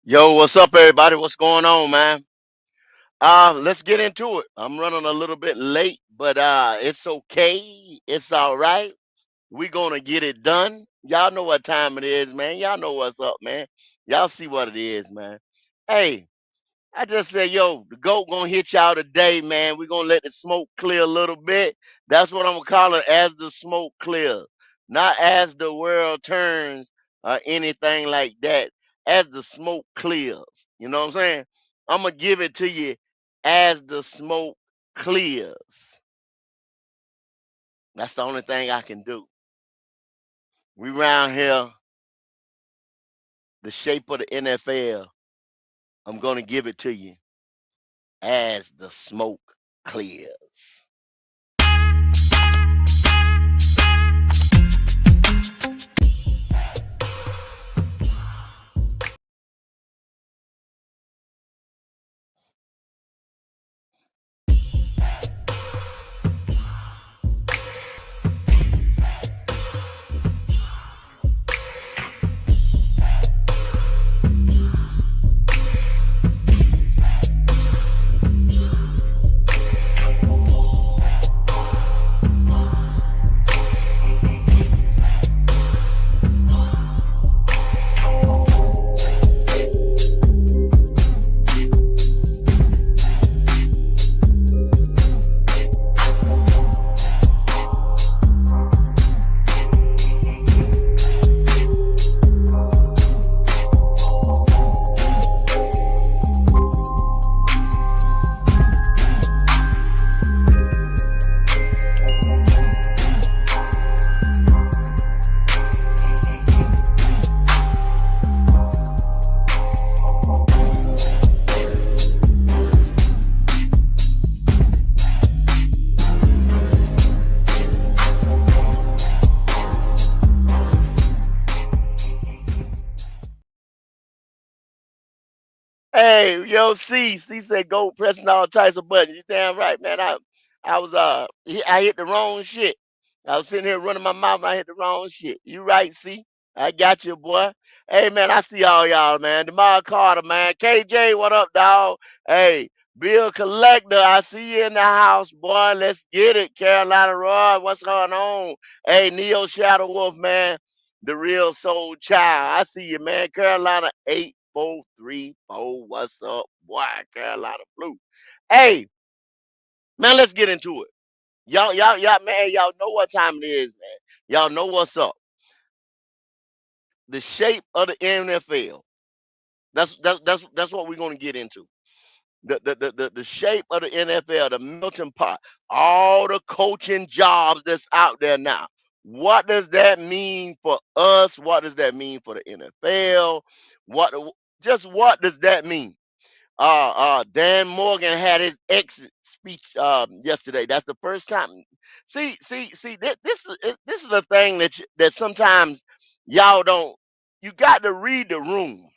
Yo, what's up, everybody? What's going on, man? Let's get into it. I'm running a little bit late, but it's okay. It's all right. We're gonna get it done. Y'all know what time it is, man. Y'all know what's up, man. Y'all see what it is, man. Hey, I just said, yo, the GOAT gonna hit y'all today, man. We're gonna let the smoke clear a little bit. That's what I'm gonna call it, as the smoke clears. Not as the world turns or anything like that. As the smoke clears. You know what I'm saying? I'm gonna give it to you as the smoke clears. That's the only thing I can do. We round here, the shape of the NFL. I'm gonna give it to you as the smoke clears. Hey, yo, C said go pressing all types of buttons. You damn right, man. I was I hit the wrong shit. I was sitting here running my mouth. I hit the wrong shit. You right, C. I got you, boy. Hey, man, I see all y'all, man. DeMar Carter, man. KJ, what up, dog? Hey, Bill Collector, I see you in the house, boy. Let's get it. Carolina Roy, what's going on? Hey, Neo Shadow Wolf, man. The real soul child. I see you, man. Carolina 8434. What's up, boy? Carolina Blue. Hey, man, let's get into it. Y'all, man, y'all know what time it is, man. Y'all know what's up. The shape of the NFL. That's what we're gonna get into. The shape of the NFL, the melting pot, all the coaching jobs that's out there now. What does that mean for us? What does that mean for the NFL? What what does that mean? Dan Morgan had his exit speech yesterday. That's the first time. See. This is the thing that sometimes y'all don't. You got to read the room,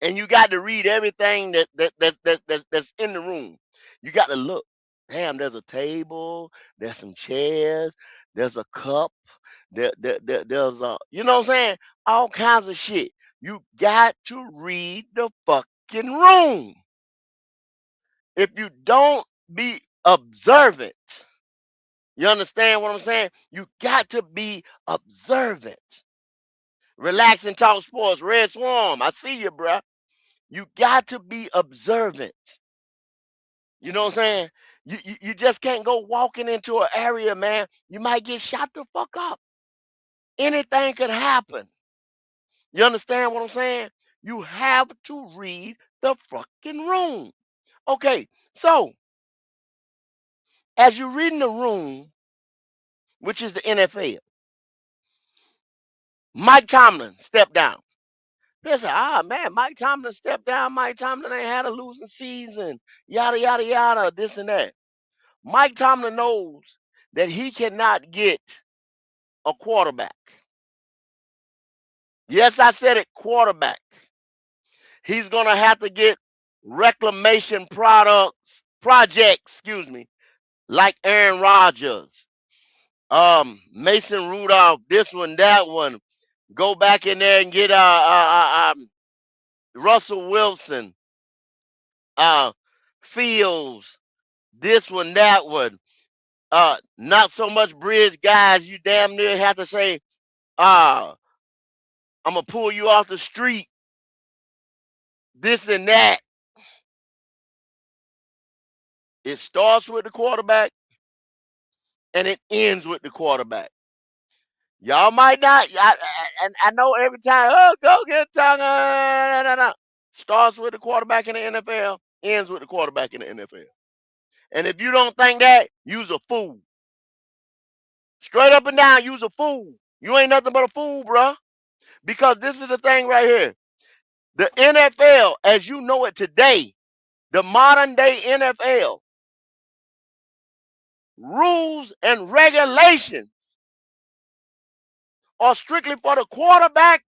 and you got to read everything that's in the room. You got to look. Damn, there's a table. There's some chairs. There's a cup. There's a, you know what I'm saying? All kinds of shit. You got to read the fucking room. If you don't be observant, you understand what I'm saying? You got to be observant. Relax and talk sports. Red Swarm, I see you, bruh. You got to be observant. You know what I'm saying? You just can't go walking into an area, man. You might get shot the fuck up. Anything could happen. You understand what I'm saying? You have to read the fucking room. Okay, so as you read in the room, which is the NFL, Mike Tomlin stepped down. They said, man, Mike Tomlin stepped down. Mike Tomlin ain't had a losing season. Yada, yada, yada, this and that. Mike Tomlin knows that he cannot get a quarterback. Yes, I said it, quarterback. He's going to have to get reclamation projects, excuse me, like Aaron Rodgers, Mason Rudolph, this one, that one. Go back in there and get Russell Wilson, uh, Fields, this one, that one. Not so much bridge guys. You damn near have to say, uh, I'm gonna pull you off the street, this and that. It starts with the quarterback and it ends with the quarterback. Y'all might not. I know every time. Oh, go get tongue. No, no, no. Starts with the quarterback in the NFL, ends with the quarterback in the NFL. And if you don't think that, you's a fool. Straight up and down, you's a fool. You ain't nothing but a fool, bruh. Because this is the thing right here. The NFL, as you know it today, the modern day NFL, rules and regulations are strictly for the quarterback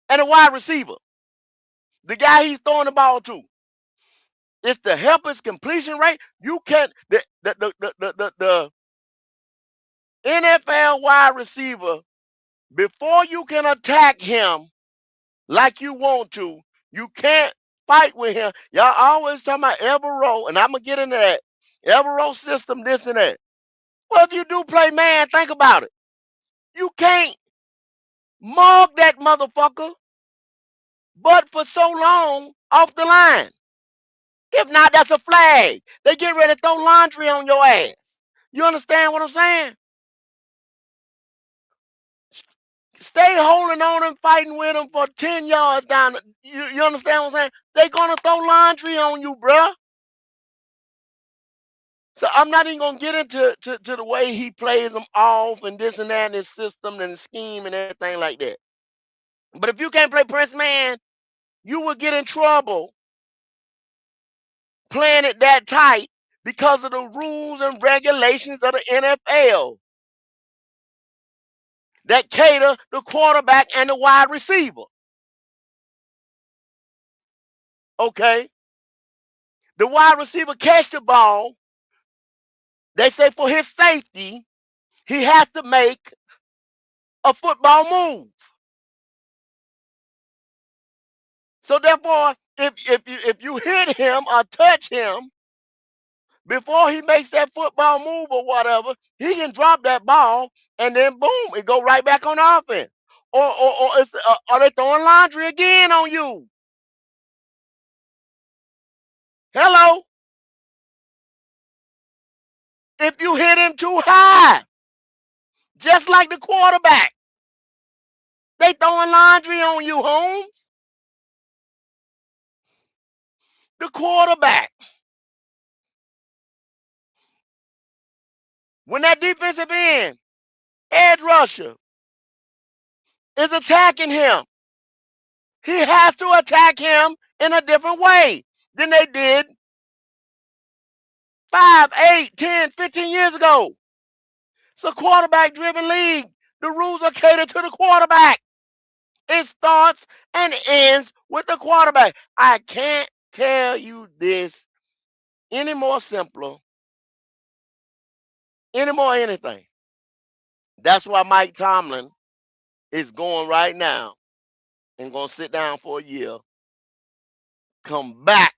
and the wide receiver, the guy he's throwing the ball to. It's to help his completion rate. You can't the NFL wide receiver, before you can attack him like you want to, you can't fight with him. Y'all always talking about Evero, and I'm gonna get into that. Evero system, this and that. Well, if you do play man, think about it. You can't mug that motherfucker but for so long off the line. If not, that's a flag. They get ready to throw laundry on your ass. You understand what I'm saying? Stay holding on and fighting with them for 10 yards down. You understand what I'm saying? They gonna throw laundry on you, bruh. So I'm not even gonna get into to the way he plays them off and this and that and his system and his scheme and everything like that. But if you can't play press man, you will get in trouble playing it that tight because of the rules and regulations of the NFL that cater the quarterback and the wide receiver. Okay? The wide receiver catch the ball. They say for his safety, he has to make a football move. So therefore, if you hit him or touch him before he makes that football move or whatever, he can drop that ball and then boom, it go right back on offense. Or are they throwing laundry again on you? Hello? If you hit him too high, just like the quarterback, they throwing laundry on you, Holmes. The quarterback. When that defensive end, edge rusher, is attacking him, he has to attack him in a different way than they did 5, 8, 10, 15 years ago. It's a quarterback driven league. The rules are catered to the quarterback. It starts and ends with the quarterback. I can't tell you this any more simpler, any more anything. That's why Mike Tomlin is going right now and going to sit down for a year, come back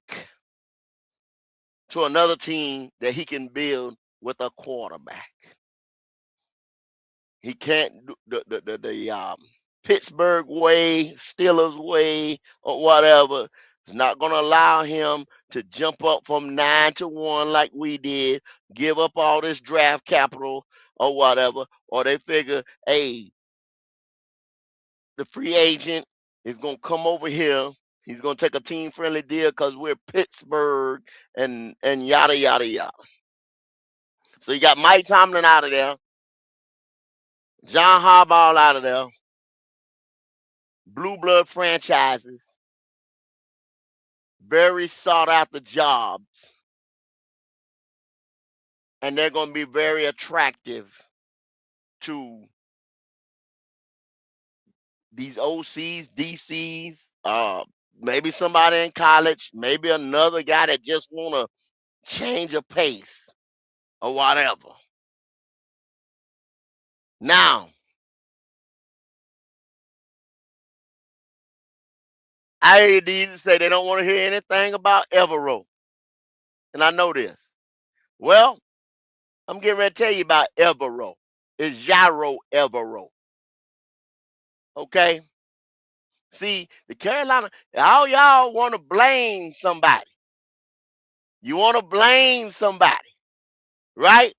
to another team that he can build with a quarterback. He can't do the Pittsburgh way, Steelers way, or whatever. It's not going to allow him to jump up from 9-1 like we did, give up all this draft capital or whatever. Or they figure, hey, the free agent is going to come over here. He's going to take a team friendly deal because we're Pittsburgh and yada, yada, yada. So you got Mike Tomlin out of there, John Harbaugh out of there, blue blood franchises, very sought after jobs, and they're going to be very attractive to these OCs, DCs, maybe somebody in college, maybe another guy that just want to change a pace or whatever. Now, I hear these say they don't want to hear anything about Evero. And I know this. Well, I'm getting ready to tell you about Evero. It's Gyro Evero. Okay? See, the Carolina, all y'all want to blame somebody. You want to blame somebody, right?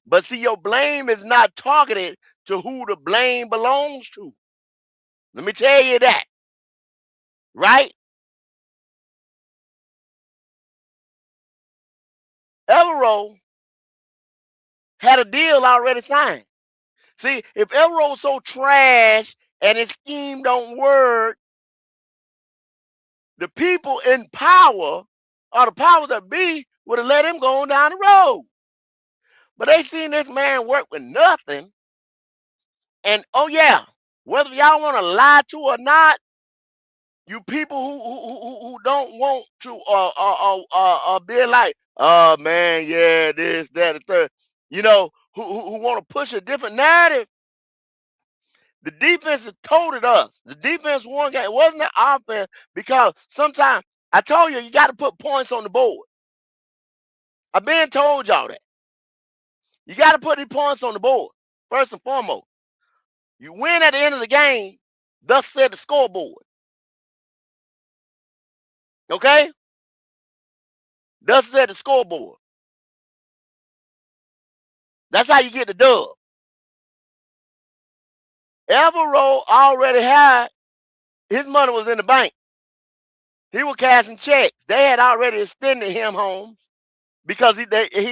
But see, your blame is not targeted to who the blame belongs to. Let me tell you that, right? Evero had a deal already signed. See, if Evero's so trash and his scheme don't work, the people in power or the powers that be would have let him go on down the road. But they seen this man work with nothing. And oh yeah, whether y'all want to lie to or not, you people who don't want to be like, oh man, yeah, this, that, the third, who want to push a different narrative. The defense has told it us. The defense won game. It wasn't the offense because sometimes I told you got to put points on the board. I've been told y'all that. You got to put the points on the board first and foremost. You win at the end of the game. Thus said the scoreboard. Okay? Thus said the scoreboard. That's how you get the dub. Evero already had his money was in the bank. He was cashing checks. They had already extended him home because he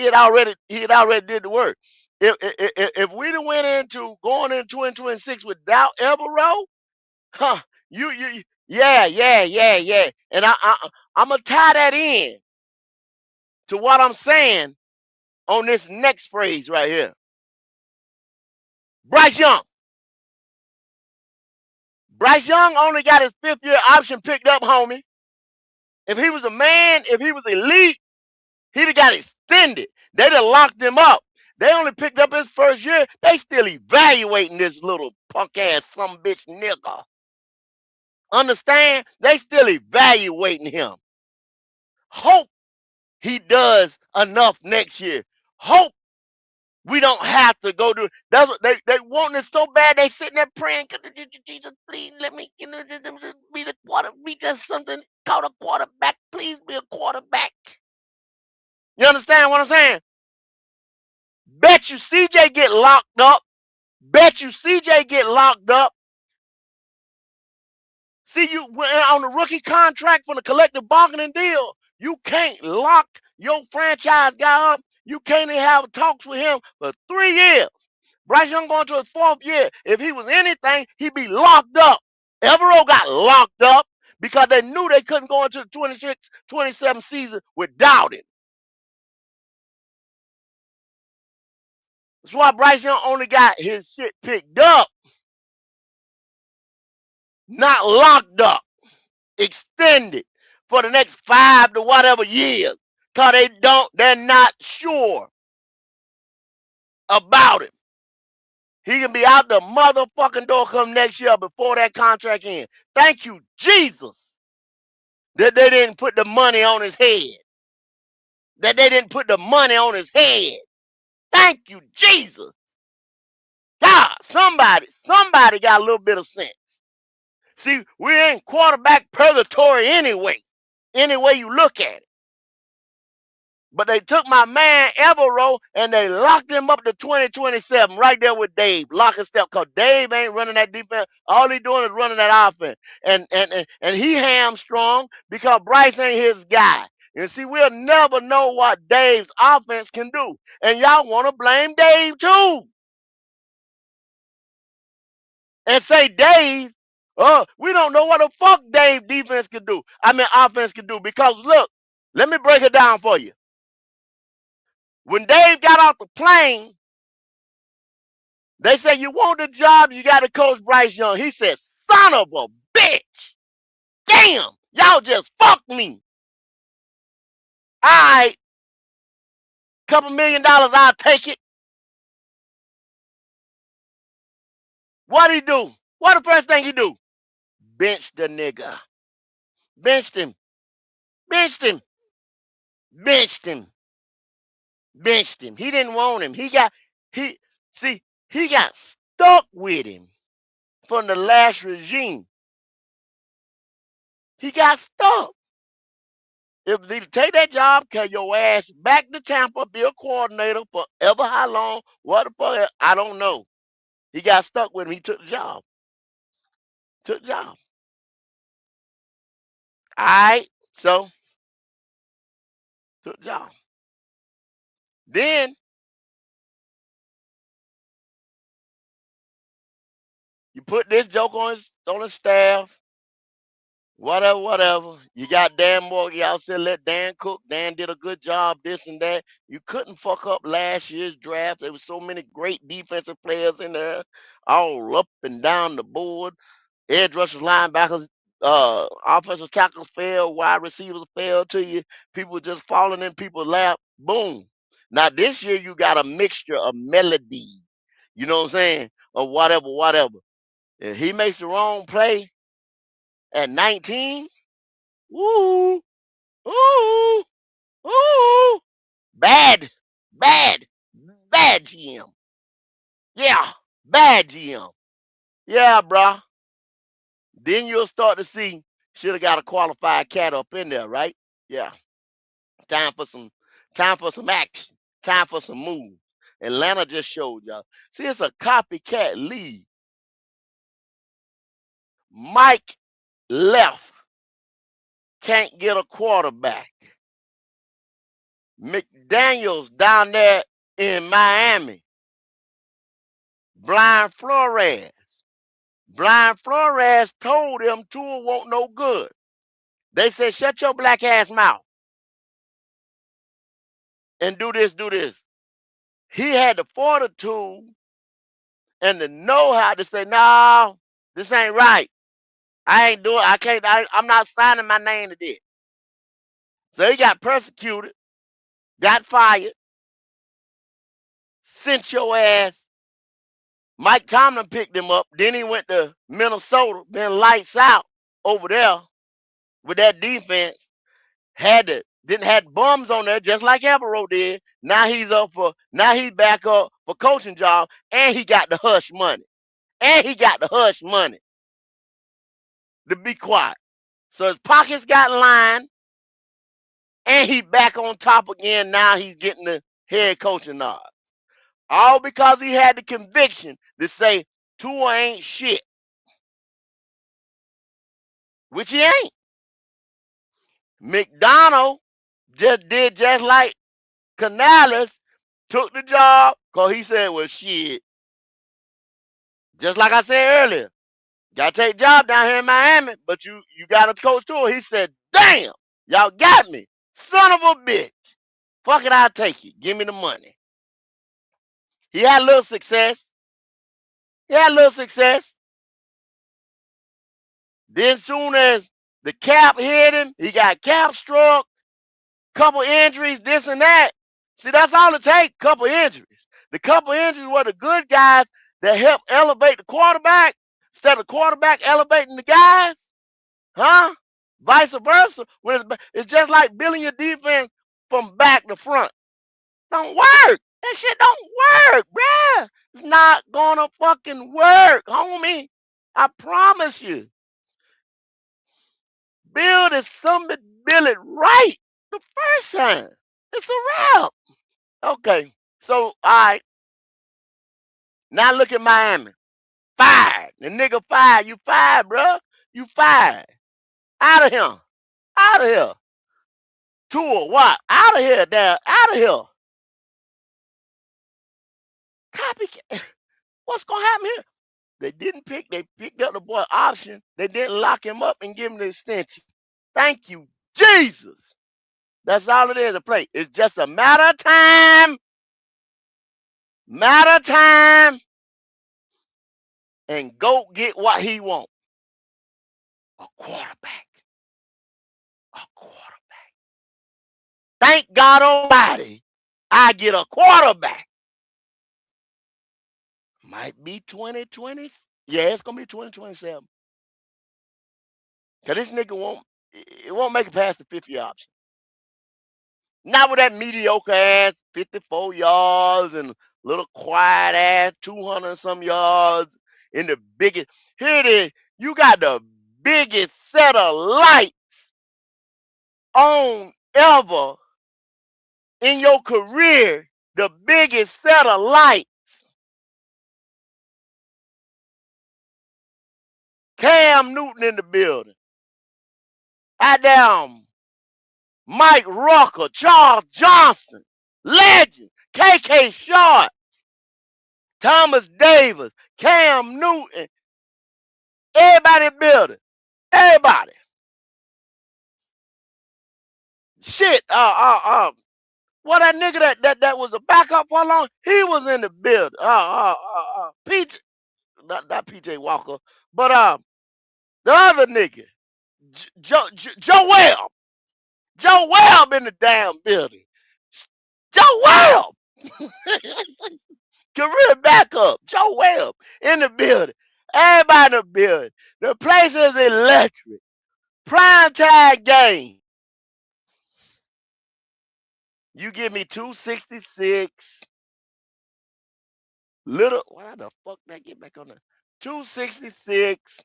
had already did the work. If we'd have went into going into 2026 without Evero, huh? Yeah. And I'm gonna tie that in to what I'm saying on this next phrase right here. Bryce Young. Bryce Young only got his 5th-year option picked up, homie. If he was a man, if he was elite, he'd have got extended. They'd have locked him up. They only picked up his 1st year. They still evaluating this little punk ass some bitch nigga. Understand? They still evaluating him. Hope he does enough next year. Hope we don't have to go do. That's what they want it so bad. They sitting there praying, Jesus, please let me be the quarter, be just something called a quarterback. Please be a quarterback. You understand what I'm saying? Bet you CJ get locked up. Bet you CJ get locked up. See, you on the rookie contract for the collective bargaining deal, you can't lock your franchise guy up. You can't even have talks with him for 3 years. Bryce Young going to his 4th year. If he was anything, he'd be locked up. Evero got locked up because they knew they couldn't go into the 26-27 season without him. That's why Bryce Young only got his shit picked up, not locked up, extended for the next 5 to whatever years. Cause they're not sure about him. He can be out the motherfucking door come next year before that contract ends. Thank you, Jesus, that they didn't put the money on his head. That they didn't put the money on his head. Thank you, Jesus. God, somebody got a little bit of sense. See, we're in quarterback purgatory anyway. Any way you look at it. But they took my man Evero and they locked him up to 2027 right there with Dave. Lock and step, because Dave ain't running that defense. All he doing is running that offense. And he hamstrung because Bryce ain't his guy. And see, we'll never know what Dave's offense can do. And y'all want to blame Dave too. And say Dave, we don't know what the fuck Dave defense can do. Offense can do. Because look, let me break it down for you. When Dave got off the plane, they said, you want the job, you got to coach Bryce Young. He said, son of a bitch. Damn, y'all just fucked me. All right, couple $1 million, I'll take it. What he do? What the first thing he do? Bench the nigga. Benched him. Benched him. Benched him. Benched him. He didn't want him. He see he got stuck with him from the last regime. He got stuck. If they take that job, carry your ass back to Tampa, be a coordinator for ever how long, what the fuck, I don't know. He got stuck with him. He took the job. Took the job. All right. So, took the job. Then, you put this joke on his staff, whatever, whatever. You got Dan Morgan. Y'all said let Dan cook. Dan did a good job, this and that. You couldn't fuck up last year's draft. There was so many great defensive players in there, all up and down the board. Edge rushers, linebackers, offensive tackles fail, wide receivers fail to you. People just falling in people's lap. Boom. Now this year you got a mixture of melody. You know what I'm saying? Or whatever, whatever. If he makes the wrong play at 19, woo, ooh, ooh, bad, bad, bad GM. Yeah, bad GM. Yeah, bruh. Then you'll start to see should have got a qualified cat up in there, right? Yeah. Time for some action. Time for some moves. Atlanta just showed y'all. See, it's a copycat league. Mike left. Can't get a quarterback. McDaniels down there in Miami. Brian Flores. Brian Flores told him Tua won't no good. They said, shut your black ass mouth and do this, do this. He had the fortitude and the know-how to say, no, this ain't right. I ain't doing, I can't, I'm not signing my name to this. So he got persecuted, got fired, sent your ass. Mike Tomlin picked him up. Then he went to Minnesota, been lights out over there with that defense. Didn't had bums on there just like Evero did. Now he's back up for coaching job, and he got the hush money. And he got the hush money to be quiet. So his pockets got lined, and he back on top again. Now he's getting the head coaching nod. All because he had the conviction to say Tua ain't shit, which he ain't. McDonald just like Canales, took the job because he said, well, shit. Just like I said earlier, got to take a job down here in Miami, but you got to coach Tua. He said, damn, y'all got me. Son of a bitch. Fuck it, I'll take it. Give me the money. He had a little success. Then soon as the cap hit him, he got cap struck, couple injuries, this and that. See, that's all it takes, couple injuries. The couple injuries were the good guys that helped elevate the quarterback instead of quarterback elevating the guys. Huh? Vice versa. When it's just like building your defense from back to front. Don't work. That shit don't work, bruh. It's not gonna fucking work, homie. I promise you. Build it right the first time. It's a wrap. Okay. So, all right. Now look at Miami. Fired. The nigga fired. You fired, bro. You fired. Out of here. Out of here. Tour. What? Out of here, there. Out of here. Copycat. What's gonna happen here? They picked up the boy option. They didn't lock him up and give him the extension. Thank you, Jesus. That's all it is to play. It's just a matter of time. Matter of time. And go get what he wants. A quarterback. A quarterback. Thank God Almighty, I get a quarterback. Might be 2020. Yeah, it's gonna be 2027. Cause this nigga won't. it won't make it past the 50 option. Not with that mediocre ass 54 yards and little quiet ass 200 and some yards in the biggest. Here it is. You got the biggest set of lights on ever in your career. The biggest set of lights. Cam Newton in the building. Goddamn Mike Rucker, Charles Johnson, legend, KK Short, Thomas Davis, Cam Newton, everybody in the building. Everybody. Shit, what that nigga that was a backup for long, he was in the building. PJ, not PJ Walker, but the other nigga, Joe Webb. Joe Webb in the damn building. Joe Webb. Career backup. Joe Webb in the building. Everybody in the building. The place is electric. Prime time game. You give me 266. Little, why the fuck did I get back on the 266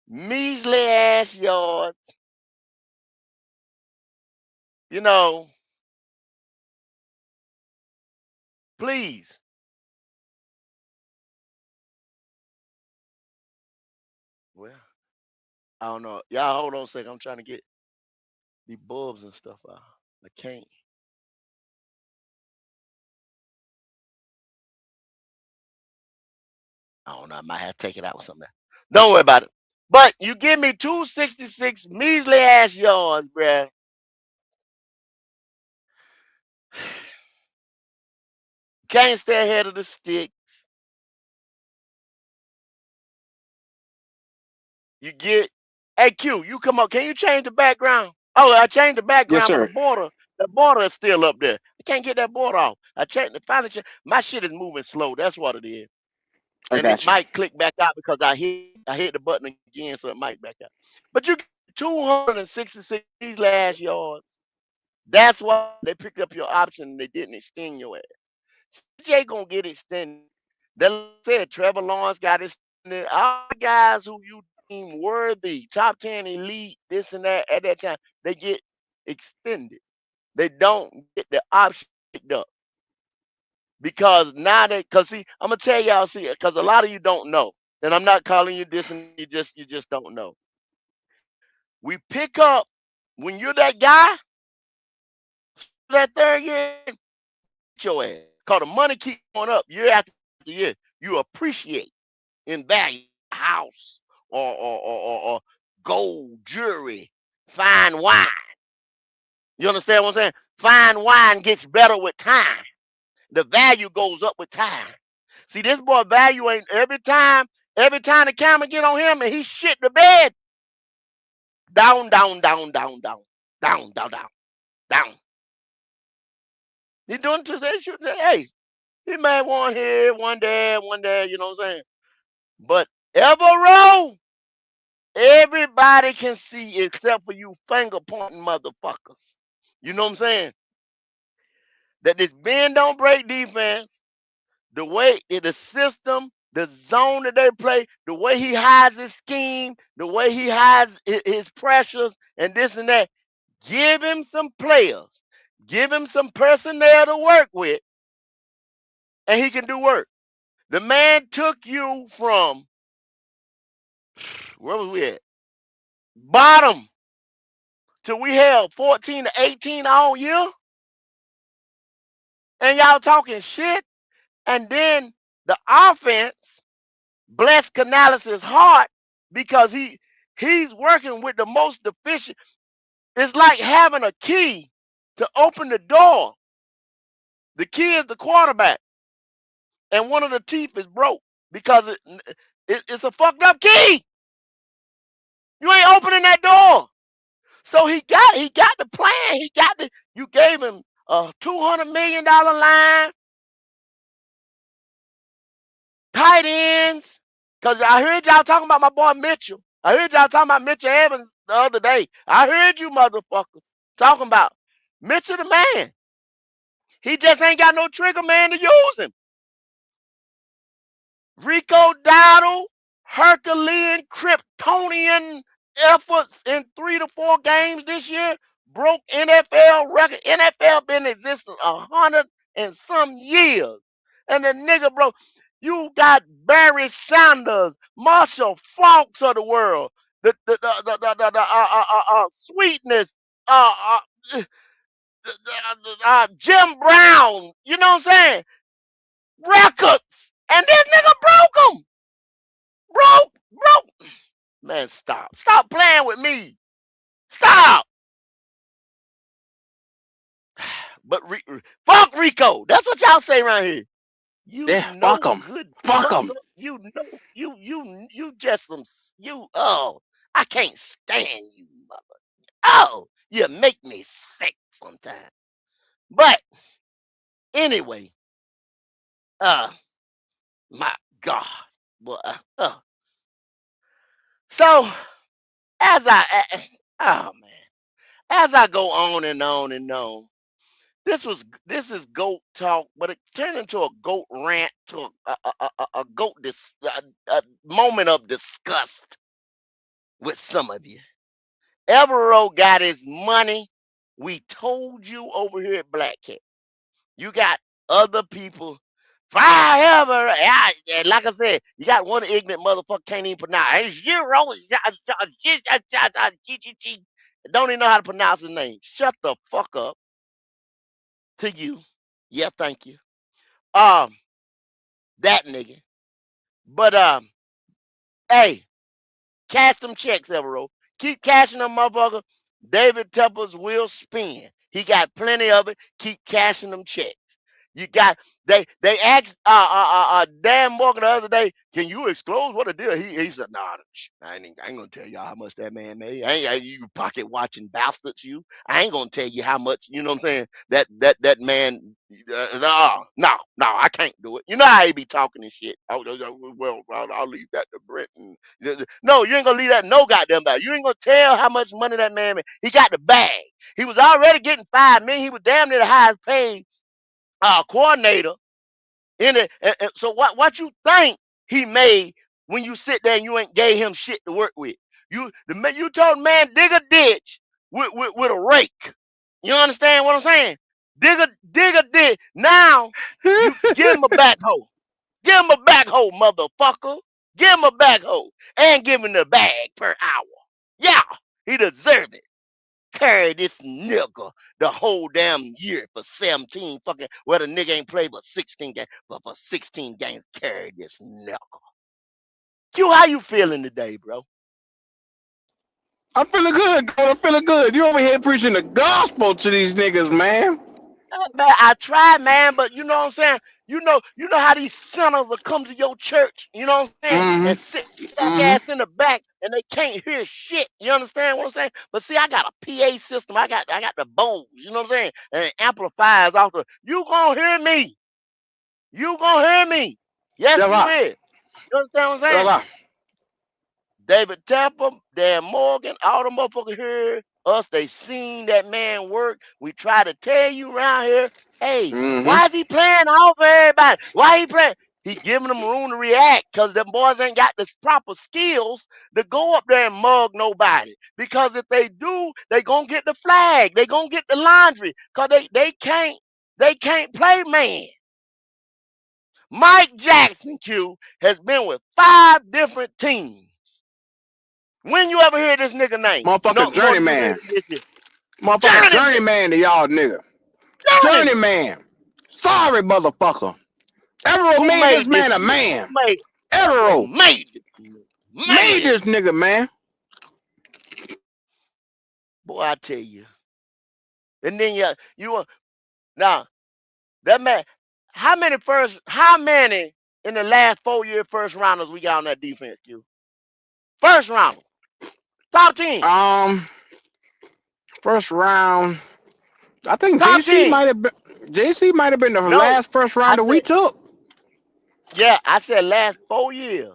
measly ass yards? You know, please. Well, I don't know. Y'all hold on a second. I'm trying to get the bulbs and stuff out. I can't. I don't know. I might have to take it out with something else. Don't worry about it. But you give me 266 measly ass yards, bruh. Can't stay ahead of the stick. You get, hey Q, you come up. Can you change the background? Oh, I changed the Yes, background, but sir. the border is still up there. I can't get that border off. I changed it, finally changed. My shit is moving slow. That's what it is. I And it got you. might click back out because I hit the button again, so it might back out. But you get 266 these last yards. That's why they picked up your option and they didn't extend your ass. CJ gonna get extended. That said, Trevor Lawrence got extended. All the guys who you deem worthy, top 10 elite, this and that at that time, they get extended. They don't get the option picked up. Because now cause see, I'm gonna tell y'all, see, because a lot of you don't know. And I'm not calling you this and you just don't know. We pick up when you're that guy, that third year, your ass. Cause the money keep going up year after year. You appreciate in value, house or gold jewelry, fine wine. You understand what I'm saying? Fine wine gets better with time. The value goes up with time. See, this boy value ain't every time the camera get on him and he shit the bed, down, down, down, down, down, down, down, down, down. He doing to say, hey, he may have one here, one there, you know what I'm saying? But Evero, everybody can see except for you finger pointing motherfuckers. You know what I'm saying? That this bend don't break defense, the way the system, the zone that they play, the way he hides his scheme, the way he hides his pressures and this and that. Give him some players, give him some personnel to work with, and he can do work. The man took you from where was we at? Bottom till we held 14 to 18 all year, and y'all talking shit. And then the offense bless Canales' heart because he's working with the most deficient. It's like having a key to open the door. The key is the quarterback, and one of the teeth is broke because it's a fucked up key. You ain't opening that door. So he got the plan. You gave him a $200 million line, tight ends. Cause I heard y'all talking about my boy Mitchell. I heard y'all talking about Mitchell Evans the other day. I heard you motherfuckers talking about Mitchell the man. He just ain't got no trigger man to use him. Rico Dowdle, Herculean, Kryptonian efforts in 3 to 4 games this year broke NFL record. NFL been in existence 100 and some years. And the nigga, bro, you got Barry Sanders, Marshall Falks of the world, the sweetness, uh, uh, Jim Brown, you know what I'm saying? Records. And this nigga broke them. Broke. Man, stop. Stop playing with me. Stop. But fuck Rico. That's what y'all say around here. You Yeah, fuck know them. good Fuck them. mother. You know you just some you. Oh, I can't stand you, mother. Oh, you make me sick sometimes. But anyway, uh, my God, boy. So as oh man, as I go on and on and on, this is goat talk, but it turned into a goat rant to a goat a moment of disgust with some of you. Evero got his money. We told you over here at Black Cat. You got other people. Forever, and like I said, you got one ignorant motherfucker can't even pronounce. It's zero. Don't even know how to pronounce his name. Shut the fuck up to you. Yeah, thank you. Um, that nigga. But hey, cash them checks, Evero. Keep cashing them, motherfucker. David Tepper's will spin. He got plenty of it. Keep cashing them checks. You got they asked Dan Morgan the other day, can you disclose what a deal? He said, nah, I ain't gonna tell y'all how much that man made. You pocket watching bastards, you. I ain't gonna tell you how much, you know what I'm saying? That man no, I can't do it. You know how he be talking and shit. Well, I'll leave that to Brent. No, you ain't gonna leave that no goddamn bag. You ain't gonna tell how much money that man made. He got the bag. He was already getting $5 million. He was damn near the highest paid coordinator in it. So what you think he made when you sit there and you ain't gave him shit to work with? You told man dig a ditch with a rake. You understand what I'm saying? Dig a ditch. Now you give him a backhoe. Give him a backhoe, motherfucker. Give him a backhoe and give him the bag per hour. Yeah, he deserve it. Carry this nigga the whole damn year for 17 fucking, well, the nigga ain't played but 16 games, but for 16 games, carry this nigga. Q, how you feeling today, bro? I'm feeling good, girl. I'm feeling good. You over here preaching the gospel to these niggas, man. Man, I tried, man, but you know what I'm saying? You know how these sinners will come to your church, you know what I'm saying? And Mm-hmm. sit that Mm-hmm. ass in the back and they can't hear shit. You understand what I'm saying? But see, I got a PA system. I got the Bose, you know what I'm saying? And it amplifies off the you gonna hear me. You gonna hear me. Yes, Shut you up. is. You understand what I'm Shut saying? up. David Tapper, Dan Morgan, all the motherfuckers here, us, they seen that man work. We try to tell you around here, hey, Mm-hmm. why is he playing off everybody? Why he playing? He giving them room to react because them boys ain't got the proper skills to go up there and mug nobody. Because if they do, they gonna get the flag. They gonna get the laundry. Cause they can't play man. Mike Jackson, Q, has been with 5 different teams. When you ever hear this nigga name? No, Motherfucker more than you did journeyman. this year. Motherfucker Journeyman, journeyman to y'all nigga. journeyman. Journeyman. Sorry, motherfucker. Evero Who made this made this man a nigga? Who man. made? Who Evero made this nigga? made Man, this nigga, man. boy, I tell you. And then you now that man. How many in the last 4 year first rounders we got on that defense, Q? First rounder, top 10, Um, first round. I think top JC 10. might have been. JC might have been the No, last first I rounder we said took. yeah. I said last 4 years.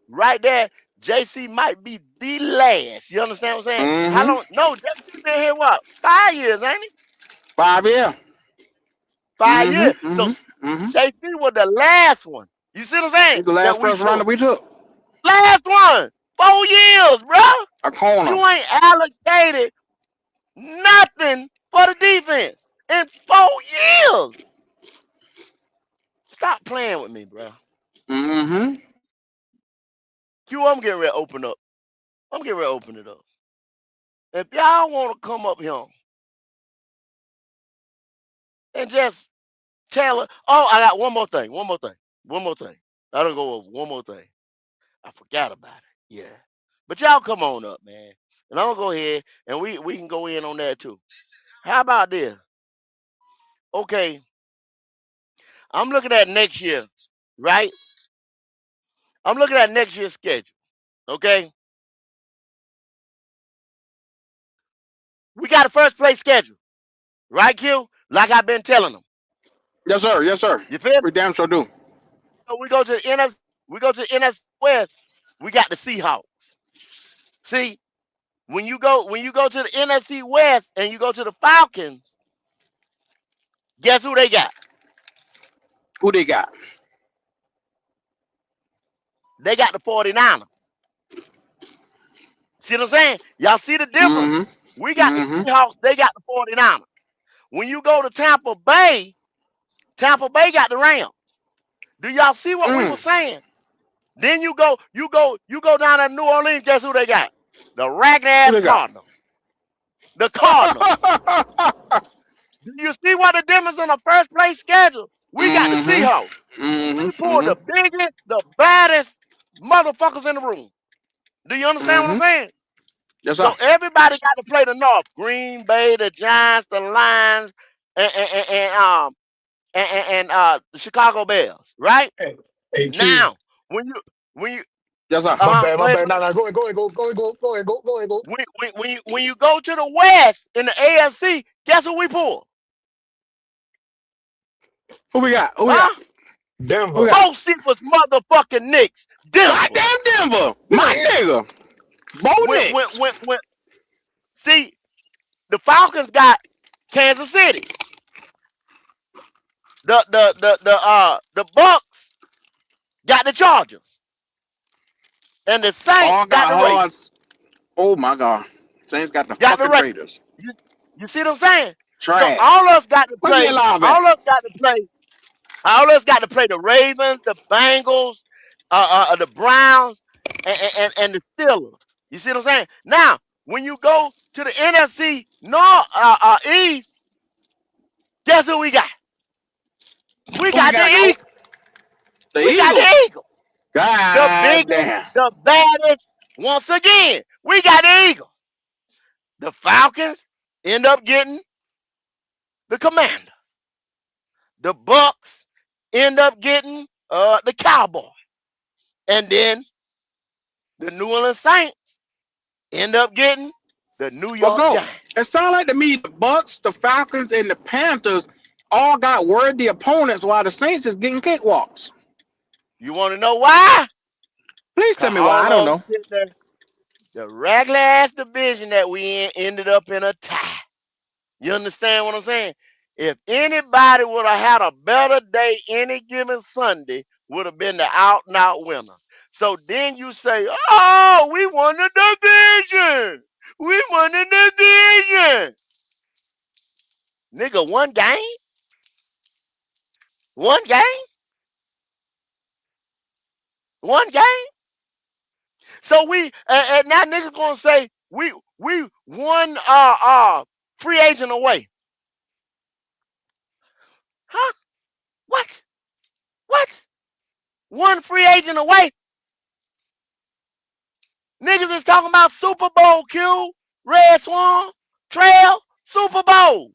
Right there, JC might be The last. You understand what I'm saying? How Mm-hmm. long? No, JC been here what? 5 years, ain't he? 5 years. 5 years. Mm-hmm. So Mm-hmm. Mm-hmm. JC was the last one. You see what I'm saying? He's the That last we first round that took. we took. Last one. 4 years, bro. A corner. You ain't allocated nothing for the defense in 4 years. Stop playing with me, bro. Mm-hmm. Q, I'm getting ready to open up. I'm getting ready to open it up. If y'all want to come up here and just tell her, oh, I got one more thing, one more thing, one more thing. I don't go over one more thing. I forgot about it. Yeah. But y'all come on up, man. And I'm gonna go ahead and we can go in on that too. How about this? Okay, I'm looking at next year, right? I'm looking at next year's schedule. Okay, we got a first place schedule, right, Q? Like I've been telling them. Yes, sir. Yes, sir. You feel We me? damn sure do. So we go to the NFC. We go to the NFC West. We got the Seahawks. See, when you go to the NFC West and you go to the Falcons, guess who they got? Who they got? They got the 49ers. See what I'm saying? Y'all see the difference? Mm-hmm. We got the Mm-hmm. Seahawks. They got the 49ers. When you go to Tampa Bay got the Rams. Do y'all see what we were Mm. saying? Then you go down to New Orleans. Guess who they got? The ragged Who ass they got? Cardinals. The Cardinals. Do you see what the difference in the first place schedule? We got the mm-hmm. Seahawks. We Mm-hmm. pulled the Mm-hmm. biggest, the baddest motherfuckers in the room. Do you understand what I'm Mm-hmm. saying? Yes, sir. So everybody got to play the North. Green Bay, the Giants, the Lions, and the Chicago Bears. Right Hey, Q. now, when you Yes, sir. go My ahead, bad. go No, ahead. no, go ahead. When you go to the West in the AFC, guess who we pull? Who we got? Who we got? Huh? Who we Denver. got? Bo was motherfucking Knicks. Denver. Goddamn Denver. My Yeah. nigga. Bo Nix. When see the Falcons got Kansas City. The Bucks got the Chargers, and the All Saints got got the Raiders. hearts. Oh my God. Saints got the Got the fucking Raiders. Raiders. You, you see what I'm saying? So Trash. Where J Live at? All us got to play. All us got to play the Ravens, the Bengals, the Browns, and the Steelers. You see what I'm saying? Now, when you go to the NFC North East, guess who we got? We Who we got the got, go? Eagles. The We got the Eagles. Eagles. The God biggest, damn. the baddest. Once again, we got the Eagles. The Falcons end up getting the Commander. The Bucks end up getting the Cowboy. And then the New Orleans Saints end up getting the New But York go. Giants. It sounds like to me the Bucks, the Falcons, and the Panthers all got worthy opponents while the Saints is getting cakewalks. You want to know why? Please tell Cause me why. I all don't of know. them in the regular ass division that we in ended up in a tie. You understand what I'm saying? If anybody would have had a better day any given Sunday, would have been the out and out winner. So then you say, oh, we won the division. We won the division. Nigga, one game? One game? One game? So and now niggas gonna say we won free agent away. Huh? What? What? One free agent away? Niggas is talking about Super Bowl Q, Red Swan, Trail, Super Bowl.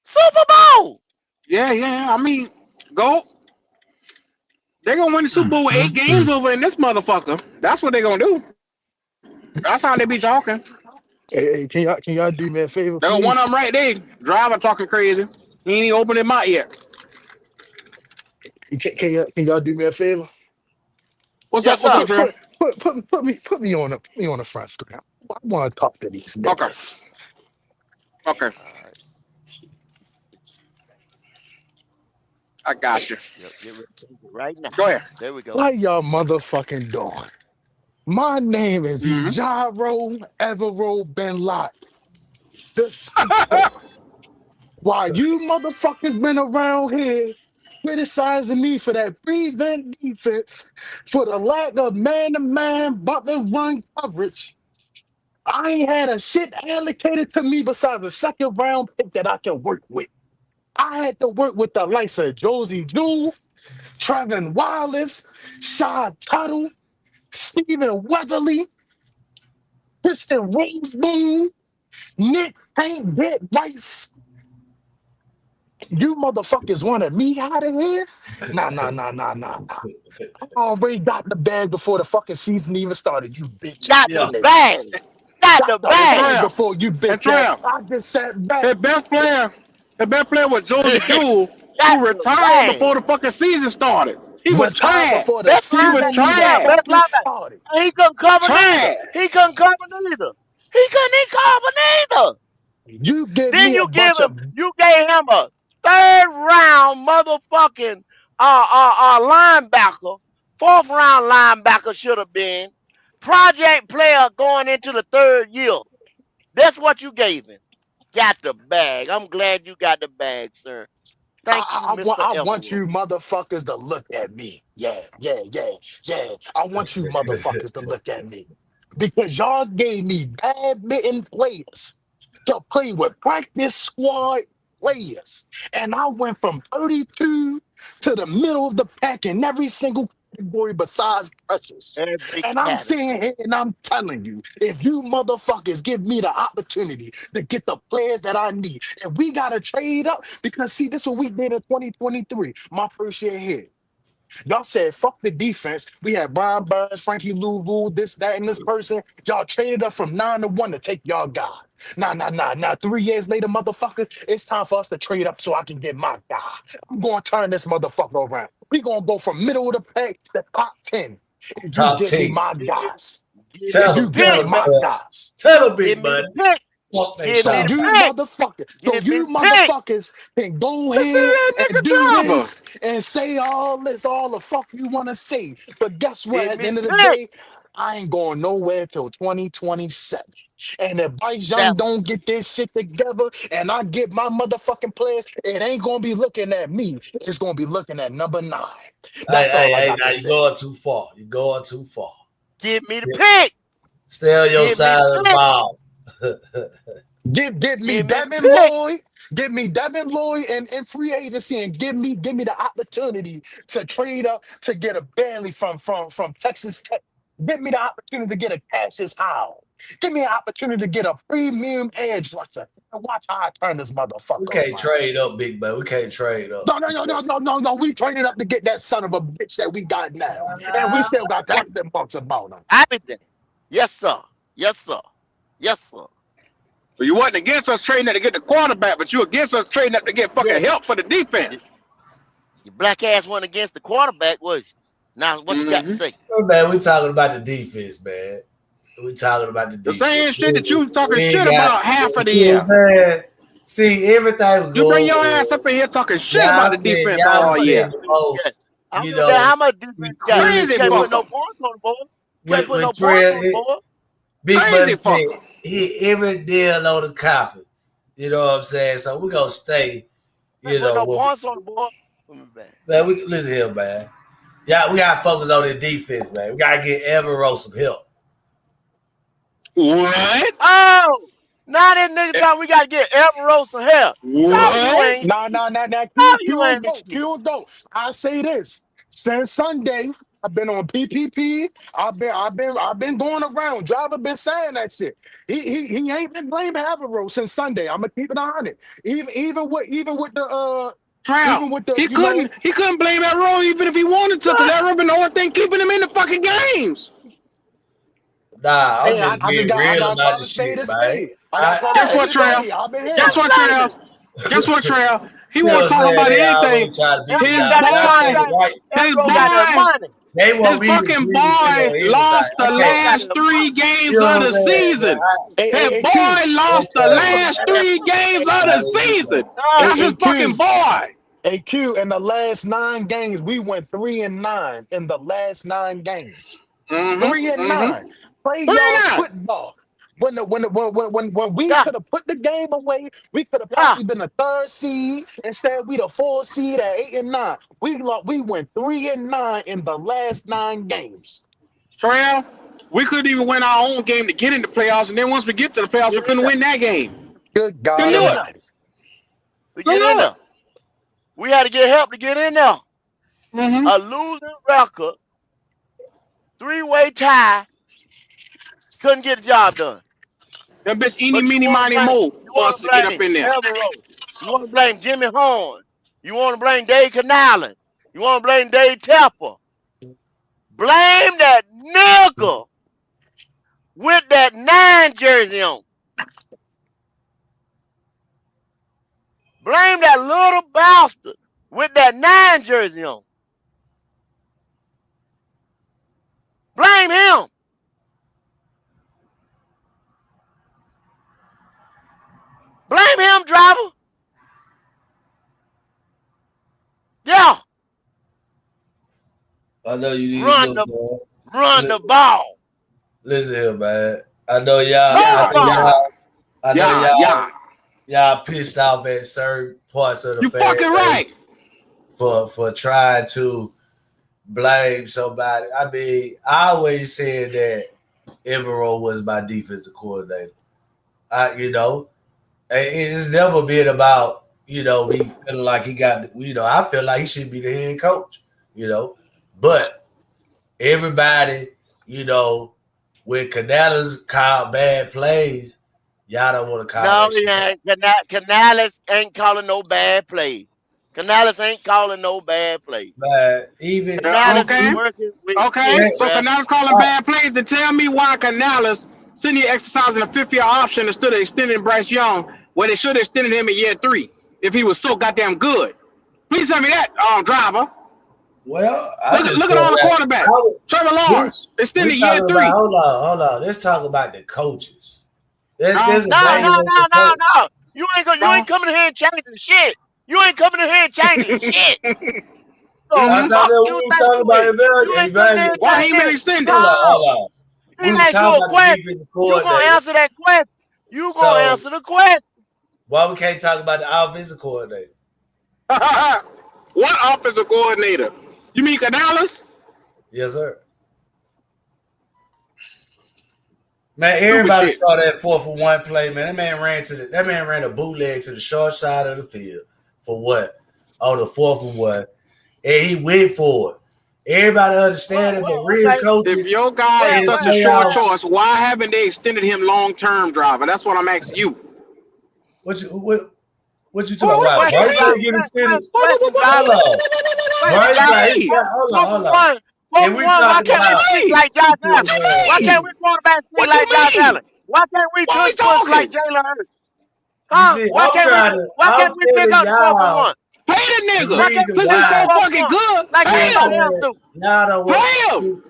Super Bowl. Yeah, yeah. I mean, go. They gonna win the Super Mm, Bowl with eight mm, games mm. over in this motherfucker. That's what they gonna do. That's how they be talking. Hey, can y'all do me a favor, They got one please? of them right there. Driver talking crazy. He ain't even opened his mouth yet. Can y'all do me a favor? What's Yes, up? What's sir. up, Trey? put me on the front screen. I want to talk to these Okay. niggas. Okay. All right. I got you. Yep. Get ready to take it right now. Go ahead. There we go. How y'all motherfucking doing? My name is Mm-hmm. Ejiro Evero Ben Lot, the psycho. While you motherfuckers been around here criticizing me for that prevent defense, for the lack of man-to-man butler run coverage, I ain't had a shit allocated to me besides a second round pick that I can work with. I had to work with the likes of Josie Jewell, Trevin Wallace, Shaw Tuttle, Stephen Weatherly, Kristen Roseboom, Nick Paint Bit Rice. You motherfuckers wanted me out of here? Nah. I already got the bag before the fucking season even started, you bitch Got ass the Yeah. bag. niggas. Got Got the the Hey, bag. bag Trav. before you Hey, bitch ass. Trav. I just sat back. His best player. His best player was Josie Jewell, Got who the retired bag. before the fucking season started. He was Retired trash. before the Best He was season linebacker. even Yeah, trash. best fucking linebacker. started. He couldn't cover neither. Trash. He couldn't cover neither. He couldn't cover neither. You give Then me a you give bunch of him, you gave him a third round motherfucking linebacker. Fourth round linebacker should have been. Project player going into the third year. That's what you gave him. Got the bag. I'm glad you got the bag, sir. Thank you, Mr. I want Evero. you motherfuckers to look at me. Yeah. I want you motherfuckers to look at me. Because y'all gave me badminton players to play with practice squad players. And I went from 32 to the middle of the pack in every single category besides pressures. Every And I'm sitting category. here and I'm telling you, if you motherfuckers give me the opportunity to get the players that I need, and we gotta trade up, because see, this is what we did in 2023, my first year here. Y'all said fuck the defense. We had Brian Burns, Frankie Louvu, this, that, and this person. Y'all traded up from 9-1 to take y'all guy. Nah. 3 years later, motherfuckers, it's time for us to trade up so I can get my guy. I'm gonna turn this motherfucker around. We gonna go from middle of the pack to top 10. If you Top get me 10. my Give me, guys. give me If the you Tell him, give tell me pick. him, big my buddy. guys. Tell him, Give big me the buddy. pick. Fuck they Give me So the solid. you pick. motherfuckers, Give me the pick. can go Let's see ahead that and nigga do driver. this and say all the fuck you want to say. But guess what? Give At me the the end of the pick. day, I ain't going nowhere till 2027. And if Bryce Young That don't get this shit together and I get my motherfucking players, it ain't gonna be looking at me. It's gonna be looking at number 9. Hey, That's hey, all I hey, got now to you're say. going too far. You're going too far. give me the Stay, pick. stay on your Give me side the of the pick. ball. Give me Give me the Devin pick. Lloyd. Give me Devin Lloyd and free agency and give me the opportunity to trade up to get a Bailey from Texas Tech. Give me the opportunity to get a Cassius Howell. Give me an opportunity to get a premium edge rusher. And watch how I turn this We motherfucker can't around. trade up, big man. We can't trade up. No. We traded up to get that son of a bitch that we got now. And we still got Thank question marks about him. everything. Yes, sir. Yes, sir. Yes, sir. So you wasn't against us trading that to get the quarterback, but you against us trading that to get fucking Yeah. help for the defense. y- Your black ass went against the quarterback, was you? Now, what you got to Mm-hmm. say? Oh, man, we talking about the defense, man. We talking about the The defense. same shit that you was talking We shit ain't got, about half of the you know what I'm year. saying? See, everything was You bring going your ass up well. in here talking shit about the defense How Y'all all much said year. the defense you got? most, I you don't know know, how much defense we you got. quit You Crazy can't put with, no fucker. points on the board. You can't put no with points Trey. on the board. Big Buddy Crazy said fucker. he every deal on the coffee. You know what I'm saying? So we're gonna stay, You can't you put know, no points on the board. man, we listen here, man. Yeah, we gotta focus on the defense, man. We gotta get Evero some help. What? Oh, now that nigga Eh, time we got to get Everett some help. No, you What? ain't Nah, shit. No, Q, you ain't shit. Q, don't. I say this. Since Sunday, I've been on PPP. I've been going around. Driver been saying that shit. He ain't been blaming Avero since Sunday. I'm gonna keep it on it. Trout. Even with the, He couldn't blame that role even if he wanted to, because What? that been the only thing keeping him in the fucking games. Nah, I'm hey, just being I real gotta about call the a spade shit, a man. spade. I gotta I, call a Guess I Hey, what, spade a stop, Trout? spade. I've been Guess here. what, stop blaming. Trout? Guess what, Trout? He you know want what to I'm talk saying? about They always anything. try to beat me His Everett down. got But that I money. tell boy, you Got right, his Everett see, got that boy, money. They His want me to fucking agree with you boy on anything. lost the I can't. Y'all got last the 3 You games know of what I'm the saying? season. His Hey, boy Q. lost the last 3 games of the season. Hey, That's done. his hey, fucking Q. boy. Hey, Q. In the last 9 games, we went 3-9 in the last 9 games. 3-9. 3 Play and y'all 9. football. When we Yeah, could have put the game away, we could have yeah. possibly been the 3rd seed. Instead, we the 4th seed at 8-9. We went 3-9 in the last 9 games. Trail, we couldn't even win our own game to get in the playoffs, and then once we get to the playoffs, we Get in couldn't there. win that game. Good We Couldn't God get do in it. there. Almighty. We get Couldn't in do it. there. We had to get help to get in there. Mm-hmm. A losing record, 3-way tie, couldn't get the job done. That bitch eeny, But meeny, miny, mo you for want us to to get up blame in there. Evero. You want to blame Jimmy Horn. You want to blame Dave Canallen. You want to blame Dave Tepper. Blame that nigga with that 9 jersey on. Blame that little bastard with that 9 jersey on. Blame him. Blame him, driver. Yeah. I know you need to Run look, the man. run the ball. Listen here, man. I know y'all. Throw I the Yeah, know ball. yeah, y'all. I know yeah, y'all. yeah. Y'all pissed off at certain parts of the You fan fucking base right. for trying to blame somebody. I mean, I always said that Evero was my defensive coordinator. It's never been about me feeling like he got. I feel like he should be the head coach. But everybody, when Canales called bad plays, y'all don't want to call No, that he shit. ain't. Canales ain't calling no bad play. Canales ain't calling no bad play. But even Yeah, Canales is okay. even working with Okay. Kenny, yeah, So bruh. Canales calling bad plays and tell me why Canales sitting here exercising a 5th-year option instead of extending Bryce Young, where they should have extended him in year 3 if he was so goddamn good. Please tell me that, driver. well, I just Look at feel all the that quarterbacks. Trevor we Lawrence we extended year talking about 3. hold on. Let's talk about the coaches. There's a No, No, no, game with no, the no, coach. no. You no. ain't coming in here and changing shit. You ain't coming in here and changing shit. The I Mm-hmm. thought fuck that we you were think talking you about is? You ain't coming in here and Why he evaluation. ain't changing been it. extended? No. Hold on. He We were asked you talking a about the question. defensive You gonna coordinator. answer that question. You gonna So answer the question. why we can't talk about the offensive coordinator? What offensive coordinator? You mean Canales? Yes, sir. Man, Stupid everybody shit. saw that 4-for-1 play, man. That man ran a bootleg to the short side of the field for what? On the 4-for-1. And he went for it. Everybody understand that the real Okay. If coaches your guy is Well, in such a well, short playoffs. well, choice, why haven't they extended him long term, driver? That's what I'm asking you. What you talking What, about? what, Why what you question, Bryce drive, ain't mean? getting extended? question, Hold driver, on. question, Bryce What you driver. got his mean? shot. Hold on, Four for hold on. one, four And for we one. Why talking What can't we you about speak mean? like Josh Allen? What you Why can't mean? we quarterback speak What you like Josh mean? Allen? Why can't we What we tush push like talking? Jalen Hurts? you Huh? see, I'm trying to Why I'm can't we pick telling up the 4 for 1? y'all Pay the the nigga. Why can't reason we Since pick he's up the so why, 4 for fucking 1 good, like you know pay what I'm everybody him. else saying? do? Y'all know what Pay him.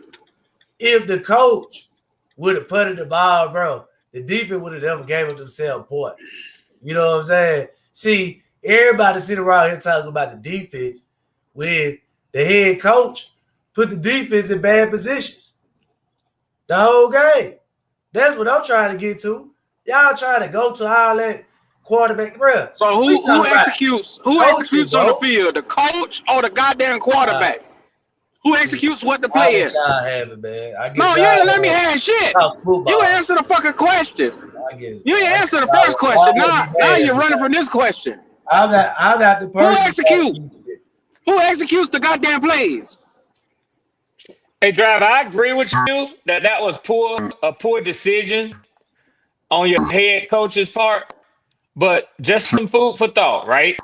if the coach would have put in the ball, bro, the defense would have never gave up themselves points. You know what I'm saying? See, everybody sitting around here talking about the defense when the head coach put the defense in bad positions the whole game. That's what I'm trying to get to. Y'all trying to go to all that quarterback, bro. So We who talking about executes coaching, on the bro. field? The coach or the goddamn Uh, quarterback? Who executes what the I'll play let is? y'all have it, man. I get No, you y'all ain't let me have shit. talk You football. answer the fucking question. I get it, You bro. ain't I get answer the y'all. first question. Y'all want to Now, be now mad you're running sometimes. from this question. I got the Who person execute? that Who executes the goddamn plays? Hey, Drive, I agree with you that that was a poor decision on your head coach's part, but just some food for thought, right?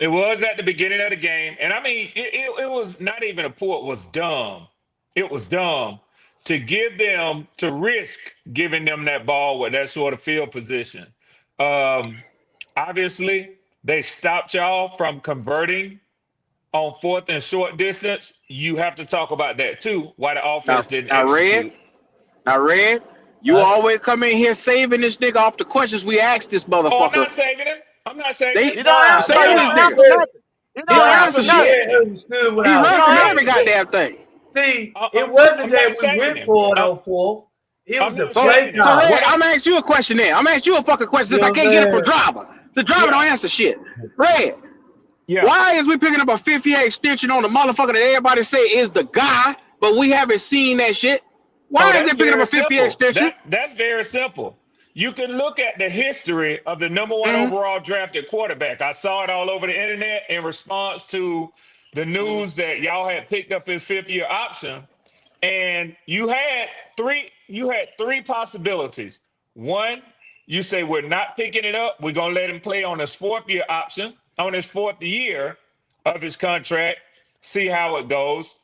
It was at the beginning of the game, and I mean, it was not even a poor. It was dumb. It was dumb to give them to risk giving them that ball with that sort of field position. Um, Obviously, they stopped y'all from converting on fourth and short distance, you have to talk about that too. Why the offense Now, didn't now, Red. execute. Now, Red. You I, always come in here saving this nigga off the questions we asked this Oh, I'm motherfucker. not saving it. I'm not saving They it. He don't nah, answer. But saving He this don't y'all, nigga. answer nothing. He He don't don't y'all answer answer keep shit. nothing. saying Red it. understood what He I He was running don't from answer every saying. shit. goddamn thing. See, it I'm wasn't not that we saying went it. for it on fourth. It was I'm the not So, play saying it. so call. Red, What I, I'm gonna ask you a question then. I'm gonna ask you a fucking question You since I know what can't get it from I'm driver. The driver don't yeah, answer shit. Red, yeah. why is we picking up a 50-year extension on the motherfucker that everybody say is the guy, but we haven't seen that shit? Oh, Why is that's they picking up very a 50-year simple. extension? That's very simple. You can look at the history of the number one Mm-hmm. overall drafted quarterback. I saw it all over the internet in response to the Mhm. news that y'all had picked up his fifth year option. And you had three possibilities. One, you say we're not picking it up. We're gonna let him play on his fourth year option, on his fourth year of his contract, see how it goes.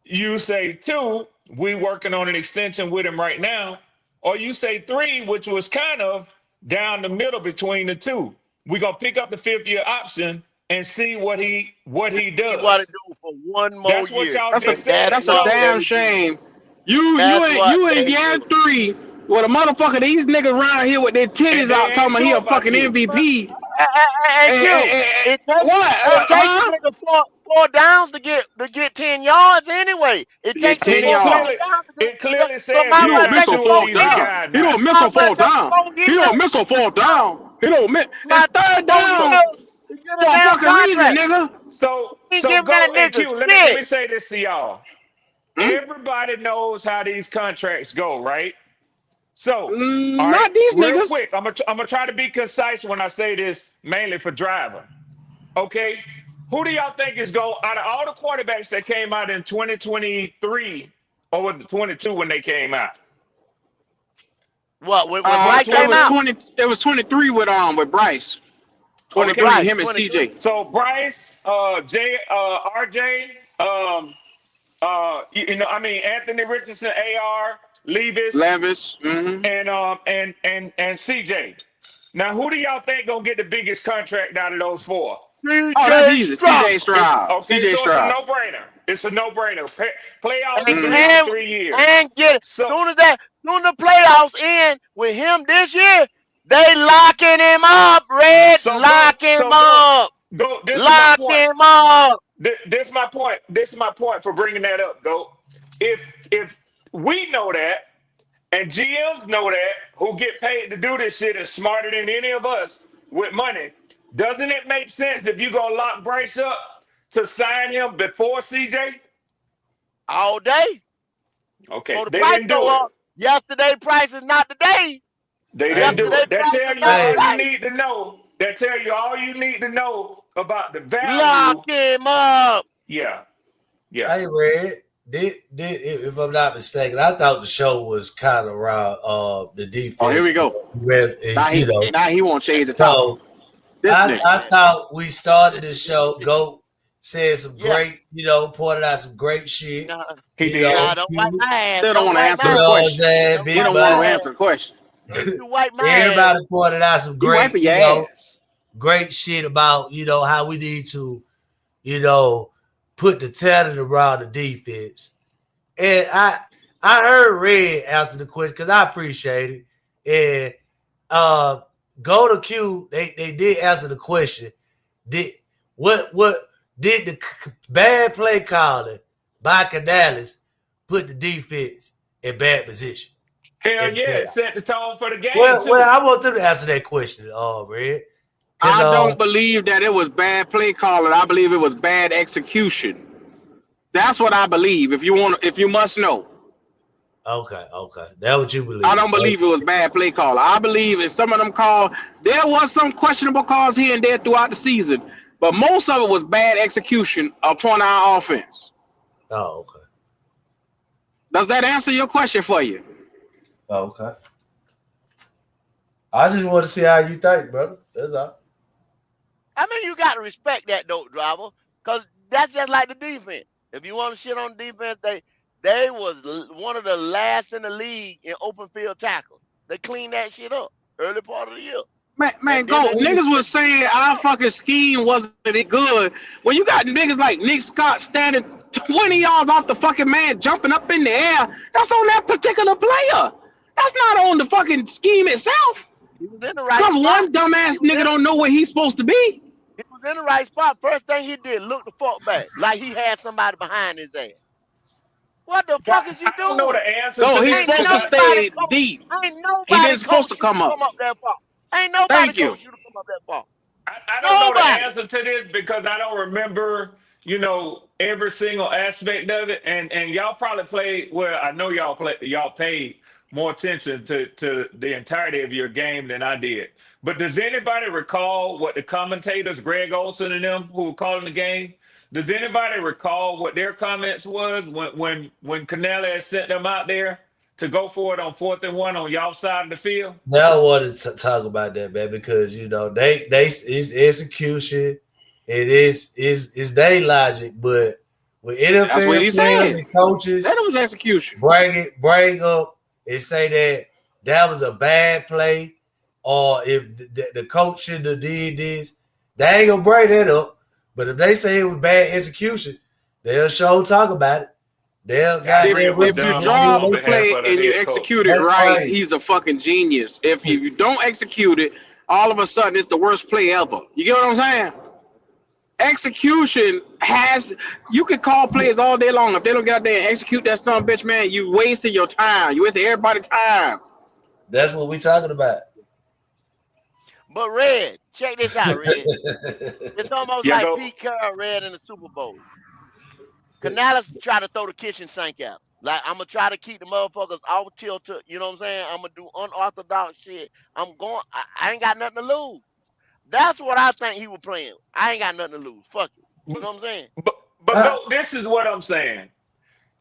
You say two, we working on an extension with him right now. Or you say three, which was kind of down the middle between the two. We're gonna pick up the fifth year option and see what he He want to does. do for one more That's what year, y'all That's a just and that's said. that's a what So damn they do. shame. You That's you ain't what you in they year do. 3 with a motherfucker. These niggas around here with their and titties out they ain't talking about he sure a about fucking you. MVP. Hey, Q, What? it takes a Huh? nigga four downs to get 10 yards anyway. It To get takes him ten And it four yards. clearly fucking downs to get it 10 yards. clearly So says He might as you're well don't not miss take a him sure 4 fourth he's the years. down. guy He now. don't miss Might a as well fourth take him down. 4 He years. don't miss a fourth down. He don't miss. It's Might third 4 down years to get a for a damn fucking reason, contract. nigga. So He ain't so giving that go and nigga Q. Let shit. me say this to y'all. Hmm? Everybody knows how these contracts go, right? So, all right, Not these real niggas. quick, I'm gonna try to be concise when I say this, mainly for driver. Okay, who do y'all think is going out of all the quarterbacks that came out in 2023 or was it 22 when they came out? What, when Bryce It came was 2022. out? 20. It was 23 with Bryce. With 23. Okay, Bryce, Him and 23. CJ. so Bryce, RJ, I mean Anthony Richardson, AR, Levis, Levis. Mm-hmm. and CJ. Now, who do y'all think gonna get the biggest contract out of those four? Oh, that's DJ easy. Stroud. CJ It's Stroud. okay, CJ so it's a Stroud. no-brainer. It's a no-brainer. Playoffs And, Mm. 3 and, 3 years. and get it. So Soon the playoffs end with him this year, they locking him up, Red. so go Lock him so go up. go. This is my Lock point. him up. This is my point. This is my point for bringing that up. Go. If we know that and GMs know that, who get paid to do this shit is smarter than any of us with money. Doesn't it make sense if you gonna lock Bryce up to sign him before CJ? All day. Okay, For the they price didn't go do it. up. Yesterday price is not today. They didn't Hey, do Yesterday it. That price tell is you not all hey, you today. need to know. That tell you all you need to know about the Lock value. him up. Yeah, yeah. hey, Red. Did if I'm not mistaken, I thought the show was kind of around the Oh, here we defense. go. Red, Now he won't change the topic. So This nigga. I thought we started this show. Go said some Yeah. great, pointed out some great shit. Nah, He did. nah, don't wipe my ass. Still don't Don't want to wipe answer You my the know ass. what I'm question. saying? Don't He Big wipe don't my want to Bud. answer ass. the question. Don't you wipe my ass. Everybody pointed out some You great, wiping your ass. great shit about, how we need to, you know, put the talent around the defense. And I heard Red answer the question because I appreciate it. And go to Q, they did answer the question. Did what did the bad play calling by Canales put the defense in bad position Hell in the yeah, it playoffs? set the tone for the game Well, too. I want them to answer that question, Red. Because I don't believe that it was bad play calling. I believe it was bad execution. That's what I believe. If you must know, okay, that's what you I believe. don't believe it was bad play calling. I believe in some of them calls. There was some questionable calls here and there throughout the season, but most of it was bad execution upon our offense. Oh, okay. Does that answer your question for you? Oh, okay. I just want to see how you think, brother. That's all. I mean, you got to respect that, though, driver, because that's just like the defense. If you want to shit on defense, they was one of the last in the league in open field tackles. They cleaned that shit up early part of the year. Man, And then go. that nigga Niggas was saying our fucking scheme wasn't it good. When you got niggas like Nick Scott standing 20 yards off the fucking man, jumping up in the air, that's on that particular player. That's not on the fucking scheme itself. he was in the right Because spot. one dumbass nigga don't know where he's supposed to be. He was in the right spot. First thing he did, look the fuck back, like he had somebody behind his ass. What the fuck is Guys, you I don't know doing? the answer No, to he's this Ain't supposed to because nobody stay come. deep. Ain't He nobody didn't supposed coach to you to come up. come up that far. Ain't nobody Thank you. coach you to come up that far. I don't know the Nobody. answer to this because I don't remember, every single aspect of it. And y'all probably played well, I know y'all paid more attention to the entirety of your game than I did. But does anybody recall what the commentators, Greg Olson and them who were calling the game, does anybody recall what their comments was when Canales sent them out there to go for it on 4th and 1 on y'all side of the field? Now I wanted to talk about that, man, because they it's execution, it is they logic, but with That's what NFL he players said. and coaches That was execution. bring up and say that was a bad play, or if the coach should have did this, they ain't gonna bring that up. But if they say it was bad execution, they'll show talk about it. They'll I agree it goddamn was If you done draw on up a behalf play of the and you head coach. execute it That's right, crazy. he's a fucking genius. If you don't execute it, all of a sudden it's the worst play ever. You get what I'm saying? Execution you can call plays all day long. If they don't get out there and execute that son of a bitch, man, you wasted your time. You wasted everybody's time. That's what we talking about. But Red, check this out, Red. It's almost Yeah, like go. Pete Carroll Red in the Super Bowl. Canales try to throw the kitchen sink out. Like, I'm gonna try to keep the motherfuckers off tilter. You know what I'm saying? I'm gonna do unorthodox shit. I ain't got nothing to lose. That's what I think he was playing. I ain't got nothing to lose. Fuck it. You know what I'm saying? But Uh, go. This is what I'm saying.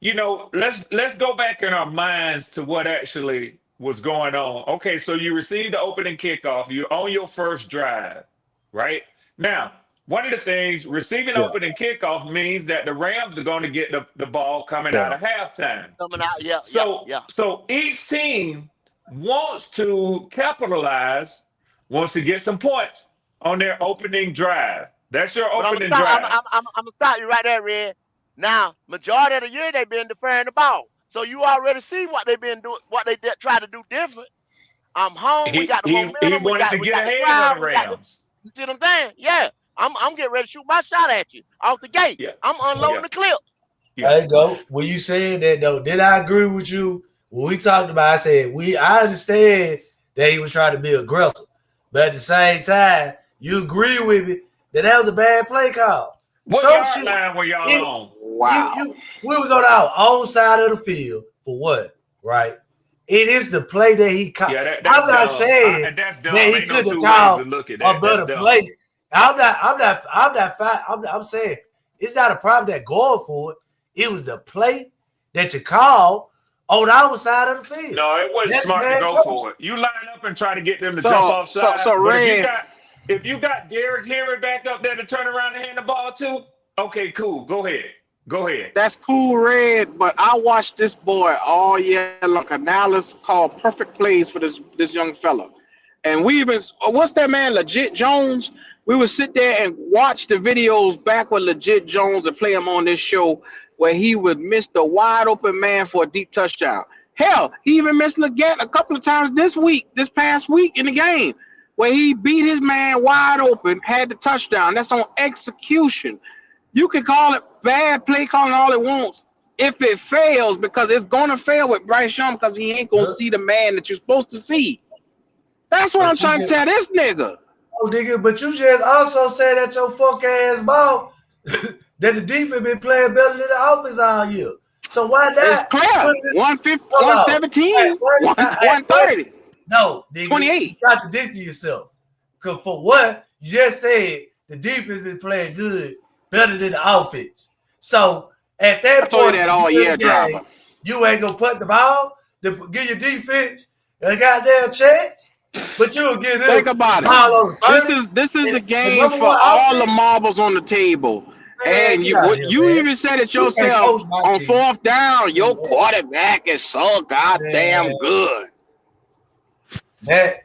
Let's go back in our minds to what actually was going on. Okay, so you received the opening kickoff. You're on your first drive, right? Now, one of the things receiving yeah, opening kickoff means that the Rams are going to get the ball coming out yeah. of halftime. Coming out, yeah, yeah, So yeah. so each team wants to capitalize, wants to get some points on their opening drive. That's your But opening drive. I'm gonna stop you right there, Red. Now, majority of the year they've been deferring the ball, so you already see what they've been doing, what they try to do different. I'm home. We He got the he he momentum. We wanted got to we get got the ahead of crowd. the We got the. Rams. You see what I'm saying? Yeah. I'm getting ready to shoot my shot at you off the gate. Yeah, I'm unloading yeah, the clip. yeah. There you go. When you said that though, did I agree with you? When we talked about, I said I understand that he was trying to be aggressive, but at the same time, you agree with me that was a bad play call. What Some yard shit. line were y'all It, on? Wow. we was on our own side of the field for what, right? It is the play that he called. Yeah, that's I'm not dumb. saying That's dumb. that he Ain't no couldn't have two ways to called look at a that. That's better dumb. play. I'm saying it's not a problem that going for it. It was the play that you called on our side of the field. No, it wasn't That's smart to bad go coaching. for it. You line up and try to get them to jump off side. So But Red, if you got Derrick Henry back up there to turn around and hand the ball to, okay, cool. Go ahead. Go ahead. that's cool, Red. But I watched this boy all year long. Canales called perfect plays for this young fella. And we even what's that man, Legit Jones? We would sit there and watch the videos back with Legit Jones and play him on this show where he would miss the wide open man for a deep touchdown. Hell, he even missed Leggett a couple of times this past week in the game, where he beat his man wide open, had the touchdown. That's on execution. You can call it bad play calling all it wants. If it fails, because it's gonna fail with Bryce Young, because he ain't gonna see the man that you're supposed to see. That's what I'm trying to tell this nigga. Oh, nigga, but you just also said that your fuck ass ball that the defense been playing better than the offense all year. So why not? It's clear. 150, 117, 130. No, nigga, 28. you contradicting yourself. Because for what, you just said the defense been playing good, better than the offense. So at that I told point, you that all year, driver. you ain't gonna put the ball to give your defense a goddamn chance. But you'll get it. Think about it. This is the game for all the marbles on the table. Man, And you even said it yourself on fourth down. Your quarterback is so goddamn good. That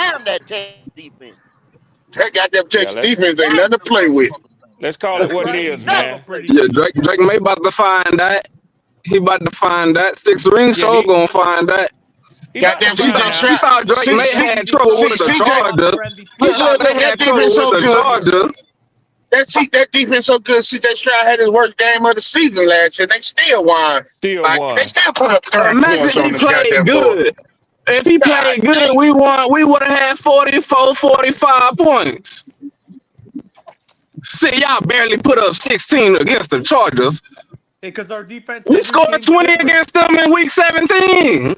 Damn that Texas defense. That goddamn Yeah, Texas defense ain't nothing to play with. let's call it That's what it right. is, He's never man. played Yeah, defense. Drake may about to find that. He about to find that. Six Ring Yeah, show gonna find that. he about to Goddamn We find CJ thought out. we Stroud. thought Drake May See, had He's trouble gonna with the be a CJ. runner-up Chargers. for We MVP. thought Look, they that had trouble defense with so the good. Chargers. That defense so good. CJ Stroud had his worst game of the season last year. They still won. Still Like they won. still put up 30 points Imagine on he this played goddamn board. good. If he God played good, damn. we won. We would have had 44, 45 points. See, y'all barely put up 16 against the Chargers. Because our defense We every scored game's 20 different. against them in week 17.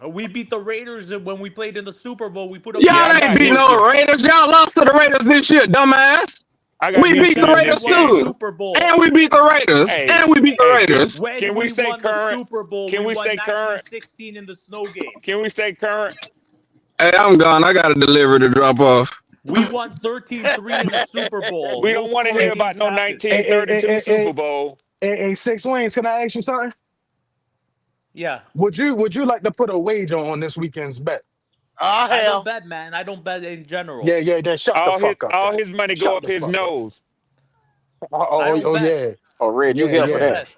We beat the Raiders when we played in the Super Bowl. We put up Yeah, Y'all I 20 ain't got beat points. Houston. no Raiders. Y'all lost to the Raiders this year, dumbass. I got We beat Houston the in Then we this Raiders won the game. too. Super And Bowl. we beat the Raiders. Hey, And we beat the hey, Raiders. When can we we stay won the current? Super Bowl, Can we we won stay current? 19-16 in the snow game. Can we stay current? Hey, I'm gone. I got to deliver to drop off. We won 13-3 in the Super Bowl. We No don't want to scoring hear games about no happened. Hey, hey, hey, 1932 hey, Super hey, Bowl. hey, Six Wings, can I ask you something? Yeah. Would you like to put a wager on this weekend's bet? Oh I don't hell. bet, man. I don't bet in general. Yeah, then shut the fuck up All then. his money go Shut up the his fuck up. nose. I don't bet. Yeah. Oh, Red, you Yeah, here for I don't yeah, that? bet.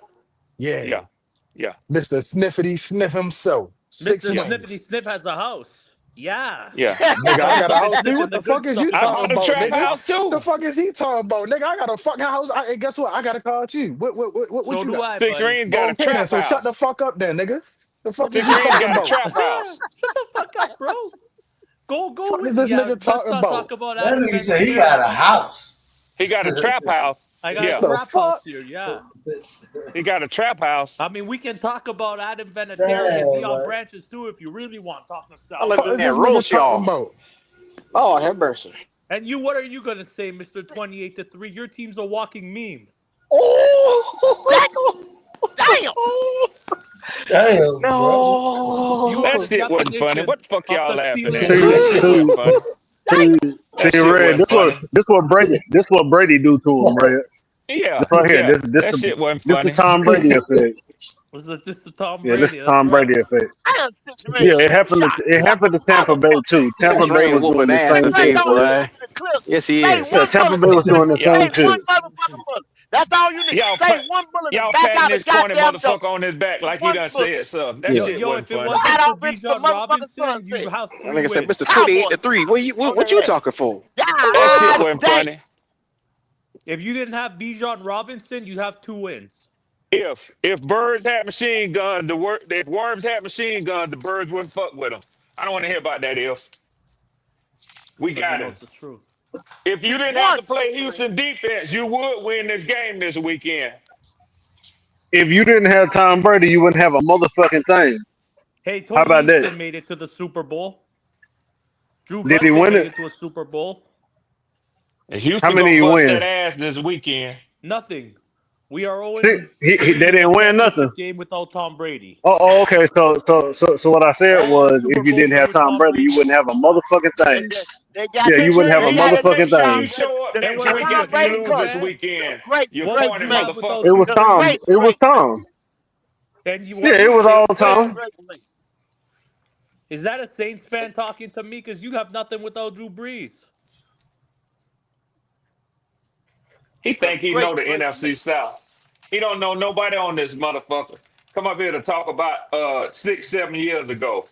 yeah. Yeah, yeah, Mr. Sniffity Sniff himself. Six Mr. yeah, Sniffity Wings. Sniff has a house. Yeah. yeah. Nigga, But I he's got a only house too. sniffing What the the good fuck is you stuff, I though. talking bought a about, trap nigga? house The too. fuck is he talking about, nigga? I got a fucking house. Guess what? I got a car too. What So you do got? I, Six buddy. Rings got a Okay then, trap so shut the house. fuck up then, nigga. The fuck is Six you Rings talking got a about? trap house. Shut the fuck up, bro. Go Fuck is with this yeah. nigga Let's talking not about? talk about That Adam nigga said he got a Vinatieri. house. He got a trap house. I got a Yeah, The trap house fuck? here. Yeah. he got a trap house. I mean, we can talk about Adam Vinatieri and Damn, Dion man. Branches too if you really want to talk I nostalgia. live Fuck in is that this nigga roast, talking y'all. about? Oh, have mercy. And you, what are you gonna say, Mister 28-3? Your team's a walking meme. Damn. Damn. Damn, bro. You are That the No. shit wasn't funny. definition What the fuck of y'all the laughing ceiling at? to See, That the shit ceiling. see, wasn't funny. see, That see, shit Red. wasn't funny. This what Brady do to him, Red. Yeah, This right here. yeah. That shit wasn't This the funny. Tom Brady effect. Was it just the Tom Yeah, this Brady? is That's Tom right. Brady effect. I am Six Yeah, Rings shot. it Got happened to how Tampa the Bay fuck you too. say Tampa Six Bay Ring was whooping doing the ass same Drake today, shit, don't Red. even boy. need the clip. Yes, he Say is. Yeah, one Tampa bullet. Bay was doing the Y'all, Say same one shit. motherfucking bullet. That's all you need. y'all, Say pat, one bullet and y'all back patting out the this corny goddamn door. motherfucker on his back like he One done bullet. said something. That Yeah. shit Yo, wasn't if it funny. Right wasn't for off into the Bijan motherfucking Robinson, you sunset. have That three nigga said, wins. Mr. 28 Cowboys to 3. on What you their ass. talking for? That shit God wasn't damn. funny. If you didn't have Bijan Robinson, you'd have 2 wins. If birds had machine guns, if worms had machine guns, the birds wouldn't fuck with them. I don't want to hear about that. If we Because you got know him. it's the truth. If you He didn't have won to play 6 rings. Houston defense, you would win this game this weekend. If you didn't have Tom Brady, you wouldn't have a motherfucking thing. Hey, How Tony about that? Easton made it to the Super Bowl. Drew Did he Bledsoe win made it? it to a Super Bowl. And How Houston many gonna he bust win? that ass this weekend. Nothing. We are See, 0-3 they in a didn't win nothing. championship game without Tom Brady. Okay. So what I said All was, Super if you Bowls didn't are have with Tom Tom Brady, you Brady. wouldn't have a motherfucking They thing. got they got Yeah, the you Six wouldn't have a they rings. got the motherfucking nigga If Tom thing. you Brady. show up The, Then next what the would week you Tom have after you had, Brady lose curse. this G-Man? The weekend, great you What would great corny you man. have motherfucker. without It Drew was The Tom. Brees? great It was great man. Tom. And you, Yeah, what are it you, was Saints all Great fan? Tom. great man. Is that a Saints fan talking to me? Because you have nothing without Drew Brees. He The think he great know the great man. NFC South. He don't know nobody on this motherfucker. Come up here to talk about 6, 7 years ago.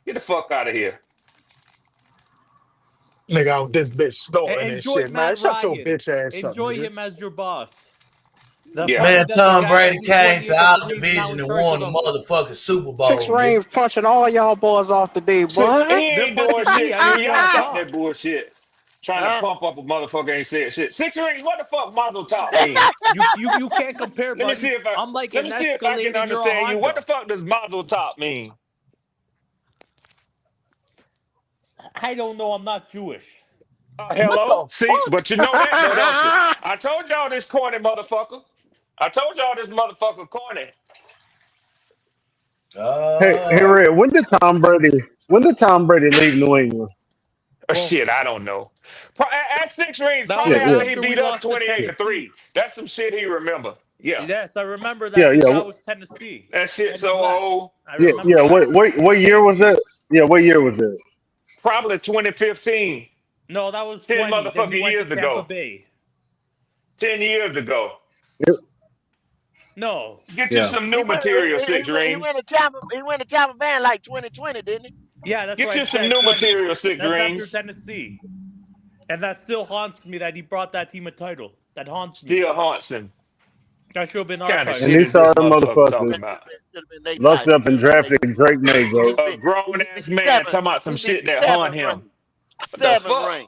Get the fuck out of here. Nigga out this bitch snorting and Enjoy shit, man. Matt Shut your Ryan. bitch ass up, Enjoy nigga. him as your boss. The Yeah. funny Man, that the Tom guy Brady that beat came to our 28-3 is now division in and charge of won the the. motherfucking Super Six Bowl, nigga. Rings punching all y'all boys off today, He boy. They're ain't doing punching me. shit. I You just y'all want to stop that talk. bullshit. Trying to Huh? pump up a motherfucker ain't said shit. 6 rings. What the fuck Mazel Top mean? You can't compare, Let me see buddy. if I I'm like let an me see if I can Escalade and you're a understand you. What the Honda. fuck does Mazel Top mean? I don't know. I'm not Jewish. What Hello? the See, fuck? but you know that though, don't you? I told y'all this corny motherfucker. I told y'all this motherfucker corny. Hey, Uh, Red. When did Tom Brady leave New England? Well, Shit, I don't know. At 6 rings, that probably Yeah, was yeah, after he after we beat us lost to 28 to 3. Tennessee. That's some shit he remember. Yeah. Yes, I remember yeah, that because yeah, that was Tennessee. That shit And we so left. old. I yeah, remember yeah. that. What year was Vividly. that? Yeah, what year was that? Probably 2015. No, that was 10 20. Then we motherfucking went to years Tampa ago. Bay. 10 years ago. It, No. Get you Yeah. some new material, Six He went Rings. to Tampa. He went to Tampa Bay in like 2020, didn't he? Yeah, that's Get what I you some said. new Son, material, Six that's after Rings. Tennessee. And that still haunts me that he brought that team a title. That haunts me. Still Haunson. That should have been our Kind of And title. shit these is this sorry motherfucker That talking motherfuckers about? should have been their lucked title. up and drafted Drake May, He bro. need to A be. grown He need ass to be man seven. talking about some He need to shit be that haunt seven him. ring. What the Seven fuck? ring.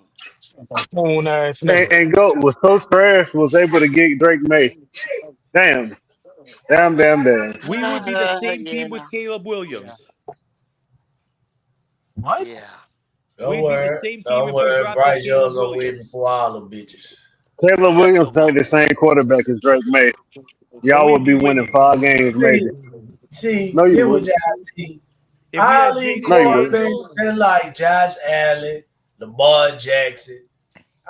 Coon ass And, nigga. and GOAT was so trash was able to get Drake May. Damn. Damn, damn, damn. We would be the same Yeah. team with Caleb Yeah. Williams. What? Yeah. Don't We'd be the worry. same team Don't if we worry. drafted Bryce Young Caleb gonna win Williams. before all them bitches. Taylor Shut Williams your ain't mouth. the same quarterback as Drake May. And Y'all we'd would be be winning winning. 5 games, maybe. See, No, you here with wouldn't. y'all see. If we All had these Jaden No, you wouldn't. quarterbacks Daniels, been like Josh Allen, Lamar Jackson.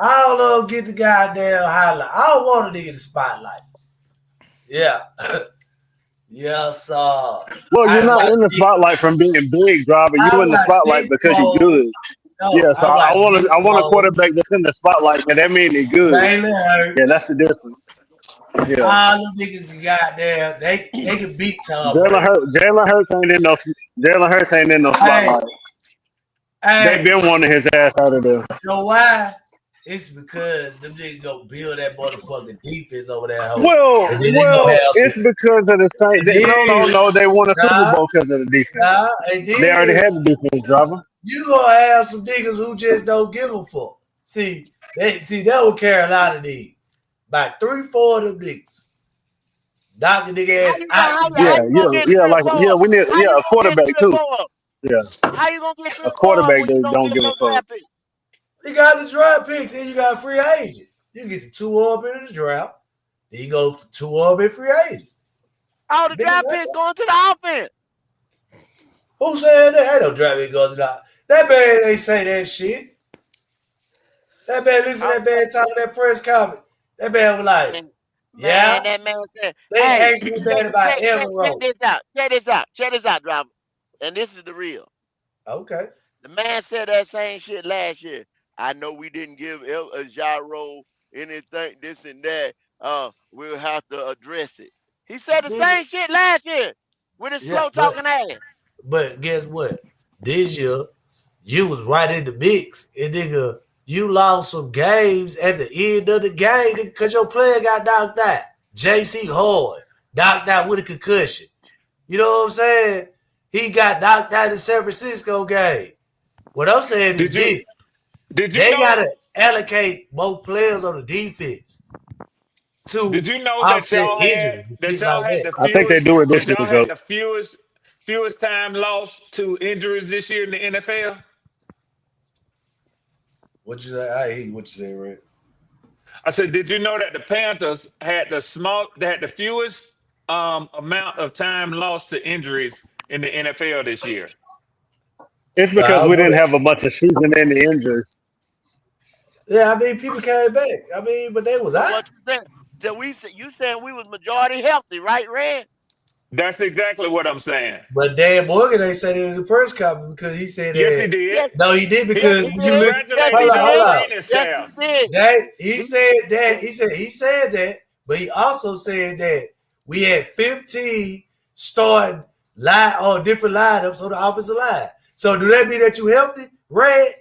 I don't know, get the goddamn highlight. I don't want a nigga in the spotlight. Yeah. Yes, sir. Well, you're I not watch in the Nick. spotlight from being big, driver. I You in the watch spotlight Nick because you're Foles. good. No, Yeah, so I watch Nick I want a Foles, quarterback that's in the spotlight, and that means he's good. Jalen Yeah, Hurts. that's the difference. Yeah. All them niggas can goddamn, they can beat Tom Jalen Brady. Hurts, Jalen Hurts ain't in no Jalen Hurts ain't in no Hey, spotlight. They hey, been wanting his ass out of there. you know why? It's because them niggas gonna build that motherfucking defense over that hole. And then they gonna Well, have some. it's because of the same. And No. They won a Super nah, Bowl because of the defense. and They already then had the defense, driver. you gonna have some niggas who just don't give a fuck. See, that what Carolina need. About 3-4 of them niggas. Knock the nigga ass out the How Yeah, game. you yeah, gonna get yeah. three or Like, yeah, four? we need, How yeah, you a gonna get quarterback three or too. four? Yeah, How you gonna get three a or four quarterback when you that don't don't get give a no fuck. draft pick? You got the draft picks and you got a free agent. You get the 2 up in the draft. Then you go 2 up in free agent. All the Nigga, draft picks going to the offense. who said that? Ain't no draft pick goes to that man ain't say that shit. That man listen to All that man talking that press conference. That man was like, Man, yeah, that man said, they hey, asked me that about every check road. this out. Check this out, driver. And this is the real. Okay. The man said that same shit last year. I know we didn't give Gyro anything, this and that. We'll have to address it. He said the Nigga, same shit last year with his yeah, slow talking ass. but guess what? This year, you was right in the mix. And nigga, you lost some games at the end of the game because your player got knocked out. JC Horn knocked out with a concussion. You know what I'm saying? He got knocked out in the San Francisco game. What I'm saying is Did you this. did you They know gotta allocate more players on the defense did to you know offset injuries and shit like that. I think they do it this year, though. the fewest time lost to injuries this year in the NFL? What you say? I hear what you say, Red. I said, did you know that the Panthers had the fewest amount of time lost to injuries in the NFL this year? It's I because we don't know didn't that. have a bunch of season-ending injuries. Yeah, I mean people came back. I mean, but they was So out. what you saying? So you saying we was majority healthy, right, Red? That's exactly what I'm saying. But Dan Morgan ain't said it in the press conference because he said Yes, he that. did. Yes, No, he did yes because he He you did. listen. Yes congratulated he Hold his on, hold did. on. training Yes he staff. did. That he He, said that he said that, but he also said that we had 15 starting line on different lineups on the offensive line. So do that mean that you healthy, Red?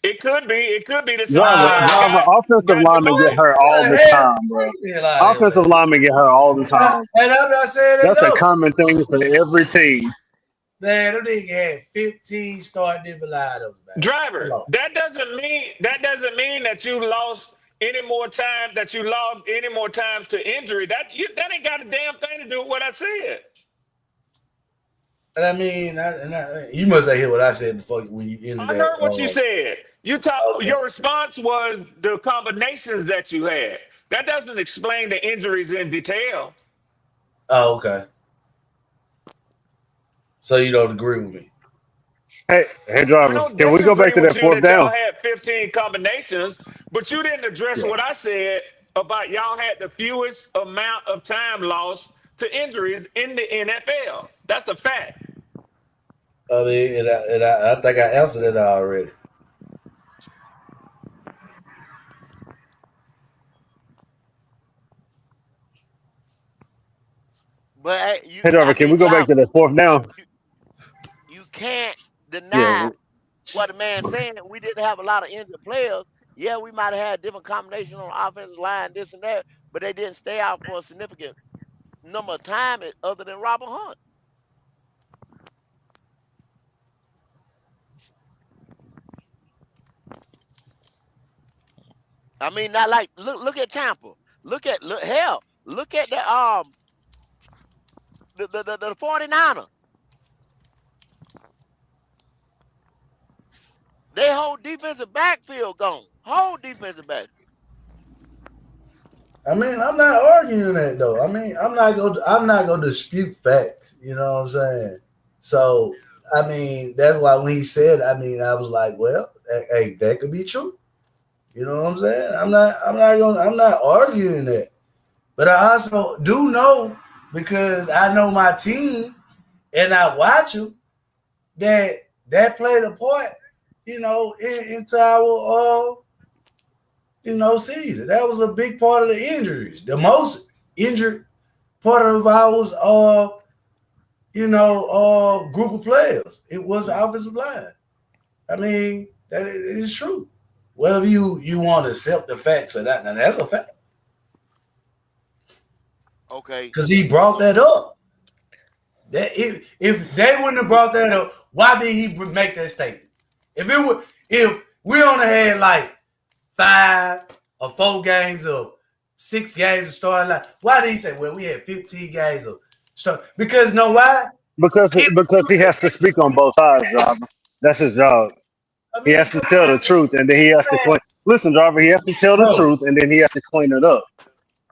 It could be. It could be the same way I Driver, Ah, offensive got linemen get demoted. hurt what all the the hell? time, What bro. the hell out of here, Offensive man? linemen get hurt all the time. And I'm not saying they That's a don't. common thing for every team. Man, them niggas had 15 starting different lineups, man. Come Driver, on. that doesn't mean that you lost any more time that you logged any more times to injury. That ain't got a damn thing to do with what I said. And I mean, you must have heard what I said before when you ended I that. heard what you said. Okay. Your response was the combinations that you had. That doesn't explain the injuries in detail. Oh, okay. So you don't agree with me? Hey, I driver, don't can we go back disagree to with that you fourth that y'all down? had 15 combinations, but you didn't address what I said about y'all had the fewest amount of time lost to injuries in the NFL. That's a fact. I mean, I think I answered it already. Hey, I Driver, can mean, we go back to that fourth down? you, you can't Yeah. deny what the man saying. We didn't have a lot of injured players. Yeah, we might have had different combinations on the offensive line, this and that, but they didn't stay out for a significant number of time other than Robert Hunt. I mean, not like look at Tampa. Look at the 49ers. They whole defensive backfield gone. Whole defensive backfield. I mean, I'm not arguing that though. I mean, I'm not gonna dispute facts. You know what I'm saying? So I mean, that's why when he said, I mean, I was like, well, hey, that could be true. You know what I'm saying? I'm not arguing that. But I also do know because I know my team and I watch them that played a part, into our season. That was a big part of the injuries. The most injured part of ours group of players. It was the offensive line. I mean, that is true. Whether you want to accept the facts or not, now that's a fact. Okay. Because he brought So that up. That if they wouldn't have brought that up, why did he make that statement? If we only had like 5 or 4 games or 6 games of starting line, why did he say, well, we had 15 games of start? Because know why? Because If, he has to speak on both sides, Driver. That's his job. I He mean, has to come tell on, the truth, and then he has to clean. Listen, Driver, he has to tell the bro. truth, and then he has to clean it up.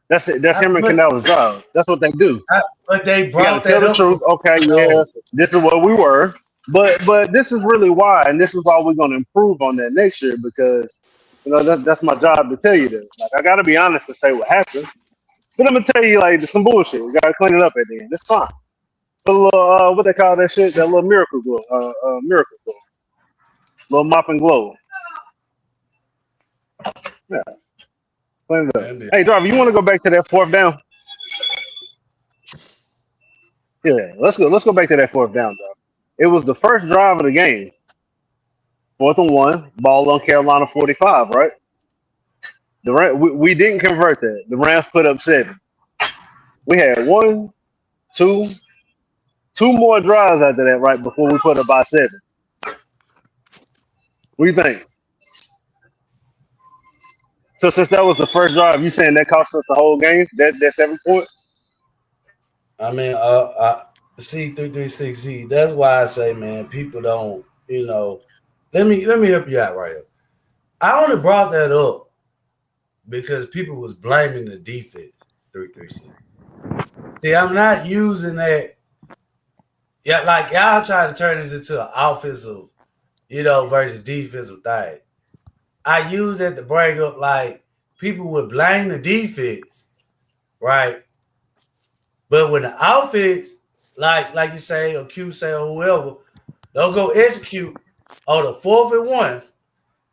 That's it. That's I, him and but Canela's job. That's what they do. but they You got to brought tell that the up. truth. Okay, yeah, No, this is what we were, but this is really why, and this is why we're going to improve on that next year because that's my job to tell you this. Like I got to be honest and say what happened, but I'm gonna tell you like some bullshit. We got to clean it up at the end. It's fine. Put a little what they call that shit, that little miracle glue, little mop and glow. Yeah, clean it up. man, Hey, driver, you want to go back to that fourth down? Yeah, let's go. Let's go back to that fourth down, though. It was the first drive of the game. 4th and 1, ball on Carolina 45, right? We didn't convert that. The Rams put up 7. We had one, two, two more drives after that, right before we put up by 7. What do you think? So since that was the first drive, you saying that cost us the whole game? That 7 points? I mean, C336Z. That's why I say, man, people don't. Let me help you out right here. I only brought that up because people was blaming the defense. 336. See, I'm not using that. Yeah, like y'all trying to turn this into an offensive, versus defensive thing. I use that to bring up like people would blame the defense, right? But when the offense, like you say, or Q say, or whoever, don't go execute on the 4th and 1,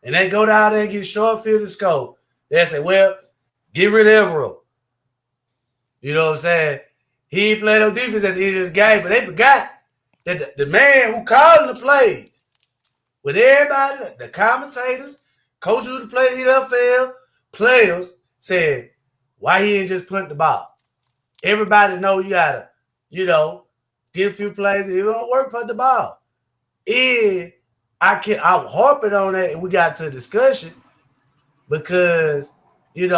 and they go down there and get short field and score, they say, well, get rid of Evero. You know what I'm saying? He ain't played no defense at the end of the game, but they forgot that the man who called the plays with everybody, the commentators, coaches who play the NFL, players, said, why he ain't just punt the ball? Everybody know you gotta, get a few plays. If it don't work, punt the ball. And I'm harping on that, and we got to a discussion because, it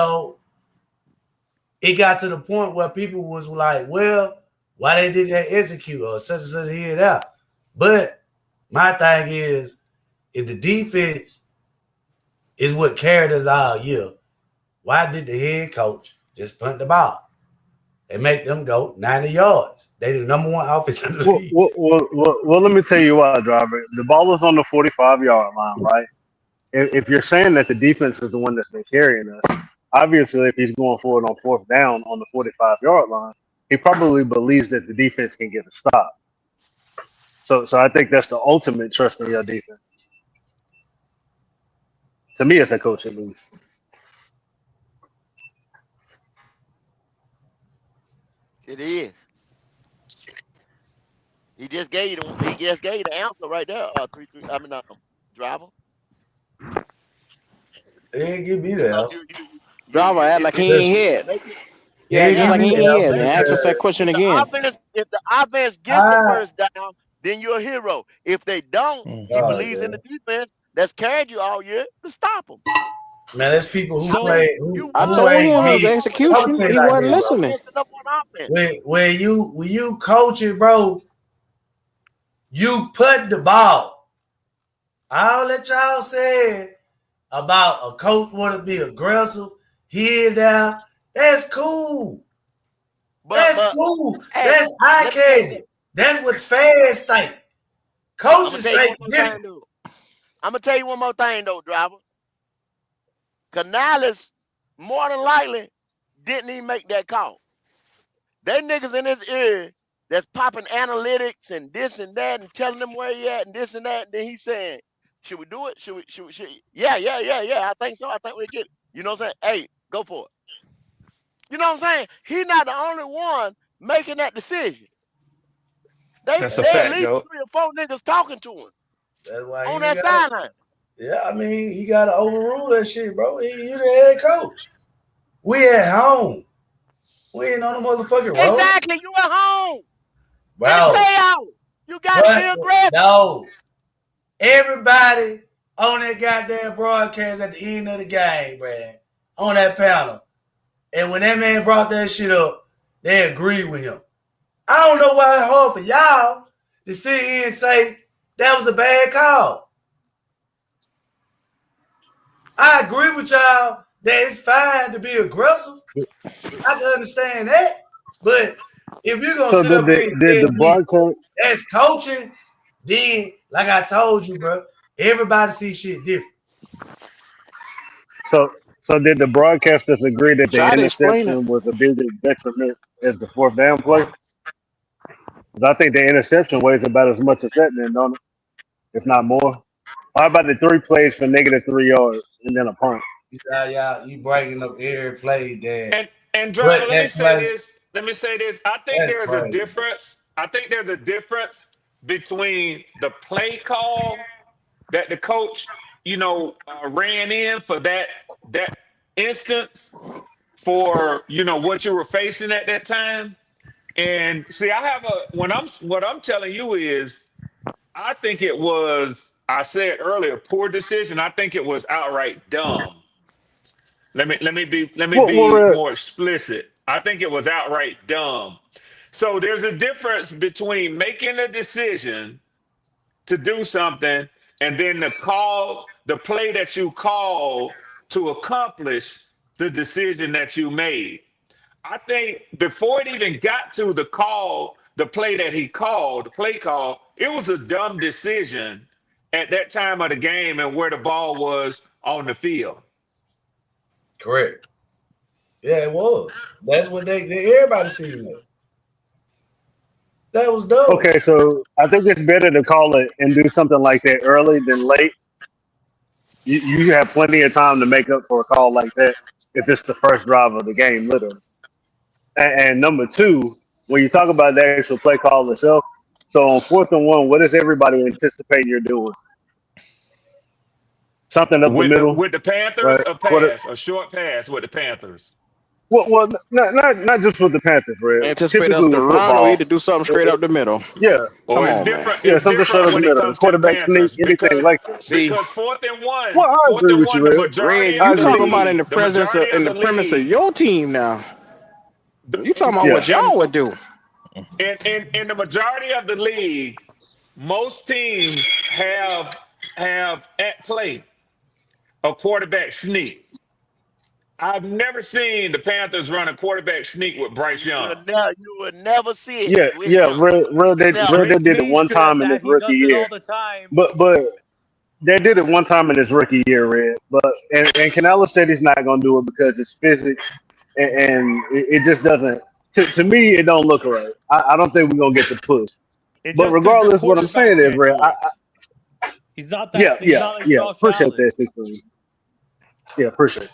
got to the point where people was like, well, why they didn't execute or such and such here and out. But my thing is, if the defense is what carried us all year, why did the head coach just punt the ball and make them go 90 yards? They the number 1 offense in the Well, league. let me tell you what, driver. The ball was on the 45-yard line, right? If you're saying that the defense is the one that's been carrying us, obviously, if he's going forward on 4th down on the 45-yard line, he probably believes that the defense can get a stop. So I think that's the ultimate trust in your defense. To me, as a coach, at least. it is. He just gave the answer right there. 3-3. I mean, driver. He didn't give me the Because answer. Driver act like he you ain't didn't hit. make it. He Yeah, didn't just give Yeah, like me he if ain't the hit, answer man. if Ask the us that because question if the again. offense gets the I first down, then you're a hero. If they don't, he Mhm. God, believes in yeah. the defense that's carried you all year to stop them. Man, there's people who I mean, So play you I who won told ain't him it was one big. over the I'm gonna execution. tell you He like wasn't this, Panthers bro. listening. messing up on offense. When you coaching, bro, you put the ball. I'll let y'all say about a coach want to be aggressive, here down. That's cool. That's But cool. hey, That's eye let me tell you candy. this. That's what fans think. I'm gonna Coaches tell you think one more thing, different. though. I'm gonna tell you one more thing, though, driver. Canales more than likely didn't even make that call. They niggas in his ear that's popping analytics and this and that and telling them where he at and this and that. And then he's saying, should we do it? Should we? Yeah. I think so. I think we get it. You know what I'm saying? Hey, go for it. You know what I'm saying? He's not the only one making that decision. That's a They at fact, least Goat. 3 or 4 niggas talking to him That's why on he that got it. sideline. Yeah, I mean, he got to overrule that shit, bro. You the head coach. We at home. We ain't on the motherfucking road. Exactly. You at home in the Bro, payout. You got to be but aggressive. no. Everybody on that goddamn broadcast at the end of the game, man, on that panel. And when that man brought that shit up, they agreed with him. I don't know why it's hard for y'all to sit here and say that was a bad call. I agree with y'all that it's fine to be aggressive. I can understand that. But if you're gonna So sit up here and did tell the me broadcast? that's coaching, then like I told you, bro, everybody sees shit different. So did the broadcasters agree that the Try to explain it. interception was a bigger detriment as the fourth down play? 'Cause I think the interception weighs about as much as that, then, don't it? If not more. How about the 3 plays for -3 yards and then a punt? You breaking up every play that, And driver, but let me that say play, this. Let me say this. I think that's there's a crazy. difference. I think there's a difference between the play call that the coach, ran in for that instance for what you were facing at that time. And see, I have a when I'm what I'm telling you is I think it was I said earlier poor decision. I think it was outright dumb. Let me be Well, more explicit. I think it was outright dumb. So there's a difference between making a decision to do something and then the play that you call to accomplish the decision that you made. I think before it even got to the play that he called, the play call, it was a dumb decision at that time of the game and where the ball was on the field. Correct. Yeah, it was. That's what everybody seen that. That was dumb. okay, so I think it's better to call it and do something like that early than late. You have plenty of time to make up for a call like that if it's the first drive of the game, literally. And number two, when you talk about the actual play call itself, so on 4th and 1, what does everybody anticipate you're doing? Something up the With the middle, with the Panthers, right? a short pass with the Panthers. Well, not just with the Panthers, Red. Anticipate us Typically to with run or football, either do something it, straight it- up the middle. yeah, Or Come it's on, man. different. yeah, It's something straight different up the when it middle. comes to the Quarterback sneak, Panthers anything because like that. See, fourth and one, Well, I fourth agree and with you, one, the Red. majority Red, I of you the agree talking with about you. in league, the the presence of, majority in of the the premise of league, your team now. You talking about yeah, what y'all would do. in the majority of the league, most teams have at play a quarterback sneak. I've never seen the Panthers run a quarterback sneak with Bryce Young. You will never see it Yeah, with yeah. him. Real, Never. they Drake did it Mays one said time in his that he rookie does it year, all the time. but they did it one time in his rookie year, Red. But and Canelo said he's not gonna do it because it's physics, and it just doesn't. To me, it don't look right. I don't think we're gonna get the push. It's But just because the regardless, what I'm saying quarterback is, can't Red. do it. He's not like Josh Appreciate Allen. that, 16. Yeah, appreciate it.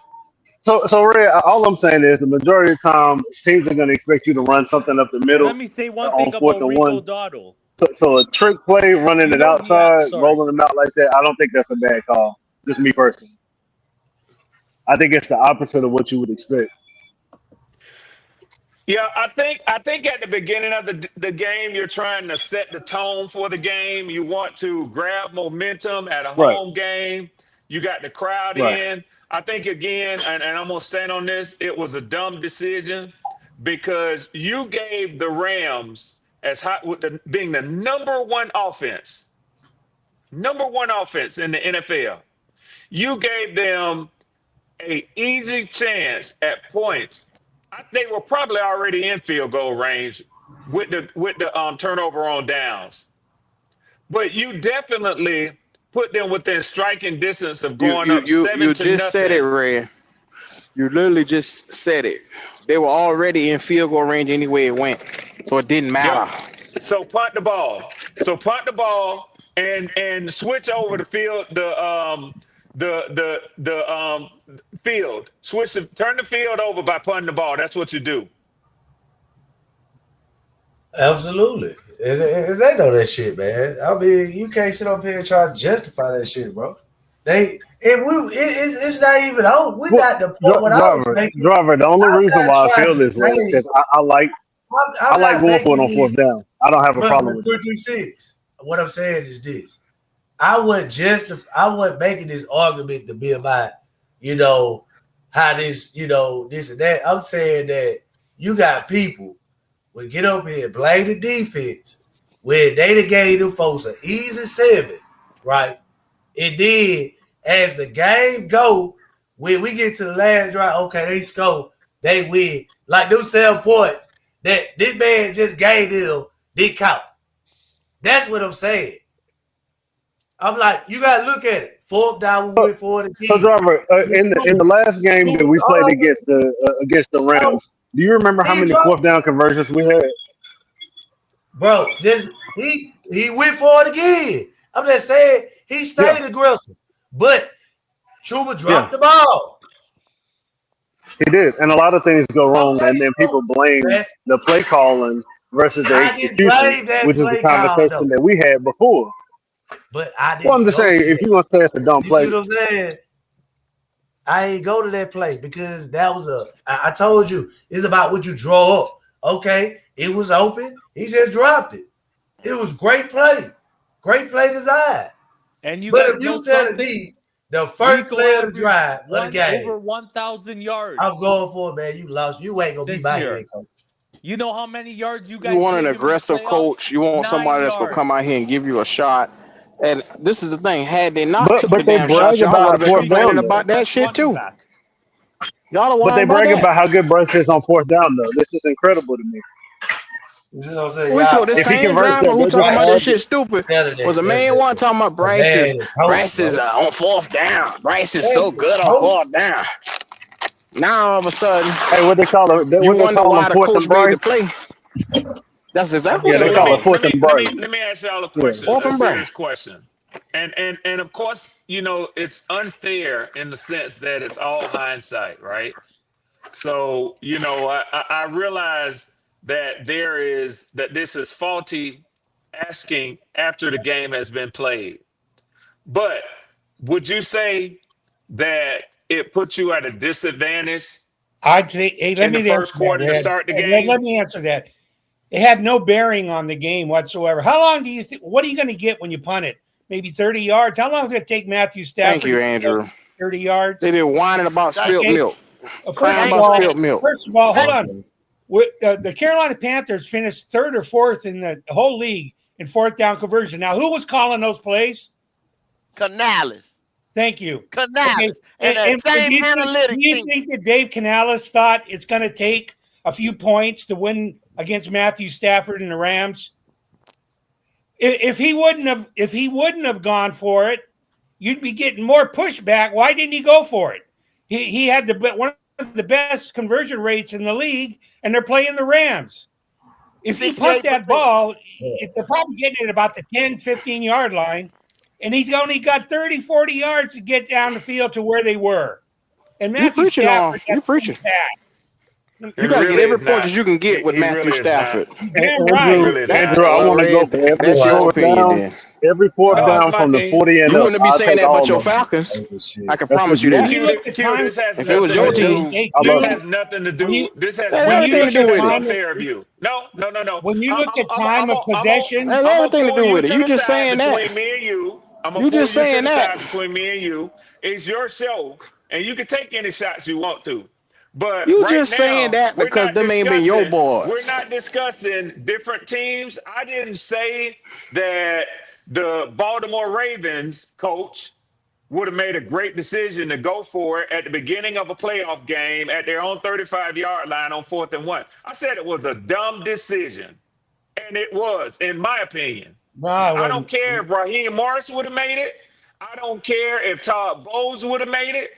So Red, all I'm saying is the majority of the time teams are going to expect you to run something up the And middle let me say one on thing fourth about and Rico one. Dotto. So a trick play, running You it know he had. outside, Sorry. rolling them out like that, I don't think that's a bad call. Just me personally. I think it's the opposite of what you would expect. Yeah, I think at the beginning of the game, you're trying to set the tone for the game. You want to grab momentum at a Right, home game. You got the crowd right. in. I think again, and I'm gonna stand on this. It was a dumb decision because you gave the Rams as hot with being the number one offense in the NFL. You gave them a easy chance at points. They were probably already in field goal range with the turnover on downs, but you definitely put them within striking distance of You going you up you seven you to just said it, nothing. Ray. You literally just said it. They were already in field goal range anyway it went, so it didn't Yep. matter. So punt the ball. So punt the ball and switch over the field the field. Turn the field over by punting the ball. That's what you do. Absolutely. And they know that shit, man. I mean, you can't sit up here and try to justify that shit, bro. It's not even on. We're Well, not the point. What I was making, driver. The only I'm reason not why I trying feel to this way is say. because I I'm like not going for it making on it. fourth down. I don't have a problem But with that. 336. What I'm saying is this: I wasn't making this argument to be about, you know, how this and that. I'm saying that you got people will get up here and blame the defense when they done gave them folks an easy 7, right? And then as the game go, when we get to the last drive, okay, they score, they win. Like them 7 points that this man just gave them did count. That's what I'm saying. I'm like, you gotta look at it. Fourth down, we went for it So, again. driver, in the last game that we played against the Hold on. Rams, do you remember how He many dropped, fourth down conversions we had? bro. Just he went for it again. I'm just saying he Yeah, stayed aggressive, but Chuba yeah, dropped the ball. he did, and a lot of things go wrong, Okay, and then so people blame that's the play calling versus the I didn't execution, blame that which is the play call conversation though, that we had before. but I Well, I'm didn't just go saying, to if that. you want to say it's a dumb You see play, what I'm saying? I ain't go to that play because that was I told you it's about what you draw up. Okay, it was open. He just dropped it. It was great play design. And you But guys if know you telling something? me the first Rico play of the averaged drive of the one game, over 1,000 I'm yards going for it, man. You lost. You ain't gonna be this my year. head coach. You know how many yards you You guys want an gave him in the aggressive playoffs? coach. You want 9 somebody that's gonna yards. come out here and give you a shot. And this is the thing. Had they not but took the they damn shots, brag y'all would have about been fourth Rico complaining down is though. their about that best shit running too. back. Y'all the But whine they about brag that. about how good Bryce is on fourth down though. This is incredible to me. You know what I'm saying? We see Y'all what this If he same converts driver that, who they're talking gonna about right. this argue. shit stupid Better was a than man one talking about the man is coach, Bryce is bro. on fourth down. Bryce is That's so the good on coach. fourth down. Now all of a sudden Hey, what they call it? you What they wonder call him? why the Fourth and coach made the Bryce. play. That's I exactly Yeah, what mean, they they So let call me it call let fourth me and let Bryce. me let me ask y'all a Yeah. question, fourth a and Bryce. serious question. And of course, it's unfair in the sense that it's all hindsight, right? So, I realize that this is faulty asking after the game has been played. But would you say that it puts you at a disadvantage I'd say, hey, let in the me answer first that, quarter to Red. start the Let game? me answer that. It had no bearing on the game whatsoever. How long do you think? What are you going to get when you punt it? Maybe 30 yards. How long does it take Matthew Thank Stafford you, to get Andrew. 30 They yards? did whining about Thank spilt you. Okay. milk, First crying of Thank about you, all, spilt Andrew. milk. hold Thank on. The Carolina Panthers finished third or fourth in the whole league in fourth down conversion. Now, who was calling those plays? Canales. Thank you. Okay. Canales. And that And same do analytic you team. think that Dave Canales thought it's going to take a few points to win against Matthew Stafford and the Rams? If he wouldn't have gone for it, you'd be getting more pushback. Why didn't he go for it? He had one of the best conversion rates in the league, and they're playing the Rams. If you punt 68%. that ball, they're probably getting it about the 10, 15-yard line, and he's only got 30, 40 yards to get down the field to where they were. And You Matthew preaching on? Stafford got You one preaching? pass. He You got to get really every is point not. that you can get with He Matthew really is not. Stafford. Damn He right. Andrew, really is That not. I want to go Red, for every that's your fourth opinion, down. then. Every fourth No, it's down my from the opinion. 40 and You up. wouldn't be I'll saying take that about all your of them. Falcons. I can That's promise just you When me. that. you look at Q, time, this has If it was nothing your to hey, team, do. hey, I This love Q, you. has nothing to when do. you This has that had when nothing. you everything to look do at That's with it. time, unfair of you. No, no, no, no. when you look at time of I'm possession, That had gonna everything to pull do you with it. to You the just side saying that. between me and you. I'm gonna You pull just you to saying the that. side between me and you. It's your show, and you can take any shots you want to. But You right just saying now, that because them ain't been your we're boys. not discussing different teams. I didn't say that the Baltimore Ravens coach would have made a great decision to go for it at the beginning of a playoff game at their own 35-yard line on 4th and 1. I said it was a dumb decision, and it was, in my opinion. no, I I don't wouldn't. care if Raheem Morris would have made it. I don't care if Todd Bowles would have made it.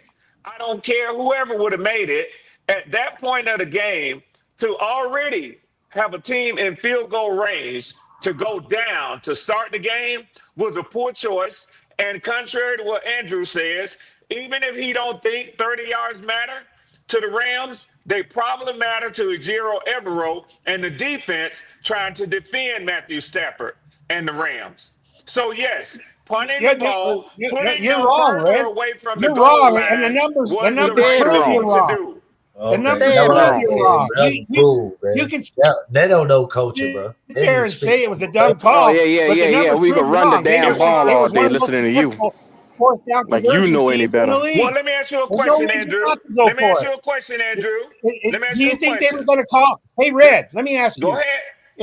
I don't care whoever would have made it at that point of the game to already have a team in field goal range to go down to start the game was a poor choice. And contrary to what Andrew says, even if he don't think 30 yards matter to the Rams, they probably matter to Ejiro Evero and the defense trying to defend Matthew Stafford and the Rams. So yes, punting You're, the ball, putting you're them wrong, further Red. away from the You're goal wrong, and line the was You the numbers right dead prove you're wrong. thing to wrong. do. The You Okay, numbers that's dead what prove I'm wrong. you're saying, wrong. bro. That's cool, You man. can sit They don't know coaching, bro. They need there to and speak say it to was a him, bro. dumb Oh yeah, call, yeah, but yeah, the yeah. numbers We could prove you're run the wrong. damn ball It all was one day of the most listening to you. successful fourth down Like you conversion know any teams in the better. Well, league. let me ask you a There's no question, reason Andrew. not to go Let me ask for it. you a question, Andrew. Let me Do ask you you a think they were question. going to call? Hey, Let- Red, let me ask Go you. ahead.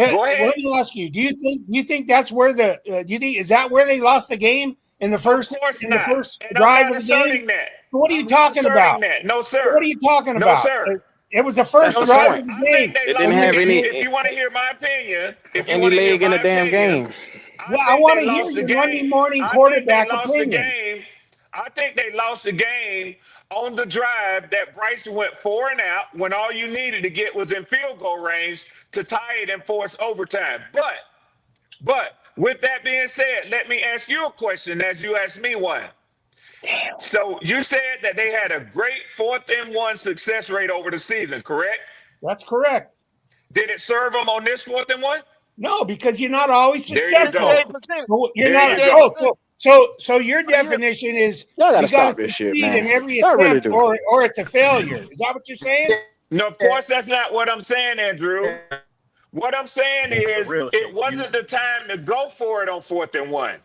Go Well, ahead. let me ask you. Do you think that's where do you think is that where they lost the game in the Of first course not. And I'm drive not of the game? asserting that. What are you I'm not talking asserting about? that. No, What are sir. you talking No, about? sir. It was the That's first the No, drive sir. of point. the I think game. they It lost didn't the have game. any If you want to hear my opinion, if you any want to hear leg in the my damn opinion, game. I Well, I think want they to hear lost the your Monday game. morning I think they quarterback lost the opinion. game. I think they lost the game on the drive that Bryson went 4 and out when all you needed to get was in field goal range to tie it and force overtime. But with that being said, let me ask you a question as you asked me one. So you said that they had a great 4th and 1 success rate over the season, correct? That's correct. Did it serve them on this 4th and 1? No, because you're not always There you successful. go. 58%. You're There not. you 58%. Oh, go. so your Are you definition is Y'all you gotta got to stop this shit, succeed man. in every Y'all really attempt, do. or it's a failure. Is that what you're saying? No, of course, that's not what I'm saying, Andrew. What I'm saying is real it shit. wasn't the time to go for it on 4th and 1.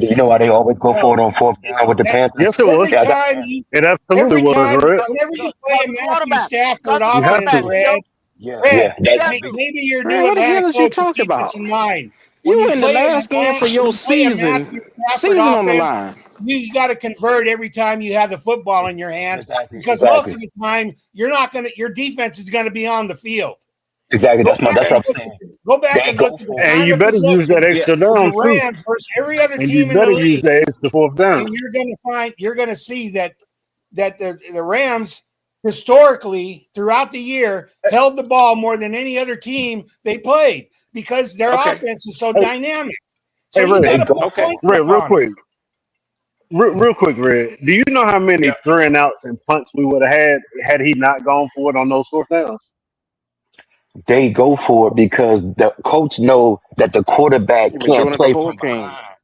You know why they always go No. for it on fourth down with the That- Panthers? Yes, it was. Every Yeah, I got time that. you, It absolutely every was, time, Red. whenever you play Cause a the Matthew quarterback. Stafford Cause the You have offense, quarterback, to. Red, Gio. Yeah, Red, yeah. You That got to. maybe your Man, new what the hell Atlanta is you coach will talking keep this about? in mind. When You you in the play an last game for when your you play a season. Matthew Stafford Season on the offense, line. you got to convert every time you have the football in your hands because most Exactly. of the time your defense is going to be on the field. Exactly. Go back That's Okay. what and I'm look saying. They at go the for it. And time you of better use possession that Yeah. extra of the down, too. Rams versus every other And you team in the better use league, that extra fourth down. and you're going to see that the Rams historically throughout the year held the ball more than any other team they played because their Okay. offense is so Hey, dynamic. hey, So you got They to Red. put go Okay. for it. points Red, up real on them. quick. Real quick, Red. Do you know how many Yeah. 3-and-outs and punts we would have had he not gone for it on those fourth downs? They go for it because the coach know that the quarterback You've been can't doing it the play whole from game. behind.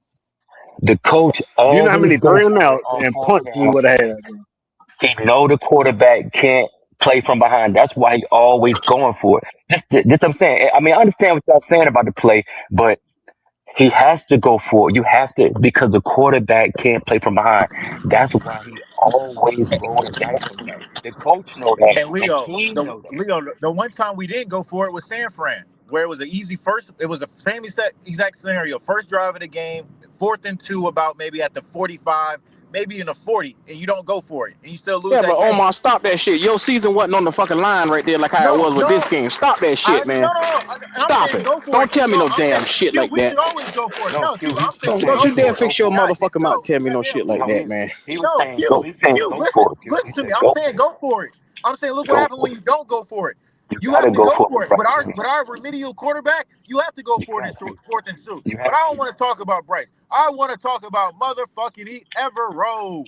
The coach Do you know how always many go for it 3-and-outs on and fourth punts we down would have had? because he know the quarterback can't play from behind. That's why he always going for it. This I'm saying. I mean, I understand what y'all saying about the play, but he has to go for it. You have to because the quarterback can't play from behind. That's why he always roll the dice like that. The coach know that. The The Leo, team the know that. Leo, the one time we didn't go for it was San Fran, where it was an easy first. It was the same exact scenario. First drive of the game, 4th and 2, about maybe at the 45, maybe in the 40, and you don't go for it, and you still lose Yeah, that but game. Omar, stop that shit. Your season wasn't on the fucking line right there like how it No, was with this no, game. Stop that I shit, no, man. no, no. And I'm Stop saying it. go for Don't it. tell me No, no I'm saying damn shit Q. like We that. should always go for it. No, No, Q. Q, I'm he's saying just we Don't saying go you go dare for it. for it. fix your God, motherfucking mouth. no, Tell me no shit goddamn, like No, Q. that, he man. he was No, saying Q. he's saying Q. go Listen, for it. Q. He listen to said me. I'm go saying for it. go for it. I'm saying look what Go happened for when it. you don't go for it. You You gotta have to go go for for it, it. With Bryce our Young. with our remedial quarterback, you have to go You for it in have to. 4th and 2. You But have I don't to. want to talk about Bryce. I want to talk about motherfucking Evero.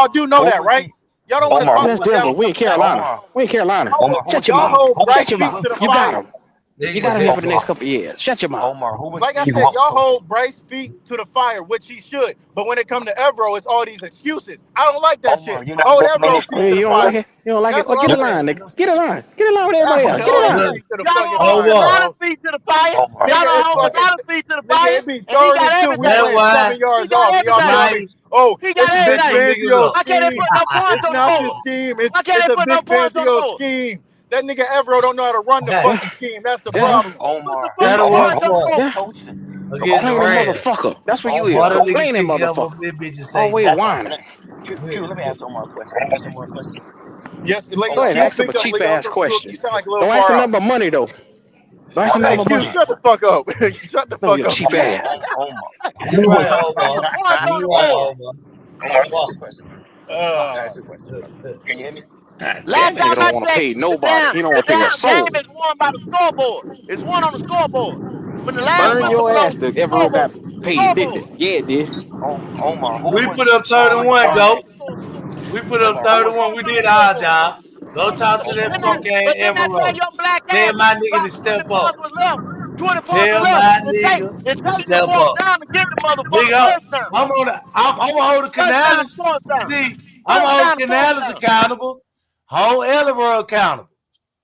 Y'all do know Who that, was right? he? Y'all don't want to Omar, talk who That's about was that Denver. on he? We in the left. Carolina. Omar, We in Carolina. Omar, who was Shut your he? Y'all mouth. hold Who was Bryce Shut your he? feet mouth. to the Who was You he? got fire. him. You got him here for the next Omar, couple of years. Shut your mouth. Omar, who was Like I he? said, Walked y'all coach. hold Bryce feet to the fire, which he should. But when it come to Evero, it's all these excuses. I don't like that Omar, shit. you're not Hold making any Evero Oh, feet to sense. the you don't like fire. it? You don't like it? That's Well, what get I'm in You're not saying. line, making nigga. no Get in sense. line. Get in line with everybody else. Get in Hold his line. Look, feet to the Y'all fucking don't hold fire, Omar, Banana dog. feet to the fire. Omar, Y'all Nigga, don't it's hold fucking Banana feet to the nigga, fire. it be And he third got and 2. We everything. That's playing why. 7 He yards got off, and y'all everything. telling me, Nice. oh, He got it's a Vic Set them everything. Fangio niggas up. Why can't they scheme. put no points It's on the not the board? scheme. Why can't It's they a put no Vic points on the Fangio board? scheme. That nigga Evero don't know how to run the Yeah. fucking scheme. That's the Yeah. problem. Put the Omar, fucking That'll Yeah. work points on the for board. Yeah. coaching, against the Complaining coaching. Rams. motherfucker. That's what you is. Omar, Mother nigga Complaining kick him motherfucker. up this bitch and say Always nothing. Can whining. I, Q, let me ask Omar a question. Can I ask Omar a question? Yes, Go Leo, ahead. Omar, Q, Ask him a speak up, cheap Leo. ass You question. sound like a little Don't ask far him out. nothing but money, though. Don't ask him Hey, nothing but Q, money. shut the fuck up. Shut the No, fuck your up, cheap Q. ass. Omar, You who right, was Put Omar. some points on You the right, board. Omar? Omar. Omar, let me ask Fuck. you a question. Omar, can I Uh, ask you a question? Can you hear me? God Last damn Nigga it. time don't I want to checked, pay nobody. He don't the want to pay a damn game soul. is won by the scoreboard. It's won on the scoreboard. When the last Burn whistle your blows, ass to Evero scoreboard. got paid, didn't it? Scoreboard. Yeah, it did. Omar, who We put was up Charlie 31, Scoreboard. go. Barnett? We put up Omar, who was 31. We Scoreboard on did the our scoreboard. job. Go talk to that Omar? punk ass But then that tell Evero. your black Tell ass my nigga to about step 20 up. points was left. 20 points was Tell left. my And nigga to take the step fourth up. down and get the motherfucker Nigga, first down. I'm gonna hold the First down, Canales. fourth down. See, I'm First gonna hold down, the fourth Canales down. accountable. Hold Evero accountable.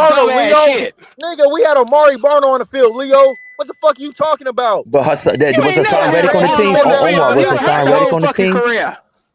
this Barner, dumbass Leo. shit. Nigga, we had Amari Barner on the field, Leo. What the fuck are you talking about? You Was ain't never Hassan had Reddick on the Barner team? on the Omar, field. He was was hurt Hassan the Reddick whole on the fucking team? career.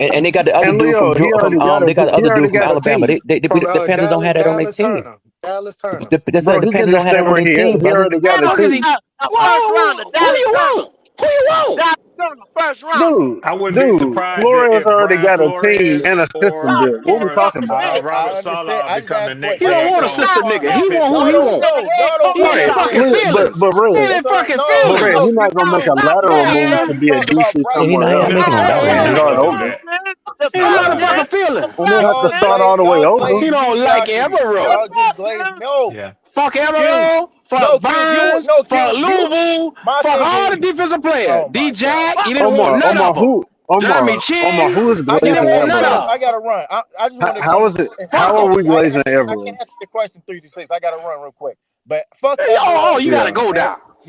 And they got the other And dude Leo, they got the he other already dude from got a Alabama. team. The Panthers don't have that on their Dallas team. Turner. Dallas Turner. That's Bro, right. The he can Panthers don't just have stay that on where their he team, is. He brother. already got a Panthers Because team. he, a first rounder. who Dallas you Turner. want? Who you want? Dallas Turner, first rounder. Dude, I wouldn't be dude, surprised Flores if already Brian got a team Flores and a system Y'all or built. What we can't or talking fucking about? win. Robert I understand. Sala I just become asked the a next He question. don't head want a Dallas coach system Turner, nigga. in He want who Y'all he Pittsburgh. don't want. know. Y'all don't He know in Right. about fucking this. feelings. But He Red, in That's all right. fucking No, but Red, feelings. he's no, not gonna make you a lateral you move to love to be a talk DC about Bryce Yeah, He somewhere not Young. else making no Dallas lateral and he's move. not start gonna Turner, do over. that. the He Not gonna first do motherfucking that. rounder. feelings. And then have to start all the way Y'all over. He glazed don't like mediocrity. Evero. Y'all just glazed no. Yeah. Fuck Q. Evero. Fuck No, Q. Burns. No, Fuck Q. Louisville. My Fuck thing all the is, defensive players. oh D my God. Jack. He didn't want none of them. Jeremy Omar, Chin. who is I He got glazing didn't want hey none fellas, Evero? of I them. gotta run. I just wanted to How come is it? and say Fuck How are them. we I glazing can't Evero? answer your question 3 to 6. I gotta run real quick. But fuck Oh, Evero. you gotta Yeah. go And down.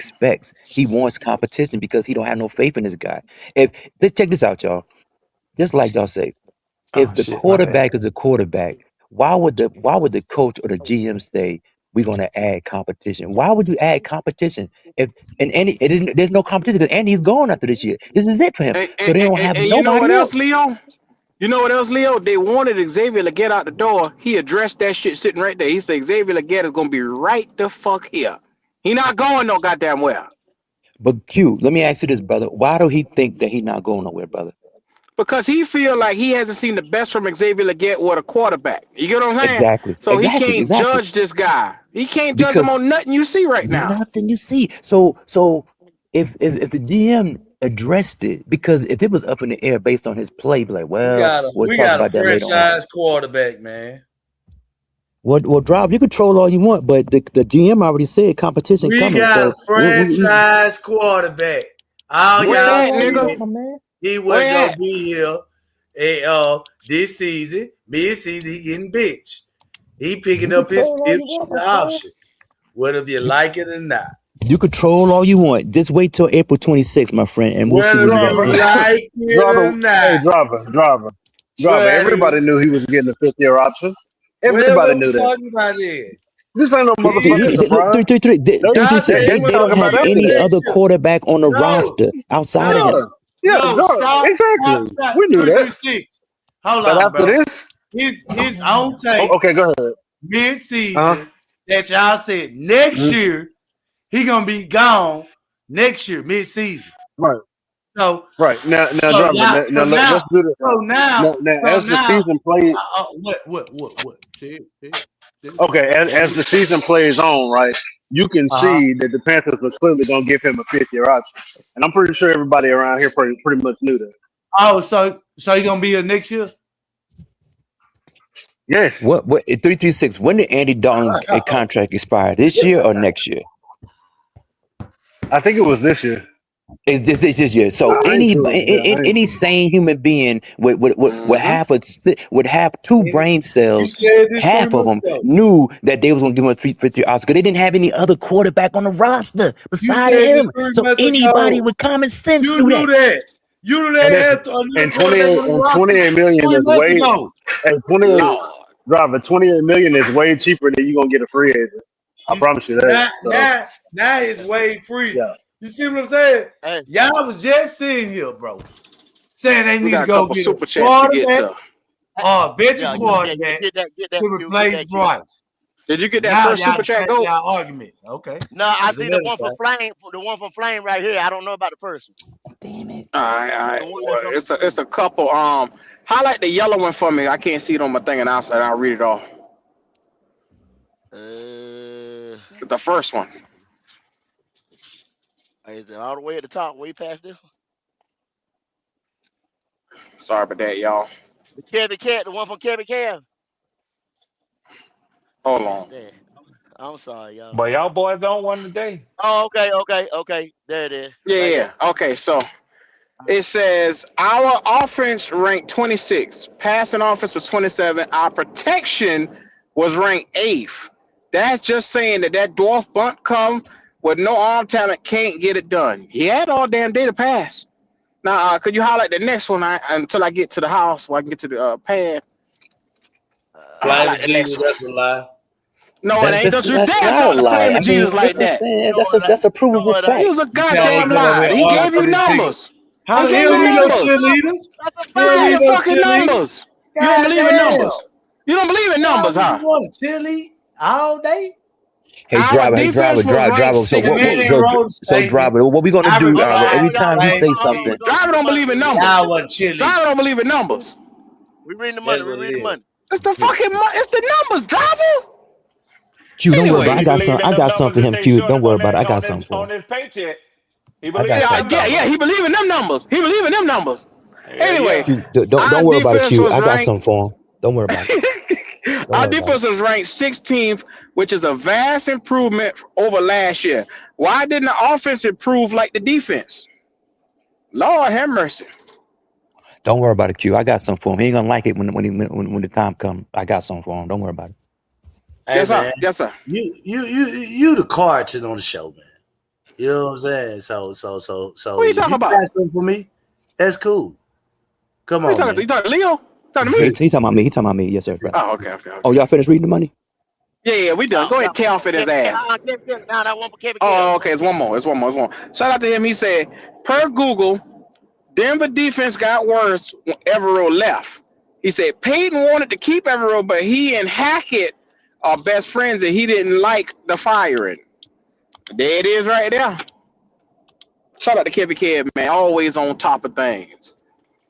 expects. He wants competition because he don't have no faith in this guy. Check this out, y'all. Just like y'all say, Oh if the shit, my bad. quarterback is a quarterback, why would the coach or the GM say we're going to add competition? Why would you add competition if there's no competition because Andy's gone after this year? This is it for him. So they don't have And you know what nobody else, else. Leo? You know what else, Leo? They wanted Xavier to get out the door. He addressed that shit sitting right there. He said Xavier Legette is gonna be right the fuck here. He not going no goddamn where. But Q, let me ask you this, brother. Why do he think that he's not going nowhere, brother? Because he feel like he hasn't seen the best from Xavier Legette or the quarterback. You get what I'm saying? Exactly. So he Exactly. can't Exactly. judge this guy. He can't judge him Because on nothing you see right now. nothing you see. So if the GM addressed it, because if it was up in the air based on his play, be like, well, we'll We talk got a about that later on. franchise quarterback, man. Well, Drive, you can troll all you want, but the GM already said competition We coming. got So a franchise quarterback. All Where y'all at, nigga? said my man. he wasn't Where gonna at? be here this season, mid-season, he getting benched. He picking You can up his troll all fifth you want, year my friend. option, whether you like it or not. You can troll all you want. Just wait till April 26th, my friend, and we'll see Whether where you you at. like it or Driver, hey, not. driver. Go ahead, Everybody knew he was getting a 5th-year option. What Everybody we knew that. talking about then? This ain't no Okay, motherfucking look, surprise. Y'all 336. said They he were They was don't talking gonna have about be that here any today. next other year. quarterback on the No, roster outside of him. no, no, stop, Exactly. stop, We knew that. 336. Hold But on, after bro. this, His own take okay, go ahead. mid-season that y'all said next Mhm. year he gonna be gone next year mid-season. Right, So right. Now, so driver. y'all Now, let's do this so right. now Now, so as the now season plays, what? See? okay, as the season plays on, right, you can Uh-huh. see that the Panthers are clearly gonna give him a 5th-year option, and I'm pretty sure everybody around here pretty much knew that. Oh, so he gonna be here next year? Yes, What 336? When did Andy Dalton contract expire? This year or next year? I think it was this year. It's this year. So I ain't sure. Yeah, I ain't any sure. sane human being would have two And brain you cells. said this 3 Half of months them ago. knew that they was gonna give him a 350 Oscar because they didn't have any other quarterback on the roster You beside of said this him. 3 So months anybody ago. with common sense You knew knew that. that. You knew And they it's had another and quarterback on the roster 28 million 3 is months way ago. hey 28 Lord. driver 28 million is way cheaper than you gonna get a free agent. I You promise you that. So now it's way free. yeah. You see what I'm saying? Hey, Y'all was just sitting here, bro, saying they We need got to a go couple get a super chats to get quarterback to. or a veteran yeah, quarterback get to that Q, get replace that Q. Bryce. Did you get that Now first y'all super chat change go? y'all arguments. Okay. No, I That's see the another one from thing. Flame, the one from Flame right here. I don't know about the first Damn it. All right, all one. right. The one Well, that's on the it's screen. a couple. Highlight the yellow one for me. I can't see it on my thing, and I'll read it off. Uh, The first one. is it all the way at the top, way past this one? Sorry about that, y'all. The Kevin Cat, the one from Kevin Cam. Hold God on. damn. I'm sorry, y'all. But y'all boys on one today. Oh, okay. There it is, Yeah, right there. yeah. Okay, so it says our offense ranked 26, passing offense was 27, our protection was ranked 8th. That's just saying that dwarf bunt come with no arm talent can't get it done. He had all damn day to pass. Now, could you highlight the next one until I get to the house so I can get to the pad? Flying Highlight Uh, the Jesus, next one. that's a lie. No, it ain't. Don't you That's dare not a start to lie. playing I with Jesus mean, like listen, that. no, it that's ain't. a provable No, it He ain't. fact. was a You can't goddamn come over lie. here He arguing gave for you this nigga. numbers. How He he gave don't you need no numbers. cheerleaders? That's a He don't Give fact. me need your no fucking cheerleaders. numbers. You don't God believe in damn. numbers. You don't believe in Y'all numbers, just huh? want to cheerlead all day? Our defense was ranked So The man 16th. that wrote a statement, driver, what we gonna I do? Hold on, replied Every hold the on, time he hold same say on, hold on. shit. We're something, gonna read Driver the don't money. believe in We numbers. Y'all reading the wasn't money. cheerleading. Driver don't believe in numbers. We reading the money. That's We what it reading the is. money. It's the fucking it's the numbers, driver. Q, don't worry about it. He Anyway, believed in I them got something numbers for if him, they Q. showing Don't up worry on about it. that I got something for on him. his paycheck. He I believed got in yeah, them something for yeah, him. yeah. numbers. He believe in them numbers. He believe in them numbers. Yeah, Anyway, yeah. Q, don't our worry about it, defense Q. was I got something ranked. for him. Don't worry about it. Don't Our worry about it. defense was ranked 16th, which is a vast improvement over last year. Why didn't the offense improve like the defense? Lord have mercy. Don't worry about it, Q. I got something for him. He ain't gonna like it when the time comes. I got something for him. Don't worry about it. Hey Yes, sir. man, Yes, sir. you the cartoon on the show, man. You know what I'm saying? So What are you if talking you about? got something for me, that's cool. Come What are you on, talking to? man. You talking to Leo? Talking to He me? talking about me. He talking about me. Yes, sir, brother. Oh, okay. Oh, y'all finished reading the money? Yeah, we done. Oh, Go ahead yeah, and tear off at his Kevin, ass. Kevin, now that one for Kevin Oh, Kev. okay. It's one more. Shout out to him. He said, per Google, Denver defense got worse when Evero left. He said Peyton wanted to keep Evero, but he and Hackett are best friends, and he didn't like the firing. There it is, right there. Shout out to Kevin Kev, man. Always on top of things.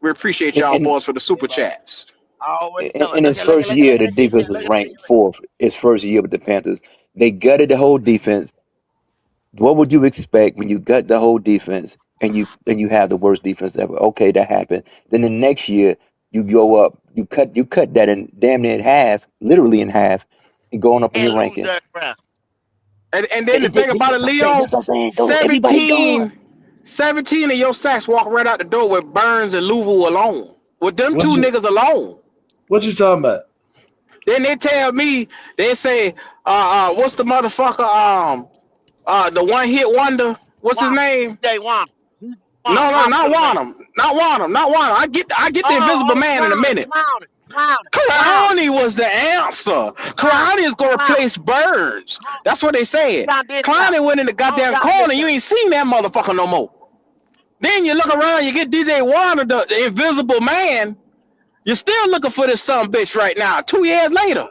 We appreciate And y'all and, boys for the super Yeah, bro. chats. Always in doing. in his first year, the defense was ranked fourth. His first year with the Panthers, they gutted the whole defense. What would you expect when you gut the whole defense and you have the worst defense ever? Okay, that happened. Then the next year you go up, you cut that in damn near in half, literally in half, and going up in And your losing ranking. Derek Brown. And then the thing about it, That's what I'm saying. Leo, That's what I'm saying. Go, everybody gone. 17, 17 of your sacks walk right out the door with Burns and Louisville alone. With them What two you niggas alone. what you talking about? Then they tell me, they say, what's the motherfucker, the one hit wonder, what's his Juan. name? DJ Juan. DJ Juan. No, not Hospital man. Wanham. Not Wanham. Not Wanham. I get the invisible Oh, man in a minute. Clowney. Clowney was the answer. Clowney is gonna replace Burns. That's what they said. Clowney went in the goddamn corner. You ain't seen that motherfucker no more. Then you look around, you get DJ Warner, the invisible man. You're still looking for this son bitch right now. 2 years later,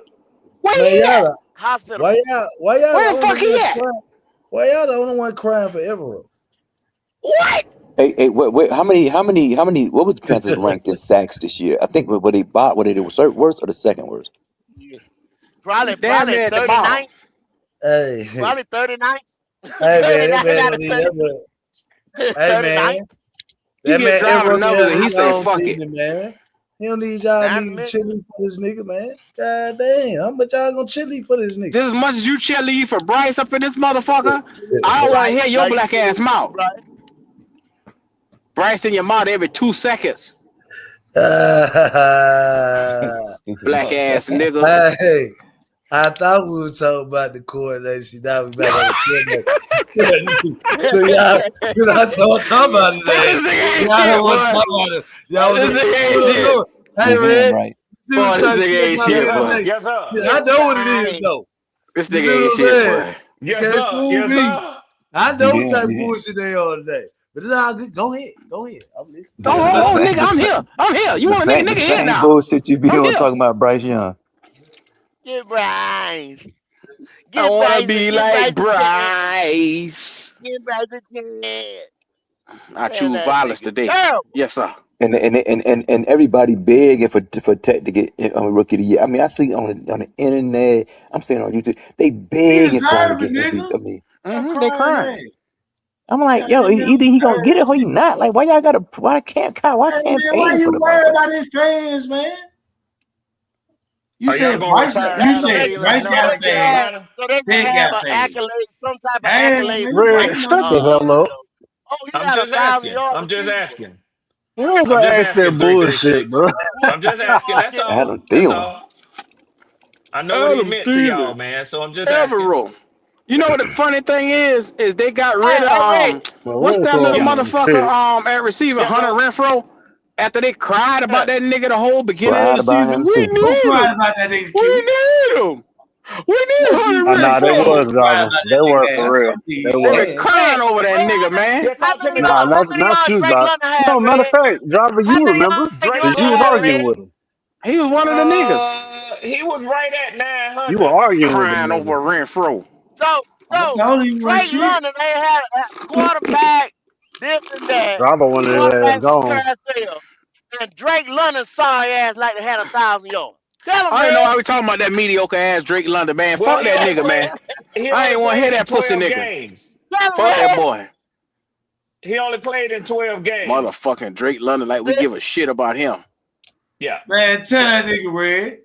where Man, he at? Hospital. why y'all Where the the fuck only he one at? crying? Why y'all the only one crying for Evero? What? Hey, wait, how many? What was the Panthers ranked in sacks this year? I think what they bought, what they did was third worst or the second worst. Probably Damn near at the 39. bottom. Hey, Probably 39. hey man, 39 that man out don't of need 30. that man. Hey 39. man, He that get man driving Evero can numbers have and he his say, own fuck it. business, man. He don't need y'all Not a niggas minute. chilling for this nigga, man. God damn, how much y'all gonna chili for this nigga? Just as much as you cheerlead for Bryce up in this motherfucker, I don't want to hear your Like black you ass mouth. right. Bryce in your mouth every 2 seconds. Stupid Black ass motherfucker. nigga. Hey, I thought we were talking about the coordination. Now we back on the coordination. So y'all, you know, I told talk about his This ass. nigga ain't Y'all shit, don't want to boy. talk about it. Y'all This was nigga ain't shit. hey, You're damn man. right. See what Boy, this I'm nigga ain't saying? Yes, shit, boy. sir. Today. Yes, sir. Yeah, I know what it is, though. This You nigga see ain't what I'm shit, saying? boy. You Yes, can't sir. fool Yes, me. sir. I You know what damn, type of you damn. bullshit they on today. But it's all good. Go ahead. Go ahead. I'm listening. Oh, The nigga, I'm same, here. I'm here. You the want a nigga? same, the Nigga here same now. bullshit you be I'm on here. talking about Bryce Young. Get Bryce. I Get want to Bryce. be Get like Bryce a chance. Bryce. Get Bryce a chance. I Man, choose that violence nigga today. terrible. Yes, sir. And everybody begging for Tech to get on Rookie of the Year. I mean, I see on the internet. I'm saying on YouTube, they He begging for him to deserve it, get MVP. nigga. I mean, I'm They crying, crying. man. I'm like, God yo, damn, either he gonna get it or he shit. not. Like, why y'all gotta? Why Hey, man, why campaign for you the worried motherfucker? about his fans, man? You Are y'all said gonna Bryce. retire You That, so Adam they, said Thielen's Bryce so number got they in can fans. have, Carolina? so they can They have got an fans. accolade, some type of Hey, accolade man, for you Bryce. Red, waiting on shut the hell up. Oh, he I'm got just 1,000 asking. yard I'm just receiver. asking. Where's I'm just the extra asking. bullshit, 336. bro? I'm just asking. That's all. Adam That's Thielen. all. I know what he Adam meant to y'all, Thielen. man. So I'm just asking. Evero. You know what the funny thing is they got rid of Hey, Ray. Well, what's that Renfro little Yeah. ain't motherfucker shit. at receiver, Yes, Hunter sir. Renfro, after they cried Yeah. about that nigga the whole beginning of Cried the about season. him We too. who need cried him. about that nigga We Q. need him. We need What you Oh, Hunter say, nah, they man? Renfro. was Who cried driving. about They that were nigga? I for real. told you They he They were. been ain't. crying over that Ray, nigga, man. Yeah, talk to me, Nah, Doc. how many not yards you, Drake Josh. London had, No, matter of Ray? fact, driver, How you many remember? yards Drake Drake Because London you was had, London. arguing Ray? with him. He was one of the niggas He was right at You were 900. arguing with them crying over niggas. Renfro. So, I told you he wasn't Drake shit. London ain't had a quarterback, this and that, Driver wanted his ass quarterback gone. carousel, and Drake London sorry ass like they had 1,000 yards. Tell him, I ain't know Red. why we talking about that mediocre ass Drake London, man. Well, Fuck he that only nigga, played man. he I only ain't want to hear played in that pussy 12 nigga. games. Tell him, Fuck that Red. boy. He only played in 12 games. Motherfucking Drake London, like we give a shit about him. Yeah. Man, tell that nigga Red.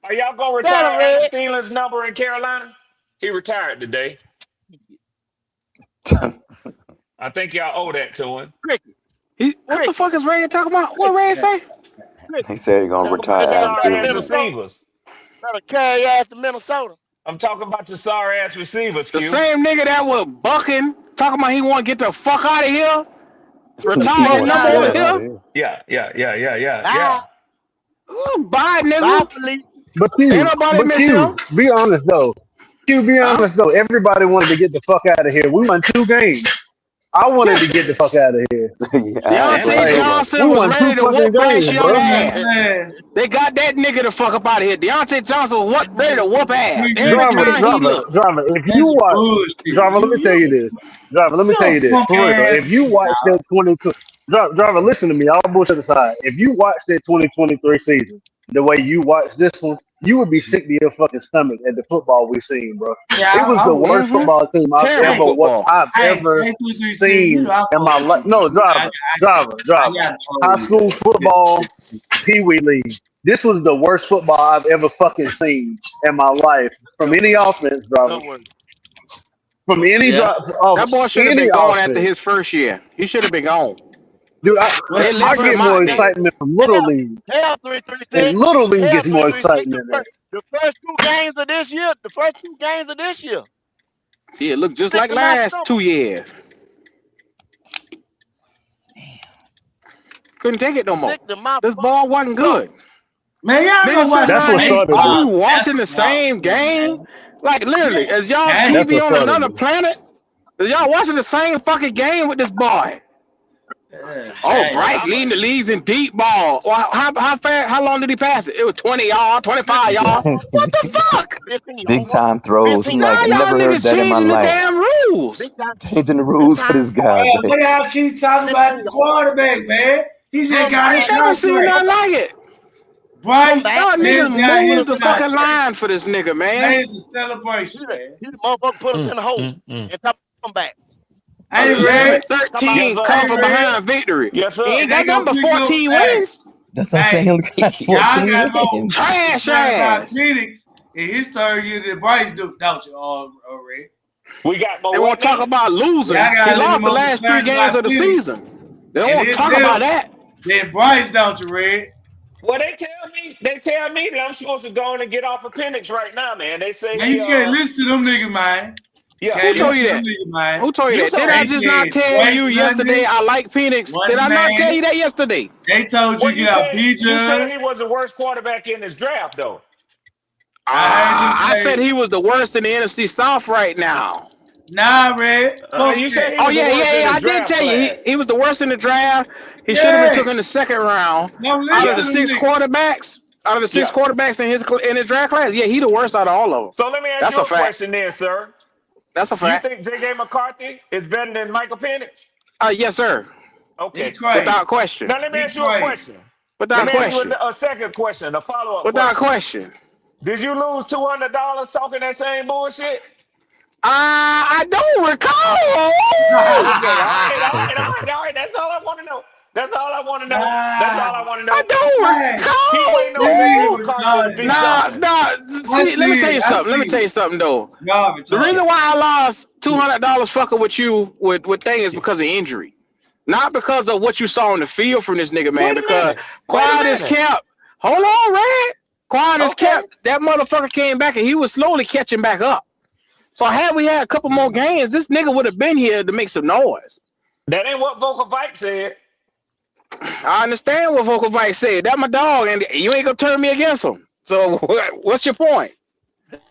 Are y'all gonna Tell retire him, Adam Red. Thielen's number in Carolina? He retired today. I think y'all owe that to him. Cricket, What the cricket, fuck is Ray talking about? What cricket, Ray say? cricket. He said he's gonna Talk retire about That your nigga Adam sorry go to ass Thielen. Minnesota. receivers. Gotta carry ass to Minnesota. I'm talking about your sorry ass receivers, The Q. same nigga that was bucking, talking about he want to get the fuck out of here, He retire his Fuck wanted to number out get of over up here. out here. of here. Yeah. Bye. Ooh, Bye, Bye, nigga. Felicia. But Ain't Q, nobody but miss him. Q, be honest though. Q, be Huh? honest though. Everybody wanted to get the fuck out of here. We won 2 games. I wanted Yeah. to get the fuck out of here. Yeah, I ain't Damn, blame Deontay Like nobody. we Johnson was won 2 ready to fucking whoop Bryce games, Young bro. ass. Man, They got that nigga the fuck up out of here. Deontay Johnson was ready to whoop ass every Driver, time he driver, looked. driver. If you that's watch, bullshit. driver, let me tell you this. Driver, let me You tell a you this punk for real. ass If you nigga, watch dog. that 22, driver, listen to me. All bullshit aside. If you watch that 2023 season the way you watch this one, you would be sick to your fucking stomach at the football we seen, bro. Yeah, It was I the would. worst Mm-hmm. football team Terrible football. I've ever I ain't 236. You seen know I in fuck my with life. you, bro. No, driver. I gotta troll High you, school man. football, Pee Wee League. This was the worst football I've ever fucking seen in my life from The any offense, driver. worst. From any Yeah. drop of That boy should have any been gone after offense, his first year. He should have been gone. dude. What They you I left get him say? more out there. excitement from little Hell, league, hell, 336. and little league Hell, gets more 336. excitement than that. The first 2 games of this year. The first 2 games of this year. Yeah, it looked just Sick like to my last stomach. 2 years. Couldn't take it no more. Sick to my This fucking ball wasn't stomach. good. Man, y'all Niggas gonna watch sitting That's some around what here. started Are it. we baseball, watching the basketball, same game? man. Like literally, is y'all Hey, That's TV what on started another it. planet? Is y'all watching the same fucking game with this boy? Oh, man. Bryce I'm a, leading the leagues in deep ball. Well, how fast? How long did he pass it? It was 20 yards, 25 15 yards. over. What the fuck? 15 Big over. time throws. I'm 15 like, How I over. y'all never heard niggas that in my changing the life. damn rules? Big time. Changing the Big rules for time. this guy, Man, man. what y'all keep talking about 15 the over. quarterback, man? He just Come got I his back. ain't never seen contract. nothing Come back. like it. Come Bryce back. Y'all just niggas got Put us moved his the in the fucking hole. contract. line for this nigga, man. Today's a He celebration, the, man. he the motherfucker put us in the hole. Mm. And come back. Hey, Eleven, Red. Come out. Yes, thirteen, coming sir. Hey, from Red. behind victory. Yes, He sir. ain't And they got nothing gonna but pick up. 14 Hey, wins. That's what I'm saying. He hey, only got y'all 14 got more wins. Trash concerned about ass. Phoenix in his third year than Bryce do, don't you, Red? We got more They what won't talk now? about Y'all losing. He got a little lost the more last 3 concerned games about of the Phoenix season. They and won't his talk about health that. than Bryce, don't you, Red? Well, they tell me that I'm supposed to go in and get off of Penix right now, man. They say Man, he you can't listen to them niggas, man. yeah, Who Can't told yeah. listen you to them that? niggas, man. Who told you You that? Did told I They me. just not said tell twice you yesterday London, I like Phoenix? Did one I not tell man. you that yesterday? They told you Well, get out you said B-Judge. he was the worst quarterback in this draft, though. I heard you I said say, he was the worst in the NFC South right now. nah, Red, fuck You said that. he Oh was the yeah, worst yeah, in yeah. the I did draft tell you class. he was the worst in the draft. He should have been Yeah, took in the second round. don't Out of listen the to them six niggas. quarterbacks, out of the six Yeah. quarterbacks in his draft class, yeah, he the worst out of all of them. So let me ask That's you a a fact. question then, sir. That's a You fact. think J.J. McCarthy is better than Michael Penix? Yes, sir. He Okay. crazy. Without question. Now let me He ask you a crazy. question. Let Without me ask you question. a second question, a follow-up Without question. question. Did you lose $200 talking that same bullshit? I don't recall. Okay, all right. That's all I want to know. That's all I want to know. That's Nah, all I want to I know. don't hey, He waiting this on J.J. nigga recall. McCarthy to retarded, be dog. Nah, something. nah. I See, let me see tell it. you I something. Let me see tell it. you something though. Y'all The retarded. reason why I lost $200 fucking with you with thing is because of injury, not because of what you saw on the field from this nigga, man. Wait a Because minute. Wait a quiet as minute. kept. Hold on, Red. Quiet as Okay. kept. That motherfucker came back and he was slowly catching back up. So had we had a couple more games, this nigga would have been here to make some noise. That ain't what Vocal Vike said. I understand what Vocal Vice said. That my dog, and you ain't gonna turn me against him. So what's your point?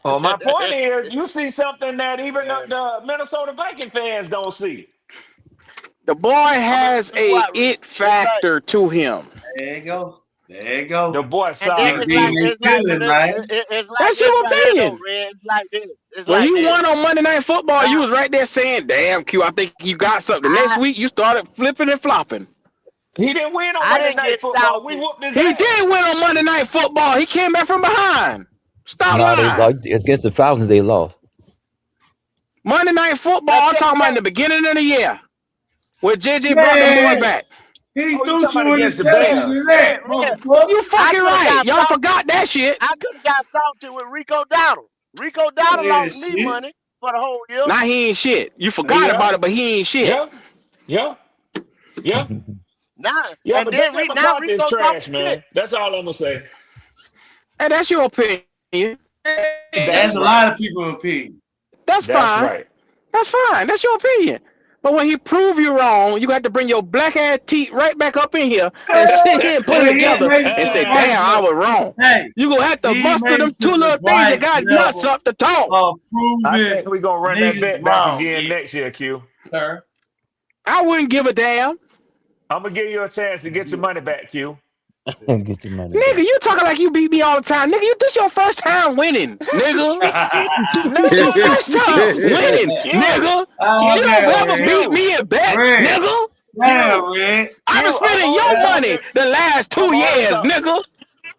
Well, my point is, you see something that even the Minnesota Viking fans don't see. The boy I'm gonna has see a what it it's like. factor to him. There you go. There you The go. boy, And then Can't sorry, it's be like in Q. their feelings, man. it's like That's this your right here though, opinion. Red. It's like this. It's When like he this. won on Monday Night Football, you Now was right there saying, "Damn, Q, I think you got something." The next I week, you started flipping and flopping. He didn't win on I Monday didn't Night get Football. We salty. whooped his He did ass. win on Monday Night Football. He came back from behind. Stop No, they lying. lost against the Falcons. They lost. Monday Night Now Football, I'm check talking this about in out. the beginning of the year, where JJ brought them boys Man, back. he Oh, you threw talking two about against the interceptions in Bears? Red, that, red. You motherfucker. I fucking could have right. got Y'all salty. forgot that shit. I could have got salty with Rico Dowdle. Rico Dowdle Yeah, lost me shit. money for the whole year. Now he ain't shit. You forgot Yeah, about it, but he ain't shit. yeah, yeah, yeah, Now yeah. and But then J.J. now McCarthy is Rico trash, talking shit. man. That's all I'm gonna say. Hey, that's your opinion. That's That's a right. lot of people's opinion. That's That's fine. right. That's fine. That's your opinion. But when he prove you wrong, you got to bring your black ass teeth right back up in here and sit here and put it But he together made it and to the say, Bryce "Damn, I level. was wrong." Hey, You gonna have to he muster made them it two to the little things that Bryce got nuts level up to talk. of I proving think we're gonna run that niggas bet back wrong. again Yeah, next year, Q. sir. I wouldn't give a damn. I'm gonna give you a chance to get your money back, Q. Get your money Nigga, back. you talking like you beat me all the time. Nigga, this your first time winning, nigga. This your No, first time Q, winning, Q, nigga. You Q, don't Okay, ever Red. beat Q, me at bets, Red. nigga. Damn, Q, Red. I've been Q. spending your money the last I'm 2 only years, talk. nigga.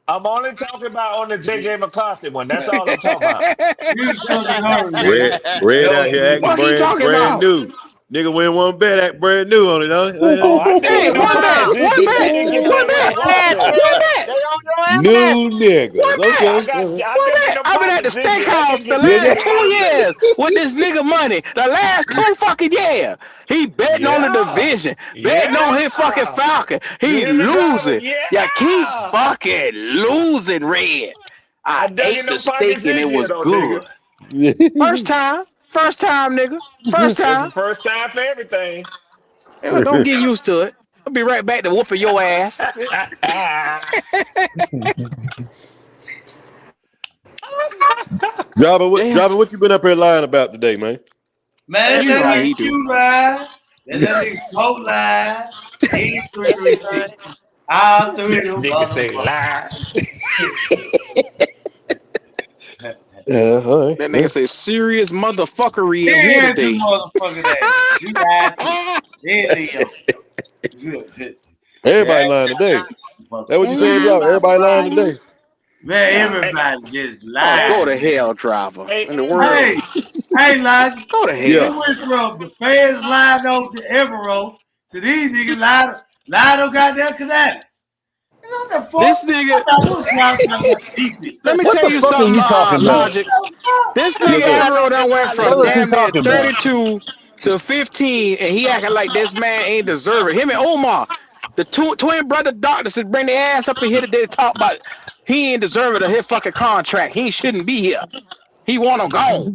I'm only talking about on the JJ McCarthy one. That's all I'm talking about. You shut the door, Red. Red That out was here acting Fuck you talking brand about? new. Nigga win one bet, act brand new on it, don't Oh, I it? give Hey, you no one bet, props. no, This one nigga bet, didn't get they one on seven in your a bet, row ass, already. one Red. bet, They on your ass. New niggas. one bet. I Okay. got. I One give you bet. no I've been at the props. That steakhouse didn't the get seven last in two a row yet. years with this nigga money. The last 2 fucking years. He betting on the Yeah, division, betting on his fucking yeah. Falcon. You He hear me, driver? losing. You keep Yeah. fucking losing, Red. I I dug in ate the them steak pockets and it this year, was though, nigga. good. First time, nigga. First It's the time. first time for everything. Don't get used to it. I'll be right back to whooping your ass. Damn, Java, what you been up here lying about today, man? Man, that's you know that how Everything. nigga he do. Q line. That's that nigga Smoke line. He 336. Everything. All three of them Nigga say motherfuckers. lies. All right. That nigga Well, say serious motherfuckery He in here had two today. motherfucking ass. He lied too. Then Leo. Good. Yeah, everybody lying today. That what you saying, Lie Mm-hmm. Java? about Everybody lying Friday. today. man, Hey, everybody just Oh, hey, go lied, to man. hell, driver. hey, In the hey, world. Hey, Logic. Go to We Yeah. hell. went from the fans lying on the Evero to these niggas lying on goddamn Canales. What the fuck? This I nigga, thought we was trying to talk about defense. let me What tell the you fuck are something, you talking about? Logic. This He nigga Yes, sir. lying Evero on done went from What is Canales. he damn near talking about? 32 to 15, and he acting like this man ain't deserve it. Him and Omar, the twin brother doctors, should bring their ass up in here today to talk about he ain't deserving of his fucking contract. He shouldn't be here. He want him gone.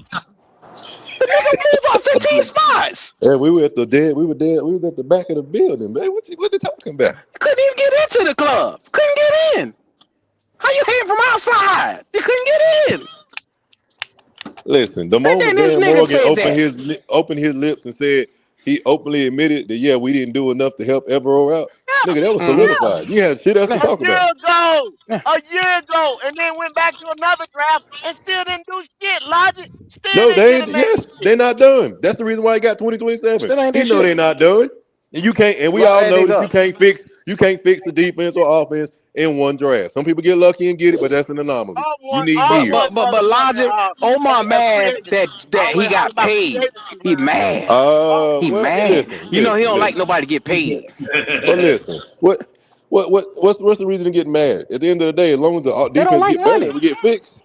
The nigga move up 15 spots. Yeah, we were at the dead. We were dead. We was at the back of the building, man. What they talking about? Couldn't even get into the club. Couldn't get in. How you hating from outside? You couldn't get in. Listen, the And then moment this Dan nigga Morgan said that. opened his lips and said he openly admitted that yeah, we didn't do enough to help Evero out. Yeah, Nigga, that was Mm-hmm. yeah. solidified. You had shit else to Yeah, A talk year about. ago. yeah. A year ago. And then went back to another draft and still didn't do shit. Logic. Still No, didn't they get ain't. him that Yes, shit. they're not done. That's the reason why he got 2027. Still ain't He did know shit. they're not done. And you can't. And we Lock all that know nigga that up. you can't fix the defense or offense in one draft. Some people get lucky and get it, but that's an anomaly. You need But years. but but but logic. Omar Free mad agency. that he All got about free paid. agency, He man. mad. He Well, mad. You know he don't like listen. nobody to get paid. But listen, what's the reason to get mad? At the end of the day, as long as the They don't defense like get better and money. we get fixed,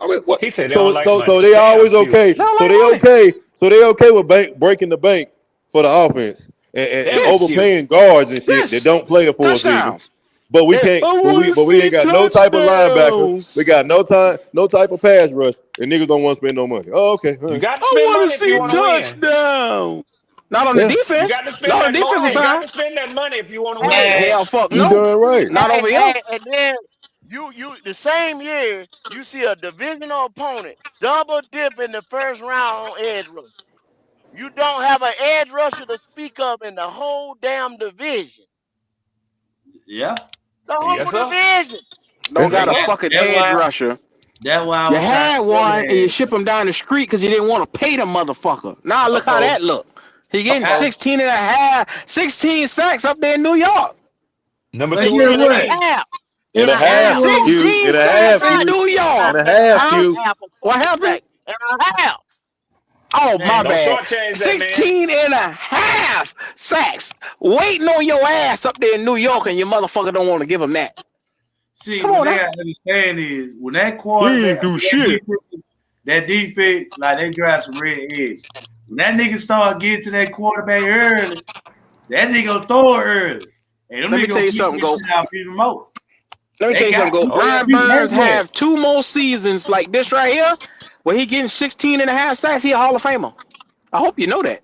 I mean, what? he said they don't So like so money. so they Damn, always Q. okay. They don't So like they money. okay. So they okay with breaking the bank for the offense and Damn it, Yes. Q. overpaying guards and shit that Yes. don't play a full season. Touchdowns. But we Hey, can't. I But want we to but we see ain't got no type of linebacker. We touchdowns. got no type of pass rush, and niggas don't want to spend no money. Oh, okay. All You right. got to I spend want to money if you see want to win. touchdowns. Not on the Yeah, You defense. got to spend Not on that the money. defensive You got side. to spend that money if you want to Hey, win. Man, Hell, fuck you no. done right. Not over here. And then you the same year you see a divisional opponent double dip in the first round on edge rush. You don't have an edge rusher to speak of in the whole damn division. yeah. The Yes, whole sir. division. Don't Yes, got a sir. fucking That's edge why rusher. I You was trying had to tell one and you you. ship him down the street because you didn't want to pay the motherfucker. Now look how Uh-oh. that look. He getting Uh-oh. 16 and a half, 16 sacks up there in New York. Number But two get in the And a what? league. half. And And a a But half, half. you Q. 16 And a sacks half, in Not Q. New not York. And a not half, Huh? not Q. half a What full happened? sack. And a half. Oh, my man, Don't bad. shortchange that, man. 16 and a half sacks waiting on your ass up there in New York and your motherfucker don't want to give him that. see Come what on they now. gotta understand is when that He quarterback, ain't do shit. that defense, like they drive some red edge. When that nigga start getting to that quarterback early, that nigga gonna throw it early. And them Let me nigga tell gonna you beat something, this Go. shit out even more. Let me tell They you got something, Go. Oh, yeah. Brian beat that Burns boy. have 2 more seasons like this right here where he getting 16 and a half sacks. He a Hall of Famer. I hope you know that.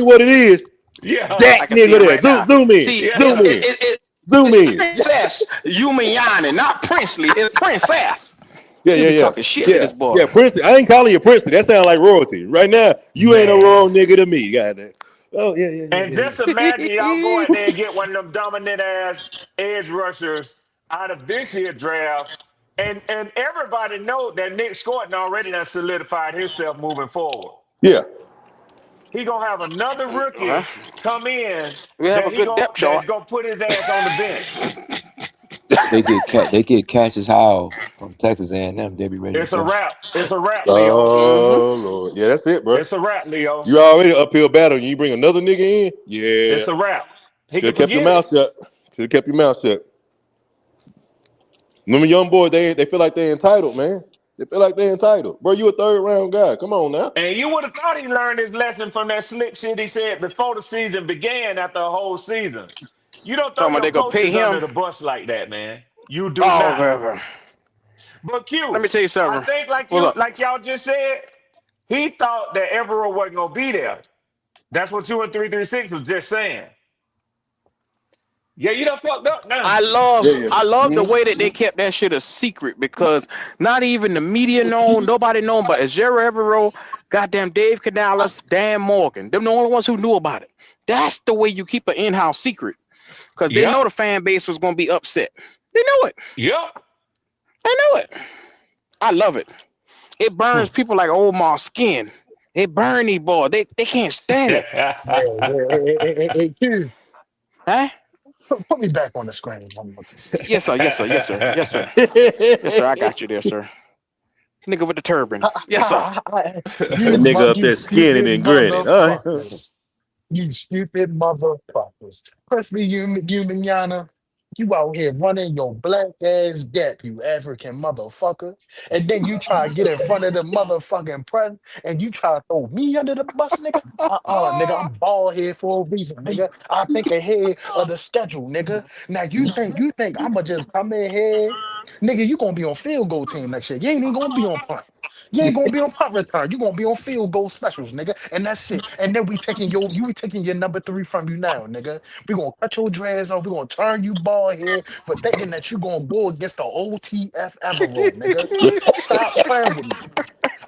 me what it is. Yeah. I That can see nigga him there. right now. Zoom in. See, Yeah. Zoom in. Zoom it's in. Princess Yumiani, not Princely. It's Princess. Yeah, You yeah, be yeah, talking shit to yeah, this boy. yeah. Princeton. I ain't calling you Princeton. That sounds like royalty. Right now, you ain't a Man. raw nigga to me. Goddamn. Oh yeah, yeah, yeah, And yeah, yeah. just imagine y'all go out there and get one of them dominant ass edge rushers out of this year draft. And everybody know that Nick Scotton already done solidified himself moving forward. Yeah. He gonna have another Well, rookie come in we have a good depth that's chart. gonna put his ass on the bench. They get Cassius Howell from Texas A&M. They be ready to It's a go. wrap. It's a wrap, Leo. Mm-hmm. Oh Lord. Yeah, that's it, bro. It's a wrap, Leo. You already uphill battle. You bring another nigga in. Yeah. It's a wrap. He Should can have kept your forget it. mouth shut. Should have kept your mouth shut. Them young boys, they feel like they're entitled, man. They feel like they're entitled. Bro, you a third round guy. Come on now. And you would have thought he learned his lesson from that slick shit he said before the season began after a whole season. You don't throw Talking about your they gonna pay coaches under him. the bus like that, man. You do Oh, not. whatever. But Let me Q, tell you I something. think What's up? like y'all just said, he thought that Evero wasn't gonna be there. That's what 2 and 336 was just saying. Yeah, you done fucked up now. Yeah, yeah. I love the Mhm. way that they kept that shit a secret because not even the media known, nobody known, but Azera Evero, goddamn Dave Canales, Dan Morgan, them the only ones who knew about it. That's the way you keep an in-house secret because they Yep. know the fan base was gonna be upset. They knew it. Yep. They knew it. I love it. It burns people like Omar skin. It burn these boys. They can't stand it. Hey, Q, Huh? put me back on the screen one more time. Yes, sir. Yes, sir. Yes, sir. Yes, sir. Yes, sir. I got you there, sir. Nigga with the turban. Yes, sir. That nigga up You there skinning stupid and grinning. All right. motherfuckers. You stupid motherfuckers. Firstly, you manana, you out here running your black ass gap, you African motherfucker. And then you try to get in front of the motherfucking press and you try to throw me under the bus, nigga. Nigga, I'm bald here for a reason, nigga. I think ahead of the schedule, nigga. Now you think I'ma just come in here, nigga, you gonna be on field goal team next year. You ain't even gonna be on punt. You ain't gonna be on punt return. You gonna be on field goal specials, nigga. And that's it. And then you be taking your number 3 from you now, nigga. We gonna cut your dreads off. We gonna turn you bald here for thinking that you gonna go against the OTF Evero, nigga. Stop playing with me.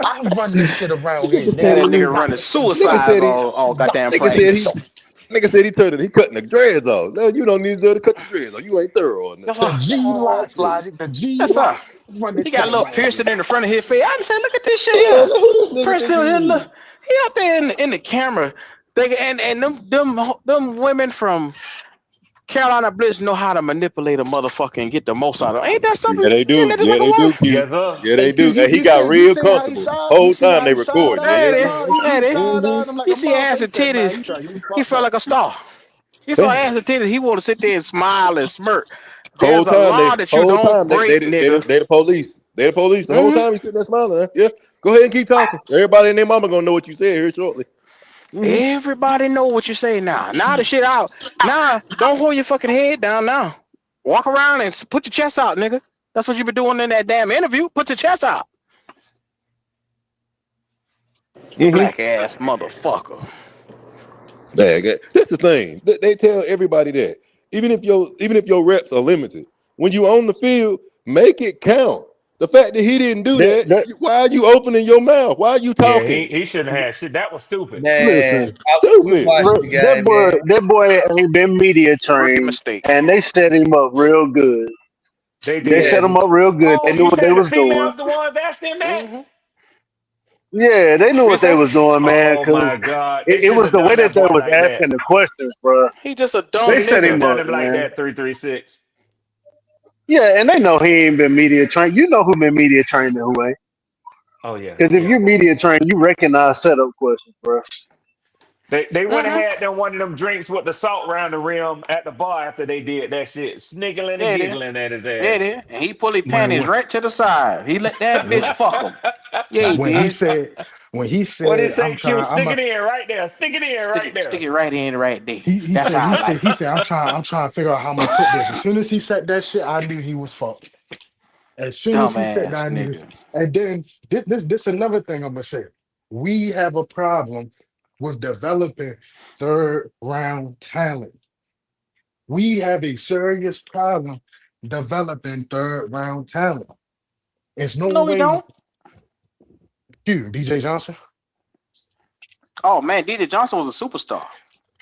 I run this shit around here, Nigga Had said nigga. that he nigga was. Not running some Nigga suicides said he. all not goddamn Nigga say said practice. he. so. Nigga said he turned it. He cutting the dreads off. No, you don't need to cut the dreads off. You ain't thorough enough. Yes, The sir. G God locks, damn. logic. The G Yes, sir. locks. Run this He got shit a little around piercing here. in the front of his face. I just said, look at this shit Yeah, here. who this nigga Princeton think here, he is? look. He out there in the camera. And them women from Carolina Blitz know how to manipulate a motherfucker and get the most out of it. Ain't that something? Yeah, they Them do. niggas Yeah, like a they do, woman. Q. Yes, sir. Yeah, Hey, they Q, do. And he you got see, you real see how he comfortable. side, you Whole see time how they he side recording. eye Yeah, There him, it yeah, is. dog. yeah. He There it is. side Mm-hmm. eyed him like He a see ass motherfucker. He and said, titties. man, you try, you He fucked felt up. like a star. He saw ass and titties. He want to sit there and smile and smirk. Whole There's a time law that you don't break, nigga. they the police. They the police. The whole Hmm. time he sitting there smiling. Huh? Yeah. Go ahead and keep talking. Everybody and their mama gonna know what you said here shortly. Hmm. Everybody know what you say now. Now the shit out. Now don't hold your fucking head down now. Walk around and put your chest out, nigga. That's what you been doing in that damn interview. Put your chest out. Hmm. Black ass motherfucker. That's the thing. They tell everybody that. Even if your reps are limited, when you on the field, make it count. The fact that he didn't do That, that, that, why are you opening your mouth? Why are you Yeah, talking? he shouldn't have had shit. That was stupid. Man, listen, we Stupid. watched the game, man. that boy ain't been media Rookie trained, mistake. and they set him up real good. They They Yeah, set did. him up real good. They Oh, knew you what they saying the was doing. females the ones asking him that? Mm-hmm. Yeah, they knew You what they say? was doing, man. Oh Because my God. They it shouldn't was have the way done that that they boy was like that. asking the questions, bro. He just a They dumb They set shouldn't nigga. have him done up, him like man. that, 336. Yeah, and they know he ain't been media trained. You know who been media trained and who ain't. Oh yeah, Because if yeah. you're media trained, you recognize setup questions, bro. They went and Mm-hmm. had them one of them drinks with the salt around the rim at the bar after they did that shit, sniggling and There it is. giggling at his There it ass. is. And he pull his When, panties when, right to the side. He let that bitch when, fuck him. Yeah, he when he did. said, What did he I'm say, Q? trying, Stick it in right there. Stick it in right Stick there. it right in right there. he That's said, how I like it. I'm trying to figure out how I'm gonna put this. As soon as he said that shit, I knew he was fucked. As soon as he said that, Dumbass I knew. nigga. And then this another thing I'm gonna say. We have a problem with developing third round talent. We have a serious problem developing third round talent. There's no No, we way don't. you, DJ Johnson. Oh man, DJ Johnson was a superstar.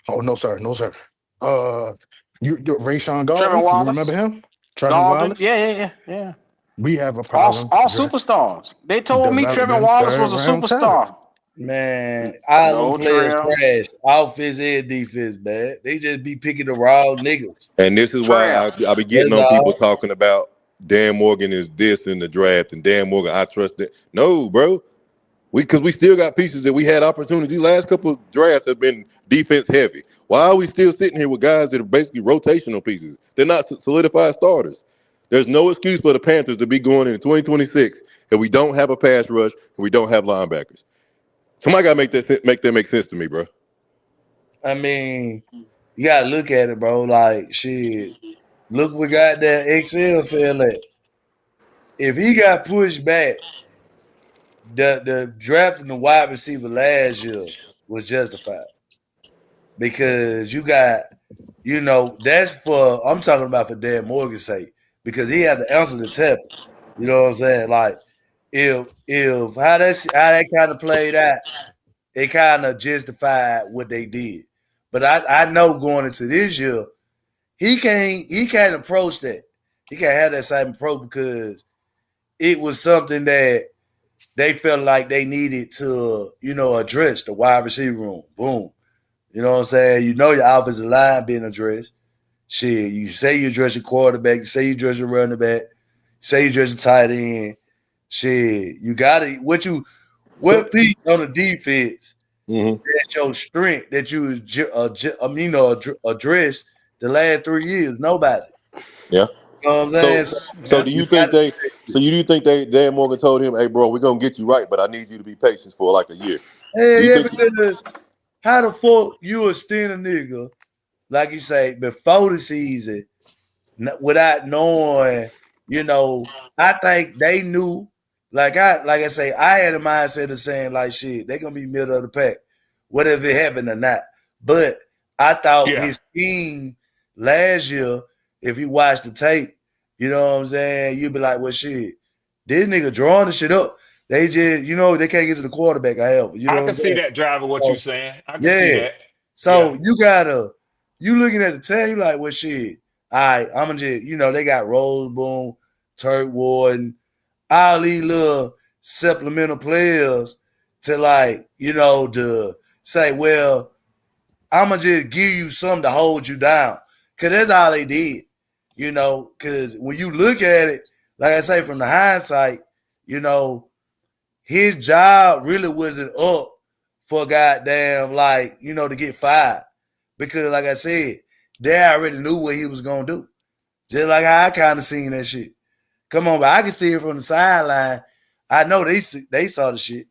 Oh no, sir, no, sir. Uh you Rayshawn Trevor Gordon, you remember Wallace, him? Trevor Golden. Wallace. Yeah. We have a All problem. all superstars. They told me Trevor Development Wallace third was a round talent. superstar. Man, all them No, players Trail. trash. Offense and defense, man. They just be picking the wrong niggas. And this is why Trail. I be getting That's on people all. talking about Dan Morgan is this in the draft and Dan Morgan, I trust it. No, bro. Because we still got pieces that we had opportunity. Last couple of drafts have been defense heavy. Why are we still sitting here with guys that are basically rotational pieces? They're not solidified starters. There's no excuse for the Panthers to be going into 2026 if we don't have a pass rush and we don't have linebackers. Somebody got to make that make sense to me, bro. I mean, you gotta look at it, bro. Like shit. Look, we got that XL fella. If he got pushed back, the drafting the wide receiver last year was justified because you got, that's for I'm talking about for Dan Morgan's sake because he had to answer the tap. You know what I'm saying? Like if how that kind of played out, it kind of justified what they did. But I know going into this year, he can't approach that. He can't have that same approach because it was something that they felt like they needed to, address the wide receiver room. Boom. You know what I'm saying? You know your offensive line being addressed. Shit, you say you address your quarterback, you say you address your running back, say you address your tight end. Shit, you got it. What piece on the defense that's your strength that you addressed the last 3 years? Nobody. Yeah. You know what I'm saying? So do you think Dan Morgan told him, hey, bro, we're going to get you right, but I need you to be patient for like a year? Because how the fuck you extend a nigga, like you say, before the season without knowing, I think they knew. Like I say, I had a mindset of saying, like, shit, they're going to be middle of the pack, whatever it happened or not. But I thought his scheme last year, if you watch the tape, you know what I'm saying, you'd be like, well, shit, this nigga drawing the shit up. They just, they can't get to the quarterback. You know I what can I'm see saying? that driving what So, you saying. I can see yeah. that. So you looking at the tape, you like, well, shit, all right, I'm going to just, they got Rose Boone, Turk Warden, all these little supplemental players to to say, well, I'm going to just give you something to hold you down. Because that's all they did, because when you look at it, like I say, from the hindsight, his job really wasn't up for goddamn, to get fired. Because, like I said, they already knew what he was going to do. Just like how I kind of seen that shit. Come on, but I can see it from the sideline. I know they saw the shit.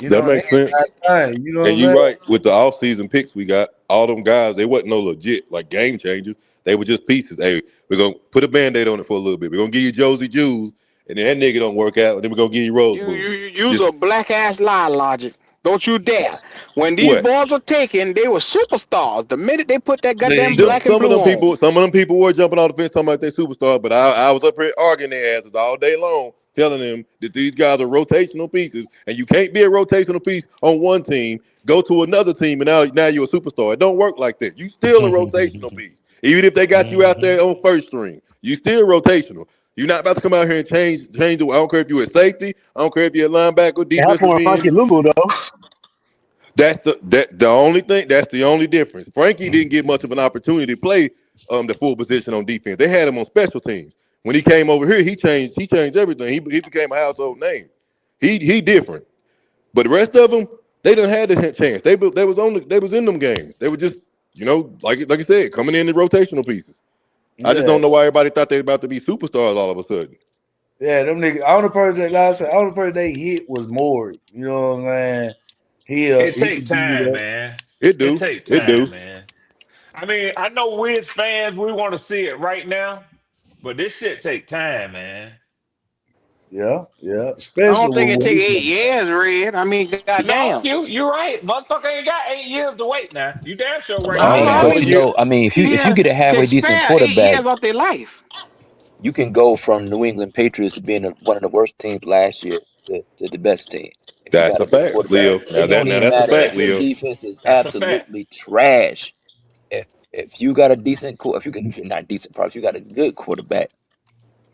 That makes sense. And you're right. With the offseason picks we got, all them guys, they wasn't no legit, like, game changers. They were just pieces. Hey, we're going to put a Band-Aid on it for a little bit. We're going to give you Josie Jews, and then that nigga don't work out, and then we're going to give you Rose You Boone. use a black ass lie logic. Don't you dare. When these What? boys were taken, they were superstars. The minute they put that goddamn There you black and Some of blue them people were jumping off the fence talking about they superstar, but I was up here arguing their asses all day long, telling them that these guys are rotational pieces, and you can't be a rotational piece on one team, go to another team, and now you're a superstar. It don't work like that. You still a rotational piece. Even if they got you out there on first string, you still rotational. You're not about to come out here and change the. I don't care if you're a safety. I don't care if you're a linebacker, It happened defensive with end. Frankie Lugu though. That's the only thing. That's the only difference. Frankie didn't get much of an opportunity to play the full position on defense. They had him on special teams. When he came over here, he changed everything. He became a household name. He different. But the rest of them, they didn't have the chance. They was in them games. They were just like I said, coming in as rotational pieces. I just don't know why everybody thought they were about to be superstars all of a sudden. Yeah, them niggas. Only person they hit was Moore. You know what I'm saying? It He take could do time, that. man. It do. It take It do. time, man. I mean, I know we as fans, we want to see it right now, but this shit take time, man. Yeah. I Especially don't think it when take we 8 years, Red. I mean, No, goddamn. you're right. Motherfucker ain't got 8 years to wait now. You damn sure right No, about I mean, that. no, but All you year. know, I mean, if you yeah, get a can halfway decent spare eight quarterback, years off their life. You can go from New England Patriots to being one of the worst teams last year to the best team if you That's got a a good fact, quarterback. Leo. Fact. Now It don't even that's a matter if fact, your Leo. defense is That's a fact. absolutely trash. If you got a decent if you can not decent, probably if you got a good quarterback,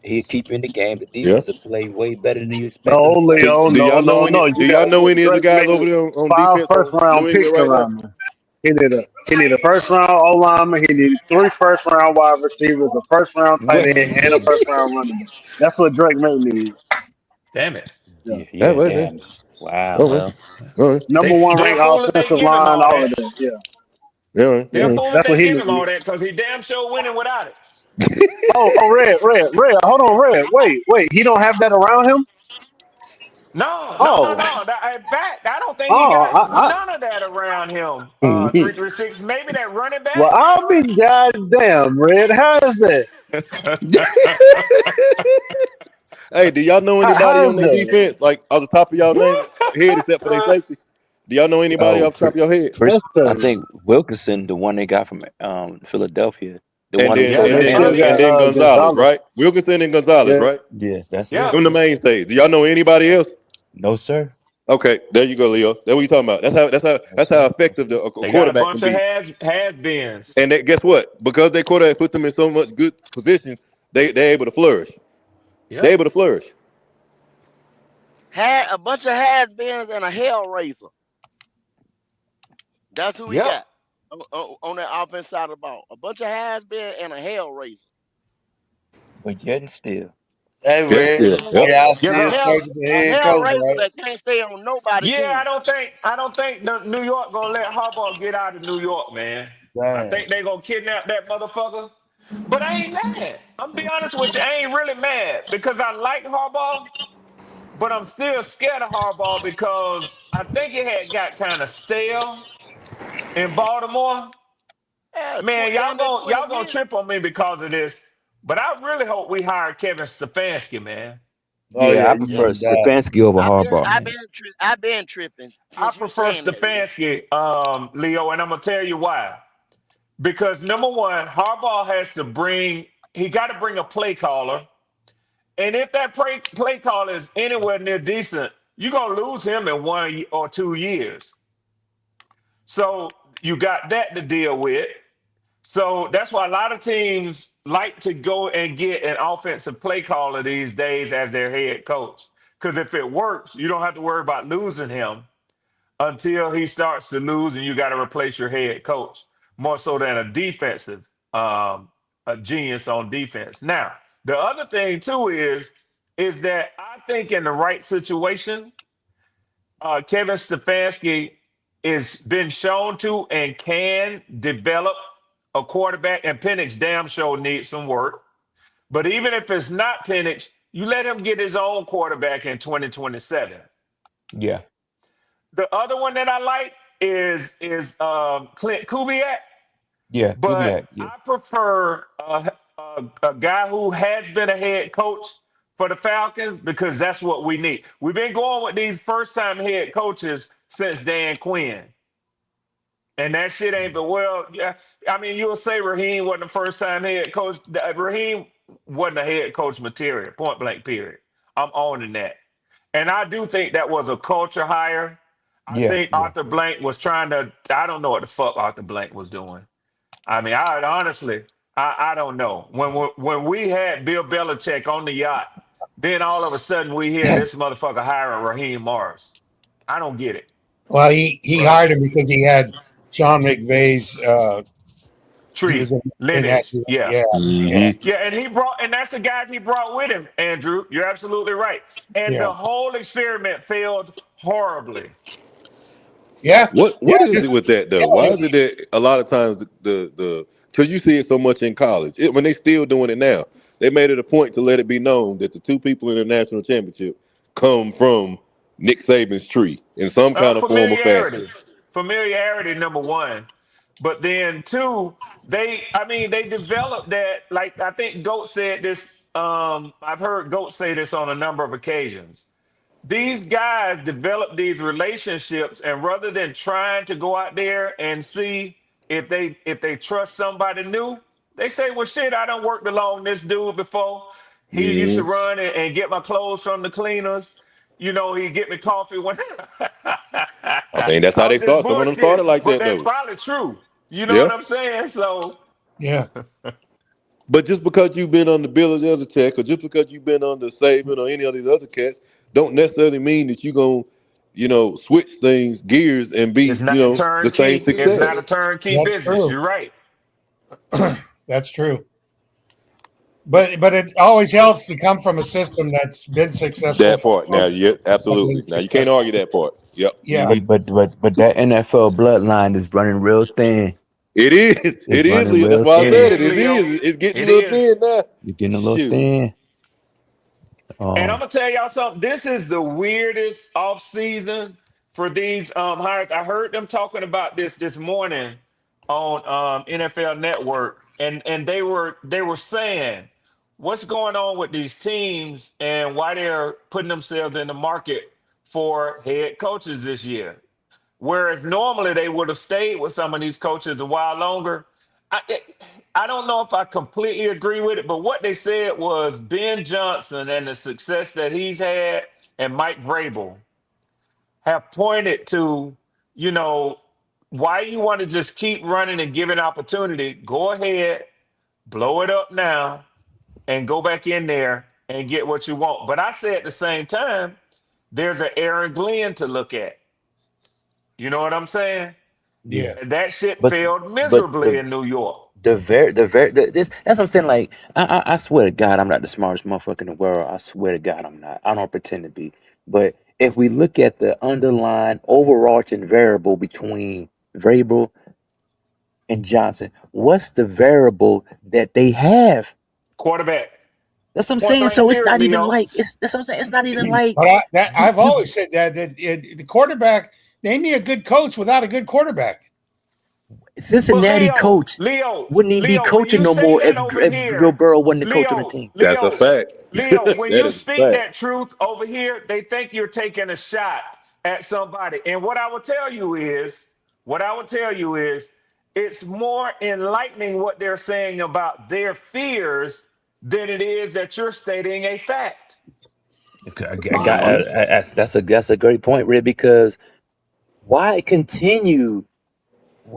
he'll keep you in the game. The Yeah. defense will play way better than you expect them No, to play. Leo, Do no, y'all know no, any? no. Do You y'all know got any of the Drake guys over made there on five defense first on round New picks England right now? around him. He need a first round O lineman. He needed 3 first round wide receivers, a first round tight What? end, and a first round running back. That's what Drake May needed. Damn it. Yeah. Yeah, Yeah, yeah, well, yeah. damn. Wow. Oh, well. Well, All right. Number one They're ranked fooling they offensive give him line, all all that. of that. Yeah. Yeah, all right. They're Yeah. Yeah. fooling That's they what he give him all needed. that because he damn sure winning without it. Red. Hold on, Red. Wait. He don't have that around him? No. Oh. In fact, I don't think he Oh, got none of that around him. right. 336, maybe that running well, back. I'll be goddamn, Red. How is that? Hey, do y'all know anybody How's on their that? defense? Like off the top of y'all name head, except for their safety. Do y'all know anybody oh, off the top of your head? Chris, Yes, I sir. think Wilkinson, the one they got from Philadelphia, the And one who then Yeah, played and the that's then Still right. Panthers. and got then Gonzalez, Gonzalez. right? Wilkinson and Gonzalez, Yeah. right? Yeah, that's Yeah. it. Them the mainstays. Do y'all know anybody else? No sir. Okay, there you go, Leo. That's what you talking about. No That's how sir. No effective sir. a They got a quarterback can bunch of be. has-beens. And guess what? Because their quarterback put them in so much good positions, they're able to flourish. They're Yep. able to flourish. Had a bunch of has-beens and a hell raiser. That's who we Yep. got on that offense side of the ball. A bunch of has-been and a hell raiser. But yet and still, Hey, Yep. Red, Yeah. Yep. y'all Yes, A still sir. hell searching for a head hell coach, raiser right? that can't stay on nobody Yeah, team. I don't think the New York gonna let Harbaugh get out of New York, man. I Damn. think they gonna kidnap that motherfucker. But I ain't mad. I'm be honest with you, I ain't really mad because I like Harbaugh, but I'm still scared of Harbaugh because I think it had got kind of stale in Baltimore. Yeah, Man, damn near 20 y'all gonna years. trip on me because of this. But I really hope we hire Kevin Stefanski, man. Oh yeah, yeah, I you Yeah. prefer no doubt. Stefanski over I've been Harbaugh, I've man. been I've been tripping I since you prefer saying that, Leo. Stefanski, Leo, and I'm gonna tell you why. Because number one, Harbaugh has to bring he got to bring a play caller, and if that play caller is anywhere near decent, you're gonna lose him in 1 or 2 years. So you got that to deal with. So that's why a lot of teams like to go and get an offensive play caller these days as their head coach. Because if it works, you don't have to worry about losing him until he starts to lose and you got to replace your head coach more so than a defensive a genius on defense. Now, the other thing too is that I think in the right situation, Kevin Stefanski is been shown to and can develop a quarterback, and Penix damn sure needs some work. But even if it's not Penix, you let him get his own quarterback in 2027. Yeah, The other one that I like is Clint Kubiak, yeah, but Kubiak. Yeah, I prefer a guy who has been a head coach for the Falcons because that's what we need. We've been going with these first time head coaches since Dan Quinn. And that shit ain't but well, yeah. I mean, you'll say Raheem wasn't the first time head coach. Raheem wasn't a head coach material, point blank, period. I'm owning that. And I do think that was a culture hire. I yeah, think yeah. Arthur Blank was trying to, I don't know what the fuck Arthur Blank was doing. I mean, I don't know. When we had Bill Belichick on the yacht, then all of a sudden we hear this motherfucker hiring Raheem Morris. I don't get it. Well, he But hired him because he had Sean McVay's. He was Tree, in that lineage, deal. yeah. Yeah, yeah, Mm-hmm. Yeah, and that's the guy he brought with him, Andrew. You're absolutely right. And yeah, the whole experiment failed horribly. yeah, yeah. What is Just, it with that though? Why yeah, is it that a lot of times the because you see it so much in college, when they still doing it now, they made it a point to let it be known that the two people in the national championship come from Nick Saban's tree in some kind of form or fashion. Familiarity, number one. But then two, they developed that. Like I think Goat said this. I've heard Goat say this on a number of occasions. These guys develop these relationships, and rather than trying to go out there and see if they trust somebody new, They say, well, shit, I done worked along this dude before. He used to Mhm. run and get my clothes from the cleaners. You know, he'd get me coffee when I think that's how I'm they just start. Some of them bullshitting, started like but that that's though. probably true. You know Yeah. what I'm saying? So Yeah. But just because you've been on the Bills as a tech, or just because you've been on the Saban or any of these other cats, don't necessarily mean that you're gonna, switch things gears and it's be, not a the same turnkey. It's not a success. turnkey That's business. true. You're right. That's true. But it always helps to come from a system that's been successful That for part. Now, folks yeah, have been absolutely. Now you can't successful. argue that part. Yep. Yeah. Hmm. But that NFL bloodline is running real thin. It is. It's It is, running Leo. That's real why I It said thin. it. is, It Leo. is. It's getting a It little is. thin now. You're getting a little Shoot. thin. And I'm Um, gonna tell y'all something. This is the weirdest off season for these hires. I heard them talking about this morning on NFL Network, and they were saying what's going on with these teams and why they're putting themselves in the market for head coaches this year. Whereas normally they would have stayed with some of these coaches a while longer. I, I don't know if I completely agree with it, but what they said was Ben Johnson and the success that he's had and Mike Vrabel have pointed to, you know, why you want to just keep running and giving opportunity. Go ahead, blow it up now, and go back in there and get what you want. But I say at the same time, there's an Aaron Glenn to look at. You know what I'm saying? yeah. Yeah. And that shit But failed but miserably in New York. this that's what I'm saying. Like I swear to God, I'm not the smartest motherfucker in the world. I swear to God, I'm not. I don't pretend to be. But if we look at the underlying overarching variable between Vrabel and Johnson, what's the variable that they have? Quarterback. That's what I'm Point saying. blank So it's period, not even Leo. like it's that's what I'm saying. It's not even like But I've you always said that the quarterback, name me a good coach without a good quarterback. But Cincinnati Leo, coach Leo, wouldn't even be Leo, when coaching you no say more that over if Joe here, Burrow wasn't the coach on the Leo, team. That's a Leo, fact. Leo, when That you is a speak fact. that truth over here, they think you're taking a shot at somebody. And what I would tell you is, it's more enlightening what they're saying about their fears than it is that you're stating a fact. Okay, Hmm. that's a great point, Red. Because why continue?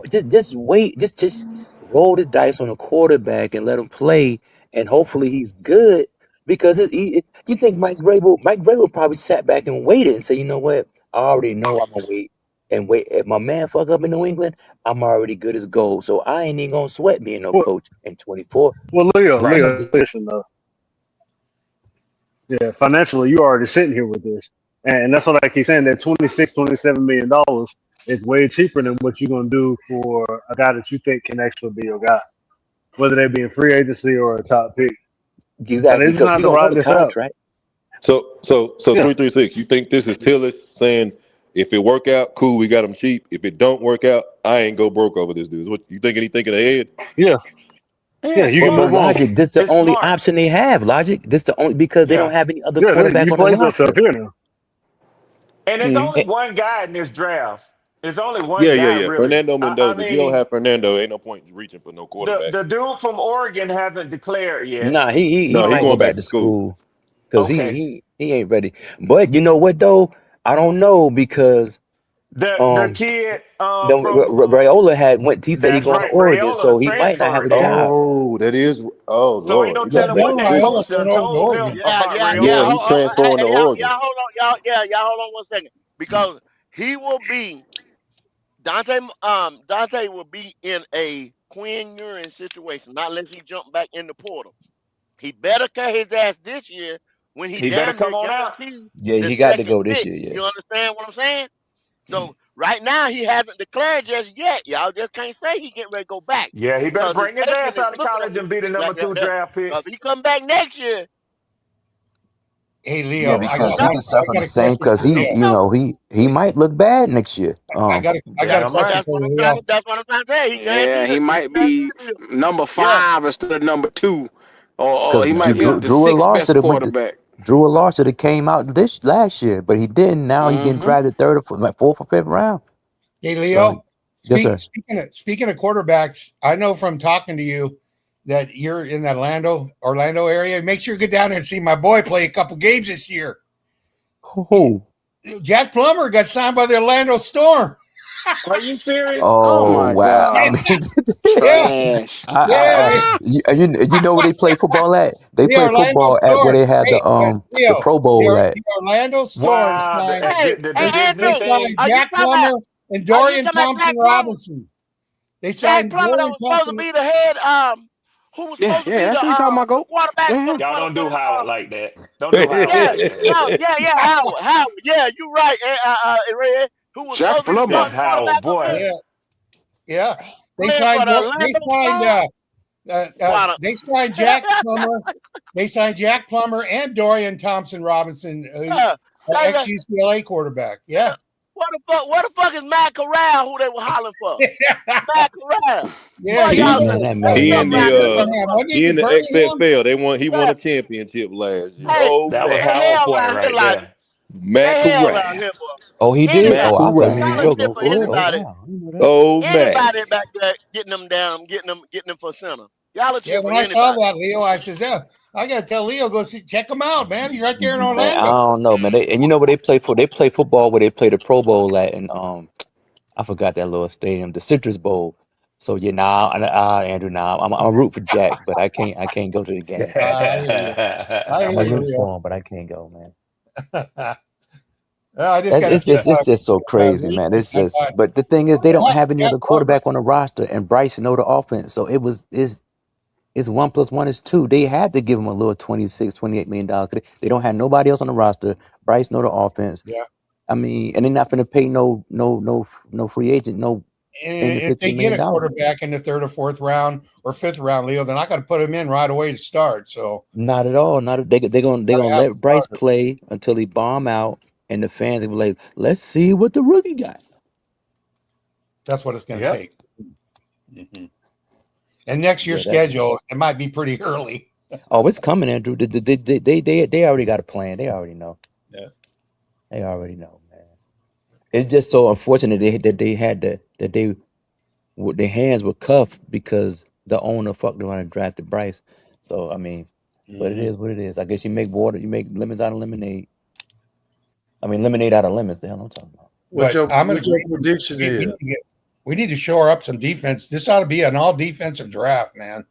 Just wait. Just roll the dice on a quarterback and let him play, and hopefully he's good. Because you think Mike Vrabel probably sat back and waited and said, you know what? I already know I'm gonna wait and wait. If my man fuck up in New England, I'm already good as gold. So I ain't even gonna sweat being no Well, coach in 24. well, Leo, Right. I'm Leo, gonna just listen though. Yeah, financially, you already sitting here with this, and that's what I keep saying. That 27 million dollars is way cheaper than what you're gonna do for a guy that you think can actually be your guy, whether they be in free agency or a top pick. Now exactly they just because gonna he have to gonna want ride the this out. contract. So Yeah, 336. You think this is Tillis saying, if it work out, cool, we got him cheap. If it don't work out, I ain't go broke over this dude. What you thinking? He thinking ahead? yeah, Yeah, yeah. it's You can But move smart. on. Logic, this the It's only smart. option they have. Logic, this the only because they don't Yeah. have any other Yeah, quarterback you on the place yourself roster. here now. And there's Mm-hmm. only one guy in this draft. There's only one Yeah, yeah, guy, yeah. really. Fernando I Mendoza. If you don't mean, have Fernando, ain't no point reaching for no the quarterback. the dude from Oregon hasn't declared yet. Nah, he No, he might So go going back back to to school. school because okay, he ain't ready. But you know what though? I don't know because the um kid the from Rayola had went. He said he that's going to right, Oregon, Rayola so he might not have a transferred in. job. Oh, that is. Oh So ain't Lord, no you got Yeah, to telling make what a Bill that Raiola decision. coach went done over to told him Oregon. Yeah, about yeah, yeah. Yeah, Rayola. he's transferring to Oregon. Y'all hold on, y'all hold on one second, because he will be Dante will be in a Quinn Ewing situation, not unless he jump back in the portal. He better cut his ass this year when he He better damn near come on out. guaranteed Yeah, the he got to second go this pick. year. Yeah. You understand what I'm saying? So right now he hasn't declared just yet. Y'all just can't say he getting ready to go back Yeah, he better because his bring his agent ass is out of looking college at this and be the shit number like that two there. draft pick. So if he come back next year, Hey Yeah, Leo, he because gonna he know. can suffer I the got a same. question Because for So he, he Leo. you know. know, he might look bad next year. I got a Damn question right. That's for what I'm trying Leo. to. That's what I'm trying to say. He Yeah, guaranteed he it. He might be guaranteed it. number Yeah. 5 instead of number 2, or Because he might be Yeah. the Drew sixth Larson best should have went to quarterback. Drew Larson should have came out this last year, but he didn't. Now he getting Hmm. drafted third or fourth, like fourth or fifth round. Hey So Leo, yes, sir. speaking of quarterbacks, I know from talking to you that you're in that Orlando area, make sure you get down there and see my boy play a couple games this year. Who? Jack Plummer got signed by the Orlando Storm. Are you serious? Oh Oh my wow! I God. mean, Yeah, Trash. yeah. you know where they play football at? They The play Orlando football at where Storm. they had Hey, the Pro Bowl at. The Orlando Storm Wow, signed. the They, Disney they Andrew, signed thing. are you Jack talking about? Plummer and Are you Dorian talking about Thompson Jack Plummer? Robinson. They Jack signed Plummer that Dorian was supposed to Thompson. be the head, who was Yeah, supposed to yeah, be that's what you talking about, the Goat. quarterback Yeah, for yeah. the Y'all don't do Howard like that. Don't do Howard yeah, like that. no, yeah, Howard, yeah, you right, Red, who was Jack supposed to be the Plummer. Jeff starting quarterback Howard, up there, boy. Yeah, yeah. playing for the Orlando Storm. What a They signed Jack Plummer. They signed Jack Plummer and Dorian Thompson Robinson, uh, ex that- UCLA quarterback. Yeah, what the fuck is Matt Corral who they were hollering for? Matt Corral. yeah. Boy, He y'all was Man, some that that was man, He stuff in from man. the around this Birmingham, wasn't he he? in the Birmingham. XFL. He won motherfucker. a championship last year. Hey, Oh That was man, they Howard hell boy around here right like there. Matt they hell around Corral, here, boy. Oh, he did. Matt Anybody, Oh, I thought you was Corral. joking scholarship for for real. Oh anybody, wow, I didn't know that. Oh Matt. anybody back there getting them for center. Y'all a Yeah, chip for when I saw anybody. that, Leo, I says, "Yeah, I got to tell Leo go check him out, man. He's right there in Man, I Orlando." don't know, man. And you know where they play for? They play football where they play the Pro Bowl at, and I forgot that little stadium, the Citrus Bowl. So yeah, Andrew, I'm a root for Jack, but I can't go to the game. I hear you. I I'm hear a you, root Leo. for him, but I can't go, man. Well, I just got to It's just so crazy, man. It's just, but the thing is, they don't have any Jack other Plummer. quarterback on the roster, and Bryce know the offense. So it's 1 + 1 is 2. They had to give him a little 26, $28 million. They don't have nobody else on the roster. Bryce know the offense. Yeah. I mean, and they're not going to pay no free agent, no And 10 to if they 15 get million a dollars. quarterback in the third or fourth round or fifth round, Leo, they're not going to put him in right away to start. So Not at all. Not they're gonna gotta have a let Bryce starter. play until he bomb out, and the fans will be like, let's see what the rookie got. That's what it's going to Yep. take. Mhm. And next year's Yeah, that. schedule, it might be pretty early. Oh, it's coming, Andrew. They already got a plan. They already know. Yeah. They already know, man. It's just so unfortunate that they had that they their hands were cuffed because the owner fucked around and drafted Bryce. So I mean, but it Mhm. is what it is. I guess you make lemons out of lemonade. I mean, lemonade out of lemons. The hell I'm talking about. What But I'm going to your agree. prediction is? We need to shore up some defense. This ought to be an all defensive draft, man.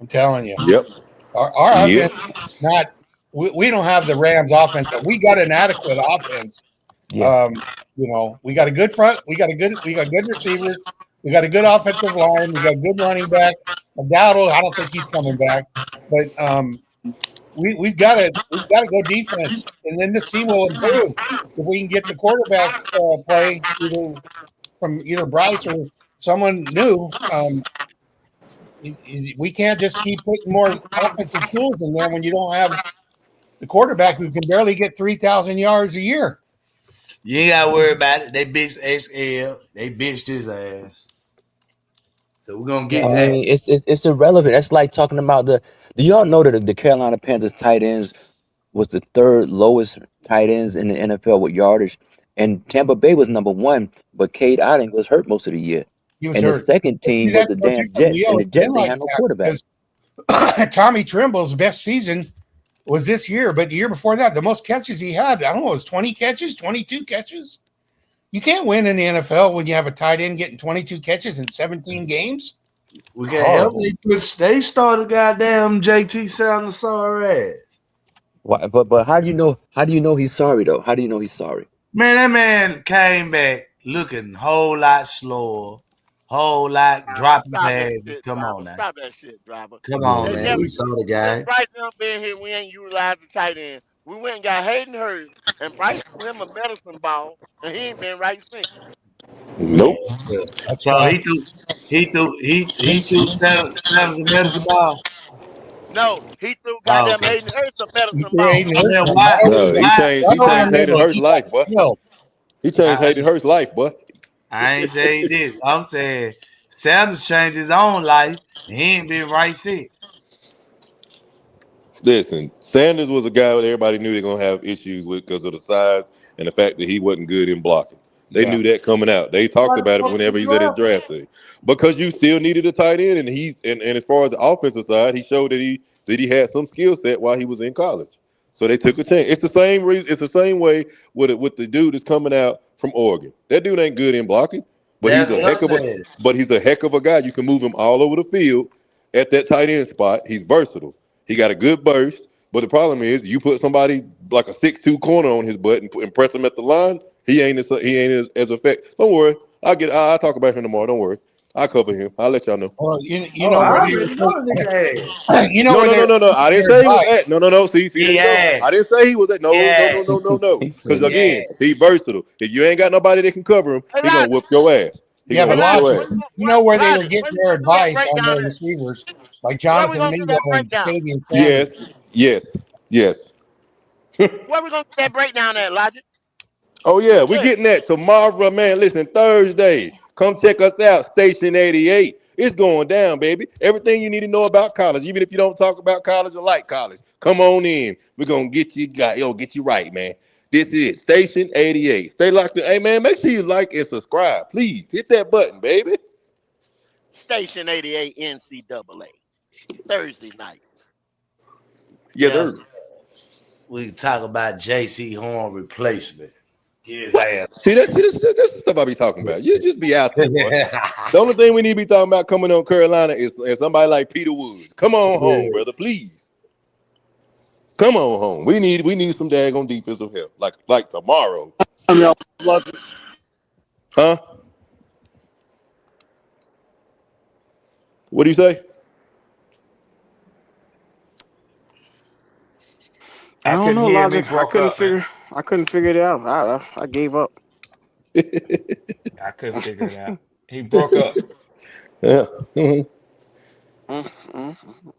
I'm telling you. Yep. Our Yep. offense not we don't have the Rams offense, but we got an adequate offense. Yeah. We got a good front, we got good receivers, we got a good offensive line, we got good running back. Dowdle, I don't think he's coming back, but we've got to go defense, and then this team will improve if we can get the quarterback play from either Bryce or someone new. We can't just keep putting more offensive tools in there when you don't have the quarterback who can barely get 3,000 yards a year. You ain't gotta worry about it. They benched XL. They benched his ass. So we're gonna get I that. mean, it's irrelevant. That's like talking about the. Do y'all know that the Carolina Panthers tight ends was the third lowest tight ends in the NFL with yardage, and Tampa Bay was #1, but Cade Otton was hurt most of the year. He was And the hurt. second See, team was that's the what damn you Jets, Leo. and the It's been Jets didn't like have no that quarterback. because Tommy Trimble's best season was this year, but the year before that, the most catches he had, I don't know, it was 20 catches, 22 catches. You can't win in the NFL when you have a tight end getting 22 catches in 17 games. We can't help Horrible. it. They started goddamn JT sounding sorry ass. Why, but how do you know? How do you know he's sorry though? How do you know he's sorry? Man, that man came back looking a whole lot slower, whole lot dropping Stop that passes. shit, Come driver. on now. Stop that shit, driver. Come Yeah, on, They man. never We yeah. saw the since guy. Bryce done been here, we ain't utilized the tight end. We went and got Hayden Hurst, and Bryce threw him a medicine ball, and he ain't been right since. Nope. That's So right. he threw Sanders a medicine ball. No, he threw Oh, goddamn okay. Hayden Hurst a He medicine threw ball. Aiden Well, Hurst then right why over No, he the why changed. He right over the changed Hayden middle. Hurst's He got life, boy. killed. He changed I, Hayden Hurst's life, boy. I ain't saying this. I'm saying Sanders changed his own life and he ain't been right since. Listen, Sanders was a guy that everybody knew they're gonna have issues with because of the size and the fact that he wasn't good in blocking. They Yeah. knew that coming out. They talked Why the about it fuck whenever you he's at his draft him? draft day. Because you still needed a tight end, and and as far as the offensive side, he showed that he had some skill set while he was in college. So they took a chance. It's the same reason. It's the same way with the dude that's coming out from Oregon. That dude ain't good in blocking, but That's what I'm saying. he's a heck of a guy. You can move him all over the field at that tight end spot. He's versatile. He got a good burst. But the problem is, you put somebody like a 6'2" corner on his butt and press him at the line. He ain't as effective. Don't worry. I'll talk about him tomorrow. Don't worry. I'll cover him. I'll let y'all know. Well, you Oh, know I where they already know were the nigga ass. you know No, where no, they no, were no, no. I taking didn't their say he was advice. that. No, no, no. See, there He you go. ass. I didn't say he was that. He No, no, no, ass. no, no, no. He Because said He he. again, ass. he versatile. If you ain't got nobody that can cover him, Hey, he gonna Logic. whoop your ass. He Yeah, gonna but Hey, whoop your Logic. Logic, ass. you know where they were Logic. getting When we their gonna do that advice on breakdown? their receivers, like Where we Jonathan gonna do that Mingo and breakdown? Jadavian Sanders. Yes, yes, yes. Where we gonna do that breakdown at, Logic? Oh yeah, What's we that? getting that tomorrow, man. Listen, Thursday. Come check us out, Station 88. It's going down, baby. Everything you need to know about college, even if you don't talk about college or like college. Come on in. We're gonna get you right, man. This is Station 88. Stay locked in. Hey man, make sure you like and subscribe. Please hit that button, baby. Station 88 NCAA. Thursday night. Yeah, Yes, sir. we can talk about J.C. Horn replacement. Get his What? ass. See, this is the stuff I be talking about. You just be out there, boy. The only thing we need to be talking about coming on Carolina is somebody like Peter Woods. Come on home, Yeah. brother, please. Come on home. We need some daggone defensive help. Like tomorrow. Y'all love it. Huh? What do you say? I I don't couldn't know, hear him. He Logic. I broke couldn't up, man. figure. I couldn't figure it out. I gave up. I couldn't figure it out. He broke up. Yeah. Mhm. Mm, mm, mm.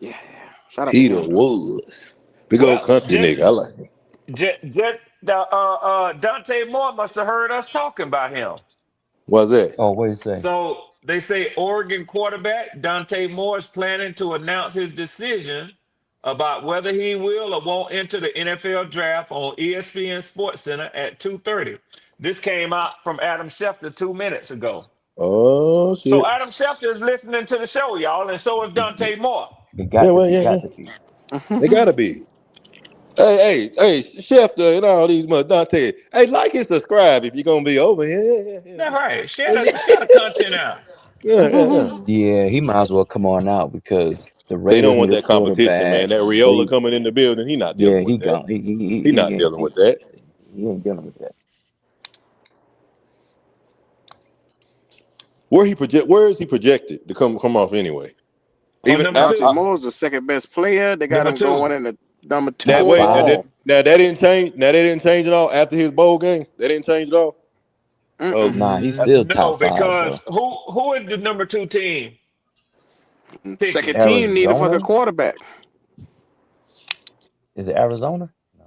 Yeah, yeah. Shout out to Peter him though. Woods. Big old Well, country nigga. I like him. Dante Moore must have heard us talking about him. What's that? Oh, what did he say? So they say Oregon quarterback Dante Moore is planning to announce his decision about whether he will or won't enter the NFL draft on ESPN Sports Center at 2:30. This came out from Adam Schefter 2 minutes ago. Oh So shit. Adam Schefter is listening to the show, y'all, and so is It, Dante Moore. it Yeah, got to well, be. yeah, yeah. Got to be. They gotta be. Hey, Schefter and all these mother Dante. Hey, like and subscribe if you're gonna be over here. That's right. Yeah, Share the content out. yeah, yeah, yeah. Yeah, he might as well come on out because the They don't Raiders want need a that competition, man. quarterback. That Riola They, coming in the building, he not yeah, dealing he with that. gone. He not dealing with that. He ain't dealing with that. Where is he projected to come off anyway? On Even number Dante two. Moore's the second best player. They got Number him two. going in the number two that Top way five. overall. now that didn't change. Now that didn't change at all after his bowl game. That didn't change at all. Mm-mm. Okay. Nah, he's still No, top five because though. who is the number two team Second picking? team need a fucking Arizona? quarterback. Is it Arizona? No.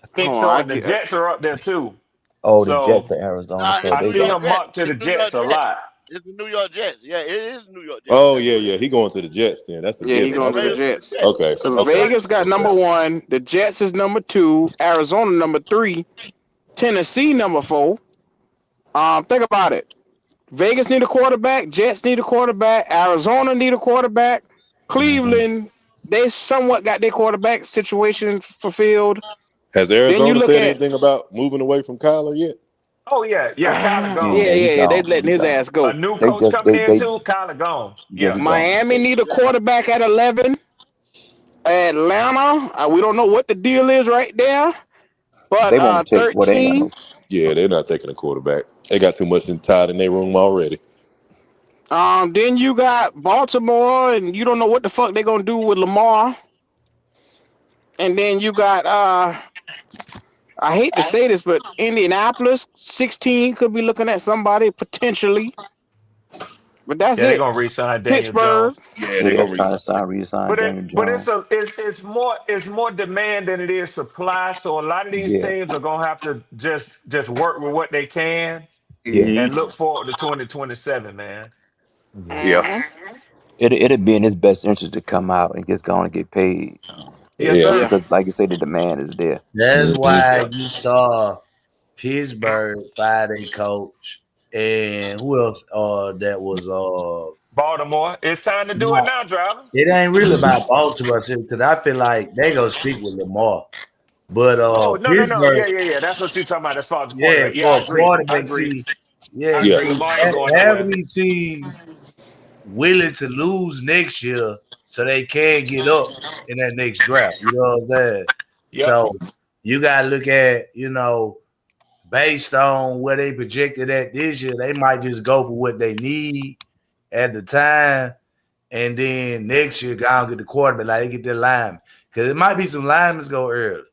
I think Hold on, so, and the Jets are up there too. Oh, the Jets So are Arizona, Nah, so it's I they New see York got. him Jets. marked to the It's New York Jets a Jets. lot. It's the New York Jets. Yeah, it is New York Jets. Oh That's yeah, what it yeah. is. He going to the Jets then. That's a Yeah, he given. It's going to the Okay. straight up to the Jets. Jets. Okay. Because Okay. Vegas got Okay. number one, the Jets is number two, Arizona number three, Tennessee number four. Think about it. Vegas need a quarterback, Jets need a quarterback, Arizona need a quarterback, Hmm. Cleveland, they somewhat got their quarterback situation fulfilled. Has Then you Arizona look said at anything about moving away from Kyler yet? Oh yeah, Kyler Yeah, gone. he they gone. letting He his ass gone. A go. new They coach just coming in they too. Kyler gone. yeah, Yeah. he gone. Miami need a Yeah. quarterback at 11. Atlanta, we don't know what the deal is right there, but They won't take. Well, they ain't got 13. no. Yeah, they're not taking a quarterback. They got too much tied in their room already. Then you got Baltimore, and you don't know what the fuck they're gonna do with Lamar. And then you got I hate to say this, but Indianapolis 16 could be looking at somebody potentially, but that's Yeah, they're it. gonna re-sign Daniel Pittsburgh, Jones. Yeah, Yeah, they they're gonna trying to resign. resign But Daniel it's Jones. it's more demand than it is supply. So a lot of these Yeah, teams are gonna have to just work with what they can yeah, Hmm. and look forward to 2027, man. yeah. Yeah, hmm It'd be in his best interest to come out and just go on and get paid. Yes, yeah. sir. yeah. Because, like you say, the demand is there. That's Hmm. why Yep. you saw Pittsburgh fired a coach, and who else? That was Baltimore. It's time to do it not. now, driver. It ain't really about Baltimore because I feel like they gonna stick with Lamar. But Oh, no, no, no. Pittsburgh, Yeah, yeah, yeah. That's what you're talking about as far as the yeah, quarterback. Yeah, I for a agree. I quarterback, agree. see, yeah, I you Yeah. agree. see, Lamar ain't going having nowhere. these teams willing to lose next year so they can get up in that next draft. You know what I'm saying? Yep. So you gotta look at, based on where they projected at this year, they might just go for what they need at the time, and then next year go and get the quarterback, like they get their lineman. Because it might be some linemen go early.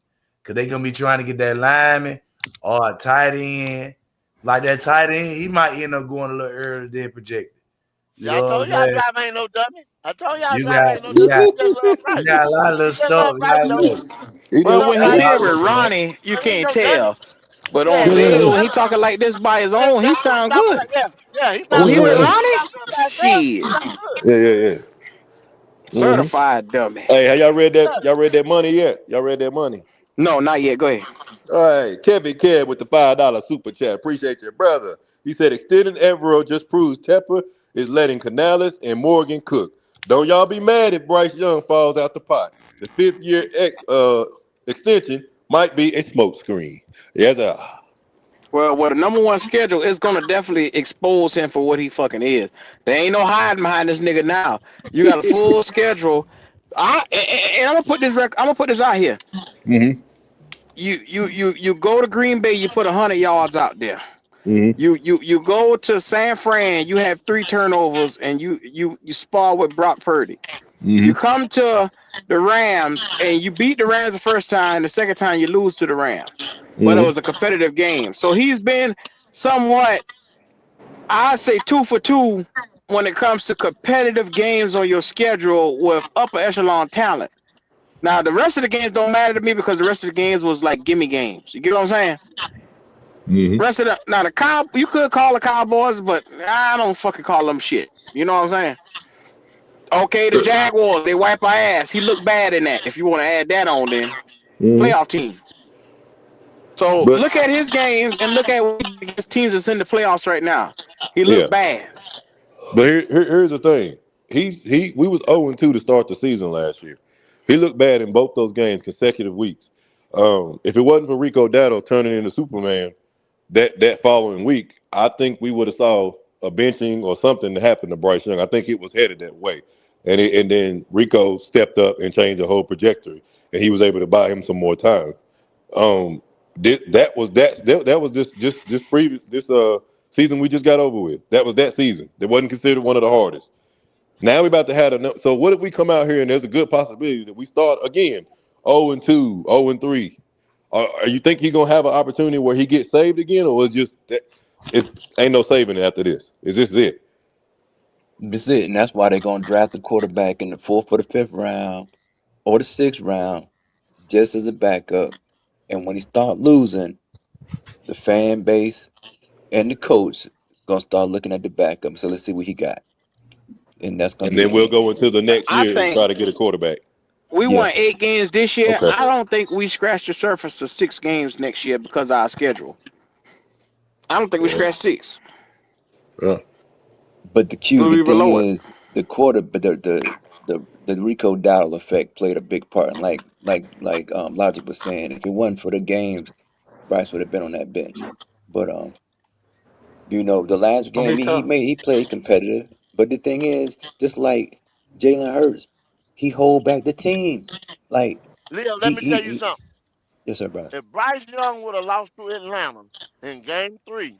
Because they're gonna be trying to get that lineman or a tight end. Like that tight end, he might end up going a little earlier than projected. See, You I know what told I'm y'all saying? driver ain't no dummy. I told y'all You driver got ain't no you dummy. got He just love you Bryce. got a lot of little He just love stuff. You Bryce got though. look, He He Well, just love when got he a Bryce lot did of though. with little stuff. Ronnie, you But he ain't can't no dummy. tell. But Yeah, on but he ain't no Bill, when he dummy though. talking like this by his Yeah, own, he nah, when he sound talking good. like he But when sound he good. with When he Ronnie, sound good by himself, he shit, sound good. yeah, yeah, yeah. Hmm. certified dummy. Hey, have y'all read that? Yeah. Y'all read that money yet? Y'all read that money? No, not yet. Go ahead. All right, Kevin Kev with the $5 super chat. Appreciate your brother. He said extending Evero just proves Tepper is letting Canales and Morgan cook. Don't y'all be mad if Bryce Young falls out the pot. The fifth year extension might be a smokescreen. Yes, sir. Well, the number one schedule is gonna definitely expose him for what he fucking is. There ain't no hiding behind this nigga now. You got a full schedule. And I'm gonna put this I'm gonna put this out here. Mm-hmm. You go to Green Bay, you put 100 yards out there. Mm-hmm. You go to San Fran, you have 3 turnovers, and you spar with Brock Purdy. You Mm-hmm. come to the Rams and you beat the Rams the first time. The second time you lose to the Rams, but it was a Mm-hmm. competitive game. So he's been somewhat, I say, 2 for 2 when it comes to competitive games on your schedule with upper echelon talent. Now the rest of the games don't matter to me because the rest of the games was like gimme games. You get what I'm saying? Mm-hmm. Rest of the now the cow you could call the Cowboys, but I don't fucking call them shit. You know what I'm saying? Okay, the Jaguars, they wipe our ass. He looked bad in that. If you want to add that on, then Mm-hmm. playoff team. So But look at his games and look at what he did against teams that's in the playoffs right now. He yeah. looked bad. But here's the thing. We was 0-2 to start the season last year. He looked bad in both those games, consecutive weeks. If it wasn't for Rico Dado turning into Superman that following week, I think we would have saw a benching or something to happen to Bryce Young. I think it was headed that way, and then Rico stepped up and changed the whole trajectory, and he was able to buy him some more time. Um, that was this previous this season we just got over with. That was that season. That wasn't considered one of the hardest. Now we about to have another. So what if we come out here and there's a good possibility that we start again 0-2, 0-3? Are you think he gonna have an opportunity where he gets saved again, or is just that it ain't no saving it after this? Is this it? That's it. And that's why they're going to draft the quarterback in the fourth or the fifth round or the sixth round just as a backup. And when he start losing, the fan base and the coach going to start looking at the backup. So let's see what he got. And that's going to And be then the we'll end. go into the next I year and think try to get a quarterback. we Yeah. won 8 games this year. Okay. I don't think we scratched the surface of 6 games next year because of our schedule. I don't think we Yeah. scratched 6. Yeah. But the Q, We'll the be thing below it. is, the quarter, but the Rico Dowdle effect played a big part. And like Logic was saying, if it wasn't for the games, Bryce would have been on that bench. But the It's last gonna game be tough. he played competitive. But the thing is, just like Jalen Hurts, he hold back the team. Like Leo, let he me he, tell you he something. yes sir, brother. If Bryce Young would have lost to Atlanta in game 3,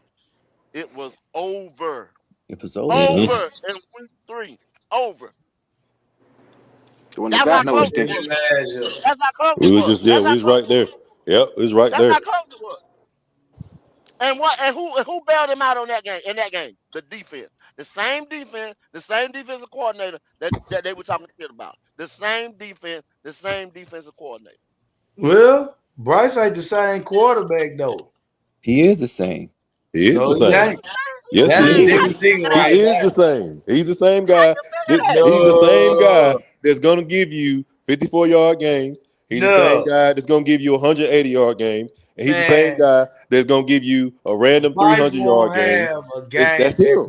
it was over. It was over, Mm-hmm. brother. Over in week 3. Over. They wouldn't have That's how got no close it extension. was. That's how close We it was was. just there. That's We how was close right it there. was. Yep, it was right That's there. how close it was. And who bailed him out on that game in that game? The defense. The same defensive coordinator that they were talking shit about. The same defensive coordinator. Well, Bryce ain't the same quarterback though. He is the same. He is the No, he He same. ain't ain't. the same. Yes, That's he He the is. is. different How thing you He right figure is that? the there. same. He's the same How guy. you figure that? He's the same guy No, that's gonna give you 54-yard games. He's the same no. guy that's gonna give you 180-yard games. and he's the same Man, guy that's gonna give you a random Bryce 300-yard won't game. have a game That's that him.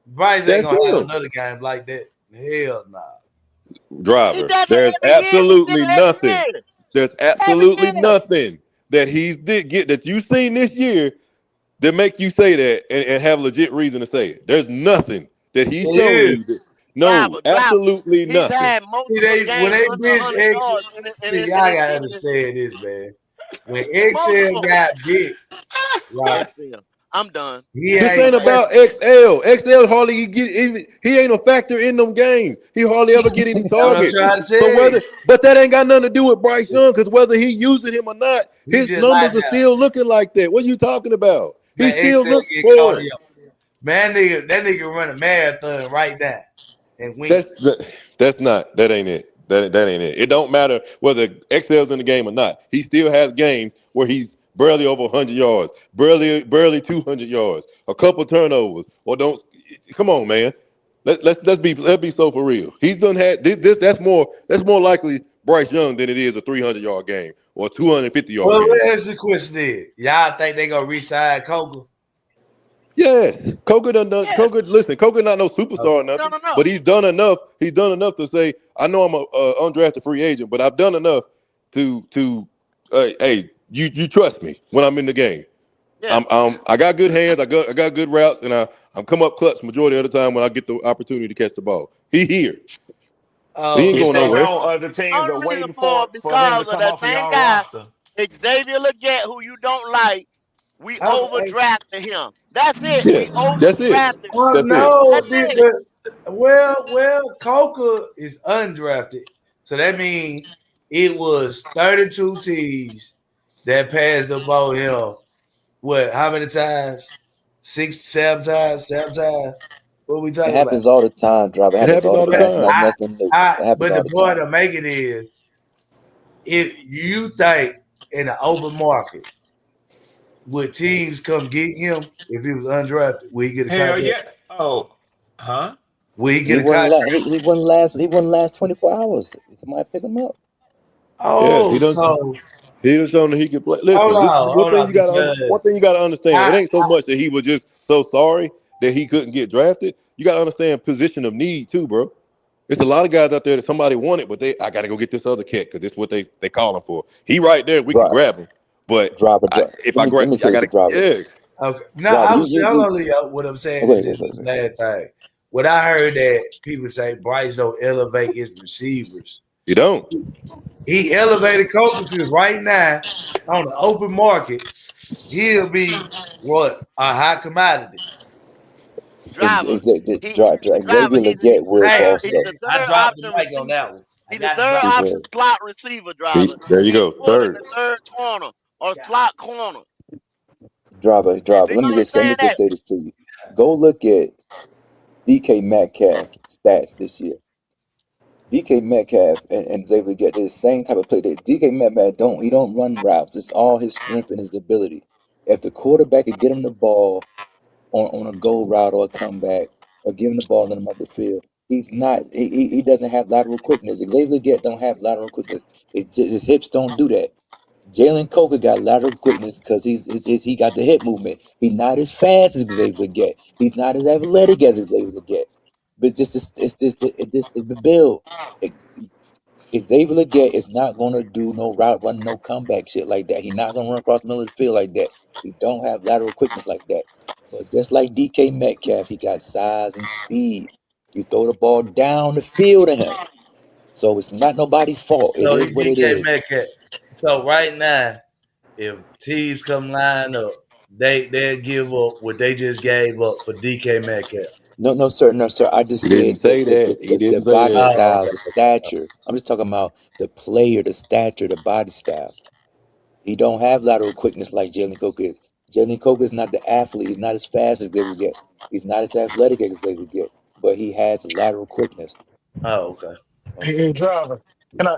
Bryce ain't That's gonna have him. another game like that. Hell nah. He Driver. does it There's every year. He did absolutely it every nothing. year. There's Every absolutely year. nothing that he's did get that you've seen this year that make you say that and have legit reason to say it. There's nothing that It he's shown is. you that no, Driver. absolutely He's nothing. had See, multiple they when games they under bench 100 Excel, yards see, y'all gotta in his understand this, man. When Excel multiple. got bit, right, XL. I'm done. he This ain't ain't pressing. about XL. XL hardly get even. He ain't a factor in them games. He hardly ever get any That's what I'm targets. trying to So tell whether, you. but that ain't got nothing to do with Bryce Young, because whether he using him or not, He his just like numbers are that. still looking like that. What are you talking about? He Man, still Excel looks get caught for it. up. Man, that nigga run a marathon right now and win. That's not that ain't it. That ain't it. It don't matter whether XL's in the game or not. He still has games where he's barely over 100 yards, barely 200 yards, a couple turnovers. Or don't come on, man. Let's be so for real. He's done had this. That's more likely Bryce Young than it is a 300-yard game or a 250-yard Well, game. where's the question is? Y'all think they gonna resign Coker? Yes, Coker done done. Yes. Coker, listen, Coker not no superstar or Okay. No, nothing, no, no. but he's done enough. He's done enough to say, I know I'm a undrafted free agent, but I've done enough hey, you trust me when I'm in the game. Yeah. I got good hands. I got good routes, and I'm come up clutch majority of the time when I get the opportunity to catch the ball. He here. He ain't Oh, You going think Only, nowhere. no other teams are only reason waiting for it for him to because of come that off of same y'all guy, roster? Xavier Leggett, who you don't like. We hey, overdrafted him. That's it. Yeah, We that's it. overdrafted him. well, That's it. no, That's it. well, Coker is undrafted, so that means it was 32 teams that passed the ball him. What? How many times? 6, 7 times, 7 times. What we It talking about? happens all the time, Drop. It It happens happens all the all the time. But It's time. nothing new. It happens but all the the point time. I'm making is, if you think in the open market would teams come get him if he was undrafted, will he get a Hell contract? yeah. Oh, huh? Will he He get a wouldn't contract? last. He wouldn't last 24 hours. Somebody pick him up. Yeah, he Oh, done. so He done shown that he can play. hold Listen, this on, one hold thing on, you got to because one thing you got to understand. It I ain't so much that he was just so sorry that he couldn't get drafted. You got to understand position of need too, bro. It's a lot of guys out there that somebody wanted, but I got to go get this other cat because this is what they calling for. He right there, we could Drop, grab him, but drop, I, drop. if Let I me grab, let me I say got this, to. driver. Yeah, okay. No, Driver, I you was you saying, hold you. on, Leo. What I'm Oh, saying go is ahead, go this ahead, go is ahead. bad thing. What I heard that people say Bryce don't elevate his receivers. you don't. He elevated Coker because right now on the open market, he'll be what a high commodity. Driver. He driver. Xavier Leggett will Hey, cost He's though. the I third dropped the option mic on receiver. that one. I He's the got to third drop. He option will. slot receiver. Driver. There you He's go, pulling third. the third corner or slot corner. Driver. Do you Let me understand just that? say this to you. Go look at DK Metcalf stats this year. DK Metcalf and Xavier get the same type of play. That DK Metcalf don't run routes. It's all his strength and his ability. If the quarterback could get him the ball on a go route or a comeback or give him the ball in the middle of the field, he doesn't have lateral quickness. Xavier Get don't have lateral quickness. His hips don't do that. Jalen Coker got lateral quickness because he got the hip movement. He's not as fast as Xavier Get. He's not as athletic as Xavier Get. But it's just the build. It, Xavier Leggett is not gonna do no route run, no comeback shit like that. He's not gonna run across the middle of the field like that. He don't have lateral quickness like that. But just like DK Metcalf, he got size and speed. You throw the ball down the field to him. So it's not nobody's fault. It So he is what it DK is. Metcalf. So right now, if teams come line up, they'll give up what they just gave up for DK Metcalf. No, no, sir, no, sir. I just He didn't said the say the, that. the, He the, the didn't say body that. Oh, style, okay. the stature. I'm just talking about the player, the stature, the body style. He don't have lateral quickness like Jalen Coker is. Jalen Coker is not the athlete. He's not as fast as Xavier get. He's not as athletic as Xavier get. But he has lateral quickness. Oh, okay. Hey, Okay. hey, driver. Can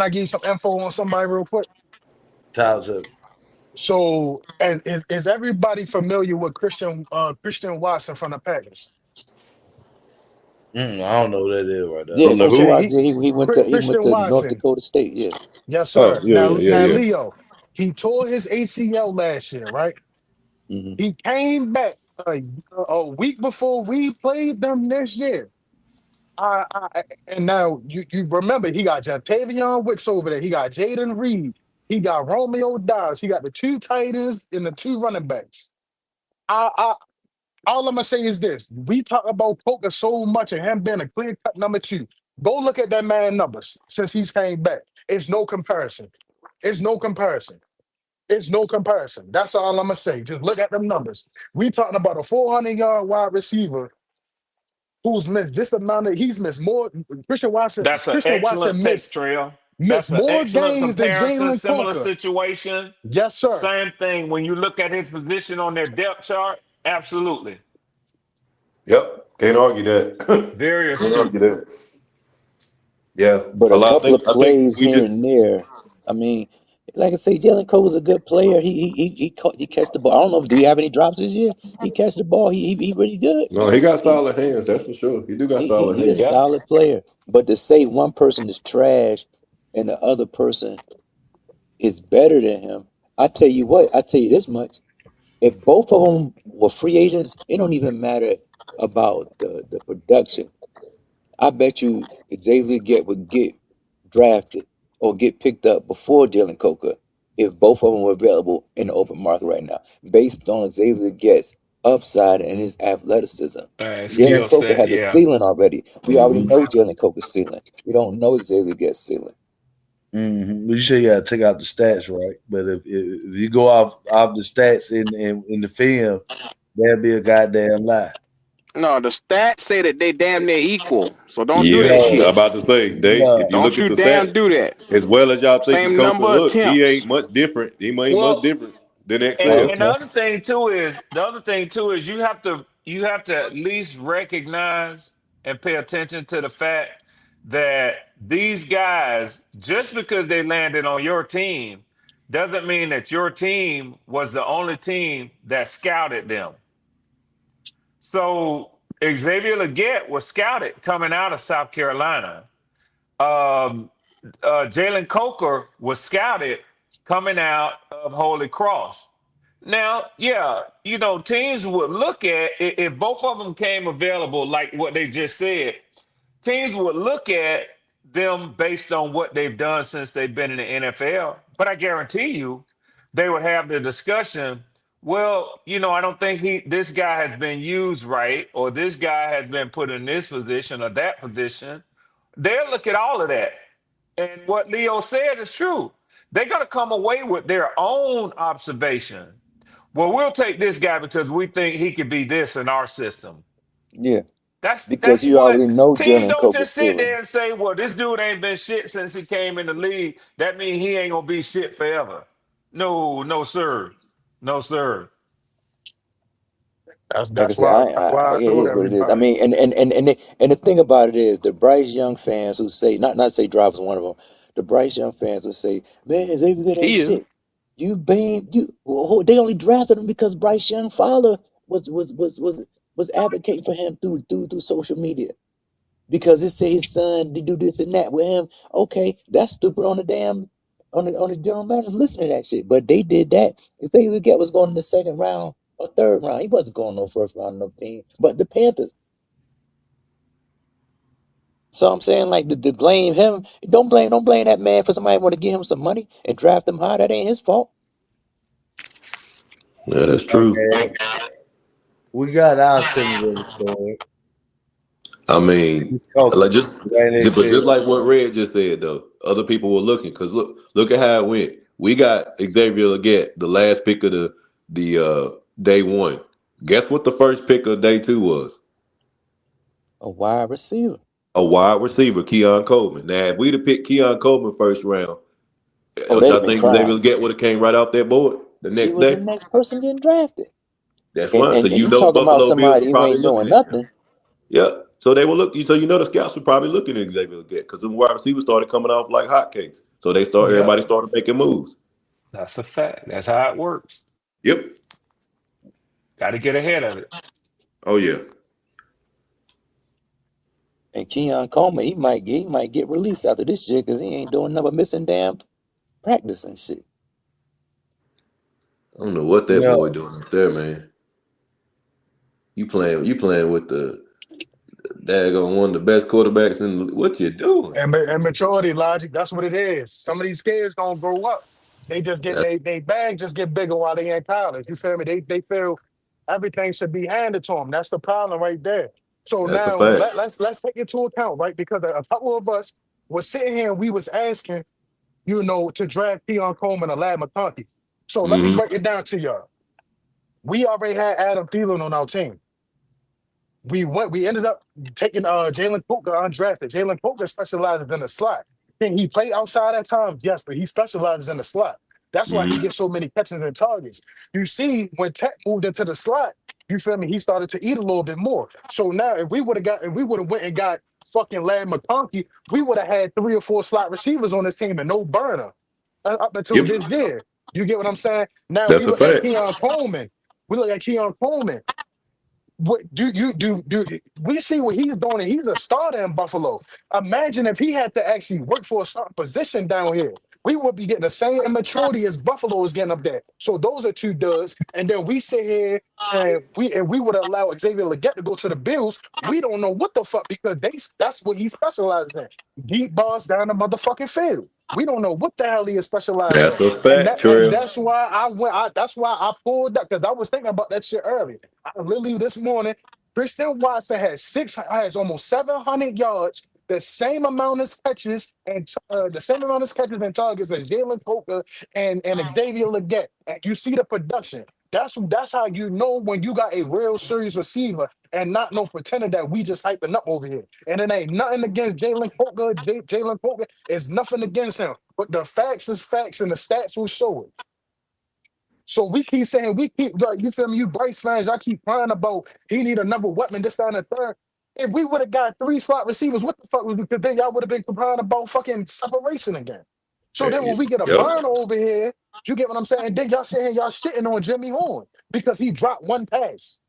I give you some info on somebody real quick? Talk to me. So, and is everybody familiar with Christian Watson from the Packers? I don't know what that is right there. Yeah, From the Christian who? Okay, Watson. He went Christian to North Watson. Dakota State. Yeah. Yes, Oh, sir. yeah, Now, yeah, yeah, yeah. Leo, he tore his ACL last year, right? Hmm. He came back a week before we played them this year. And now you remember he got Jatavion Wicks over there. He got Jaden Reed. He got Romeo Dobbs. He got the two tight ends and the two running backs. I all I'm gonna say is this: we talk about Poker so much and him being a clear cut number two. Go look at that man numbers since he's came back. It's no comparison. It's no comparison. It's no comparison. That's all I'm gonna say. Just look at them numbers. We talking about a 400-yard wide receiver who's missed this amount of. He's missed more. Christian Watson. That's an Christian excellent Watson take, missed Trail. missed That's an more excellent games than comparison. Jalen Similar Coker. situation. Yes, sir. Same thing. When you look at his position on their depth chart, absolutely. Yep. Can't argue that. Very Can't astute. argue that. Yeah. But A a lot. couple of I think plays we here just and there. I mean, like I say, Jalen Cole's a good player. He catch the ball. I don't know. Do you have any drops this year? He catch the ball. He really good. no. He got He solid hands. That's for sure. He do got solid he a hands. Yep. solid player. But to say one person is trash and the other person is better than him, I tell you what. I tell you this much: if both of them were free agents, it don't even matter about the production. I bet you Xavier would get drafted or get picked up before Jalen Coker if both of them were available in the open market right now, based on Xavier Get's upside and his athleticism. Jalen Skill Coker set. has a Yeah. ceiling already. We already Mm-hmm. know Jalen Coker's ceiling. We don't know Xavier Get's ceiling. Mm-hmm. But you say you got to take out the stats, right? But if you go off the stats in the film, that'd be a goddamn lie. No, the stats say that they damn near equal. So don't do Yeah. that I'm shit. No, about to say, they. If no. you look Don't at you the damn stats, do that. as well as y'all think Same Coker number of look, he ain't attempts. much different. He ain't much Well, different than XL. and Okay. the other thing too is you have to at least recognize and pay attention to the fact that these guys, just because they landed on your team, doesn't mean that your team was the only team that scouted them. So Xavier Legette was scouted coming out of South Carolina. Um, Jalen Coker was scouted coming out of Holy Cross. Now, yeah, teams would look at if both of them came available, like what they just said. Teams would look at them based on what they've done since they've been in the NFL. But I guarantee you, they would have the discussion. Well, I don't think this guy has been used right, or this guy has been put in this position or that position. They'll look at all of that. And what Leo said is true. They're going to come away with their own observation. Well, we'll take this guy because we think he could be this in our system. Yeah, That's because that's you what already know teams Jalen don't Coker's just sit ceiling. there and say, "Well, this dude ain't been shit since he came in the league. That means he ain't gonna be shit forever." No, no, sir, no, sir. Like I That's said, why that's why I it told is what it is. I everybody. mean, and the thing about it is, the Bryce Young fans who say, not say Drive was one of them, the Bryce Young fans who say, man, Xavier good at He is. shit. They only drafted him because Bryce Young father was advocating for him through social media because it said his son to do this and that with him. Okay, that's stupid on the damn on the general managers listening to that shit. But they did that. If they would get was going in the second round or third round, he wasn't going no first round no team. But the Panthers. So I'm saying like to blame him. Don't blame that man for somebody want to give him some money and draft him high. That ain't his fault. Yeah, that's true. Okay. We got our Cinderella story. I mean, Coker. like just, Like they but said. just like what Red just said though, other people were looking because look at how it went. We got Xavier Leggett, the last pick of the day one. Guess what the first pick of day two was? A wide receiver. A wide receiver, Keon Coleman. Now, if we'd have picked Keon Coleman first round, Oh, they'd y'all have been think Xavier crying. Leggett would have came right off that board the He next was the day? next person getting drafted. That's And right. So and, and you you know the talking about Buffalo Bills somebody were who probably ain't looking doing at him. nothing. Yeah. So they were looking. So the scouts were probably looking at Xavier Leggett because the wide receivers started coming off like hotcakes. So Yep, everybody started making moves. that's a fact. That's how it works. Yep. Got to get ahead of it. Oh yeah. And Keon Coleman, he might get released after this shit because he ain't doing nothing but missing damn practice and shit. I don't know what that Yeah. boy doing up there, man. You playing with the daggone one of the best quarterbacks in what you doing? And maturity logic, that's what it is. Some of these kids don't grow up. They just get That, they bag just get bigger while they in college. You feel me? They feel everything should be handed to them. That's the problem right there. So that's a now fact. let's take into account, right? Because a couple of us was sitting here and we was asking, to draft Keon Coleman or Lad McConkey. So let me Mm-hmm. break it down to y'all. We already had Adam Thielen on our team. We ended up taking Jalen Coker undrafted. Jalen Coker specializes in the slot. Can he play outside at times? Yes, but he specializes in the slot. That's why he Mm-hmm. gets so many catches and targets. You see, when Tech moved into the slot, you feel me? He started to eat a little bit more. So now, if we would have went and got fucking Lad McConkey, we would have had 3 or 4 slot receivers on this team and no burner up until Yep, this year. You get what I'm saying? Now we that's a look at fact. Keon Coleman. We look at Keon Coleman. What do we see what he's doing? And he's a starter in Buffalo. Imagine if he had to actually work for a starting position down here. We would be getting the same immaturity as Buffalo is getting up there. So those are two duds. And then we sit here and we would allow Xavier Leggett to go to the Bills. We don't know what the fuck because that's what he specializes in. Deep balls down the motherfucking field. We don't know what the hell he is specialized That's in. a And fact, Trail. that's why that's why I pulled up because I was thinking about that shit earlier. I literally this morning, Christian Watson has almost 700 yards, the same amount of catches and the same amount of catches and targets as Jalen Coker and Xavier Leggett. And you see the production. That's how you know when you got a real serious receiver and not no pretender that we just hyping up over here. And it ain't nothing against Jalen Coker. Jalen Coker is nothing against him. But the facts is facts and the stats will show it. So we keep saying like, you feel me? You Bryce fans, y'all keep crying about he need another weapon, this, that, and the third. If we would have got 3 slot receivers, what the fuck was because then y'all would have been crying about fucking separation again. So then when we get a Yep. burn over here, you get what I'm saying? Then y'all saying y'all shitting on Jimmy Horn because he dropped one pass.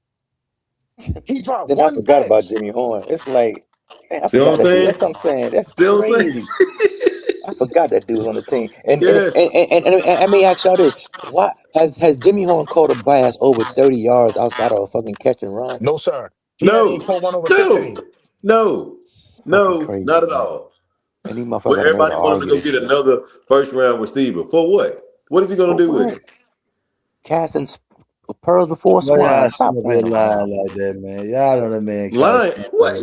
He dropped Then I one forgot about pass. Jimmy Horn. It's like, man, I See what I'm forgot that dude. saying? That's what I'm saying. That's See what I'm crazy. saying? I forgot that dude was on the team. And and, Yes. and, and, and, and I may ask y'all this: Why has Jimmy Horn caught a blast over 30 yards outside of a fucking catch and run? No, sir. He ain't No. caught one over No. 15. No. It's fucking No. crazy, Not at man. all. And these motherfuckers Well, got a nerve to everybody wanted to argue go this get shit. another first round receiver. For what? What is he gonna For do with what? it? Casting pearls before Why swine. y'all Stop sitting up here playing around. lying like that, man? Y'all know that man caught. Lying? What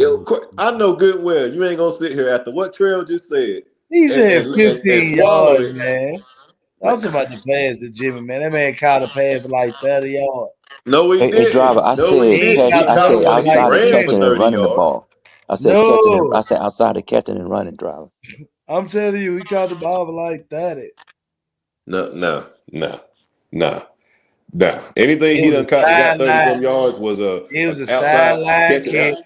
I know good and well. You ain't gonna sit here after what Trail just said He and said and, and, and 15 swallow yards, it. man. Man, I'm talking about the pass to Jimmy, man. That man caught a pass for like 30 yards. no, he Hey, driver, didn't. I No, he He said ain't didn't. catch. He caught I caught another said one one and he like outside of ran for catching and 20. 30 running the yards. ball. I said catching. I No, said outside of catching and running, driver. I'm telling you, he caught the ball for like 30. No, no, no, no. No. Anything It he was done a caught that got 30 sideline. some yards was It a was a outside sideline catching catch, out.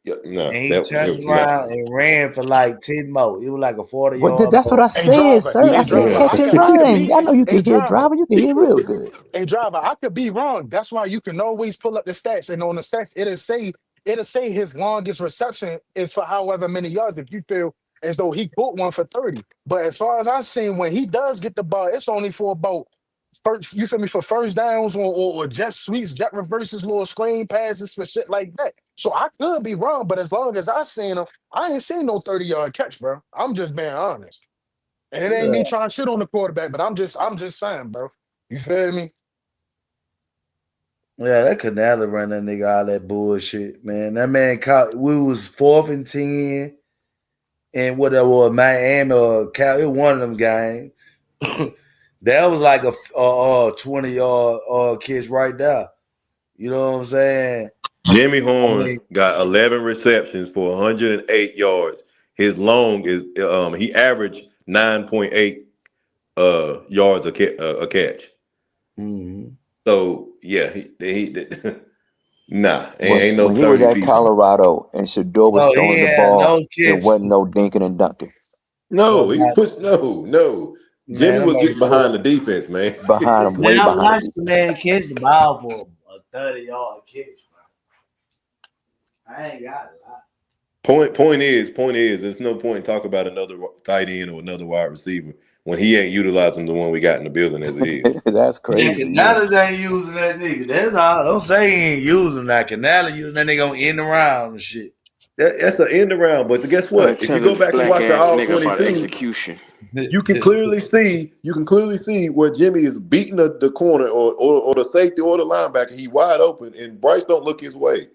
Yeah, no, and he turned that no. around and ran for like 10 more. It was like a 40 What? yard That's what I Hey said, driver, sir. I hey said driver, catch and I could run. be I know you hey can hear, driver. driver. You can hear real good. Hey driver, I could be wrong. That's why you can always pull up the stats, and on the stats, it'll say his longest reception is for however many yards. If you feel as though he caught one for 30, but as far as I've seen, when he does get the ball, it's only for about first. You feel me for first downs or jet sweeps, jet reverses, little screen passes for shit like that. So I could be wrong, but as long as I seen him, I ain't seen no 30-yard catch, bro. I'm just being honest. And it ain't me Yeah, trying to shit on the quarterback, but I'm just saying, bro. You feel me? yeah, that could never run that nigga all that bullshit, man. That man caught. We was 4th and 10, and whatever was Miami or Cal. It was one of them games. That was like a 20-yard catch right there. You know what I'm saying? Jimmy I Horn mean, got 11 receptions for 108 yards. His long is he averaged 9.8 yards a catch. mhm. So yeah, he nah, When ain't no when he was 30 at people. Colorado and Shador was So he throwing the had ball, no it catch wasn't no dinking and dunking for No, he about, pushed no. Jimmy man. I'm was gonna getting behind the defense, man. behind him, man, way I behind the watched the defense. man catch the ball for a 30-yard catch, bro. I ain't got it. Point is, there's no point in talking about another tight end or another wide receiver when he ain't utilizing the one we got in the building as it is. That's Yeah, crazy. Yeah. Canales ain't using that nigga. That's all. Don't say he ain't using that. Canales using that nigga on end around and shit. That's an end around, but guess what? If you Tell go this back and black watch the ass all nigga about 22, execution. you can clearly see where Jimmy is beating the corner or the safety or the linebacker. He wide open, and Bryce don't look his way.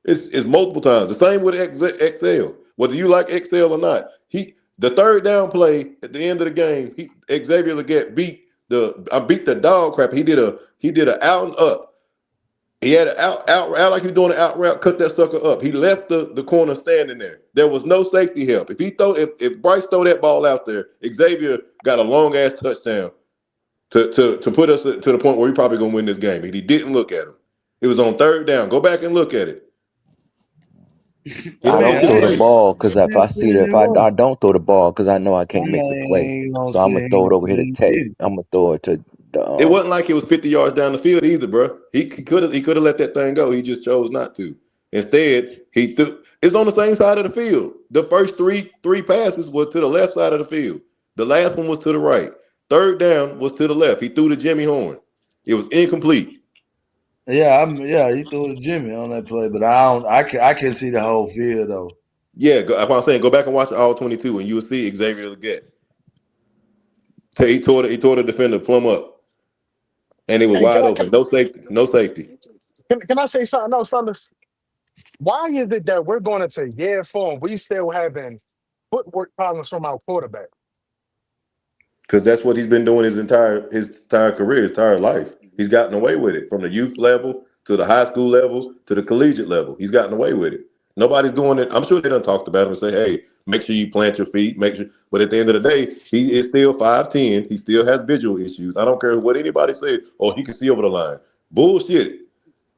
It's multiple times. The same with XL. Whether you like XL or not, the third down play at the end of the game, Xavier Legette beat the dog crap. He did a out and up. He had an out like he was doing an out route, cut that sucker up. He left the corner standing there. There was no safety help. If Bryce throw that ball out there, Xavier got a long ass touchdown to put us to the point where we probably gonna win this game. And he didn't look at him. It was on third down. Go back and look at it. He I made don't two throw the plays. ball because if I see that, if I don't throw the ball because I know I can't make the play. ain't gonna So I'm say gonna throw it over here to he Tech. did it. I'm gonna throw it to the It wasn't like it was 50 yards down the field either, bro. He could have let that thing go. He just chose not to. Instead, he threw. It's on the same side of the field. The first three passes were to the left side of the field. The last one was to the right. Third down was to the left. He threw to Jimmy Horn. It was incomplete. Yeah, he threw to Jimmy on that play, but I can see the whole field though. Yeah, that's what I'm saying. Go back and watch all 22, and you'll see Xavier Legette. He tore the defender plumb up, and it was Hey, wide open. No safety. No safety. can I say something else, fellas? Why is it that we're going into year four and we still having footwork problems from our quarterback? Because that's what he's been doing his entire career, his entire life. He's gotten away with it from the youth level to the high school level to the collegiate level. He's gotten away with it. Nobody's doing it. I'm sure they done talked about him and say, "Hey, make sure you plant your feet. Make sure." But at the end of the day, he is still 5'10". He still has visual issues. I don't care what anybody says. Oh, he can see over the line. Bullshit.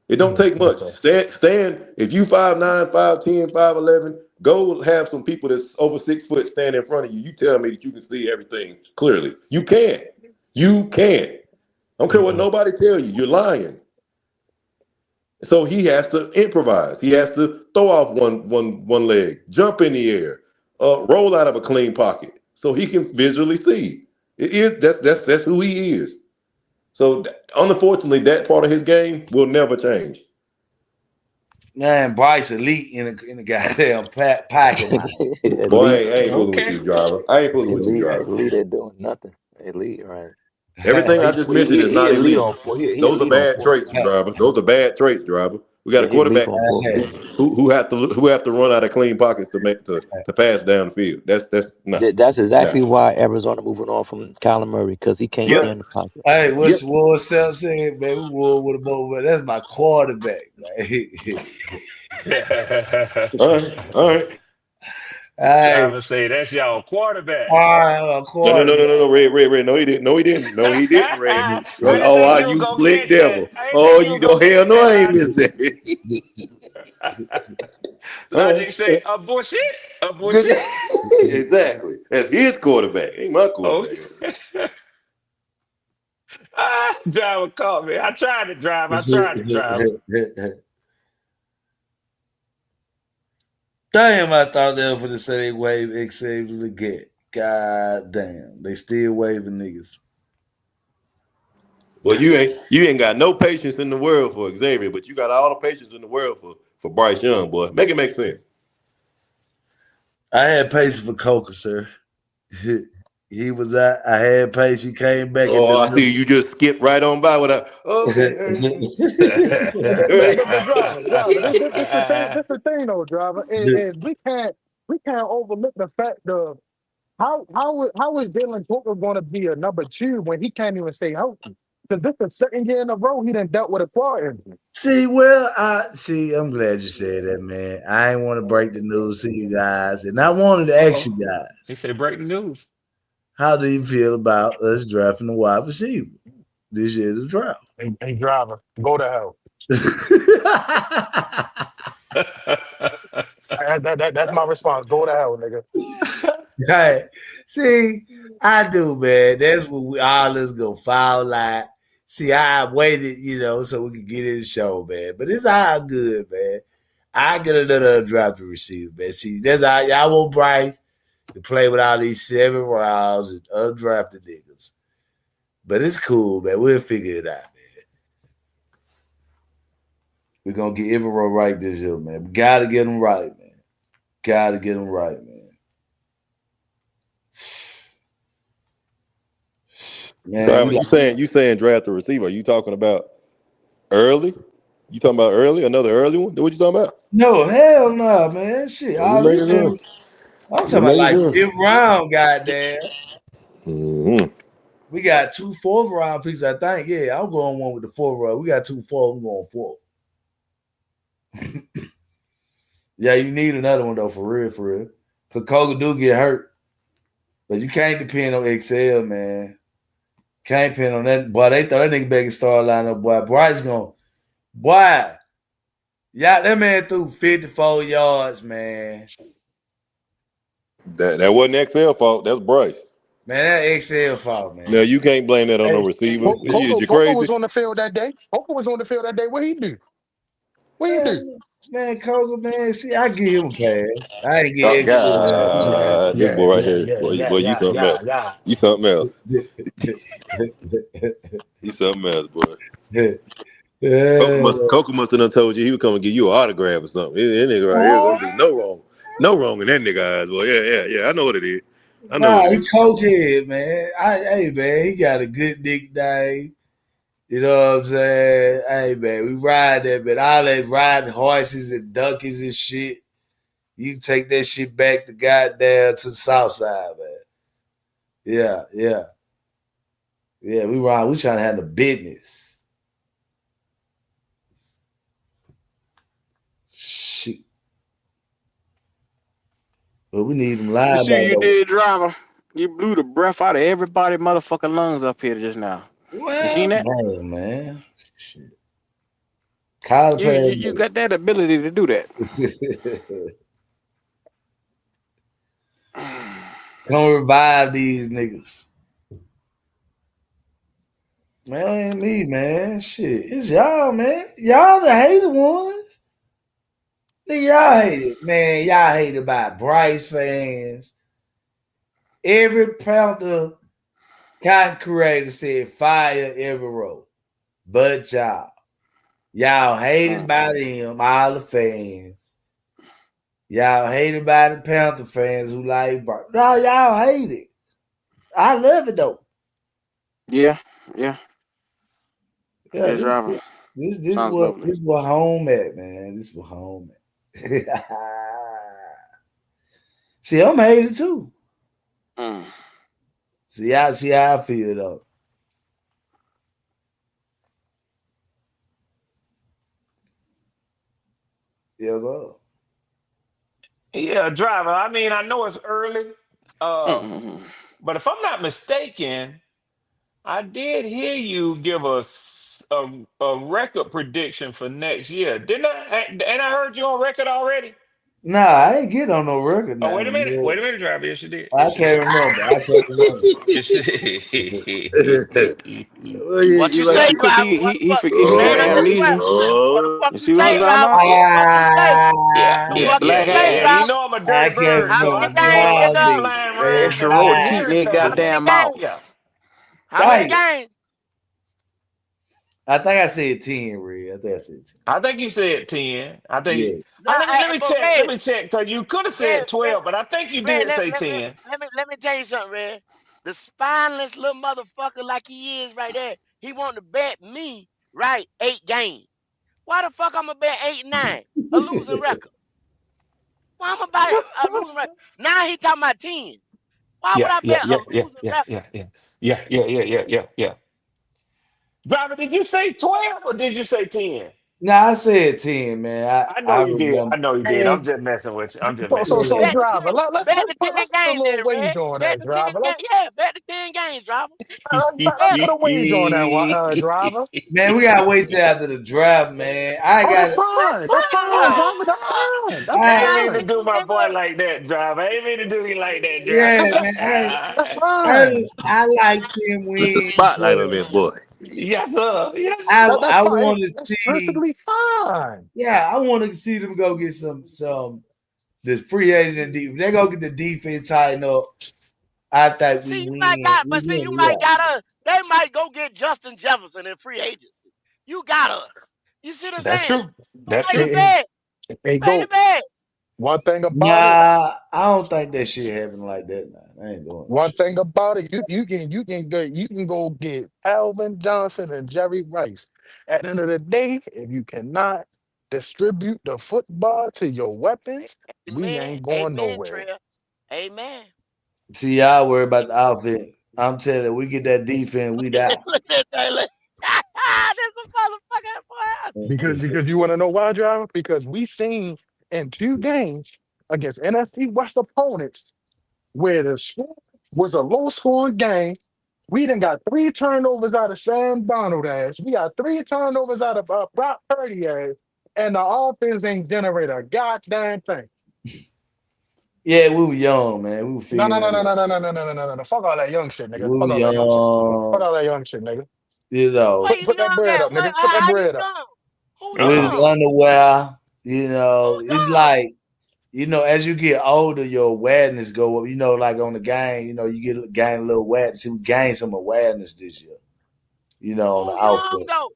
It don't take much. Stand if you 5'9", 5'10", 5'11", go have some people that's over 6 foot stand in front of you. You tell me that you can see everything clearly. You can't. You can't. I don't care what nobody tell you. You're lying. So he has to improvise. He has to throw off one leg, jump in the air, roll out of a clean pocket, so he can visually see. That's who he is. So unfortunately, that part of his game will never change. Man, Bryce elite in the goddamn pocket. Boy, I elite. ain't fooling with you, driver. I ain't fooling with you, driver. Elite at doing nothing. Elite, right? Everything I just mentioned is not He elite elite. on four. He Those are elite on bad four. traits, driver. Those are bad traits, driver. We got Yeah, a he elite quarterback on four Hey, quarters. who have to run out of clean pockets to pass down the field. That's not. That's Nah. exactly why Arizona moving on from Kyler Murray because he can't stay Yep. in the pocket. hey, Yep. what's Self saying, man? We war with a bowl, man. That's my quarterback, man. All right. All right. Hey, Driver say that's y'all quarterback. all right, quarterback. No. Red. No, he didn't. No, he didn't. No, he didn't, Red. I didn't Oh, think are you was you gonna slick catch that. devil? I didn't Oh, think you you was don't gonna hell catch no, that, I ain't Logic. missed that. All Logic say right. a bullshit, a Good. bullshit. Exactly. That's his quarterback. Ain't my Oh, quarterback. driver caught me. I tried to drive. I tried to drive. Damn, I thought they were for the say they wave XA to get. God damn, they still waving niggas. Well, you ain't got no patience in the world for Xavier, but you got all the patience in the world for Bryce Young, boy. Make it make sense. I had patience for Coker, sir. He was out. I had patience. He came back and Oh, I see delivered. you just skipped right on by without. Okay. But driver, this the thing. This the thing, though, driver. Is we can't overlook the fact of how is Jalen Booker going to be a number two when he can't even stay healthy? Because this is the second year in a row he done dealt with a claw injury. I'm glad you said that, man. I ain't want to break the news to you guys, and I wanted to ask Uh-oh. you guys, He said breaking news. how do you feel about us drafting a wide receiver this year's draft? Hey, driver, go to hell. That's my response. Go to hell, nigga. Right. See, I do, man. That's what we all let's go foul out. See, I waited, so we could get in the show, man. But it's all good, man. I get another undrafted receiver, man. See, that's how y'all want Bryce to play with all these 7 rounds and undrafted niggas. But it's cool, man. We'll figure it out, man. We're gonna get Evero right this year, man. We gotta get him right, man. Gotta get him right, man. Man, Travis, you saying draft a receiver? Are you talking about early? You talking about early? Another early one? What you talking about? no, hell no, man. Shit. Well, just All these making sure. niggas, I'm Just talking about making like sure. 5th round, goddamn. Mm-hmm. We got 2 4th round picks, I think. Yeah, I'm going one with the 4th round. We got 2 4. I'm going 4. Yeah, you need another one though, for real, for real. Because Koga do get hurt. But you can't depend on XL, man. Can't depend on that. Boy, they thought that nigga back and start lineup, boy. Bryce going, boy. Yeah, that man threw 54 yards, man. That wasn't XL fault. That was Bryce. Man, that XL fault, man. Now you can't blame that on no Hey, receiver. Is you Poker crazy? was on the field that day. Poker was on the field that day. What he do? What he do? Man, Koga, man. See, I give him a pass. I ain't Oh get XL no pass. God, this Yeah, boy right yeah, here, yeah, yeah, boy, you yeah, something yeah, else. yeah. You something else. You something else, boy. Coca must have done told you he would come and give you an autograph or something. That nigga right here gonna do no wrong in that nigga eyes, boy. Yeah. I know what it is. I know what Nah, it he is. cokehead, man. Hey, man, he got a good nickname. You know what I'm saying? Hey, man, we ride that, man. All that riding horses and donkeys and shit. You can take that shit back to goddamn to the south side, man. Yeah. Yeah, we ride. We trying to have the business. Shit. But we need them You live see back you though. did, driver. You blew the breath out of everybody motherfucking lungs up here just now. You Well, seen that? man. Shit. Kyle You got that ability to do that. Come revive these niggas. Man, it ain't me, man. Shit. It's y'all, man. Y'all the hated ones. Nigga, y'all hate it. Man, y'all hated by Bryce fans. Every Panther content creator said fire every row. But y'all. Y'all hated by them, all the fans. Y'all hated by the Panther fans who like Bryce. No, y'all hate it. I love it though. Yeah. Yeah, Yeah, this driver. this Sounds lovely. what home at, man. This what home at. See, I'm hated too. See how I feel though. Yeah, though. Yeah, driver. I mean, I know it's early, but if I'm not mistaken, I did hear you give us a record prediction for next year. Didn't I? And I heard you on record already. Nah, I ain't get on no record Oh, now. Yeah. wait a minute, driver. Yes, you did. I Yes, you can't did. remember. I can't remember. Yes, you did. Well, What you Yeah, say, because driver? he What he the he fuck? forget he got Man, I heard you. amnesia. What the fuck You you see what I'm say, talking driver? about? What the fuck you say? Yeah, The That yeah, fuck you yeah, black yeah, say, yeah. You driver? ass. know I'm a I dirty can't bird, How so many I remember. do love games, a nigga? Blondie. flying Man, bird Extra and a roll bye. teeth in his How irritation. many goddamn mouth. games? Yeah. How many Damn. games? I think I said 10, Red. I think I said 10. I think you said 10. I think Yeah. No, let me but check. Let Red, me check. Cause you could have Red, said Red, 12, but I think you Red. did say 10. Let me tell you something, Red. The spineless little motherfucker like he is right there. He want to bet me right 8 games. Why the fuck I'ma bet 8 and 9? A losing record. Why I'ma buy a losing record? Now he talking about 10. Why would Yeah, I yeah, bet a yeah, yeah, losing yeah, record? yeah, yeah. Yeah. Driver, did you say 12 or did you say 10? Nah, I said 10, man. I know I you did. I remember. know you did. I'm Man, just messing with you. I'm just So messing so with so you. Yeah. bet the driver. 10, Let's bet the 10 let's put a games little then, Red. wager on Bet that the 10 driver. games. Yeah, bet the 10 games, driver. Let's Hell, put a wage on that one, driver. Man, we gotta wait till after the draft, man. I Oh, that's got fine. That's fine, oh, driver. That's fine. That's I I ain't mean fine. to do my boy nigga. like that, driver. I ain't mean to do you like that, yeah, That's man. that's I, fine. I like 10 Put the wins, spotlight on but that boy. yes, sir. Yes, I That's I fine. want to That's see. perfectly fine. Yeah, I want to see them go get some this free agent and defense. They go get the defense tighten up. I think we See, you might win. got, We but see, you win, might yeah. got us. They might go get Justin Jefferson in free agency. You got us. You see what I'm that's saying? true. That's Ain't true. it Hey, bad? hey, Ain't it go. bad? One thing about it. Nah, I don't think that shit happen like that. Nah, I ain't doing that One shit. thing about it, you can go get Alvin Johnson and Jerry Rice. At the end of the day, if you cannot distribute the football to your weapons, we Amen. ain't going Amen, nowhere. Trail. Amen. See, y'all worry about the outfit. I'm telling you, we get that defense, we die. Look at that thing. Look. This a motherfucker boy. Because you want to know why, driver? Because we seen in 2 games against NFC West opponents where the score was a low scoring game. We done got 3 turnovers out of Sam Donald ass. We got 3 turnovers out of Brock Purdy ass. And the offense ain't generate a goddamn thing. Yeah, we were young, man. We were No, no, figuring no, that no, out. no, no, no, no, no, no, no, no, no. Fuck all that young shit, nigga. We were Fuck all that young shit. Fuck young, all that young shit, nigga. you Where know. you Put that young bread at? up, What? nigga. Put that How you bread up. young? Who We was young? underwear, Who It's young? like, as you get older, your awareness go up. Like on the game, you gain a little awareness. See, we gained some awareness this year, on the Who young outfit. though?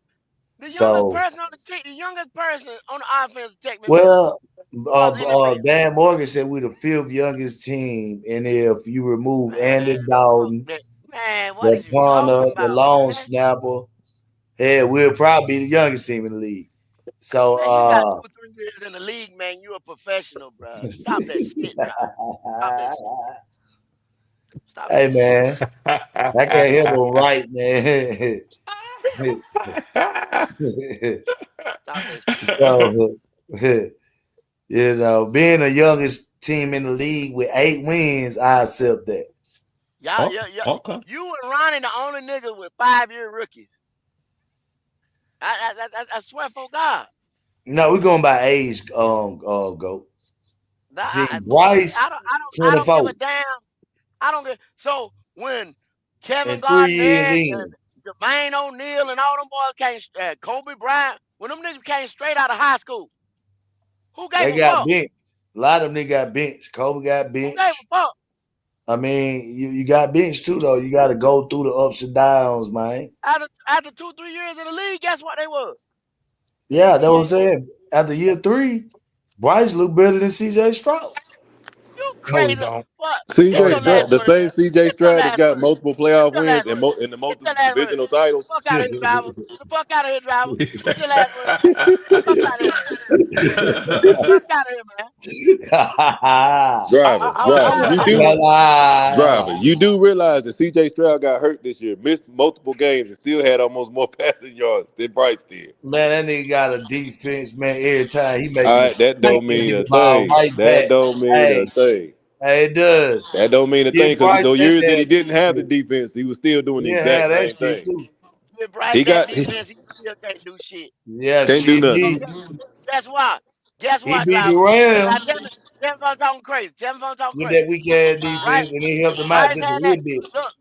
The youngest So, person on the team, the youngest person on the offense take me well, across NFL. Dan Morgan said we're the fifth youngest team, and if you remove Andy Man, fuck Dalton, that. Man, what the is you punter, talking the about, long man? snapper, hey, we'll probably be the youngest team in the league. So, Man, you got 2 or 3 years in the league, man. You a professional, bro. Stop that shit, bro. Stop that shit. Stop hey that shit. man, I can't help him right, man. Stop that shit. so, being the youngest team in the league with 8 wins, I accept that. Y'all, Oh, yeah, yeah. okay. You and Ronnie the only niggas with 5-year rookies. I swear for God. No, we're going by age. Go Nah, see boy, Bryce, I don't give a 24, damn. I don't give. So when Kevin and 3 years Garnett and in, Jermaine O'Neal and all them boys came, Kobe Bryant, when them niggas came straight out of high school, who gave they a got fuck? benched. A lot of them got benched. Kobe got Who gave benched. a fuck? I mean, you got benched too, though. You got to go through the ups and downs, man. After 2, 3 years in the league, guess what they was? Yeah, that's what I'm CJ. saying. After year 3, Bryce looked better than CJ Stroud. You No, we crazy. don't. What? No, Get CJ we your Stroud, last don't. the word, same man. CJ Get your Stroud that's last got word. multiple Get playoff your wins last and word. in the Get your multiple last word. divisional titles. Fuck out of here, driver. The fuck out of here, driver. Get your last word, man. Fuck out of here, man. Fuck out of here, man. Driver, Fuck driver, out of you here. do Voila. driver, you do realize that CJ Stroud got hurt this year, missed multiple games, and still had almost more passing yards than Bryce did. Man, that nigga got a defense, man. Every time he make a All right, that mistake, don't he mean get a the ball thing. right That back. don't mean a Hey, thing. hey, it does. That don't mean a Give thing because Bryce those that years that he damn didn't have the defense. defense, he was still doing He the didn't exact have that same shit thing. too. Give Bryce He that got defense. He still can't do shit. Yeah, can't do shit. nothing. Because guess what? Guess He what, beat the driver? Now Rams tell me if I'm talking crazy. Tell me if I'm talking with crazy. that weak ass Bryce, defense, and he helped if him out Bryce just a had that, little bit. look,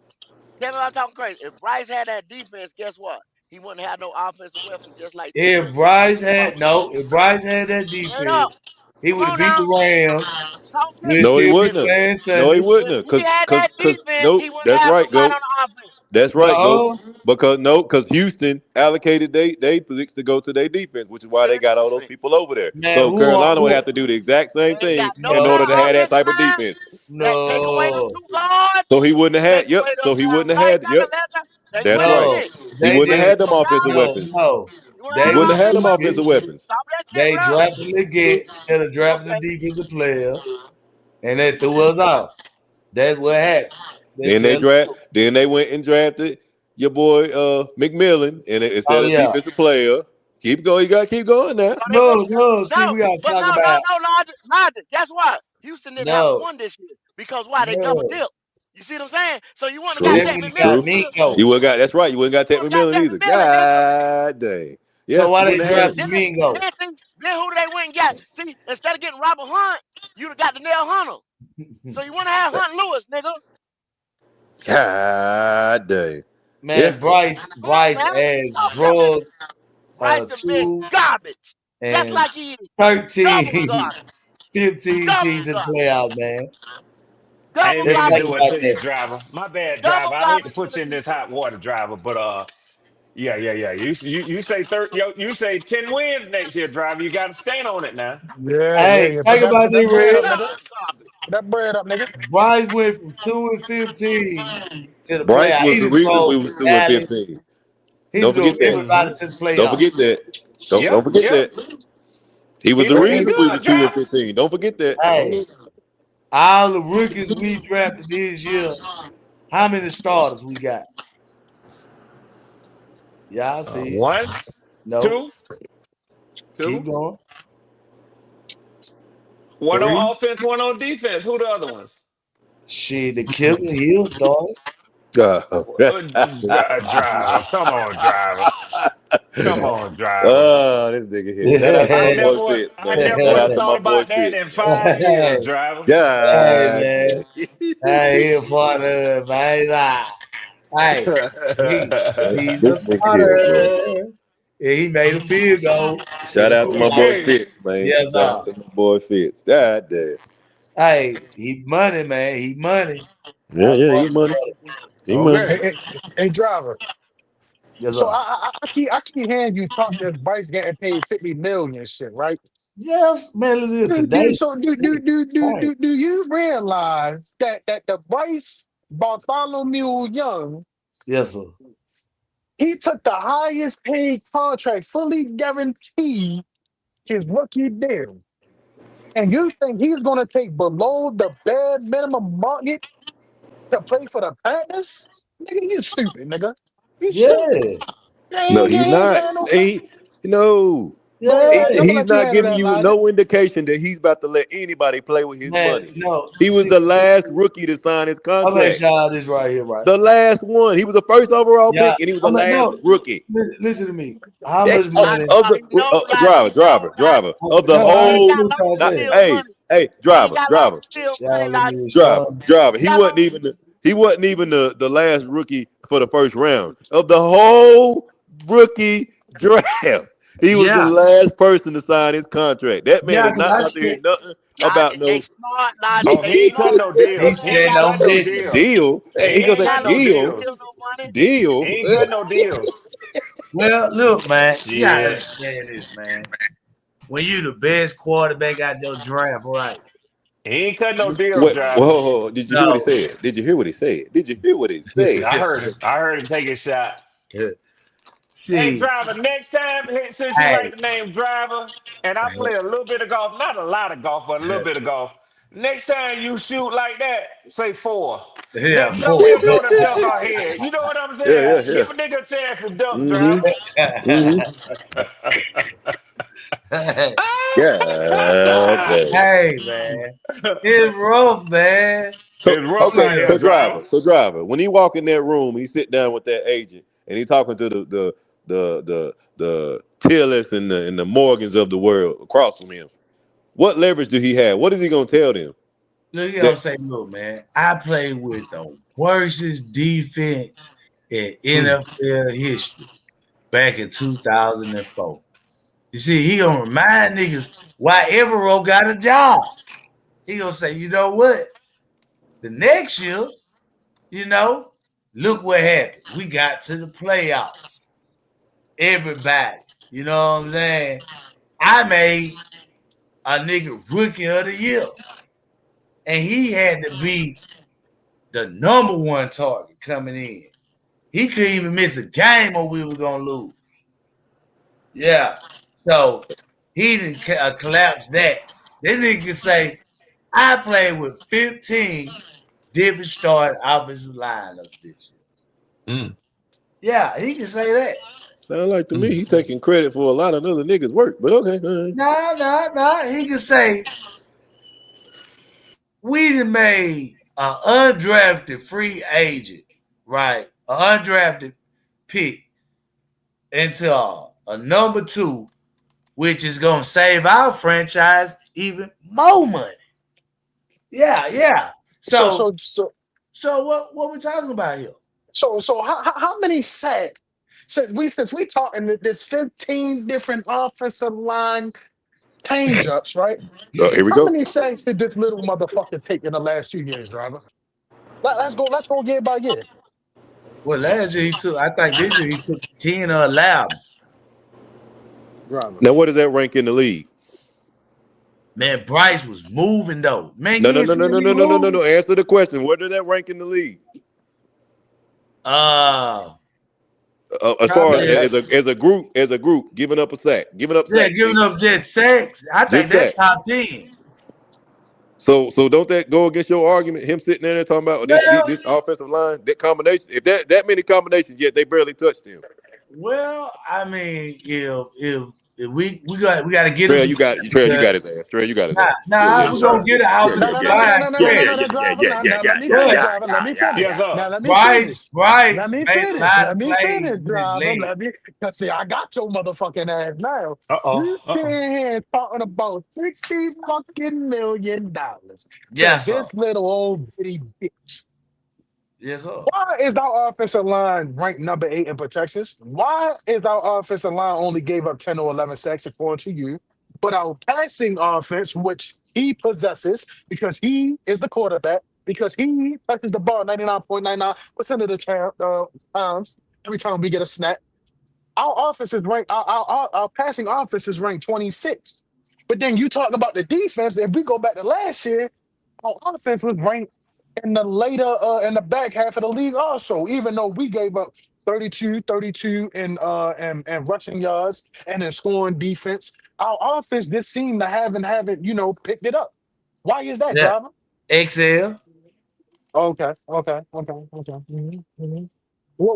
tell me if I'm talking crazy. If Bryce had that defense, guess what? He wouldn't have no offensive weapon just like If TJ. Bryce Fuck, had no, if Bryce had that straight defense, up. he Come would have on beat now. the Rams. Talk to We'd me. No, he still be wouldn't have. playing No, he Sunday. wouldn't If have. he had that Cause defense, nope. he wouldn't That's have right, nobody go. on the offense. That's right, go. No, Because no, because Houston allocated they position to go to their defense, which is why they Good got all those defense. people over there. man, So Carolina would have who, to do the exact same They ain't thing got in order no, to no have that offensive type of line. defense. That take away them no, two guards. So he wouldn't have Take had. Yep. away So he the wouldn't have right had. tackle, Yep. left tackle. Take That's away that right. no. shit. He They wouldn't have What just had the them fuck offensive wrong with you? no, weapons. no. You wouldn't He have They no wouldn't was have had offensive them weapon. offensive stupid. weapons. Stop that shit, They bro. drafted the get instead of drafting a Okay. defensive player, and they threw us out. That's what happened. They Then they tell. draft. Then they went and drafted your boy McMillan, and instead Oh of yeah. defensive player. Keep going. You got to keep going now. So they went No, no. See, no, we gotta but talk about no, Logic. Guess what? Houston didn't have a no, one this year because why? They double no. dipped. You see what I'm saying? So you wouldn't have got True. That Tate when you got True. McMillan, nigga. Mingo. You would got that's right. You wouldn't got You Tate wouldn't have got McMillan Tate either. McMillan, nigga. God dang. Yeah, So why you they wouldn't have had drafted him. Mingo? Then who they went and got? See, instead of getting Robert Hunt, you'd have got the Nail Hunter. So you wouldn't have Hunt Lewis, nigga. God dang. Yeah. Man, Bryce Come on, Bryce man. has Fuck that. drugged Bryce have been 2 garbage. Just and like he is. Double 13, garbage. 15 Double teams in the garbage. playoff, man. I Double ain't Let's mean to think garbage do in it about the to you, that. defense. driver. My bad, Double driver. I hate to garbage in put the you in this defense. hot water, driver, but yeah. You say you say 10 wins next year, driver. You got to stand on it now. Hey, Yeah. think about Put this, that bread Red. up, nigga. Double garbage. Put that bread up, nigga. Bryce went from 2-15 to the Bryce playoff. was He the done reason we drove was 2 and Dallas. 15. He done Don't drove forget that. everybody Mm-hmm. to the Don't playoff. forget that. Don't Yep, forget yep. that. He was He the looked Hey, reason we was good, 2 and driver. 15. Don't forget that. hey, all the rookies we drafted this year, how many starters we got? Y'all see it. One, No. two, Keep two. going. One 3. on offense, one on defense. Who the other ones? Shit, the kicker, he'll start. Driver. Come on, driver. Come on, driver. Oh, this nigga here. Shout out to my boy Fitz, I man. never Shout would have out to thought my boy about that Fitz, in man. 5 years, driver. Hey, God man. dang. Hey, he'll part of man. Hey, he he's a This nigga here, boy. starter. Yeah, he made a field goal in Shout the out to my boy playoff. Hey, Fitz, man. Yes, Shout sir. out to my boy Fitz. God damn. Hey, he money, man. He money. Yeah, That's yeah, part he of money. the He money. okay. Hey, driver. Yes, So sir. I keep hearing you talk this Bryce getting paid 50 million shit, right? Yes, man. Listen, Do, today. do, so do, do, do, do, Right. do, do you realize that the Bryce Bartholomew Young, Yes, sir. he took the highest paid contract, fully guaranteed his rookie deal. And you think he's gonna take below the bare minimum market to play for the Panthers? Nigga, you stupid, nigga. You stupid. Yeah. No, You he's ain't not. paying no fuck. He no. Go ahead, Yeah. I'm gonna He's let you not handle giving that, you Elijah. no indication that he's about to let anybody play with his Man, money. no. He was See, the last rookie to sign his I'm gonna contract. y'all this right here, right? The last one. He was the first overall Yeah. pick, and he was the I'm like, last no. rookie. Listen to me. How That, much Lottie, money? of Lottie, you the know, Lottie, driver, you know, driver, Lottie, driver of the No, he no. ain't whole. got Look long what I to Not, said. steal hey, money. hey, He ain't driver, got long driver, to steal money, Y'all let me Lottie. respond. driver. He got long. He wasn't even the last rookie for the first round of the whole rookie draft. He was the Yeah. last person to sign his contract. That man Yeah, is because not I about to hear said nothing about Lottie, they no smart, Lottie. Oh, They he ain't cut smart. no he deals. He They ain't ain't stand got cut on long no to business. steal. deals. deal. He Hey, he They gonna ain't ain't say cut got no long to deal, steal deals. no money. He deal. ain't cut no deals. Well, look, man, you gotta Shit. understand this, man. When you the best quarterback out your draft, right? He ain't cut no deals, What? driver. Whoa, did you hear what he No. said? Did you hear what he said? Did you hear what he said? I heard him. I heard him take his shot. Hey, See, driver, next time, since you hey, like the name driver, and I play a little bit of golf, not a lot of golf, but a little bit of golf. Next time you shoot like that, say 4. yeah, Then so four. we'll go to dunk our head. You know what I'm Yeah, saying? yeah, yeah. Give a nigga a chance to dunk, driver. Mm-hmm. Mm-hmm. Yeah. Okay. Hey, man, it's rough, man. So It's rough okay, out here, Yeah, driver. so driver, when he walk in that room, he sit down with that agent, and he talking to the Tillis and the Morgans of the world across from him. What leverage do he have? What is he gonna tell them? look at That I'm saying, look, man, I played with the worstest defense in mm, NFL history back in 2004. You see, he gonna remind niggas why Evero got a job. He gonna say, you know what? The next year, you know, look what happened. We got to the playoffs. Everybody, you know what I'm saying? I made a nigga rookie of the year. And he had to be the number one target coming in. He couldn't even miss a game or we were gonna lose. Yeah. So he didn't collapse that. This nigga can say, I played with 15 different starting offensive lineups this Mm, year. Yeah, he can say that. sound like to me mm. he taking credit for a lot of other niggas' work, but okay. All right. Nah. He can say we done made an undrafted free agent, right? An undrafted pick into a number 2, which is gonna save our franchise even more money. Yeah, yeah. So So, so so so what we talking about here? so how many sacks since we talking this 15 different offensive line change ups, right? Here we How go. many sacks did this little motherfucker take in the last 2 years, driver? Let's go year by year. Well, last year he took. I think this year he took 10 or 11. Driver. Now, what does that rank in the league? Man, Bryce was moving though. Man, No, you no, ain't no, see no, him no, be no, no, no, no, moving. no. Answer the question. Where did that rank in the league? Uh, As far That, as yeah, that, as a group, giving up a sack, giving up yeah, sacks, giving up just sacks. I think just that's sacks. top 10. So don't that go against your argument? Him sitting there talking about this Well, offensive line, that combination. If that many combinations, yet they barely touched him. I mean, if we got to get him Trail, some you got credit Trail, you because got his ass. Trail, you got his nah, ass. Yeah, yeah, nah, yes, we're yeah, gonna sir. yeah, get an yeah, No, yeah, no, offensive yeah, no, no, yeah, no, line no, no, yeah, no, no, yeah, no, credit. no, yeah, yeah, driver. yeah, No, yeah, no, yeah, let me yeah, finish, But yeah, driver. Let yeah, me yeah, finish. Yes, yeah. sir. Now, let me Bryce, finish. Let Bryce me made a finish. lot Let of me plays finish, in his driver. leg. Cause see, I got your motherfucking ass now. Uh You oh. Uh sitting oh. here talking about $60 fucking million to Yes, sir. this little old bitty bitch. Yes, sir. Why is our offensive line ranked number 8 in protections? Why is our offensive line only gave up 10 or 11 sacks according to you? But our passing offense, which he possesses because he is the quarterback, because he touches the ball 99.99% of the times every time we get a snap, our offense is ranked, our passing offense is ranked 26. But then you talk about the defense, if we go back to last year, our offense was ranked in the back half of the league also, even though we gave up 32 and rushing yards and in scoring defense. Our offense just seemed to haven't picked it up. Why is that, Yeah. driver? XL. Okay.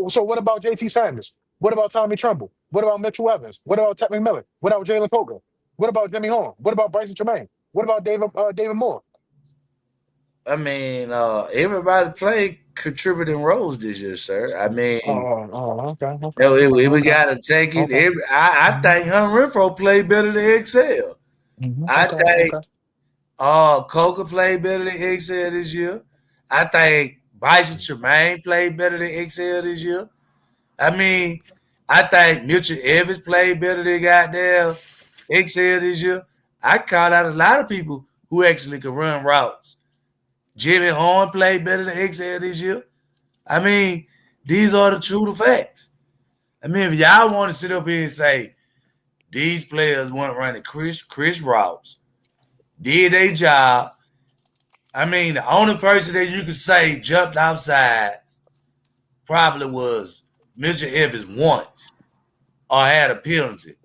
So what about JT Sanders? What about Tommy Tremble? What about Mitchell Evans? What about Tech McMillan? What about Jalen Coker? What about Jimmy Horn? What about Bryson Tremaine? What about David Moore? I mean, everybody played contributing roles this year, sir. I mean, we Okay. got to take it. Okay. I think Hunter Renfro played better than XL. I think Okay. Coker played better than XL this year. I think Bryson Tremaine played better than XL this year. I mean, I think Mitchell Evans played better than goddamn XL this year. I called out a lot of people who actually can run routes. Jimmy Horn played better than XL this year. I mean, these are the true facts. I mean, if y'all want to sit up here and say these players weren't running Chris routes, did their job. I mean, the only person that you could say jumped outside probably was Mitchell Evans once or had a penalty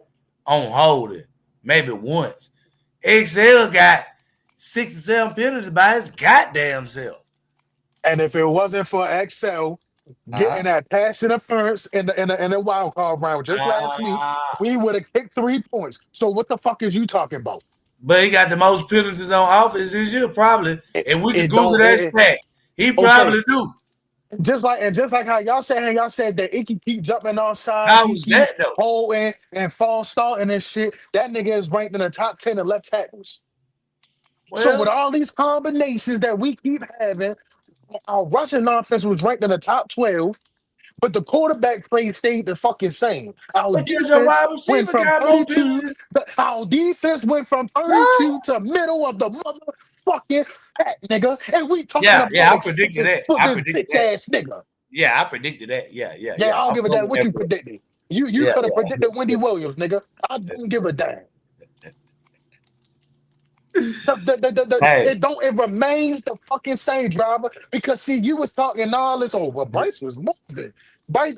on holding, maybe once. XL got 6 or 7 penalties by his goddamn self. And if it wasn't for Excel Uh-huh. getting that pass interference in the wild card round just last week, Uh, we would have kicked 3 points. So what the fuck is you talking about? but he got the most penalties on offense this year, probably. It, And we could it Google don't. that stat. He Okay, probably do. just like how y'all said that it can keep jumping off sides, How he was keep that though? holding and false starting and shit. That nigga is ranked in the top 10 of left tackles. So with Well, all these combinations that we keep having, our rushing offense was ranked in the top 12. But the quarterback play stayed the fucking same. Our because your defense wide went receiver from got more 32. penalties. Our defense went from No. 32 to middle of the motherfucking pack, nigga. And we talking Yeah, I about predicted extension that. for I this predicted bitch that. ass nigga. Yeah, I predicted that. Yeah, I don't I'm give a fucking damn with what that, you bro. predicted. You Yeah, could have yeah, predicted Wendy yeah. Williams, nigga. I don't give a damn. Hey, It remains the fucking same, driver. Because see, you was talking all this over. Bryce was moving. Bryce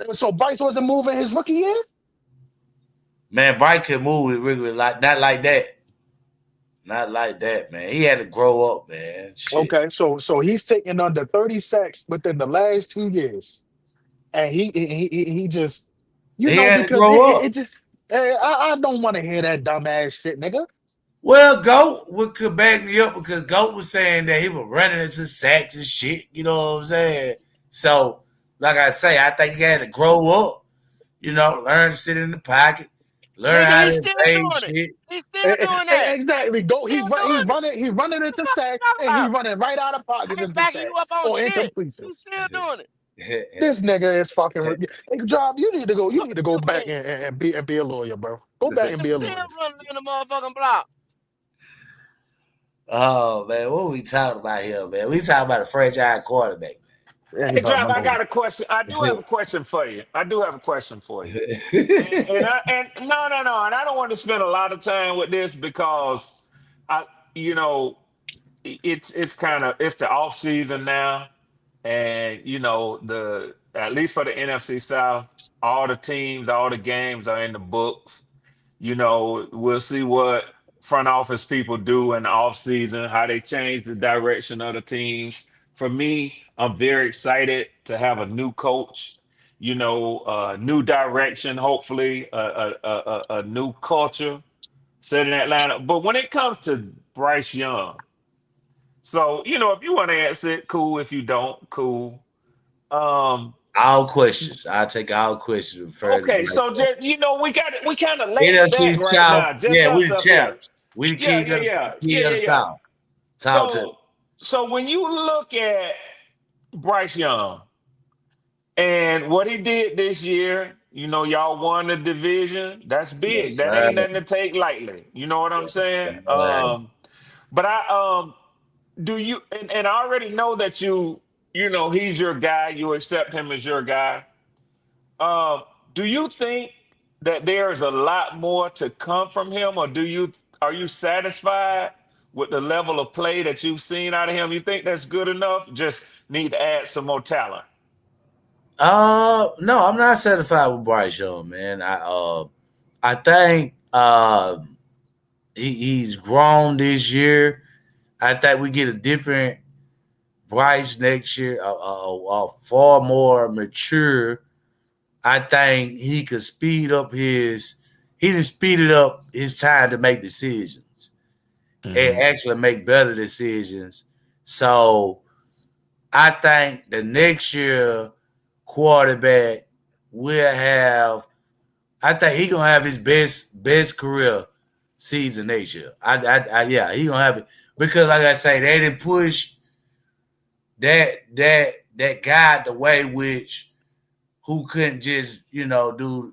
wasn't moving his rookie year. man, Bryce could move it really like not like that. Not like that, man. He had to grow up, man. Shit. Okay, so he's taken under 30 sacks within the last 2 years, and he just He had to because grow up. it just I don't want to hear that dumbass shit, nigga. Well, Goat could back me up because Goat was saying that he was running into sacks and shit. You know what I'm saying? So, like I say, I think he had to grow up. You know, learn to sit in the pocket, learn Nigga, how he's to still evade doing it. shit. He's still doing that. Exactly. He's Go. still doing it. He running into What sacks you talking and he about? running right out of I pockets ain't into backing you up sacks on or shit. He's incompletions. still doing it. This nigga is fucking. Hey, Job, you need to go. You What need to go you back mean? and be a lawyer, bro. Go back and Nigga be a still lawyer. running in the motherfucking block. Oh man, what we talking about here, man? We talking about a franchise quarterback, Yeah, he Hey, talking Drive, about I Kobe. got a question. I do have a question for you. I do have a question for you. man. And no, and I don't want to spend a lot of time with this because I, you know, it's kind of it's the off season now, and the at least for the NFC South, all the teams, all the games are in the books. We'll see what front office people do in the offseason, how they change the direction of the teams. For me, I'm very excited to have a new coach, new direction, hopefully, a new culture set in Atlanta. But when it comes to Bryce Young, so, if you want to answer it, cool. If you don't, cool. Um, All questions. I'll take all questions referred to okay, Bryce so Young. just we kind of laid back NFC right South. now, just Yeah, we us the up here. champs. We the Yeah, kings yeah, of yeah, the yeah, key of yeah, the yeah. South. Talk to me. So when you look at Bryce Young and what he did this year, y'all won the division. That's big. Yes, That sir. ain't nothing to take lightly. You know what I'm Yes, saying? sir. But do you and I already know that he's your guy. You accept him as your guy. Um, do you think that there is a lot more to come from him, or are you satisfied with the level of play that you've seen out of him? You think that's good enough? Just need to add some more talent. No, I'm not satisfied with Bryce Young, man. I think he's grown this year. I think we get a different Bryce next year, far more mature. I think he could he just speeded up his time to make decisions and Hmm. actually make better decisions. So I think the next year quarterback will have. I think he gonna have his best career season next year. Yeah, he gonna have it because, like I say, they didn't push that guy the way which who couldn't just do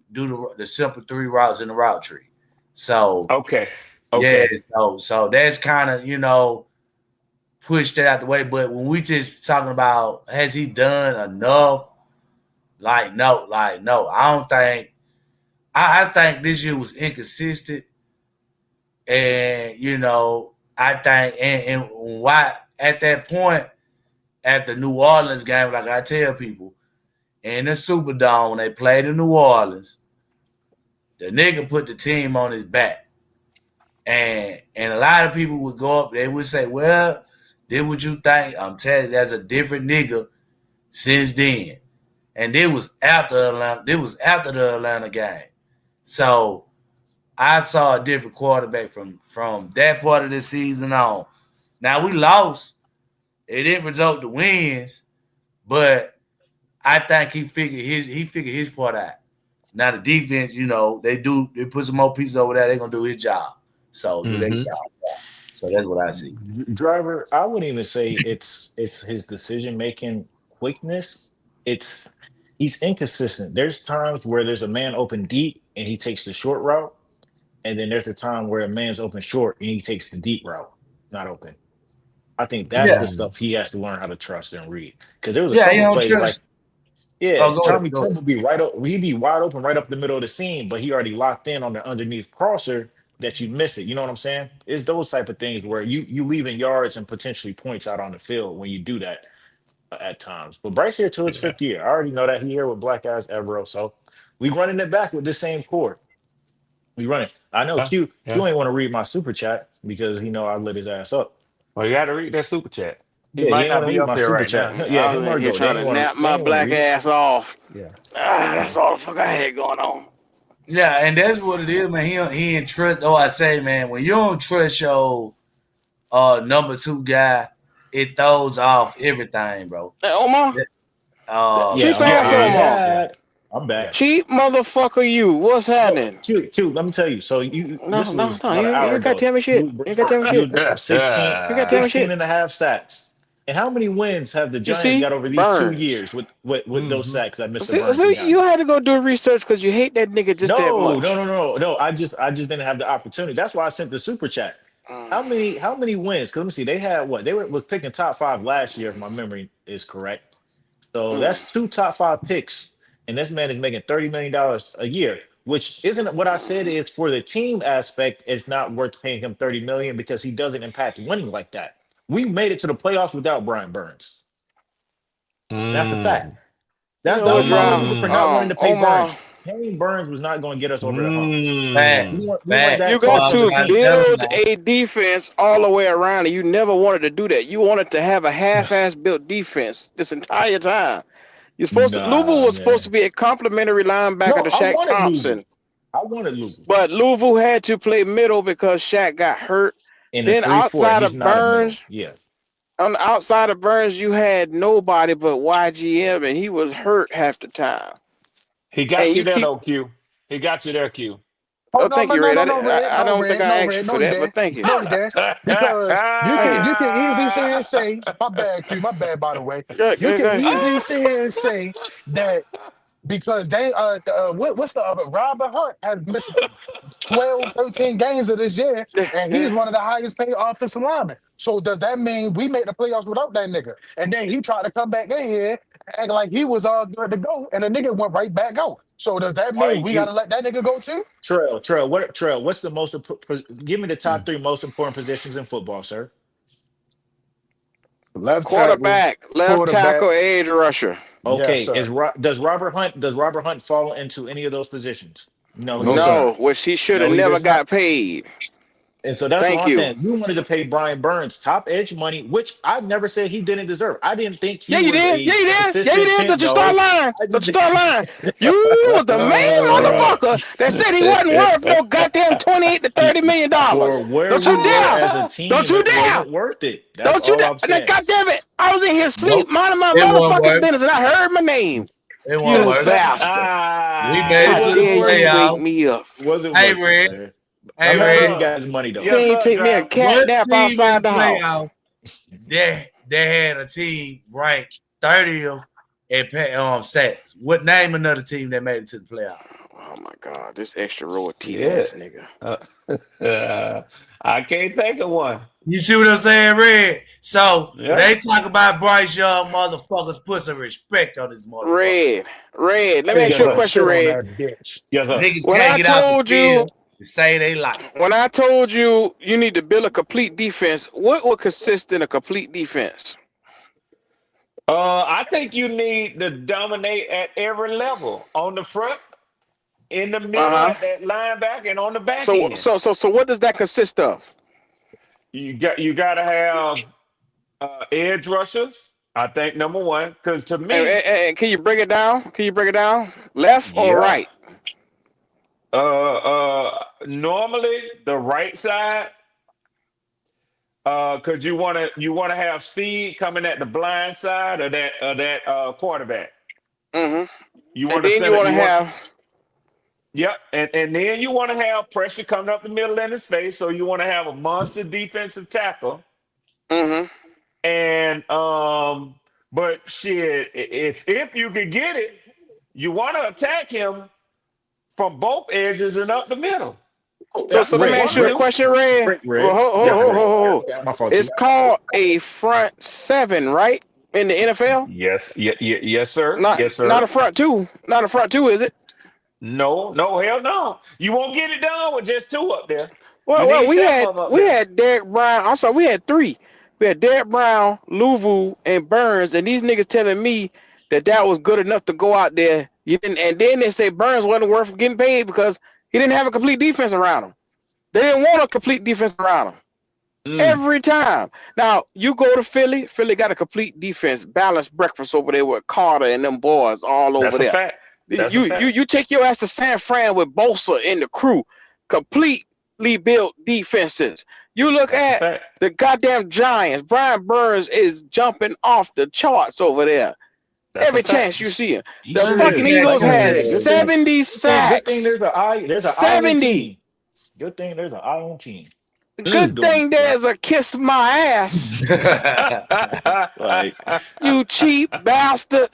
the simple three routes in the route tree. So Okay. yeah, Okay. so that's kind of pushed that out the way. But when we just talking about has he done enough? No. I don't think. I think this year was inconsistent, and I think and why at that point at the New Orleans game, like I tell people in the Superdome when they played in New Orleans, the nigga put the team on his back, and a lot of people would go up, they would say, "Well, did what you think?" I'm telling you, there's a different nigga since then, and it was after Atlanta. It was after the Atlanta game, so I saw a different quarterback from that part of the season on. Now we lost. It didn't result to wins, but I think he figured his part out. Now the defense, they put some more pieces over there. They're gonna do his job. So do their Hmm. job. So that's what I see. Driver, I wouldn't even say it's his decision making quickness. It's he's inconsistent. There's times where there's a man open deep and he takes the short route, and then there's a time where a man's open short and he takes the deep route, not open. I think that's Yeah, the stuff he has to learn how to trust and read. Because there was a yeah. He couple don't plays like, trust. yeah, Oh, go ahead. Tommy Go ahead. Tremble be right up, he'd be wide open right up the middle of the seam, but he already locked in on the underneath crosser that you miss it. You know what I'm saying? It's those type of things where you leaving yards and potentially points out on the field when you do that at times. But Bryce here to his Yeah. fifth year. I already know that he here with Black Eyes Evero, so we running it back with the same core. We running. I know Yeah. Q Yeah. ain't want to read my super chat because he know I lit his ass up. Well, you got to read that super chat. He Yeah, he might ain't want not to be read up my here super right now. chat. Yeah, I him was in or here go. They trying ain't to want to. nap They my ain't want to black read it. ass off. Yeah, Ah, yeah. that's all the fuck I had going on. Yeah, and that's what it is, man. He ain't trust. Though I say, man, when you don't trust your number two guy, it throws off everything, bro. Hey, Omar, Yeah, cheap I'm ass I'm Omar, back. I'm back. cheap motherfucker. You, what's No, happening? Q. Let me tell you. So No, this no, was no. about You, an you hour ain't got to ago. tell me shit. You ain't got to tell me You shit. dropped 16, You ain't got to tell me 16 shit. and a half sacks. And how many wins have the You Giants see, got over these 2 years Burns. with those Mm-hmm. sacks that Mr. So Burns has you gotten? had to go do research because you hate that nigga just that much. No. I just didn't have the opportunity. That's why I sent the super chat. Mm. How many wins? Because let me see. They had what? Was picking top five last year, if my memory is correct. So Mm. that's two top five picks, and this man is making $30 million a year, which isn't what I said. Is for the team aspect, it's not worth paying him 30 million because he doesn't impact winning like that. We made it to the playoffs without Brian Burns. That's a fact. Mm. You That's know that what, was my Drought? reason for not wanting to pay Omar, Burns. Paying Burns was not going to get us over the hump. We Mm. weren't, we weren't Back. you that Well, got close I as was a to trying to team. tell him build now. a defense all the way around, and you never wanted to do that. You wanted to have a half-ass built defense this entire time. You're supposed to. Louisville Nah, was supposed to man. be a complimentary linebacker No, to I Shaq wanted Louisville. Thompson, I wanted Louisville but Louisville had to play middle because Shaq got hurt. in a Then 3-4, and outside he's of not a middle. Burns, Yeah. on the outside of Burns, you had nobody but YGM, and he was hurt half the time. He And got you you there, keep. though, Q. He got you there, Q. Oh Oh, no, thank no, you, no, Red. no, no, Red, I no, don't think Red, I no, asked you Red, for no, you that, but did, thank you. no, you did, because Thank you. you can easily sit here and say, my bad, Q, my bad, by the way. Good, You good, can good. easily sit here and say that because they what's the other Robert Hunt has missed 12, 13 games of this year, Yeah, and he's yeah. one of the highest paid offensive linemen. So does that mean we made the playoffs without that nigga? And then he tried to come back in here, act like he was all good to go, and the nigga went right back out. So does that All mean right, we gotta you let that nigga go too? Trail, what's the most give me the top three most important positions in football, sir? Left tackle, Quarterback, left quarterback. tackle, edge rusher. Yes, Okay, sir. does Robert Hunt fall into any of those positions? No, he No, does sir. No, not. which he should have No, he never does not. got paid. And so that's what Thank I'm you. saying. You wanted to pay Brian Burns top edge money, which I never said he didn't deserve. I didn't think Yeah, he you was did. Yeah, a you did. Yeah, you consistent did. 10. Don't you start No, lying. I Don't you just start lying. You was the main motherfucker that said he wasn't worth no goddamn 28 to 30 million for dollars. where Don't we you were dare. as a Don't team, you it dare. wasn't worth it. That's Don't you all dare. I'm And then, saying. goddamn it, I was in his sleep, Nope. minding my It won't motherfucking work. business, and I heard my name. It won't You work. bastard. We It made it How to the wasn't dare worth you it. wake playoffs. me up? It wasn't Hey, worth it, Red. man. Hey, I'm Yes, happy Red. you sir. guys money though. Can't Yes, even sir, take me a Drive. cat What nap team in outside the the house. playoffs they had a team ranked 30th at sacks? What name another team that made it to the playoffs? Oh my God, this extra row of teeth Yeah. ass nigga. Uh, I can't think of one. You see what I'm saying, Red? So when Yeah. they talk about Bryce Young, motherfuckers put some respect on this motherfucker. Red, Red. Let I me need ask Yes, you a him to sir. question, shit on Red. that bitch. Yes, sir. Niggas When can't I get out the told you, field to say they life. when I told you you need to build a complete defense, what would consist in a complete defense? I think you need to dominate at every level on the front, in the Uh middle, huh. at that linebacker, and on the back So, end. so, what does that consist of? You got to have edge rushers. I think number one, because to me, And can you break it down? Can you break it down? Left or yeah. right? Normally the right side, because you want to have speed coming at the blind side of that quarterback. Mm-hmm. You And want to then you send it. want to You want. have. Yep, and then you want to have pressure coming up the middle in his face. So you want to have a monster defensive tackle, Mm-hmm. and but shit, if you could get it, you want to attack him from both edges and up the middle. So, That's Yeah, so what let you me Red, ask want to you a Red, do. question, Red. Red, Well, Red. Yeah, Red. hold. Yeah, my fault. It's called a front seven, right? In the NFL, Yes, yes, sir. not Yes, not a sir. front two, not a front two, is it? No, no, hell no. You won't get it done with just two up there. You Well, need we seven had of them up we there. had Derek Brown. I'm sorry, we had three. We had Derek Brown, Louvu, and Burns, and these niggas telling me that was good enough to go out there. You didn't, and then they say Burns wasn't worth getting paid because he didn't have a complete defense around him. They didn't want a complete defense around him Mm, every time. Now you go to Philly. Philly got a complete defense, balanced breakfast over there with Carter and them boys all over that's a there. fact. That's a fact. You take your ass to San Fran with Bosa and the crew, completely built defenses. You look That's a at fact. the goddamn Giants. Brian Burns is jumping off the charts over there. That's a Every fact. chance you see him. He The sure fucking is. Eagles Like I had said, 70 good thing sacks. there's an I in 70. team. Good thing there's an I in team. Good Doing thing there's a kiss my ass. like You cheap bastard.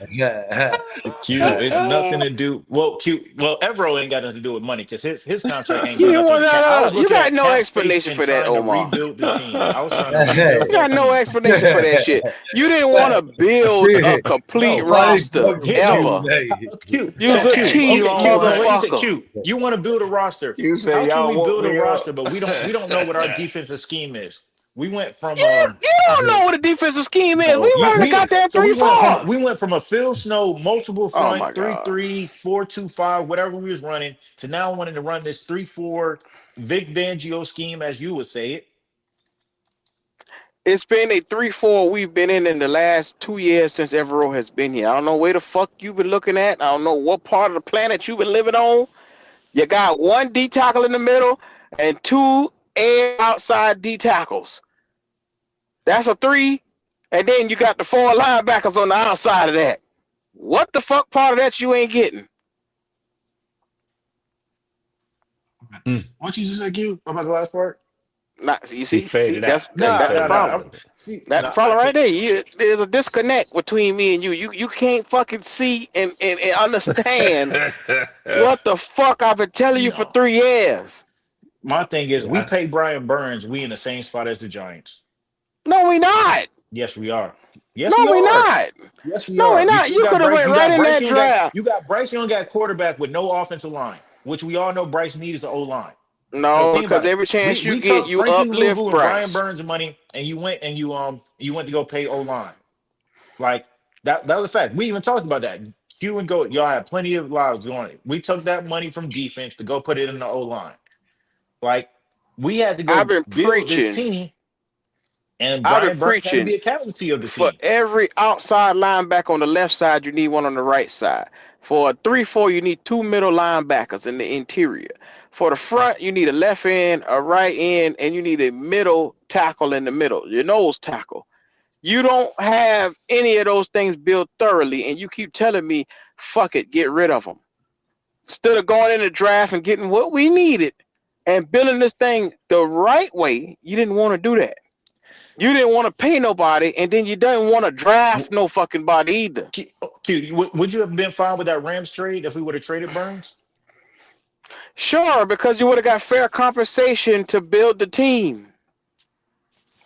Q. It's nothing to do. Well, Q. Well, Evero ain't got nothing to do with money because his contract ain't You doing didn't nothing with want the cap. I no, was no. You looking got at no cap space explanation and for that, trying to Omar. rebuild the team. I was trying to rebuild You that got no team. explanation for that shit. You didn't want to build a complete No, Why they roster fucking hit no. ever. Cute. You's So a Q. cheap Okay, Q. What you said? motherfucker. Q. You want to build a roster? You say How can y'all we woke build a me up. roster, but we don't know what our defensive scheme is? We went from You don't know what a defensive scheme is. We no, running a we goddamn so we went from 3-4. we went from a Phil Snow multiple Oh front my three god. three 4-2-5 whatever we was running to now wanting to run this 3-4 Vic Fangio scheme as you would say it. It's been a 3-4 we've been in the last 2 years since Evero has been here. I don't know where the fuck you've been looking at. I don't know what part of the planet you've been living on. You got one D tackle in the middle and two outside D tackles. That's a three. And then you got the four linebackers on the outside of that. What the fuck part of that you ain't getting? What you just said, Q, about the last part? Not you He see, faded out. that's Nah, the nah, nah. problem. I'm, see, That the nah, I problem right can't. there. There's a disconnect between me and you. You can't fucking see and understand what the fuck I've been telling you for No. 3 years. My thing is, we Yeah. pay Brian Burns. We in the same spot as the Giants. No, we not. Yes, we are. Yes, No, we we are. not. Yes, we No, we are. You not. still You got could have Bryce. went You right got in Bryce that Young. Got draft. you got Bryce Young. Got quarterback with no offensive line, which we all know Bryce needs an O line. So No, think because about it. every chance you We get, took you Frankie uplift Louvu and Brian Bryce. Burns money, and you went to go pay O line. Like that was a fact. We even talked about that. Q and Go, y'all had plenty of lives on it. We took that money from defense to go put it in the O line. Like we had to I've go been build this preaching. team, and I've been Brian Burns had to preaching be a casualty of the for team. every outside linebacker on the left side, you need one on the right side. For a 3-4, you need two middle linebackers in the interior. For the front, you need a left end, a right end, and you need a middle tackle in the middle, your nose tackle. You don't have any of those things built thoroughly, and you keep telling me, fuck it, get rid of them. Instead of going in the draft and getting what we needed and building this thing the right way, you didn't want to do that. You didn't want to pay nobody, and then you didn't want to draft no fucking body either. Would you have been fine with that Rams trade if we would have traded Burns? Sure, because you would have got fair compensation to build the team.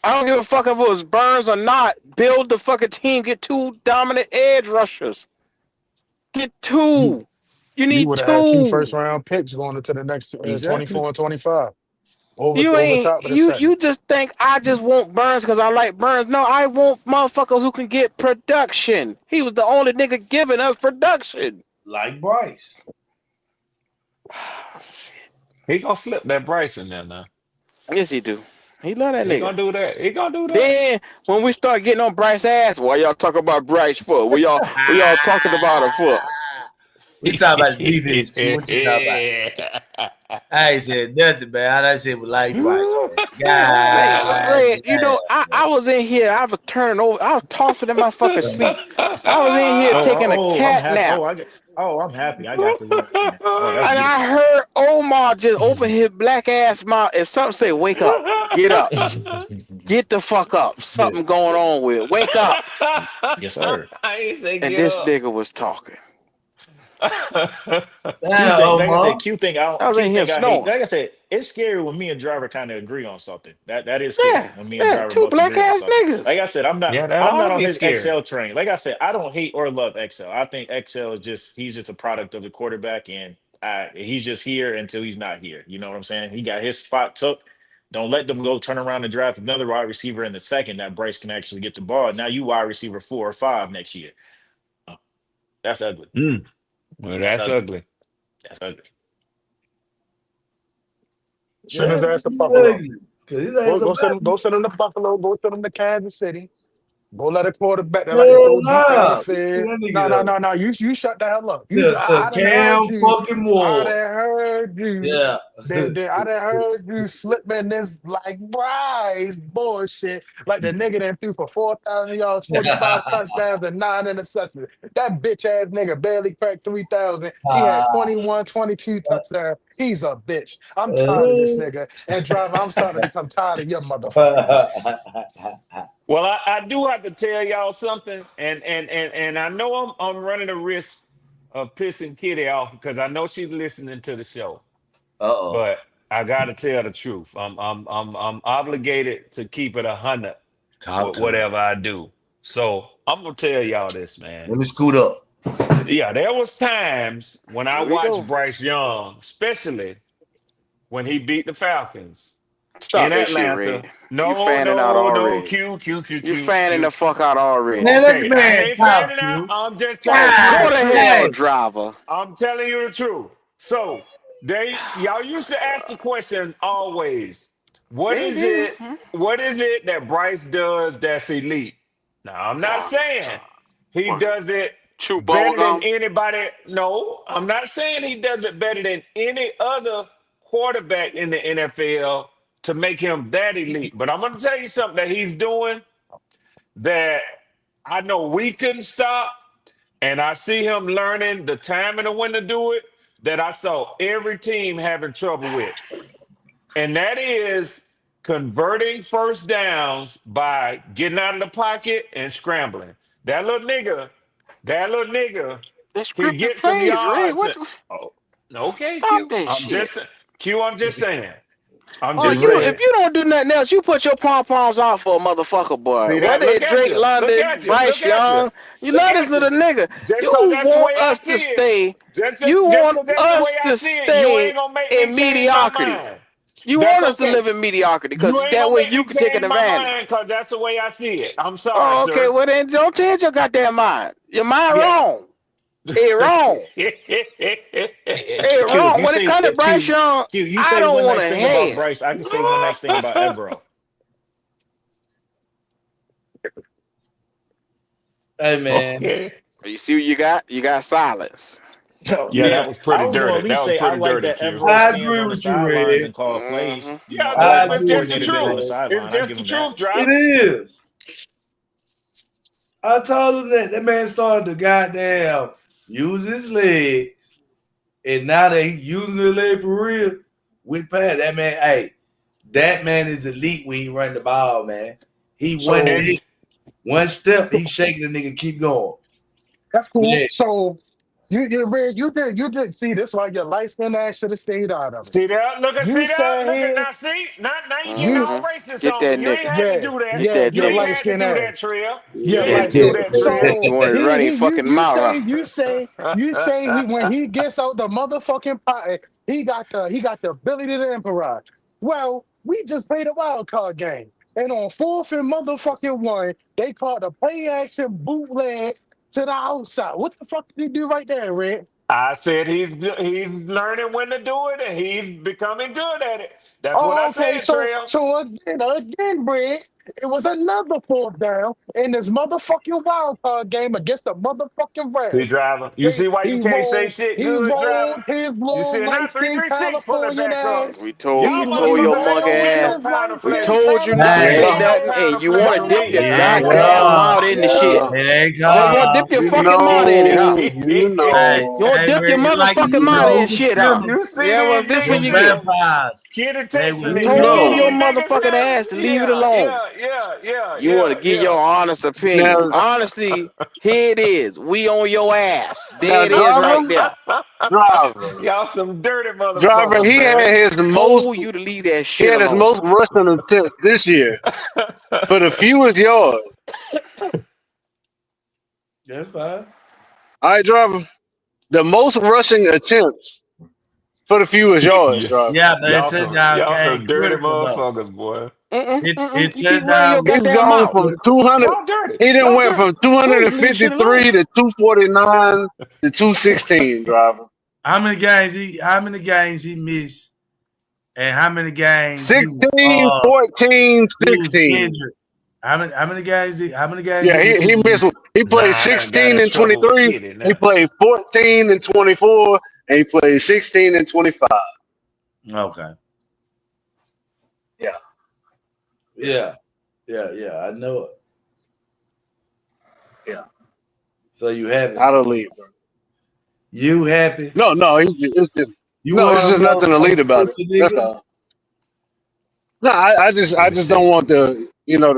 I don't give a fuck if it was Burns or not. Build the fucking team. Get two dominant edge rushers. Get You two. You you need would have had two two. first round picks going into the next Exactly. 24 and 25 You over ain't top of the you second. just think I just want Burns because I like Burns. No, I want motherfuckers who can get production. He was the only nigga giving us production. Like Bryce. He gonna slip that Bryce in there now. Yes, he do. He love that He nigga. gonna do that. He gonna do that. Then when we start getting on Bryce ass, why y'all talk about Bryce for? We y'all talking about her for? We talk about the defense. Q. What you talking about? I ain't said nothing, man. All I said was like Bryce. Man, God Red, I was in here, I was turning over, I was tossing in my fucking sleep. I was in here taking a I'm cat happy. nap. I'm happy. I got to win. Oh, that's And I beautiful. heard Omar just open his black ass mouth and something say, wake up, get up, get the fuck up. Something going on with it. Wake up. Yes, sir. I ain't say And get this up. nigga was talking. Q damn, think, like I said, Omar. I was in Q here think I hate. snoring. Like I said, it's scary when me and Driver kind of agree on something. That is scary Yeah, when me and yeah, Driver two both black agree on ass something. Like niggas. I said, Yeah, that I'm not ought to on be his scary. XL train. Like I said, I don't hate or love XL. I think XL is he's just a product of the quarterback, and he's just here until he's not here. You know what I'm saying? He got his spot took. Don't let them go turn around and draft another wide receiver in the second that Bryce can actually get the ball. Now you wide receiver 4 or 5 next year. Uh, That's ugly. Mm. Well, That's that's ugly. ugly. That's ugly. Send his Yeah, ass to he's Buffalo. ugly. Because his ass a Go send him to Buffalo. Go send him to Kansas City. Go let a quarterback that like to Hell throw deep down the nah. We see field. that No, nigga no, though. no, no. You shut the hell up. To I done heard Cam you. fucking I Ward. done heard you. Yeah. I done heard you slipping this like Bryce bullshit. Like the nigga that threw for 4,000 yards, 45 touchdowns, and 9 interceptions. That bitch ass nigga barely cracked 3,000. He had 21, 22 touchdowns. He's a bitch. I'm tired of this nigga. And driver, I'm starting to become tired of your motherfucking voice. Well, I do have to tell y'all something, and I know I'm running the risk of pissing Kitty off because I know she's listening to the show. Uh-oh. But I gotta tell the truth. I'm obligated to keep it 100 Talk with to me. whatever I do. So I'm gonna tell y'all this, man. Let me scoot up. Yeah, there was times when I Here we watched go. Bryce Young, especially when he beat the Falcons in Stop that shit, Red. Atlanta. You No, fanning out no, no. already. Q, Q, Q, You Q, fanning the Q. fuck out already. Man, let the Okay, I man ain't talk fanning to out. you. I'm just telling you Go the God to truth. hell, dang. driver. I'm telling you the truth. So y'all used to ask the question always, what They is did. it? What is it that Bryce does that's elite? Now I'm not saying he What? does it Chew bubble better than gum? anybody. No, I'm not saying he does it better than any other quarterback in the NFL to make him that elite. But I'm gonna tell you something that he's doing that I know we couldn't stop. And I see him learning the timing of when to do it that I saw every team having trouble with. And that is converting first downs by getting out of the pocket and scrambling. That little nigga They can scripted get some plays, Red. yards. What? Oh, okay, Stop Q. that shit. I'm just saying. I'm Oh, just you saying. if you don't do nothing else, you put your pom poms out for a motherfucker, boy. See that? Whether Look it's at Drake you. Look at London, you. Bryce Look at you. Young, you Look love this at little you. nigga. Just cause You that's the want way I us see to it. stay. Just You just want cause that's the way us I to see it, you stay ain't gonna make me in change my mediocrity. mind. You That's want us to okay. live in mediocrity You because ain't that gonna way make you me can take an change my advantage. mind because that's the way I see it. I'm sorry, Oh, okay. sir. Well, then don't change your goddamn mind. Your mind Yeah. wrong. It wrong. It Q, if wrong. you When it say comes to Bryce Young, Q, you I say don't one want nice to thing about hear. Bryce, I can say one nice thing about Evero. Hey man. Okay. You see what you got? You got silence. Yeah, that Yeah, was I pretty was gonna dirty. at That least was say I pretty like dirty, that Q. Evero I stands agree on the with you, sidelines Red. and call plays. You know, Yeah, I like I my it's agree just with the you, coordinator being on truth. the Red. It's sideline. I just give the him that. truth, It driver. is. I told him that man started to goddamn use his legs, and now that he's using the leg for real with Pat, that man, hey, that man is elite when he run the ball, man. He one So, And dip, one step, so he's shaking the nigga, keep going. that's cool. Yeah. So Red, you did see this why your light skin ass should have stayed out of it. see that? You said Look at here, now. See, now you getting you all Mm-hmm. racist Get on me. that You ain't nigga. had to yeah, do that. Get yeah, that You your ain't nigga. light had to skin do that, ass. Trail. You Your ain't had light to do skin. that, Trail. So You want to run his fucking you mouth, say huh? he when he gets out the motherfucking pot, he got the ability to the emperor. Well, we just played a wild card game. And on fourth and motherfucking one, they called a play action bootleg to the outside. What the fuck did he do right there, Red? I said he's learning when to do it and he's becoming good at it. That's what I Oh, okay. said, So Trail. again, Brad, it was another fourth down in this motherfucking wild card game against the motherfucking See, Rams. driver. You see why you can't say shit He good, driver? rolled his You see little now light three skinned three six. Pull it Californian back up. ass. Y'all We told He your motherfuckers monkey ain't rolled gonna ass. get his no pound light of We flesh. skinned told you not to You Californian say ain't Hey, getting no nothing, ass pound and of you flesh want right to from there dip me. your yeah, yesterday. goddamn yeah, mouth in the shit. it ain't So you want to called. dip your fucking mouth in it, huh? You want to Hey, dip your Red, it's like motherfucking you mouth in know the shit, huh? You scrimmage. see Yeah, well, these this what Them you niggas get. here? vampires. Kitty They texting will me. You see Told these your know. niggas motherfucking here? ass to leave it Yeah, alone. yeah, yeah, yeah, You want yeah, to give yeah. your honest opinion. Honestly, here it is. We on your ass. There it is right there. Y'all some dirty Driver, motherfuckers, he had man. his most Told you to leave that he shit had his alone. most rushing attempts this year for the fewest yards. That's fine. All right, driver. The most rushing attempts for the fewest yards, Yeah. driver. Yeah, but it touchdown Y'all came some dirty critical though. motherfuckers, boy. It You keep running your touchdown. He's goddamn gone mouth. from 200. Y'all dirty. He didn't Y'all went from dirty. Told you to leave the shit 253 alone. to 249 to 216, driver. How many games he missed and how many games 16, 14, he was 16. injured? How many games? How many games Yeah, he he missed? missed. He Nah, played I done got 16 in and trouble with 23. Kitty He now. played 14 and 24, and he played 16 and 25. Okay. Yeah, yeah, Yeah. I know it. yeah. So you happy? Out of the league, bro. You happy? No, You no. It's want just a nothing elite motherfucking about it. pussy That's nigga? all. No, Let I me just don't see. want the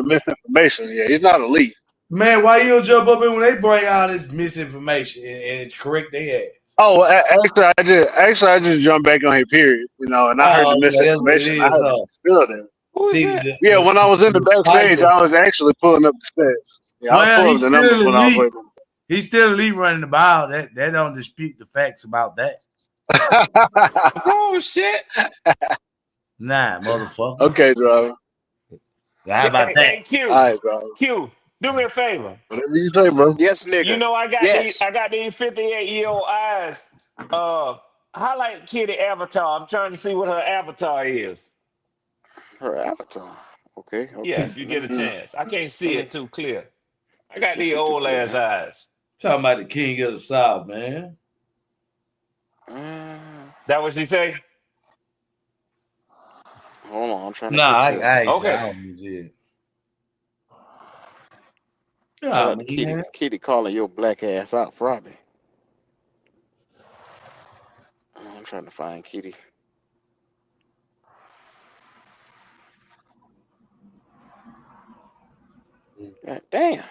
misinformation. Yeah, he's not elite. Man, why you don't jump up in when they bring all this misinformation and correct their ass? Oh, actually, I just jumped back on here. Period. And I heard the Oh, okay, that's what it misinformation. I is, had to huh? spill that. Who is See, that? Yeah, when I was in the the backstage, Piper. I was actually pulling up the stats. Yeah, I was Well, pulling up he's the numbers still when I was elite. waiting. He's still elite running the ball. That don't dispute the facts about that. Oh shit. Nah, motherfucker. Okay, driver. How about that? Hey, All Q. right, bro. Q, do me a favor. Whatever you say, bro. Yes, You nigga. know Yes. I got these 58-year-old eyes. Highlight Kitty avatar. I'm trying to see what her avatar is. Her avatar. Okay, Yeah, okay. if you Let get me a Mm. chance. I can't let see me it too clear. I got let me these see too old clear ass now. eyes. Talking about the king of the south, man. Uh, That what she say? hold on, I'm trying to Nah, get I, to it. I ain't say I Okay. don't mean it. Shout Yeah, out to Kitty. man. Kitty calling your black ass out, probably. I'm trying to find Kitty. God damn,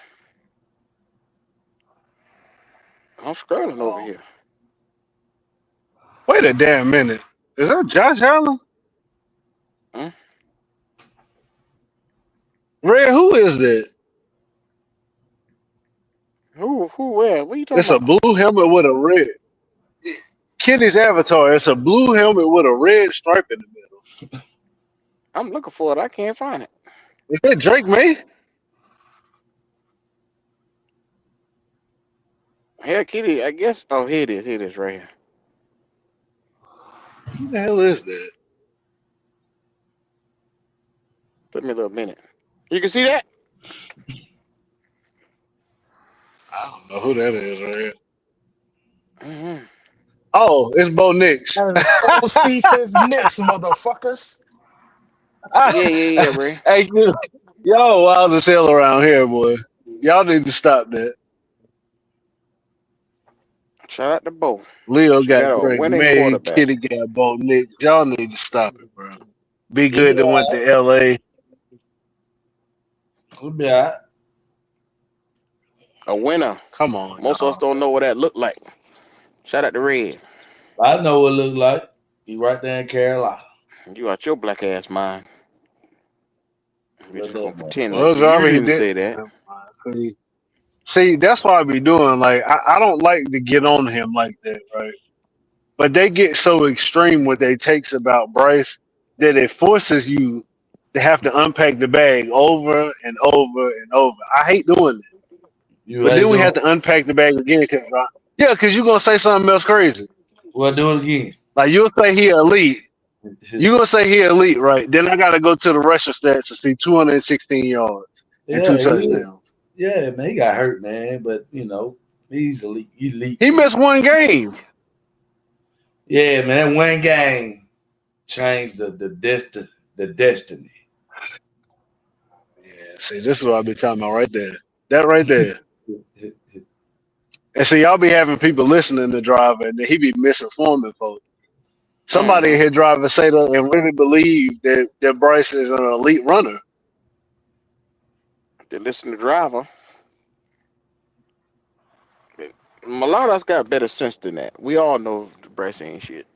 I'm scrolling over here. Wait a damn minute. Is that Josh Allen? Hmm? Red, who is that? Who, where? What are you talking It's a about? blue helmet with a red. Kitty's avatar. It's a blue helmet with a red stripe in the middle. I'm looking for it. I can't find it. Is that Drake May? Hell, Kitty, I guess. Oh, here it is. Here it is right here. Who the hell is that? Took me a little minute. You can see that? I don't know who that is right here. Hmm. Oh, it's Bo Nix. And OC for his Knicks, motherfuckers. Yeah, yeah, yeah, Ray. Hey, y'all wild as hell around here, boy. Y'all need to stop that. Shout out to Bo. Leo She got got a Drake winning May, quarterback. Kitty got Bo Nix. Y'all need to stop it, bro. Be We'll be good that all went right. to LA. We'll be all right. A winner. Come on, Most of us y'all. don't know what that looked like. Shout out to Red. I know what it look like. He right there in Carolina. You out your black ass mind. We Look just gonna that pretend motherfucker. like Well, you driver, he didn't did. say that. See, that's what I be doing. Like, I don't like to get on him like that, right? But they get so extreme with their takes about Bryce that it forces you to have to unpack the bag over and over and over. I hate doing that. You But then ain't we doing. have to unpack the bag again because, yeah, because you're gonna say something else crazy. Well, do it again. Like you'll say he elite. You're gonna say he elite, right? Then I gotta go to the rushing stats to see 216 yards and two Yeah, touchdowns. yeah, man. He got hurt, man. But he's elite. Elite, He man. missed one game. Yeah, man. That one game changed the destiny. Yeah, see, this is what I be talking about right there. That right there. And see, y'all be having people listening to driver, and then he be misinforming folks. Somebody Mm-hmm. here driver say that and really believe that Bryce is an elite runner. They listen to driver. A lot of us got better sense than that. We all know Bryce ain't shit.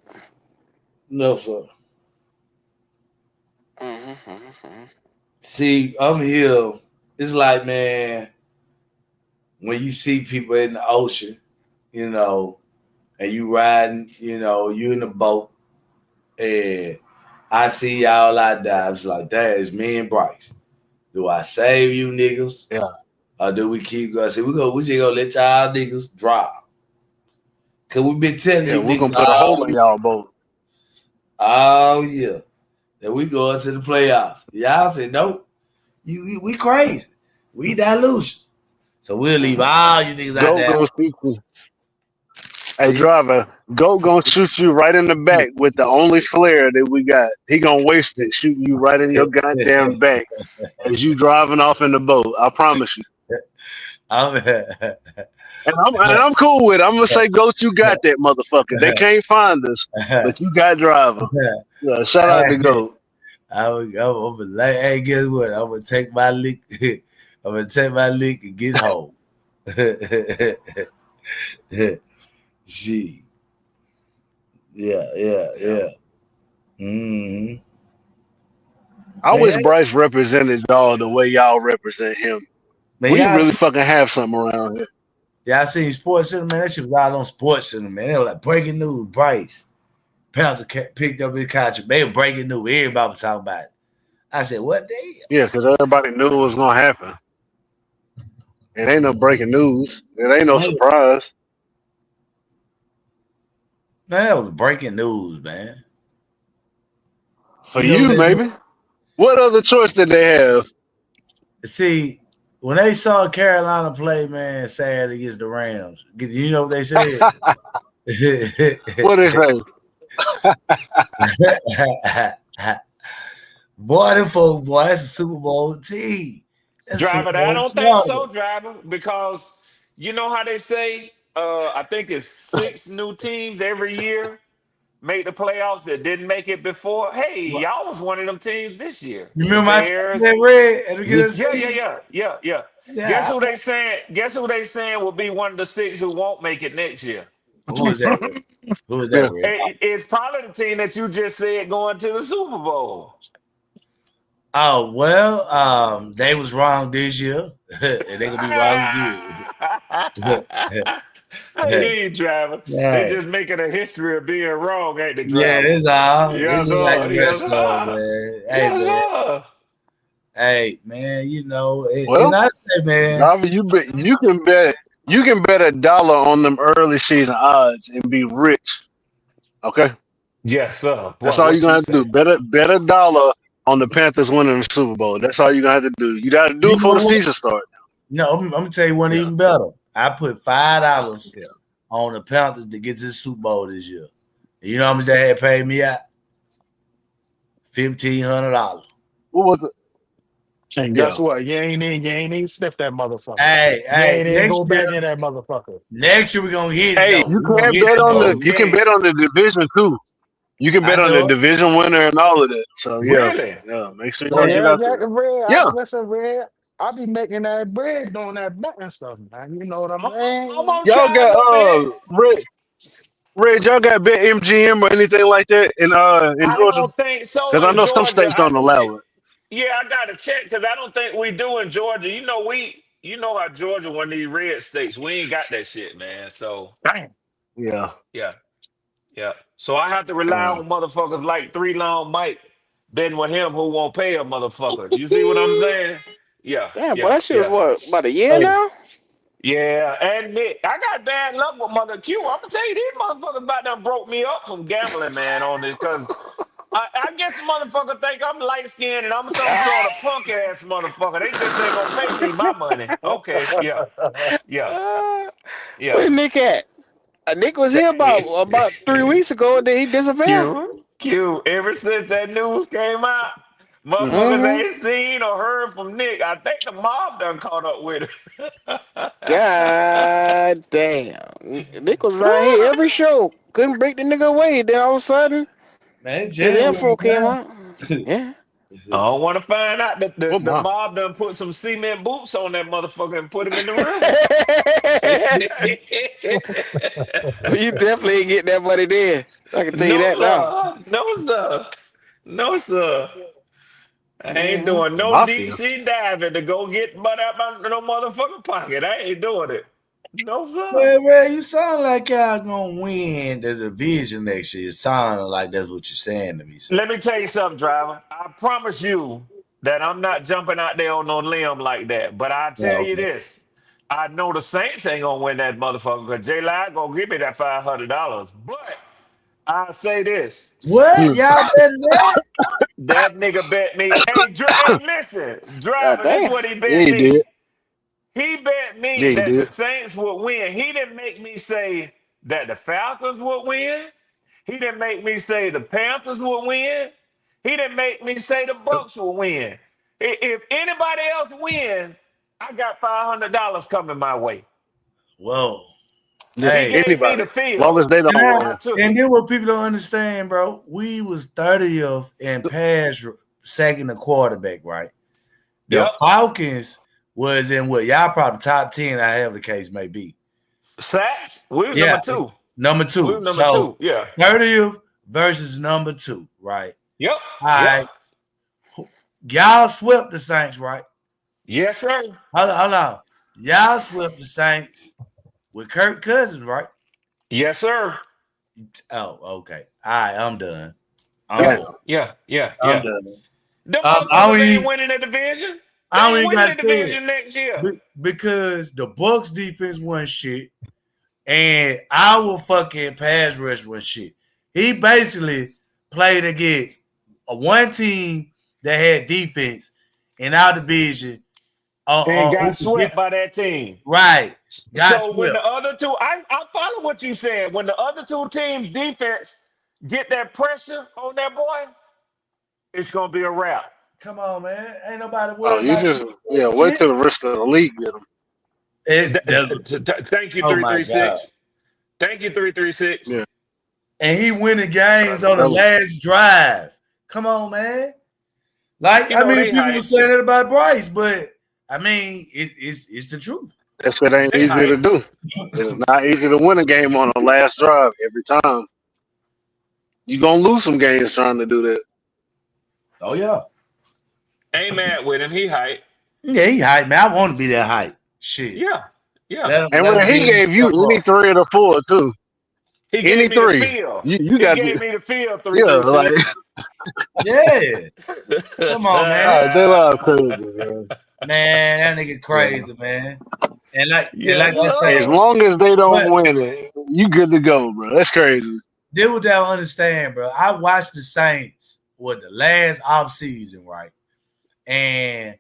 No, sir. Mm-hmm, mm-hmm. See, I'm here. It's like, man, when you see people in the ocean, and you riding, you in the boat, and I see y'all out there. I was like, that is me and Bryce. Do I save you niggas? Yeah, Or do we keep going? See, we just gonna let y'all niggas drop. Cause we been telling yeah, you we're niggas gonna put a hole in y'all boat. all year that we going to the playoffs. Y'all said nope. We crazy. We delusion. So we'll leave all you niggas out Go there. go speak to. Hey See? driver, go gonna shoot you right in the back with the only flare that we got. He gonna waste it shooting you right in your goddamn back as you driving off in the boat. I promise you. I'm And I'm cool with it. I'm gonna say, Ghost, you got that motherfucker. They can't find us, but you got driver. Yeah, shout out to Goat. I'm like, hey, guess what? I'm gonna take my lick. I'm gonna take my lick and get home. Gee. Yeah. Mm-hmm. I wish Man, Bryce represented y'all the way y'all represent him. man, We y'all really see, fucking have something around here. y'all seen Sports Center, man. That shit was all on Sports Center, man. They were like breaking news. Bryce Panther picked up his contract. They were breaking news. Everybody was talking about it. I said, what day? Yeah, because everybody knew it was gonna happen. It ain't no breaking news. It ain't no Man, surprise. that was breaking news, man. For You know what you, they do? maybe. What other choice did they have? See, when they saw Carolina play, man, Saturday against the Rams, you know what they said? What they say? Boy, them folks, boy, that's a Super Bowl team. That's a Super Driver, I Bowl don't think so, champion. driver, because you know how they say, I think it's 6 new teams every year make the playoffs that didn't make it before. Hey, What? y'all was one of them teams this year. You The remember I told you Bears. that red at the beginning of the Yeah, yeah, season? yeah, yeah, yeah. Guess Yeah. who they saying? Guess who they saying will be one of the 6 who won't make it next year? Who is that, Red? Who is that, Yeah. Red? It's probably the team that you just said going to the Super Bowl. Oh, well, they was wrong this year, and they gonna be wrong again. I hear you, driver. They Yeah. just making a history of being wrong, ain't the Yeah, driver? that's all. It's Yes, just like sir. the Yes, rest of them, sir. man. Hey, Yes, man. sir. Hey, man. You know, and Well, I say, man. Robert, you can bet $1 on them early season odds and be rich. Okay? Yes, sir. That's Boy, all you're what gonna you have to do. say? Bet $1 on the Panthers winning the Super Bowl. That's all you're gonna have to do. You gotta do You it for know the what? season start. No, I'm gonna tell you one Yeah. even better. I put $5 Yeah. on the Panthers to get to the Super Bowl this year. And you know how much they had paid me out? $1,500. What was it? And guess Yeah. what? You ain't even sniff that motherfucker. You Hey, ain't even go back in that motherfucker. next year we're gonna hit it Hey, though. you We're gonna can hit bet that on boat. the you can Okay. bet on the division too. You can I bet on the know it. division winner and all of that. So yeah. Really? Yeah. Make sure y'all Yeah. get Yeah, out yeah, there. Red. Yeah. Listen, Red. I be making that bread doing that betting stuff, man. You know what I'm I'm saying? gonna Y'all try a got little bit. Red, y'all got bet MGM or anything like that in I Georgia? don't think so Because I in know some Georgia. states don't allow it. Yeah, I gotta check because I don't think we do in Georgia. You know how Georgia one of these red states. We ain't got that shit, man. So Damn. Yeah. yeah, yeah. So I have to rely Uh, on motherfuckers like Three Long Mike, betting with him who won't pay a motherfucker. You see what I'm saying? Yeah, Damn, boy, yeah, that shit was yeah. what, about a year hey, now? Yeah, and Nick, I got bad luck with Mother Q. I'm gonna tell you, these motherfuckers about done broke me up from gambling, man, on this because I guess the motherfucker think I'm light skinned and I'm some sort of punk ass motherfucker. They just ain't gonna pay me my money. Okay, yeah, yeah, Uh, where yeah. Nick at? Nick was here about 3 weeks ago, and then he disappeared. Q. Ever since that news came out, mhm. motherfuckers Mm-hmm. ain't seen or heard from Nick. I think the mob done caught up with God damn. Nick was around here every show. Couldn't break the nigga away. Then all of a sudden, Man, his jail with info me came now. out. Yeah. I don't want to find out that Oh the my. mob done put some cement boots on that motherfucker and put him in the river. You definitely ain't get that money there. I can tell you No, that now. sir. No, sir. No, sir. I ain't Mm-hmm. doing The no deep mafia. sea diving to go get money out my no motherfucking pocket. I ain't doing it. No, sir. Well, you sound like y'all gonna win the division next year. It sounded like that's what you're saying to me, sir. Let me tell you something, driver. I promise you that I'm not jumping out there on no limb like that. But I Yeah, tell you okay. this. I know the Saints ain't gonna win that motherfucker because J Live gonna give me that $500. But I'll say this. What? Y'all better that? That nigga bet me. Hey, listen, God driver, this is damn. what he Yeah, bet he me. did. He bet me Yeah, he that the did. Saints would win. He didn't make me say that the Falcons would win. He didn't make me say the Panthers would win. He didn't make me say the Bucks would win. If anybody else win, I got $500 coming my way. Whoa. Yeah, He Hey, gave me anybody. the As long field. as they and, don't I, I win. took and it. then what people don't understand, bro, we was 30th in pass sacking the quarterback, right? The Yep. Falcons was in what y'all probably top 10, I have the case may be. Sacks, we was number Yeah, two. number We 2. was number So two. Yeah. 30th versus number 2, right? Yep. All Yep. right. Y'all swept the Saints, right? Yes, sir. Hold on. Y'all swept the Saints with Kirk Cousins, right? Yes, sir. Oh, okay. All right, I'm done. I'm Yeah. Damn. done. I'm Yeah. done. Them I don't motherfuckers ain't even, winning the division. They I don't ain't even winning gotta the say it division next year. because the Bucks defense wasn't shit, and our fucking pass rush was shit. He basically played against a one team that had defense in our division. And Who got could get swept by that team. right? Got So when swept. the other two, I follow what you saying. When the other two teams' defense get that pressure on that boy, it's gonna be a wrap. Come on, man. Ain't nobody Oh, worried you about just wait shit. till the rest of the league get them. Thank you, Oh my god. 336. Thank you, 336. Yeah, And he winning I'm games on the telling you. last drive. Come on, man. Like, You I know mean, they people were hype. saying that about Bryce, but I mean, it's the truth. That shit ain't They easy to hype. do. It's not easy to win a game on the last drive every time. You gonna lose some games trying to do that. Oh yeah. Ain't mad with him. He hype. Yeah, he hype, man. I want to be that hype. Shit. Yeah. Yeah. And Let him Ray, he get his gave you stuff any up. three of the four too. He gave Any me the three. feel. You He got gave to, me the feel, yeah, like 336. Yeah. Come on, man. J Love crazy, man. Man, that nigga Yeah. crazy, man. And like Yes, I As say, sir. long as they don't but win it, you good to go, bro. That's crazy. this what they don't understand, bro. I watched the Saints with the last off season, right? And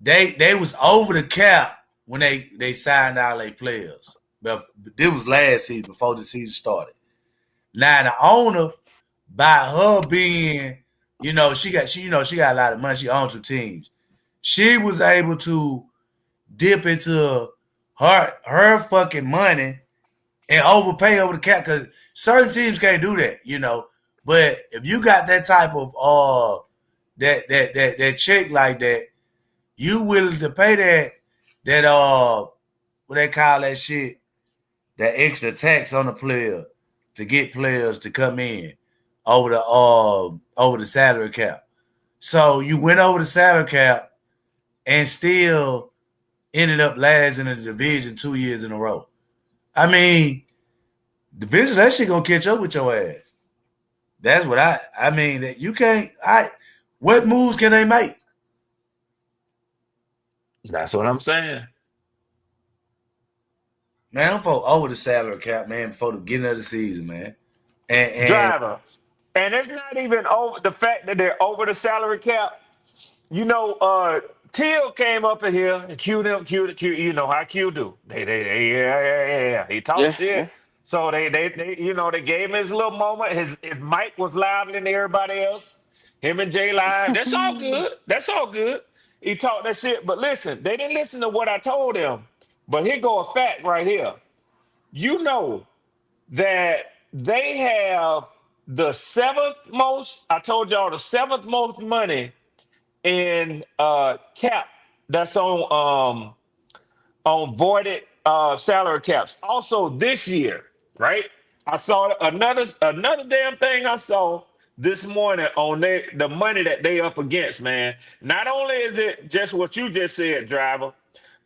they was over the cap when they signed all their players. But this was last season before the season started. Now the owner, by her being, she got a lot of money. She owns two teams. She was able to dip into her fucking money and overpay over the cap because certain teams can't do that. But if you got that type of that check like that, you willing to pay that what they call that shit, that extra tax on the player to get players to come in over the salary cap. So you went over the salary cap and still ended up last in the division 2 years in a row. I mean, division that shit gonna catch up with your ass. That's what I mean. That you can't. What moves can they make? That's what I'm saying. Man, I'm for over the salary cap, man, before the beginning of the season, man. And Driver. And it's not even over the fact that they're over the salary cap. Till came up in here and Q, you know how Q do. Yeah. He talked Yeah, yeah. shit. So they gave him his little moment. His mic was louder than everybody else. Him and J Live. That's all good. That's all good. He talked that shit. But listen, they didn't listen to what I told them. But here go a fact right here. You know that they have the seventh most, I told y'all the seventh most money in cap that's on voided salary caps. Also this year, right? I saw another damn thing I saw this morning on the money that they up against, man. Not only is it just what you just said, driver,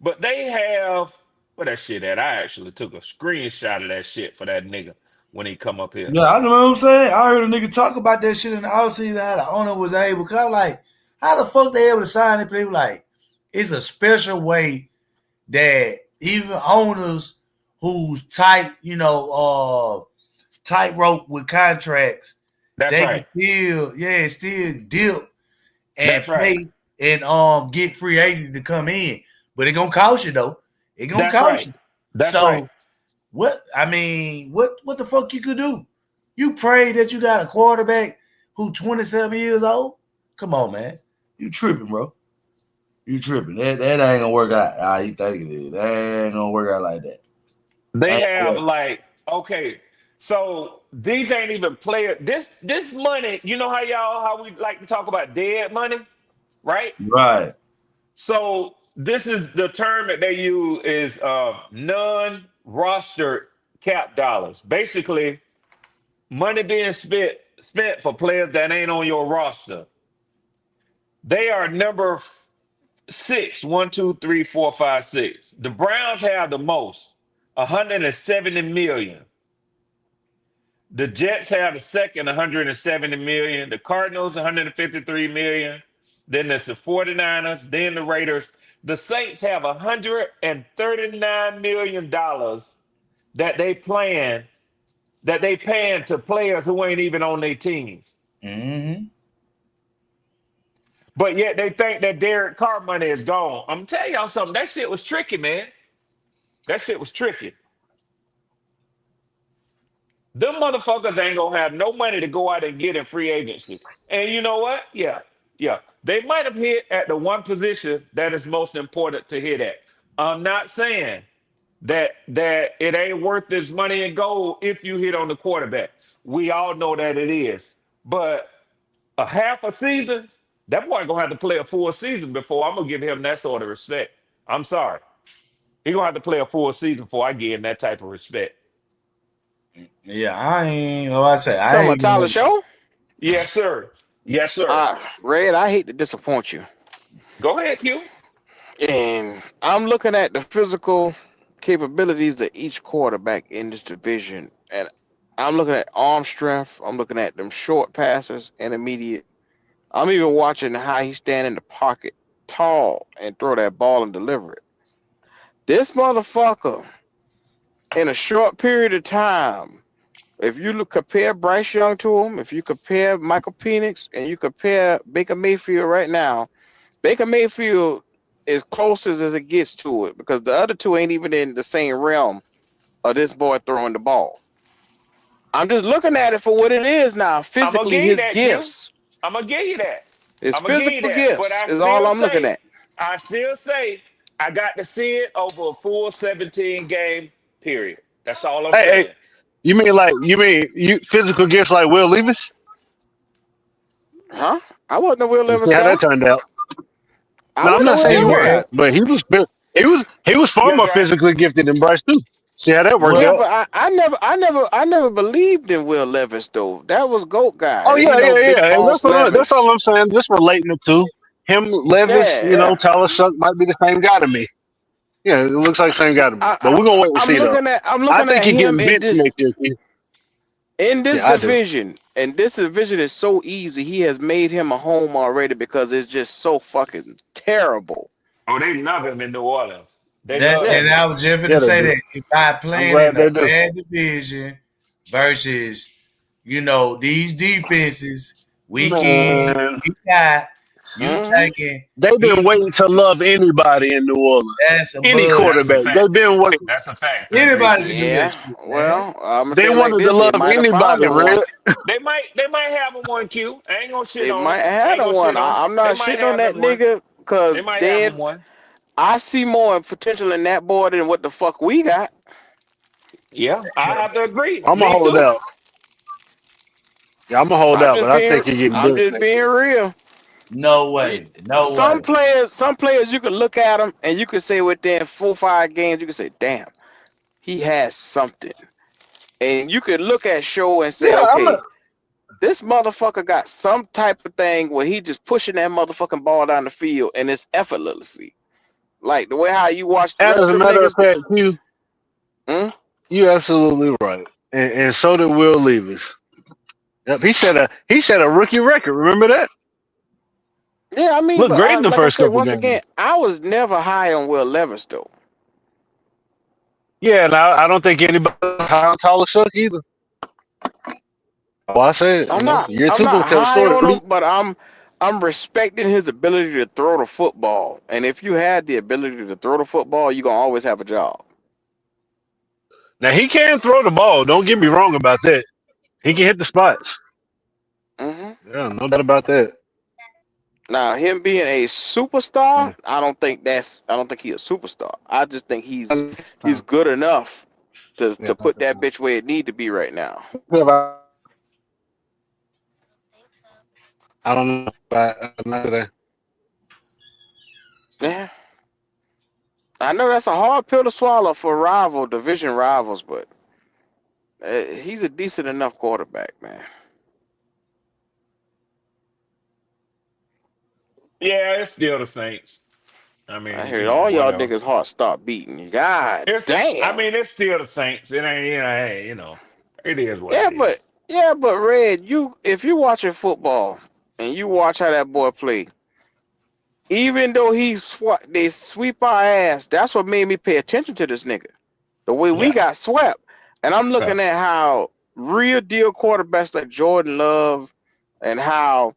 but they have where that shit at? I actually took a screenshot of that shit for that nigga when he come up here. yeah, I know what I'm saying. I heard a nigga talk about that shit in the offseason. How the owner was able, cause I'm like, how the fuck they able to sign it? People like, it's a special way that even owners who's tight, tightrope with contracts. That's They can right. still dip and That's right. play and get free agents to come in. But it gonna cost you though. It gonna That's cost right. you. That's right. So what the fuck you could do? You pray that you got a quarterback who 27 years old? Come on, man. You tripping, bro. You tripping. That ain't gonna work out. You think it is. That ain't gonna work out like that. They Ain't gonna have work. like, okay, so these ain't even player. This money, you know how we like to talk about dead money, right? Right. So this is the term that they use is non-roster cap dollars. Basically, money being spent for players that ain't on your roster. They are number six. 1, 2, 3, 4, 5, 6. The Browns have the most, 170 million. The Jets have the second, 170 million. The Cardinals, 153 million. Then there's the 49ers, then the Raiders. The Saints have $139 million that they paying to players who ain't even on their teams. Mm-hmm. But yet they think that Derek Carr money is gone. I'm telling y'all something. That shit was tricky, man. That shit was tricky. Them motherfuckers ain't gonna have no money to go out and get in free agency. And you know what? Yeah. They might have hit at the one position that is most important to hit at. I'm not saying that it ain't worth this money in gold if you hit on the quarterback. We all know that it is. But a half a season, that boy gonna have to play a full season before I'm gonna give him that sort of respect. I'm sorry. He gonna have to play a full season before I give him that type of respect. Yeah, I ain't. What I say, I Talking about ain't. Tyler Show? Yes, sir. Yes, sir. Red, I hate to disappoint you. Go ahead, Q. And I'm looking at the physical capabilities of each quarterback in this division. And I'm looking at arm strength. I'm looking at them short passes, intermediate. I'm even watching how he stand in the pocket tall and throw that ball and deliver it. This motherfucker, in a short period of time, if you compare Bryce Young to him, if you compare Michael Penix, and you compare Baker Mayfield right now, Baker Mayfield is closest as it gets to it because the other two ain't even in the same realm of this boy throwing the ball. I'm just looking at it for what it is now. I'm gonna Physically, give you his that, Q. gifts, I'm gonna give you that. his I'm gonna give you physical that. But gifts is all I'm looking at. I still say, I got to see it over a full 17 game period. That's all I'm Hey, saying. you mean you physical gifts like Will Levis? Huh? I wasn't a Will You Levis see how that guy. turned out? I No, I'm wasn't a not Will saying you Levis weren't, guy. Well, but he was far Yeah, more drive. physically gifted than Bryce too. See how that worked Yeah, well, out? but I never believed in Will Levis though. That was GOAT Oh guy, yeah, yeah, Big yeah. And Boss that's all Levis. I'm saying. Just relating it to him, Levis. Yeah, yeah. Tyler Shuck might be the same guy to me. Yeah, it looks like the same guy to me. I, But I we're gonna wait and I'm see though. looking at I'm I looking think at he's him getting in benched this next year. Keith. in this Yeah, I do. division, and this division is so easy. He has made him a home already because it's just so fucking terrible. Oh, they love him in New Orleans. They that's love Yeah, that and I man. was just Yeah, gonna they say do. that by I'm playing glad in a they do. bad division versus these defenses week in Man, week out, you hmm thinking they've been he waiting to love anybody in New Orleans. that's a Any That's a quarterback, bullshit. fact. they've been waiting. That's a fact, Anybody PJ. can do that yeah. shit, man. Well, I'm gonna They say it like wanted to this: they love might have found anybody, him one. Red. They might have him one, Q. I ain't gonna shit They on might him. have I had ain't him gonna one. shit on him. I'm They not might shitting on have that him one. nigga They because might have then him one. I see more potential in that boy than what the fuck we got. Yeah, I have to agree. I'm gonna Me hold too. out. Yeah, I'm gonna hold I'm out, just but I being think he getting I'm benched just next being year. real. No way. No way. Some players you can look at them and you can say within 4 or 5 games you can say, damn, he has something, and you could look at Show and say, Yeah, I'm okay, not. this motherfucker got some type of thing where he just pushing that motherfucking ball down the field and it's effortlessly, like the way how you watch the And rest as a of them matter of niggas. fact, Hmm? you absolutely right. And so did Will Levis. Yep, he set a rookie record. Remember that? Yeah, I mean, Looked but great in the like I first said, couple once games. again, I was never high on Will Levis though. Yeah, and I don't think anybody high on Tyler Shuck either. Well, I said, I'm not year I'm two not gonna tell the high story on for me. him, but I'm respecting his ability to throw the football. And if you had the ability to throw the football, you're gonna always have a job. Now he can throw the ball. Don't get me wrong about that. He can hit the spots. Hmm. Yeah, no doubt about that. Now, him being a superstar, I don't think he's a superstar. I just think he's good enough to put that bitch where it need to be right now. I don't know about not today. Yeah. I know that's a hard pill to swallow for division rivals, but he's a decent enough quarterback, man. Yeah, it's still the Saints. I I mean, heard all y'all whatever. niggas heart start beating. God I damn. mean, it's still the Saints. It ain't, hey, it is what Yeah, it but is. Red, if you watching football and you watch how that boy play, even though they sweep our ass, that's what made me pay attention to this nigga. The way we Yeah. got swept. And I'm Yeah. looking at how real deal quarterbacks like Jordan Love and how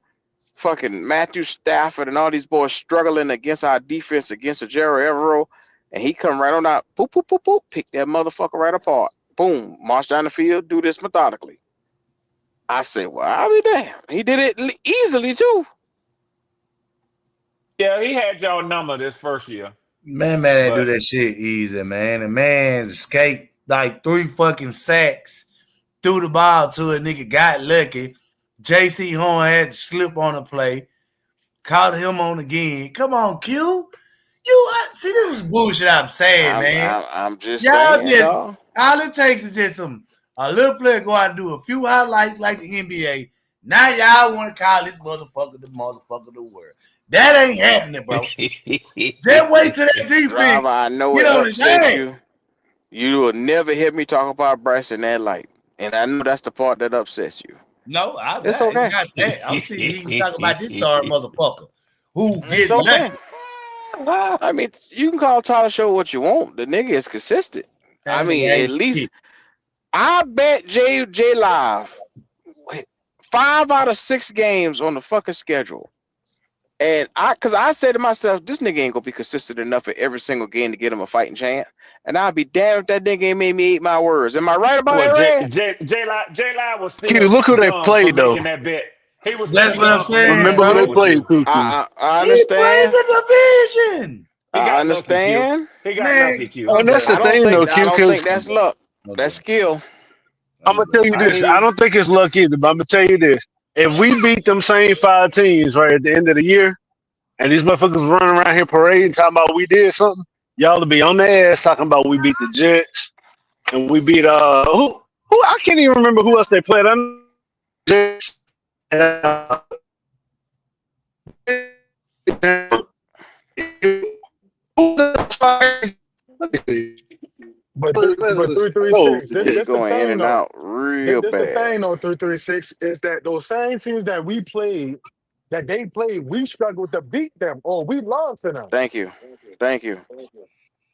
fucking Matthew Stafford and all these boys struggling against our defense against the Jerry Evero, and he come right on out, poop, poop, poop, poop, pick that motherfucker right apart. Boom, march down the field, do this methodically. I said, well, I'll be damn. He did it easily too. Yeah, he had y'all number this first year. Man, ain't do But that shit easy, man. And man escaped like 3 fucking sacks, threw the ball to a nigga, got lucky. J.C. Horn had to slip on a play, caught him on again. Come on, Q. See, this was bullshit I'm saying, man. I'm just Y'all saying, just, dog. all it takes is just a little player go out and do a few highlights like the NBA. Now y'all want to call this motherfucker the world. That ain't happening, bro. Just wait till that defense Driver, I know get it on his upsets ass. you. You will never hear me talk about Bryce in that light. And I know that's the part that upsets you. No, It's it's okay. not that. I'm seeing he's talking about this sorry motherfucker who It's get okay. lucky. I mean, you can call Tyler Show what you want. The nigga is consistent. I That mean, nigga at ain't least shit. I bet J Live 5 out of 6 games on the fucking schedule. And cause I said to myself, this nigga ain't gonna be consistent enough at every single game to get him a fighting chance. And I'll be damned if that nigga ain't made me eat my words. Am I right about that, well, Red? J Live was Q, still look who they young for played though. making that bet. He was still That's what I'm young for making saying, that Remember who bet they bro. with played you. too, Q. I He played understand. the division. He I got lucky, Q. understand. He got Man, lucky, Q. And okay. that's the thing though, I Q, don't think because that's luck. That's Okay. skill. I'm gonna tell you I this. hear I you. don't think it's luck either, but I'm gonna tell you this. If we beat them same 5 teams right at the end of the year, and these motherfuckers running around here parading talking about we did something, y'all to be on their ass talking about we beat the Jets and we beat who I can't even remember who else they played. I know Jets and let me see. But three three Oh, six. the This It's this Jets. the going in thing and though. out real This the bad. thing though. 336 is that those same teams that we played, that they played, we struggled to beat them, or we lost to them. Thank you. Thank you.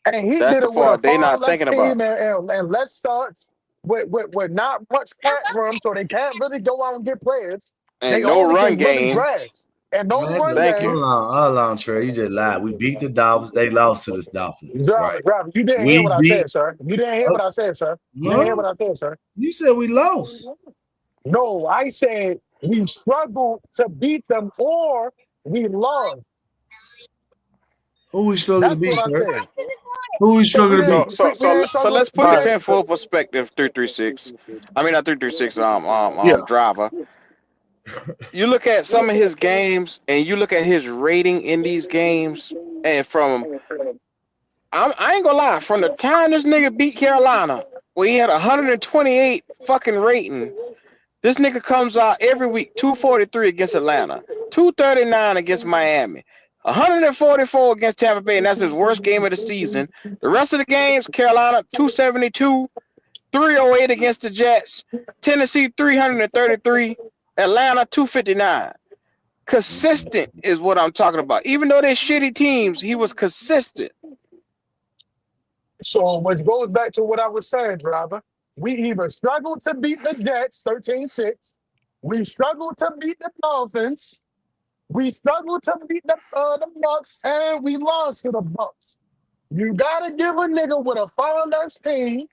And he That's did the it with a part they far not less thinking about. team and less starts with not much cap room, so they can't really go out and get players. They And no only run can really game. draft and no Man, run Thank you. game. hold on, Trey. You just lied. We beat the Dolphins. They lost to the Dolphins, right? Driver, you didn't hear We what I beat. said, sir. You didn't hear Oh, what I said, sir. You didn't hear huh? what I said, sir. You said we lost. No, I said we struggled to beat them or we lost. Who we struggle to That's what beat, I sir? said. Who we So we struggle to didn't beat? we didn't So struggle. let's We put this didn't. in full perspective. 336. I mean not 336. Yeah. Driver. You look at some of his games and you look at his rating in these games, and I ain't gonna lie, from the time this nigga beat Carolina, where he had 128 fucking rating, this nigga comes out every week 243 against Atlanta, 239 against Miami, 144 against Tampa Bay, and that's his worst game of the season. The rest of the games, Carolina 272, 308 against the Jets, Tennessee 333, Atlanta 259. Consistent is what I'm talking about. Even though they're shitty teams, he was consistent. So which goes back to what I was saying, driver. We either struggle to beat the Jets 13-6, we struggle to beat the Dolphins, we struggle to beat the Bucks, and we lost to the Bucks. You gotta give a nigga with a founders team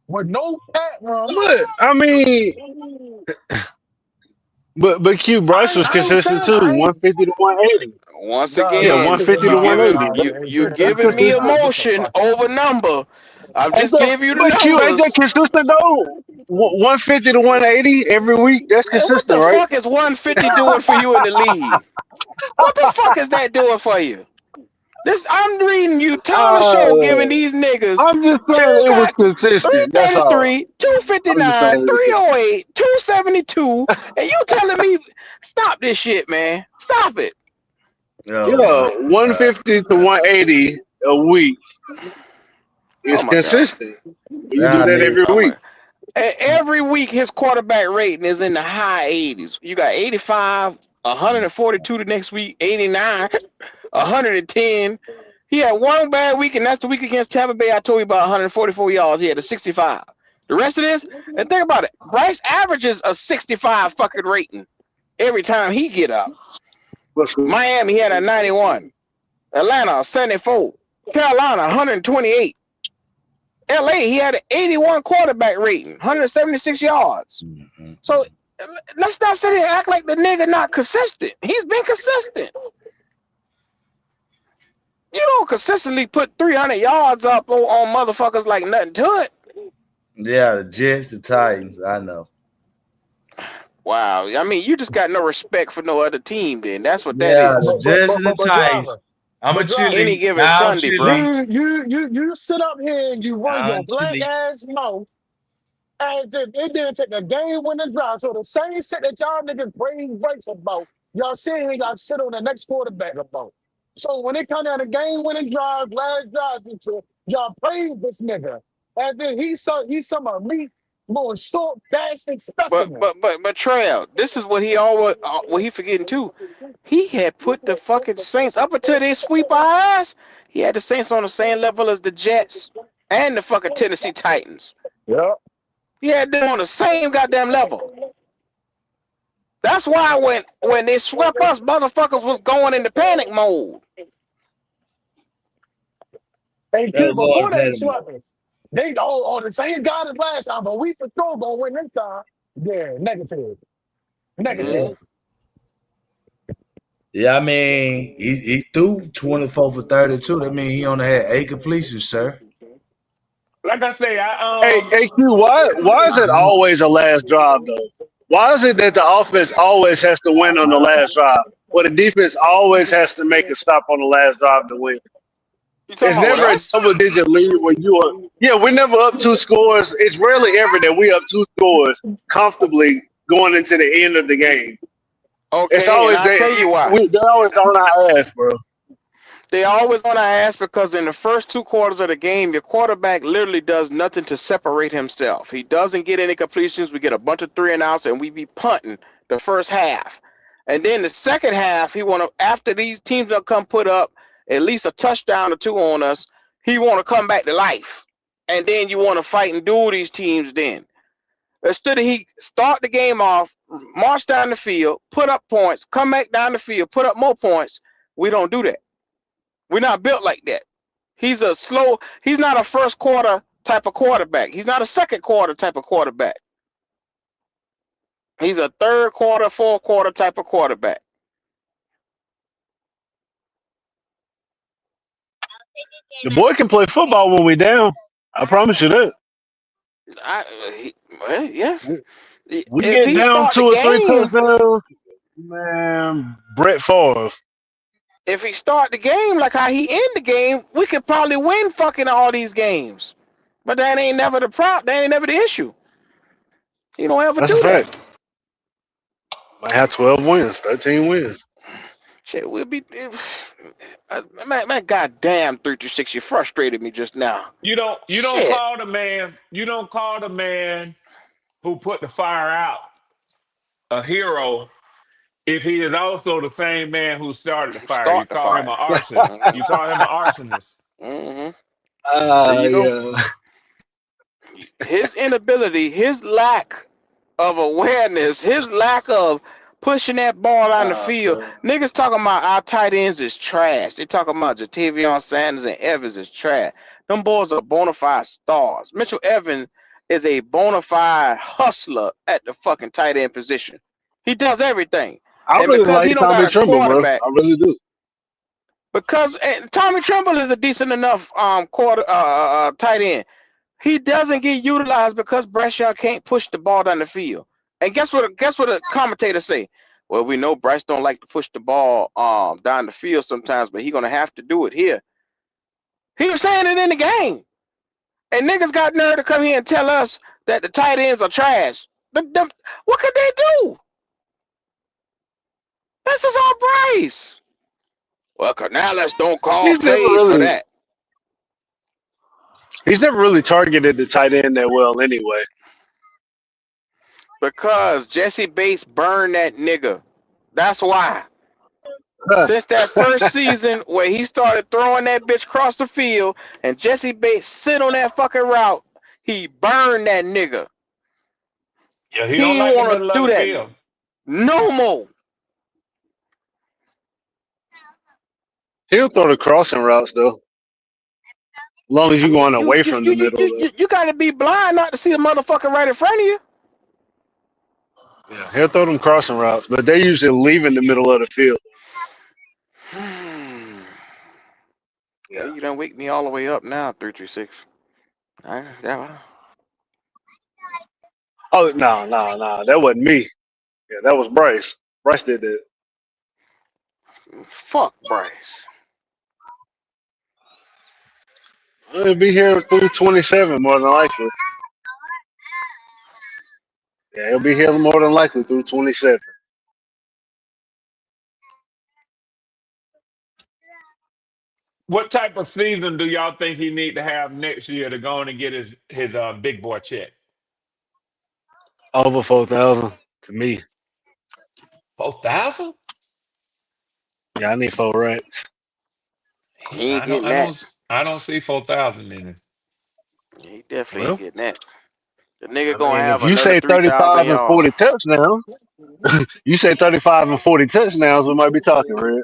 with no pat run. But I mean, but Q Bryce was I ain't consistent saying too, I ain't 150 to 180. Once Yeah, nah, again, shit, 150 to you nah, giving 180. nah. you That's giving me consistent. emotion over number. I'm Ain't just that, giving you the but Q, ain't that numbers. consistent though? 150 to 180 every week. That's And what consistent, the right? fuck is 150 doing for you in the league? What the fuck is that doing for you? This I'm reading you ton of show Uh, giving these niggas. I'm just saying You it was got consistent. That's all. 333, I'm just saying 259, it was consistent. 308, 272, and you telling me stop this shit, man. Stop it. Yeah, Oh my God. 150 to 180 a week Oh is my god. consistent. You do Y'all that every niggas. Oh week. my. Every week his quarterback rating is in the high 80s. You got 85, 142 the next week, 89, 110. He had one bad week, and that's the week against Tampa Bay. I told you about 144 yards. He had a 65. The rest of this, and think about it. Bryce averages a 65 fucking rating every time he get up. What's good? Miami he had a 91. Atlanta 74. Carolina 128. LA he had an 81 quarterback rating, 176 yards. So let's not sit here and act like the nigga not consistent. He's been consistent. You don't consistently put 300 yards up on motherfuckers like nothing to it. Yeah, the Jets, the Titans. I know. Wow. I mean, you just got no respect for no other team then. That's what that Yeah, the is. Jets and the But Titans. driver, I'm a but driver, Any cheerleader. given Y'all Sunday, bro. cheerlead. you sit up here and you run Y'all your black cheerlead. ass mouth as if it didn't take a game winning drive. So the same shit that y'all niggas praise breaks about, y'all saying y'all shit on the next quarterback about. So when it come down to game winning drive, last drive, y'all praise this nigga. As if he's some elite, more short bastard But specimen. but but but Trail, this is what he always what he forgetting too. He had put the fucking Saints up until they sweep our ass. He had the Saints on the same level as the Jets and the fucking Tennessee Titans. Yeah. He had them on the same goddamn level. That's why when they swept us, motherfuckers was going into panic mode. And Gotta Q, go before to they bed swept us, they the same God as last time, but we for sure gonna win this time. Yeah, negative. Yeah. Negative. Yeah, I mean, he threw 24 for 32. That means he only had 8 completions, sir. Like I say, Hey, hey Q, why is it always a last drive though? Why is it that the offense always has to win on the last drive, but the defense always has to make a stop on the last drive to win? You talking It's about with never a us? double-digit lead when you are. Yeah, we're never up two scores. It's rarely ever that we up two scores comfortably going into the end of the game. It's Okay, and always I'll tell that you why. they're always on our ass, bro. They always want to ask because in the first 2 quarters of the game, your quarterback literally does nothing to separate himself. He doesn't get any completions. We get a bunch of 3-and-outs, and we be punting the first half. And then the second half, he want to after these teams will come put up at least a touchdown or two on us. He want to come back to life, and then you want to fight and duel these teams. Then instead of he start the game off, march down the field, put up points, come back down the field, put up more points. We don't do that. We're not built like that. He's not a first quarter type of quarterback. He's not a second quarter type of quarterback. He's a third quarter, fourth quarter type of quarterback. The boy can play football when we down. I promise you that. Yeah. We If get he down start the 2 or 3 game, touchdowns, man. Brett Favre. if he start the game like how he end the game, we could probably win fucking all these games. But that ain't never the problem. That ain't never the issue. He don't ever That's a do that. fact. Might have 12 wins, 13 wins. Shit, we'll be. Man, goddamn, 336, you frustrated me just now. you don't Shit. call the man, who put the fire out a hero if he is also the same man who started the fire. You Start the call him fire. an arsonist. You call him an arsonist. Mm-hmm. There you go. Yeah. his inability, his lack of awareness, his lack of pushing that ball down the field. man. Niggas talking about our tight ends is trash. They talking about Jatavion Sanders and Evans is trash. Them boys are bona fide stars. Mitchell Evans is a bona fide hustler at the fucking tight end position. He does everything. I And really because like he don't got Tommy a Tremble, bro. quarterback, I really do. because Tommy Tremble is a decent enough tight end. He doesn't get utilized because Bryce Young can't push the ball down the field. And guess what? Guess what the commentators say? Well, we know Bryce don't like to push the ball down the field sometimes, but he's gonna have to do it here. He was saying it in the game, and niggas got nerve to come here and tell us that the tight ends are trash. What could they do? This is all Bryce. Well, Canales don't call He's never plays for really that he's never really targeted the tight end that well anyway. because Jesse Bates burned that nigga. That's why. Since that first season where he started throwing that bitch across the field and Jesse Bates sit on that fucking route, he burned that nigga. Yeah, he don't He like ain't the want to middle of do the that field. no more. He'll throw the crossing routes though. As long as I you're mean, going away from the middle of it. you got to be blind not to see the motherfucker right in front of you. Yeah, he'll throw them crossing routes, but they usually leave in the middle of the field. Well, Yeah. you done wake me all the way up now, 336. Oh no, that wasn't me. Yeah, that was Bryce. Bryce did that. Fuck Bryce. He'll be here through 27 more than likely. Yeah, he'll be here more than likely through 27. What type of season do y'all think he need to have next year to go on and get his big boy check? Over 4,000 to me. 4,000? Yeah, I need 4 racks. He ain't I don't getting I that. don't I don't see 4,000 in it. He definitely ain't Well, getting that. The nigga I gonna mean, if have you another say 3,000 35 and yards. 40 touchdowns, you say 35 and 40 touchdowns, we might be talking, Red.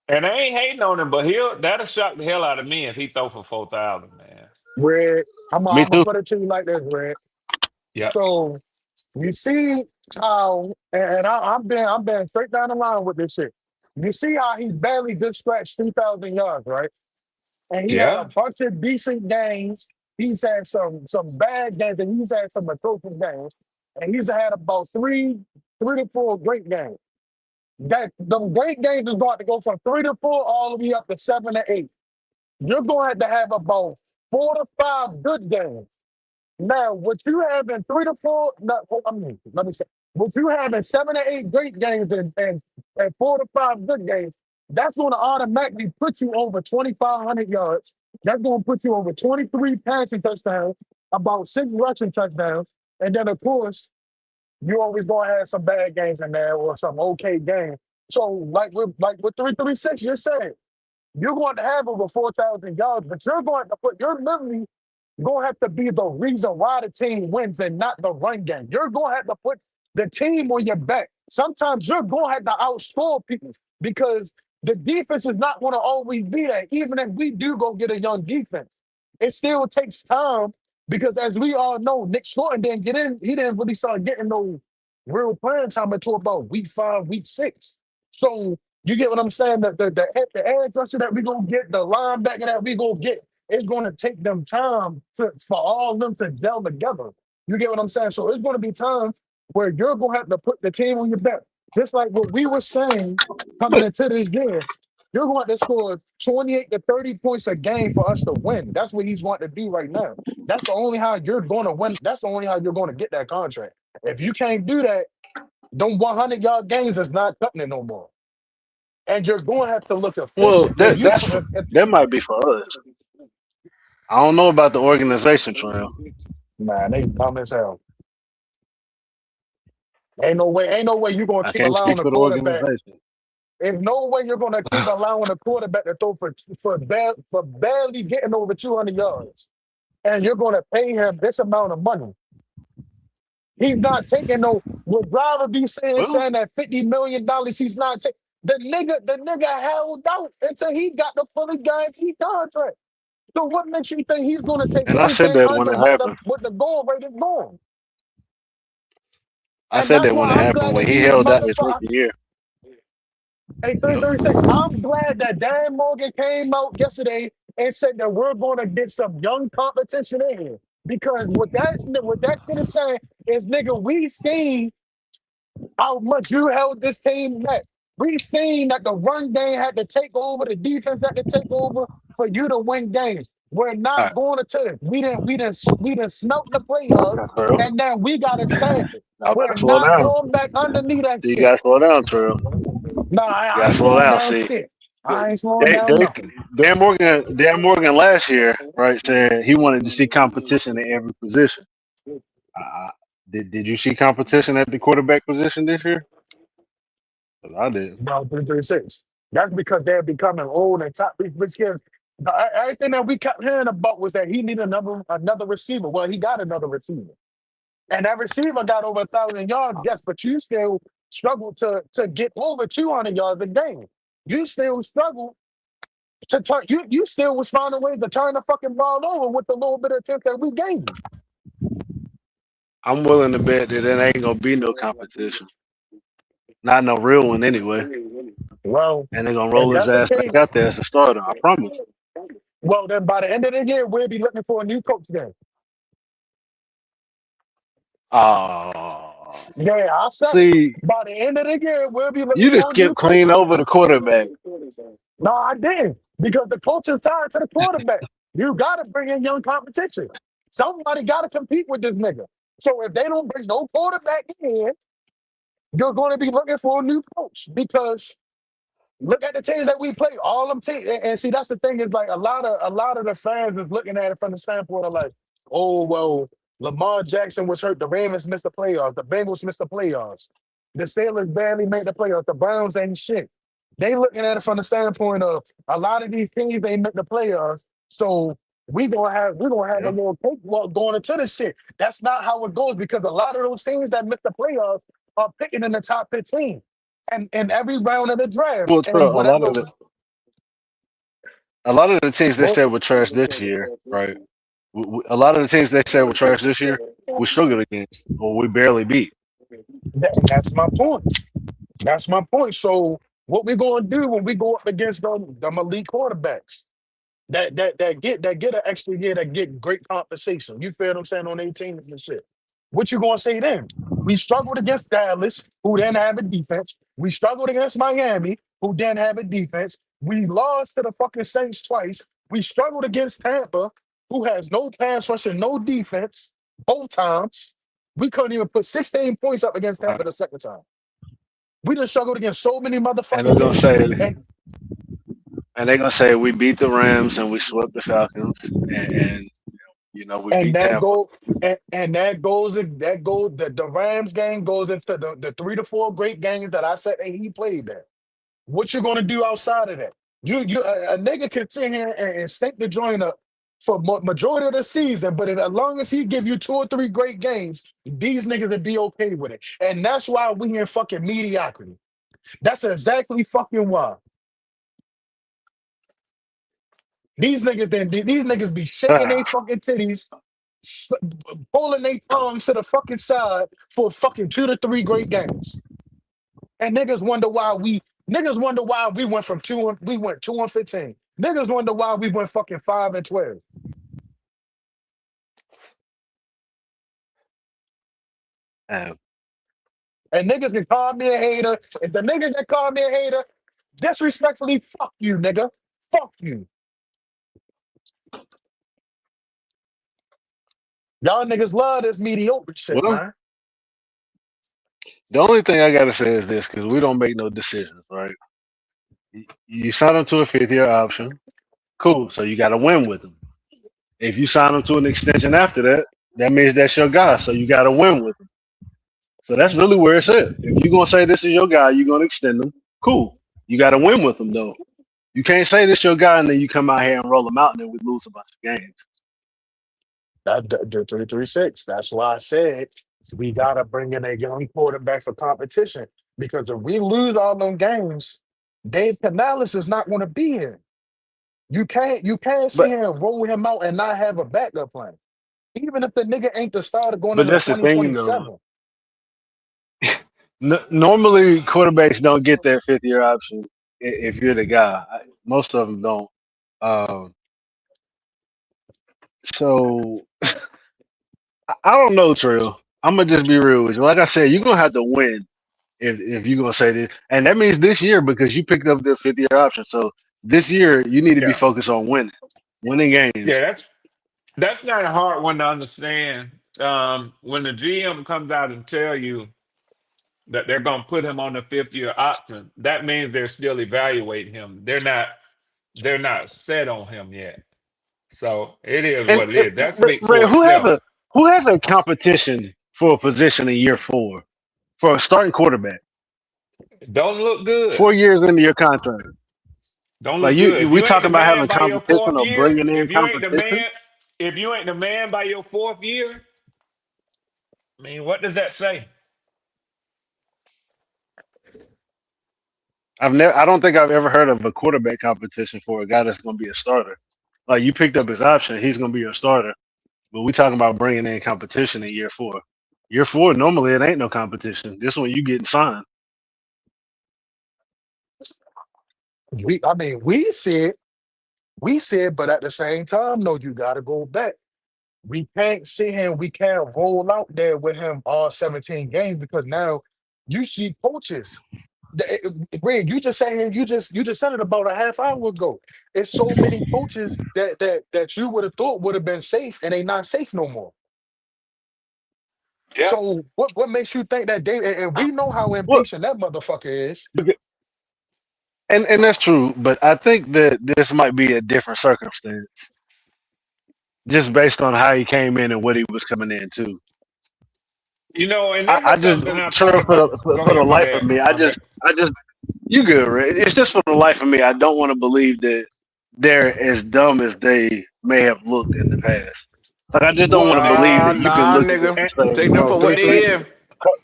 And I ain't hating on him, but that'll shock the hell out of me if he throw for 4,000, man. Red, Me I'm gonna too. put it to you like this, Red. Yep. So you see how, and I'm being straight down the line with this shit. You see how he barely just scratched 2,000 yards, right? And he had a Yeah. bunch of decent games. He's had some bad games, and he's had some atrocious games. And he's had about three to four great games. That the great games is going to go from 3 to 4 all the way up to 7 to 8. You're going to have about 4 to 5 good games. Now, what you have in 3 to 4, no, I mean, let me say, what you have in 7 to 8 great games and 4 to 5 good games, that's going to automatically put you over 2,500 yards. That's going to put you over 23 passing touchdowns, about 6 rushing touchdowns. And then, of course, you always going to have some bad games in there or some okay games. So, like with 336, you're saying, you're going to have over 4,000 yards, but you're going to put your memory going to have to be the reason why the team wins and not the run game. You're going to have to put the team on your back. Sometimes you're going to have to outscore people because the defense is not going to always be there. Even if we do go get a young defense, it still takes time because, as we all know, Nick Shorten didn't get in. He didn't really start getting no real playing time until about week 5, week 6. So you get what I'm saying? The edge rusher that we gonna get, the linebacker that we gonna get, it's gonna take them time for all of them to gel together. You get what I'm saying? So it's gonna be time where you're gonna have to put the team on your back. Just like what we were saying coming into this year, you're going to score 28 to 30 points a game for us to win. That's what he's going to do right now. That's the only how you're going to win. That's the only how you're going to get that contract. If you can't do that, them 100-yard games is not cutting it no more. And you're going to have to look Well, efficient. When you that might be for us. I don't know about the organization, Trail. man, they dumb as hell. Ain't no way you're gonna I keep can't speak allowing a for the quarterback. organization. There's no way you're gonna keep allowing a quarterback to throw for barely getting over 200 yards. and you're going to pay him this amount of money. He's not taking no. Would rather be Well, saying that $50 million. He's not taking. The nigga held out until he got the fully guaranteed contract. So what makes you think he's going to take and I said anything that when under it what the happened. what the goal rate is going? I And said that's that when why it I'm happened glad when that he these held out his motherfuckers. rookie year. Hey, Yep. 336. I'm glad that Dan Morgan came out yesterday and said that we're going to get some young competition in here. Because what that shit is saying is, nigga, we seen how much you held this team back. We seen that the run game had to take over, the defense had to take over for you to win games. We're All not right. going to we didn't smelt the playoffs, Now, Terrell. and then we got to stand it. Now, I We're gotta slow not down. going back underneath that You shit. gotta slow down, Terrell. No, You I gotta ain't slow slowing down. down See, shit. I ain't slowing they, down they, nothing. Dan Morgan last year, right, said he wanted to see competition in every position. Uh, did you see competition at the quarterback position this year? 'Cause I did. No, 336. That's because they're becoming old and top. Because everything that we kept hearing about was that he needed another receiver. Well, he got another receiver. And that receiver got over 1,000 yards, yes, but you still struggle to get over 200 yards a game. You still struggle to turn. You still was finding ways to turn the fucking ball over with the little bit of attempt that we gave you. I'm willing to bet that it ain't gonna be no competition, not no real one anyway. Well, And they're gonna if roll his that's the ass back out case, there as a starter. I promise. well, then by the end of the year, we'll be looking for a new coach then. Oh, Yeah, I said it. see, By the end of the year, we'll be looking you just for a new skipped clean coach. over the quarterback. No, I didn't. Because the coach is tied to the quarterback. You got to bring in young competition. Somebody got to compete with this nigga. So if they don't bring no quarterback in, you're going to be looking for a new coach. Because look at the teams that we play. All them teams, and see, that's the thing is like a lot of the fans is looking at it from the standpoint of like, oh well, Lamar Jackson was hurt. The Ravens missed the playoffs. The Bengals missed the playoffs. The Steelers barely made the playoffs. The Browns ain't shit. They looking at it from the standpoint of a lot of these teams they make the playoffs. So we're gonna have a Yeah. little cakewalk going into this shit. That's not how it goes because a lot of those teams that miss the playoffs are picking in the top 15 and every round of the draft Well, and Terrell, whatever. a lot of the teams they Well, said were trash this year, right? A lot of the teams they said were trash this year, we struggled against, or we barely beat. that's my point. That's my point. So what we gonna do when we go up against them elite quarterbacks that get an extra year that get great compensation? You feel what I'm saying on 18 and shit. What you gonna say then? We struggled against Dallas, who didn't have a defense. We struggled against Miami, who didn't have a defense. We lost to the fucking Saints twice. We struggled against Tampa, who has no pass rush and no defense both times. We couldn't even put 16 points up against Right? Tampa the second time. We just struggled against so many And motherfucking they're gonna teams. say, And and they're gonna say we beat the Rams and we swept the Falcons, and we and beat that Tampa. go and that goes the Rams game goes into the 3 to 4 great games that I said hey, he played there. What you gonna do outside of that? A nigga can sit here and stink the joint up for majority of the season, but as long as he give you 2 or 3 great games, these niggas would be okay with it. And that's why we in fucking mediocrity. That's exactly fucking why. These niggas be shaking their Ah, fucking titties, s- pulling their tongues to the fucking side for fucking 2 to 3 great games. And niggas wonder why we went from we went 2-15. Niggas wonder why we went fucking 5-12. and And niggas can call me a hater. If the niggas that call me a hater, disrespectfully, fuck you, nigga. Fuck you. Y'all niggas love this mediocre shit, well, man. the only thing I gotta say is this, because we don't make no decisions, right? You sign them to a 5th-year option, cool. So you got to win with them. If you sign them to an extension after that, that means that's your guy. So you got to win with them. So that's really where it's at. If you're gonna say this is your guy, you're gonna extend them. Cool. You got to win with them though. You can't say this your guy and then you come out here and roll them out and then we lose a bunch of games. The 336. That's why I said we gotta bring in a young quarterback for competition. Because if we lose all them games, Dave Canales is not gonna be here. You can't sit But here and roll him out and not have a backup plan. Even if the nigga ain't the starter going but into that's the thing though. 2027. Normally quarterbacks don't get that 5th year option if you're the guy. Most of them don't. Um, so I don't know, Trill. I'm gonna just be real with you. Like I said, you're gonna have to win if you're gonna say this, and that means this year because you picked up the 5th year option. So this year you need to be Yeah, focused on winning yeah. games. That's not a hard one to understand. When the GM comes out and tell you that they're going to put him on the 5th year option, that means they're still evaluating him. They're not set on him yet. So it is And what it is. That speaks Ray, for itself. who has a competition for a position in year 4 for a starting quarterback? Don't look good. 4 years into your contract, Don't like look good. If we you ain't the talking about man having by your competition fourth or year, bringing in competition. if you ain't the man by your 4th year, I mean, what does that say? I don't think I've ever heard of a quarterback competition for a guy that's going to be a starter. Like you picked up his option, he's going to be your starter. But we talking about bringing in competition in year 4. Year 4, normally it ain't no competition. This one you getting signed. We said, but at the same time, no, you gotta go back. We can't sit here and we can't roll out there with him all 17 games because now you see coaches. Greg, you just saying you just said it about a half hour ago. It's so many coaches that you would have thought would have been safe and they not safe no more. Yeah. So what makes you think that they and we know how Well, impatient that motherfucker is. and that's true, but I think that this might be a different circumstance just based on how he came in and what he was coming in to. And this I is just something I Trevor, thought about. Go for the ahead, my life of bad. me, My bad. you good, Ray. It's just for the life of me. I don't want to believe that they're as dumb as they may have looked in the past. Like I just don't want Well, to believe Nah, that you can nah, look at this nigga. and and, say, Take them No, for what three, they three, is.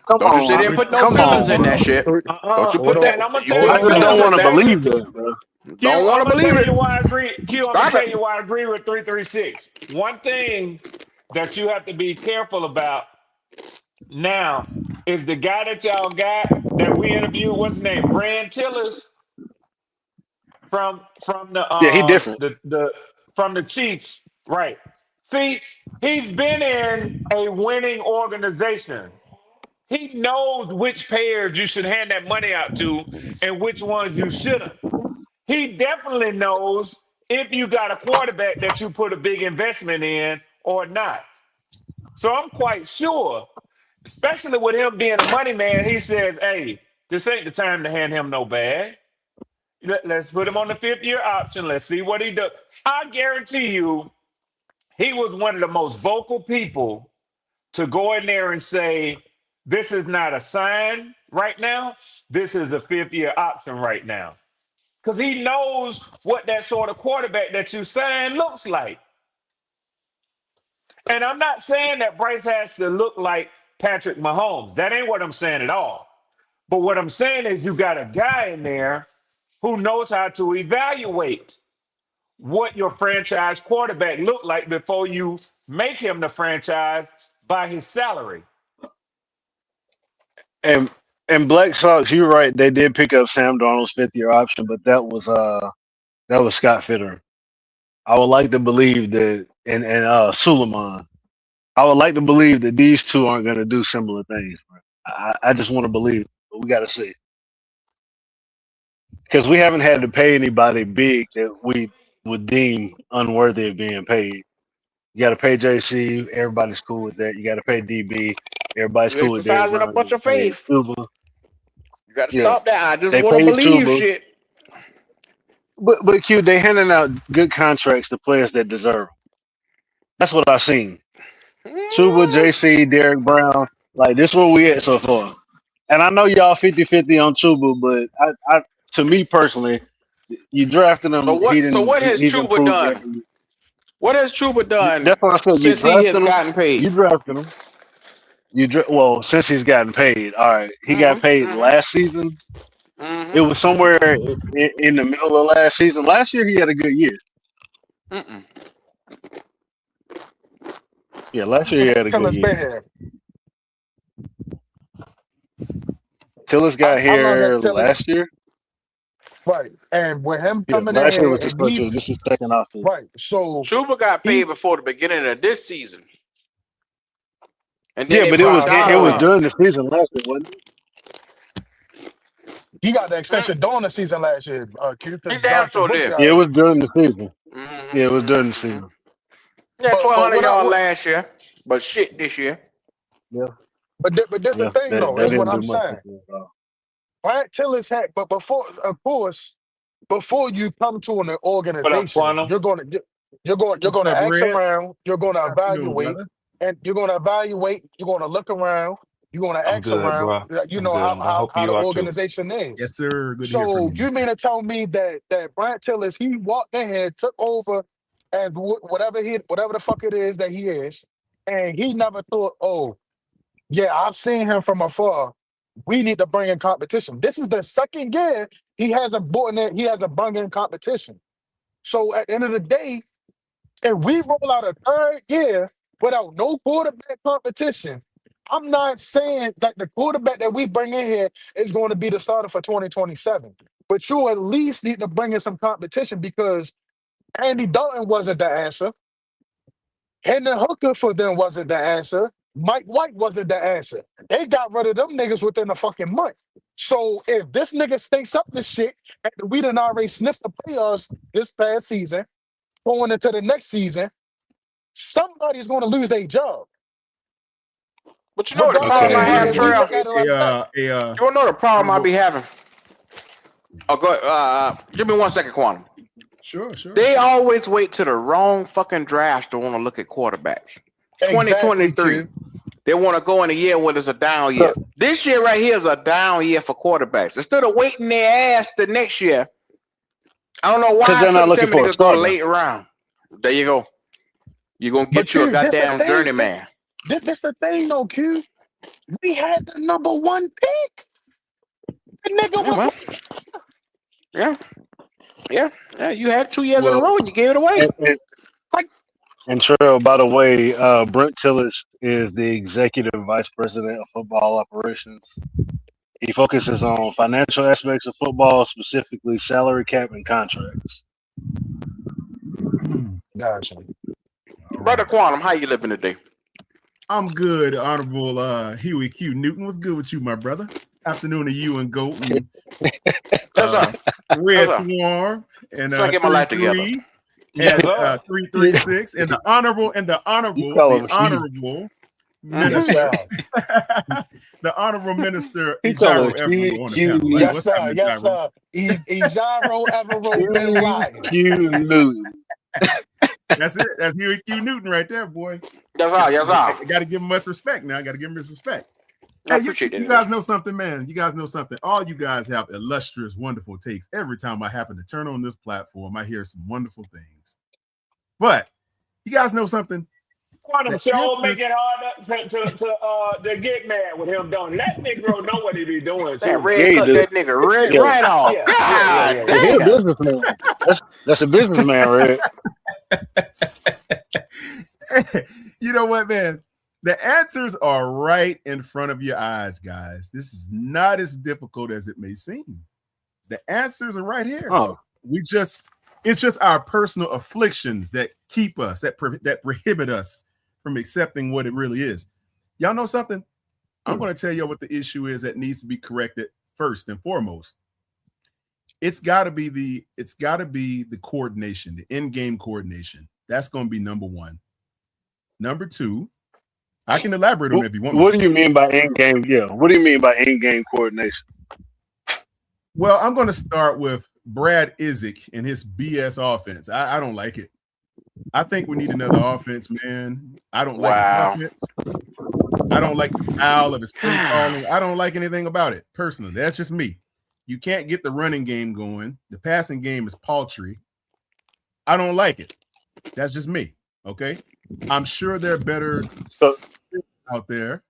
Come Don't you sit on, there and three, put no come feelings on, in bro. that shit. three. Don't you Hold put on, and that. I'm gonna You tell put you. hold I no on, just I'm don't feelings guys. gonna want to into tell that. you. believe that, bro. Q. Don't I'm want to gonna believe tell it. you why I agree. Q. I'm gonna Stop tell it. you why I agree with 336. One thing that you have to be careful about now is the guy that y'all got that we interviewed. What's his name? Brand Tillers from the Yeah, he different. from the Chiefs, right? See, he's been in a winning organization. He knows which players you should hand that money out to and which ones you shouldn't. He definitely knows if you got a quarterback that you put a big investment in or not. So I'm quite sure, especially with him being a money man, he says, hey, this ain't the time to hand him no bag. Let's put him on the 5th year option. Let's see what he does. I guarantee you, he was one of the most vocal people to go in there and say, this is not a sign right now. This is a 5th year option right now. Because he knows what that sort of quarterback that you sign looks like. And I'm not saying that Bryce has to look like Patrick Mahomes. That ain't what I'm saying at all. But what I'm saying is you got a guy in there who knows how to evaluate what your franchise quarterback look like before you make him the franchise by his salary. And Black Sox, you're right. They did pick up Sam Darnold's 5th year option, but that was Scott Fitter. I would like to believe that, and Suleiman. I would like to believe that these two aren't going to do similar things. Bro. I just want to believe, but we got to see because we haven't had to pay anybody big that we would deem unworthy of being paid. You got to pay JC. Everybody's cool with that. You got to pay DB. Everybody's You cool with Derek exercising a Brown bunch getting of paid. faith. Tuba, You got to yeah, stop that. I just they want to paid believe Tuba, shit. but Q, they handing out good contracts to players that deserve 'em. That's what I've seen. Chuba, Mm, JC, Derek Brown. Like this where we at so far. And I know y'all 50-50 on Chuba, but to me personally, you drafted So him, what? So what has he's Chuba improved done? every year. What has Chuba done That's what I said. You since he has drafted him. gotten paid? You drafted him. Well, since he's gotten paid, all right. He got paid last season. It was somewhere in the middle of last season. Last year he had a good year. Mm-mm. Yeah, last year he How long had has a good Tillis been year. here? Tillis got How long has here Tillis? last year. Right. And with him Yeah, coming in last year here was his and first he's year. This is second off season. right. So Chuba got paid he before the beginning of this season, and then Yeah, they but brought it Dotto was in. during the season last year, wasn't it? he got the Mm. extension during the season last year, Q, He because damn Dr. sure Brooks did. Yeah, got it it. was during the season. Yeah, it was during the Mm-hmm. season. Yeah, But 1,200 what I yards what last year, but shit this year. Yeah, but this the yeah. thing That though, is what didn't I'm do much saying. this year at all. Brad Tillis had, but before, of course, before you come to an What up, organization, Quantum? you're What's gonna up, ask Red? around, you're gonna Afternoon, evaluate, brother. and you're gonna look around, you're gonna I'm ask good, around, bro. you I'm know good. I hope how the you are too. organization is. Yes, sir. Good to hear from So you, man. you mean to tell me that Brad Tillis he walked in here, took over, and whatever the fuck it is that he is, and he never thought, oh yeah, I've seen him from afar. We need to bring in competition. This is the second year he hasn't brought in, he hasn't brought in competition. So at the end of the day, if we roll out a third year without no quarterback competition, I'm not saying that the quarterback that we bring in here is going to be the starter for 2027. But you at least need to bring in some competition because Andy Dalton wasn't the answer. Hendon Hooker for them wasn't the answer. Mike White wasn't the answer. They got rid of them niggas within a fucking month. So if this nigga stinks up the shit and we done already sniffed the playoffs this past season, going into the next season, somebody's going to lose their job, But you know what the regardless problem I if Okay. we have, if we Trail? look at it like that. You wanna know the problem I Honorable. be having? Oh, go. Give me 1 second, Quantum. Sure, sure. They always wait to the wrong fucking drafts to want to look at quarterbacks. Exactly, 2023, Q. they want to go in a year where it's a down So, year. This year right here is a down year for quarterbacks. Instead of waiting their ass to next year, I don't know because why they're not certain looking tell me for a niggas go starter. late round. There you go. You're gonna But get you a Q, this the goddamn thing. journeyman. This the thing, though, Q. We had the number one pick. The nigga Yeah, was well, yeah, yeah. You had 2 years in a Well, row and you gave it away. like, and Trail, by the way, Brent Tillis is the executive vice president of football operations. He focuses on financial aspects of football, specifically salary cap and contracts. gotcha. All Brother right. Quantum, how you living today? I'm good, Honorable Huey Q. Newton. What's good with you, my brother? Afternoon to you and Goat and That's up. Red That's up. Swarm and Trying to get my life together. 33 Yes, and sir. 336 and the honorable You call him Yes, minister, sir. the honorable minister He call him Ejiro Evero on the Q panel. Hey, Yes, what's up, sir. Miss Yes, Gyro? sir. Ejiro Evero Bin Laden. Newton. That's it. That's Huey Q. Newton right there, boy. That's all. That's all. I got to give him much respect now. I got to give him his respect. I Hey, appreciate you that. guys know something, man. You guys know something. All you guys have illustrious, wonderful takes. Every time I happen to turn on this platform, I hear some wonderful things. But you guys know something? Quantum The sure make answers, it hard to get mad with him. Don't let Negro know what he be doing That too red now. Yeah, he cut does. that nigga red Yeah, right off. Yeah, yeah, God yeah, yeah, yeah, he a yeah. damn. businessman. That's a businessman, right? you know what, man? The answers are right in front of your eyes, guys. This is not as difficult as it may seem. The answers are right here. Oh, It's just our personal afflictions that keep us, that prohibit us from accepting what it really is. Y'all know something? I'm going to tell you what the issue is that needs to be corrected first and foremost. It's got to be the coordination, the in-game coordination. That's going to be number one. Number two, I can elaborate on it if you want me what to. do you mean by in-game? Yeah, what do you mean by in-game coordination? Well, I'm going to start with Brad Izzik and his BS offense. I don't like it. I think we need another offense, man. I don't like his offense. I don't like the style of his play calling. I don't like anything about it, personally. That's just me. You can't get the running game going. The passing game is paltry. I don't like it. That's just me. Okay. I'm sure there are better So out there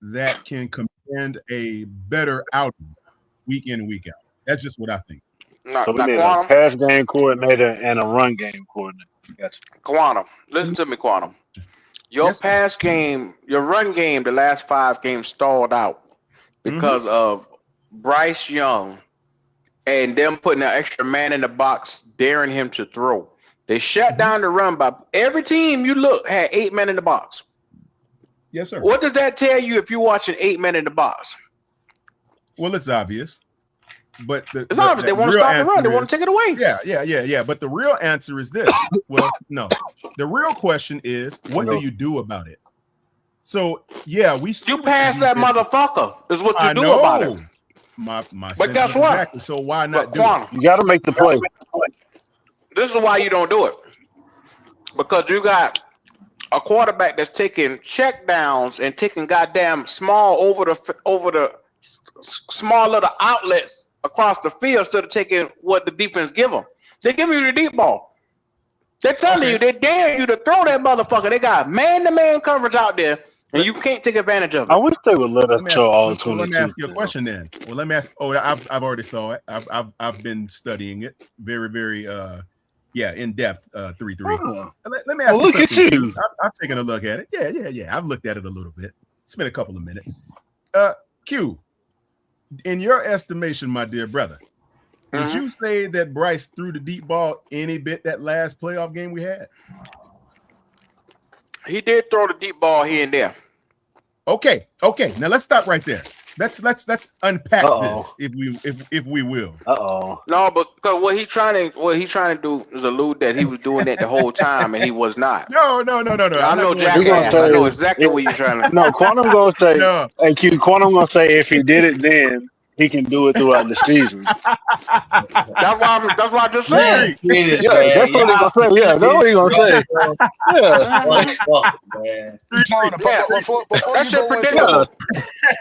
that can command a better outing week in and week out. That's just what I think. so we Now, need a Quantum, pass game coordinator and a run game coordinator. Gotcha. Quantum, listen to me, Quantum. Your Yes, sir. pass game, your run game, the last 5 games stalled out Mm-hmm. because of Bryce Young and them putting an extra man in the box, daring him to throw. They shut down the run by every team you look had 8 men in the box. Yes, sir. What does that tell you if you're watching 8 men in the box? Well, it's obvious. But It's obvious they want to stop the run. They want to take it away. Yeah. But the real answer is this. Well, no. The real question is, what do you do about it? So, yeah, we see you pass that motherfucker. Is what you I do know. about it. My But guess what? exactly. So why not do Quantum, it? You got to make the play. this is why you don't do it. Because you got a quarterback that's taking check downs and taking goddamn small over the small little outlets across the field instead of taking what the defense give them. They give you the deep ball. They're telling you, they dare you to throw that motherfucker. They got man-to-man coverage out there, and you can't take advantage of it. I wish they would let us show all Let 22. me ask you a question then. Well, let me ask. Oh, I've already saw it. I've been studying it very in depth. 3-3. Oh. Let me ask you Look something. at you. I've taken a look at it. Yeah. I've looked at it a little bit. It's been a couple of minutes. Q, in your estimation, my dear brother, would you say that Bryce threw the deep ball any bit that last playoff game we had? He did throw the deep ball here and there. Okay. Now let's stop right there. Let's unpack this if we will. No, but because what he trying to do is allude that he was doing that the whole time and he was not. No. I know jackass. I know exactly what you're trying to. No, Quantum gonna say. No. Hey, Q. Quantum gonna say if he did it then, he can do it throughout the season. That's why I just said. Yeah, that's what he gonna say. Yeah, that's what he gonna say. Yeah. Before That you shit go predictable. into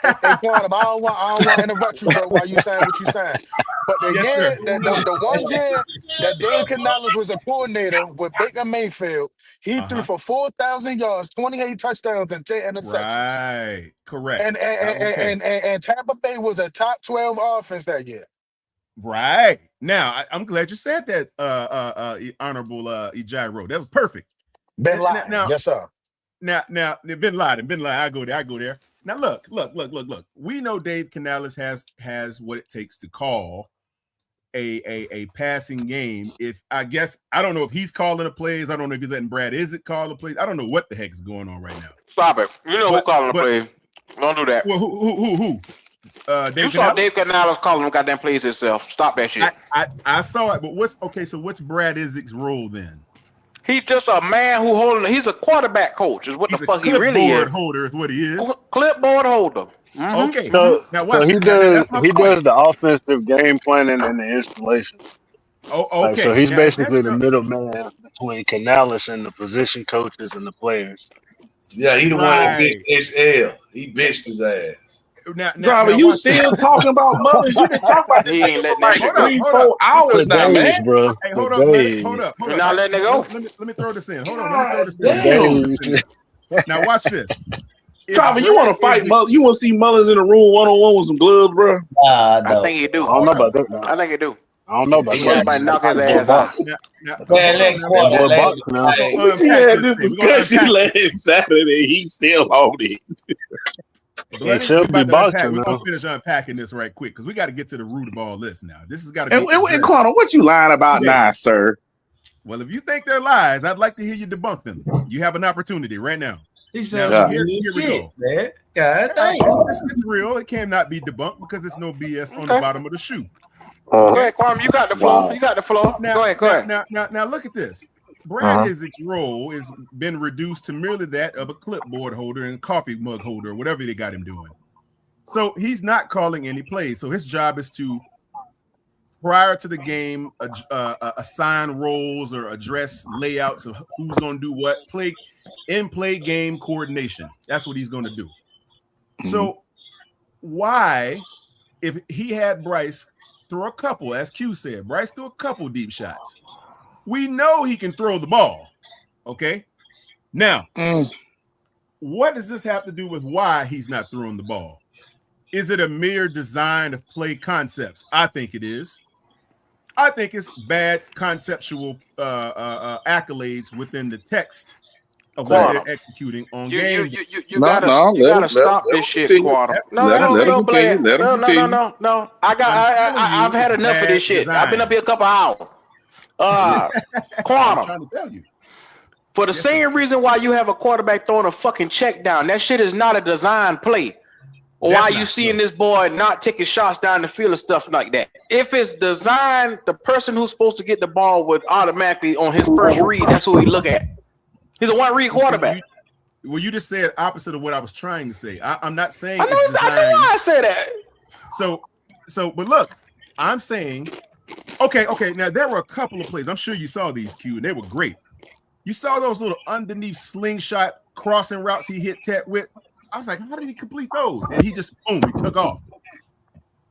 hey, Quantum, I don't want to interrupt you, bro, while you saying what you saying. But the 1 year that Dave Canales was a coordinator with Baker Mayfield, he threw for 4,000 yards, 28 touchdowns, and 10 interceptions. Right, correct. And Tampa Bay was a top 12 offense that year. Right. Now, I'm glad you said that, Honorable Ejiro. That was perfect. Bin Laden. Now, Yes, sir. Now, Bin Laden. I go there. Now, look. We know Dave Canales has what it takes to call a passing game. I don't know if he's calling the plays. I don't know if he's letting Brad Izzett call the plays. I don't know what the heck's going on right now. Stop it. You know who calling the plays. Don't do that. Well, who? You saw Dave Canales calling them goddamn plays himself. Stop that shit. I saw it, but what's Brad Izzett's role then? He's just a man he's a quarterback coach, is what He's the fuck a he really is. Clipboard holder is what he is. Clipboard holder. Mm-hmm. Okay. So, now watch he this. does the offensive game planning and the installation. Oh, okay. So he's basically the middleman between Canales and the position coaches and the players. Yeah, he the one that bitched XL. He bitched his ass. Driver, you still talking about mothers? You been talking about this nigga for like 3-4 hours now, man. Bro. Hey, hold up. You're not letting it go. Let me throw this in. Hold on. Let me throw this in. Now watch this. Driver, you want to fight mother? You want to see mothers in the room one-on-one with some gloves, bro? I think you do. I don't know about that now. I think you do. I don't know about that. Everybody knock his ass out. We had this discussion last Saturday. He's still on it. We're gonna finish unpacking this right quick because we got to get to the root of all this now. This has got to be. And Quantum, what you lying about now, sir? Well, if you think they're lies, I'd like to hear you debunk them. You have an opportunity right now. He says, here we go. Man. God dang. It's real. It cannot be debunked because it's no BS on the bottom of the shoe. Go ahead, Kwame. You got the floor. Wow. You got the floor. Go ahead. Now, look at this. Brad Izzett's role has been reduced to merely that of a clipboard holder and coffee mug holder, whatever they got him doing. So he's not calling any plays. So his job is to, prior to the game, assign roles or address layouts of who's going to do what. Play game coordination. That's what he's going to do. So why, if he had Bryce throw a couple, as Q said, Bryce threw a couple deep shots. We know he can throw the ball. Okay. Now, what does this have to do with why he's not throwing the ball? Is it a mere design of play concepts? I think it is. I think it's bad conceptual accolades within the text of what they're executing on game. You gotta stop this shit, Quantum. No, Blade. No. I've had enough of this shit. I've been up here a couple hours. Quantum. I'm trying to tell you. For the same reason why you have a quarterback throwing a fucking check down, that shit is not a design play. Or why you seeing this boy not taking shots down the field and stuff like that? If it's designed, the person who's supposed to get the ball would automatically on his first read. That's who he look at. He's a one read quarterback. Well, you just said opposite of what I was trying to say. I'm not saying. I know I said that. So, but look, I'm saying, okay. Now there were a couple of plays. I'm sure you saw these, Q, and they were great. You saw those little underneath slingshot crossing routes he hit Tet with. I was like, how did he complete those? And he just, boom, he took off.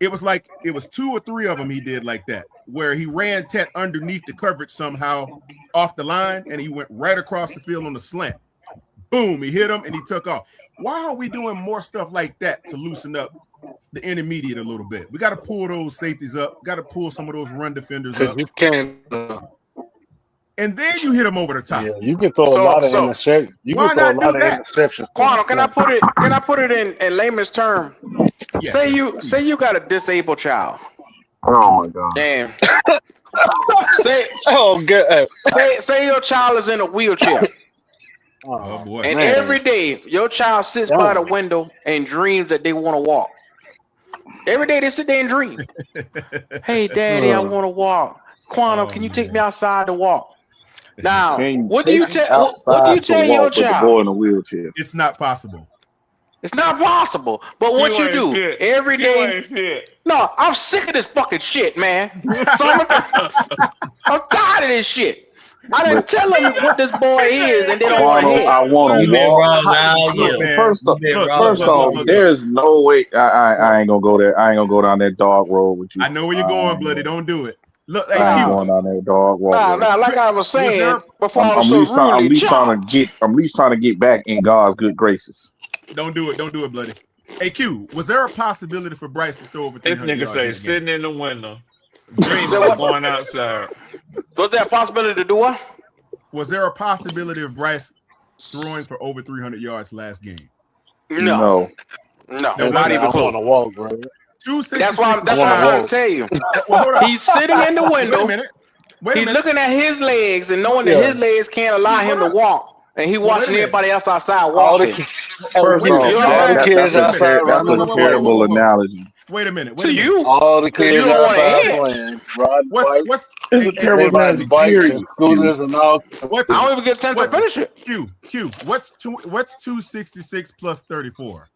It was like, it was 2 or 3 of them he did like that, where he ran Tet underneath the coverage somehow off the line, and he went right across the field on the slant. Boom, he hit him, and he took off. Why are we doing more stuff like that to loosen up the intermediate a little bit? We got to pull those safeties up. Got to pull some of those run defenders up. You can. And then you hit them over the top. Yeah, you can throw a lot of interceptions. You can throw a lot of interceptions. Quantum, can I put it in layman's term? Yes. Say you got a disabled child. Oh my God. Damn. Good. Say your child is in a wheelchair. Oh boy. And every day your child sits by the window and dreams that they want to walk. Every day they sit there and dream. Hey daddy, I want to walk. Quantum, can you take me outside to walk? Now, what do you tell your child? Boy in a wheelchair. It's not possible. It's not possible. But what you do every day? No, I'm sick of this fucking shit, man. So I'm tired of this shit. I didn't tell them what this boy is, and they don't want to hear. I want to walk. First off, there's no way. I ain't gonna go there. I ain't gonna go down that dog road with you. I know where you're going, Bloody. Don't do it. Look, I'm going down that dog road. Nah, like I was saying before, I'm at least trying to get back in God's good graces. Don't do it, Bloody. Hey, Q, was there a possibility for Bryce to throw over 300 This nigga yards say sitting in the window, dreaming of going outside. Was there a possibility to do what? Was there a possibility of Bryce throwing for over 300 yards last game? No, not even close. On the wall, bro. That's why I'm trying to tell you. He's sitting in the window. He's looking at his legs and knowing that his legs can't allow him to walk. And he watching everybody else outside walking. First off, that's a terrible analogy. Wait a minute. You? All the kids outside playing. What's it's a terrible analogy, period. I don't even get a chance to finish it. Q, what's 266 plus 34?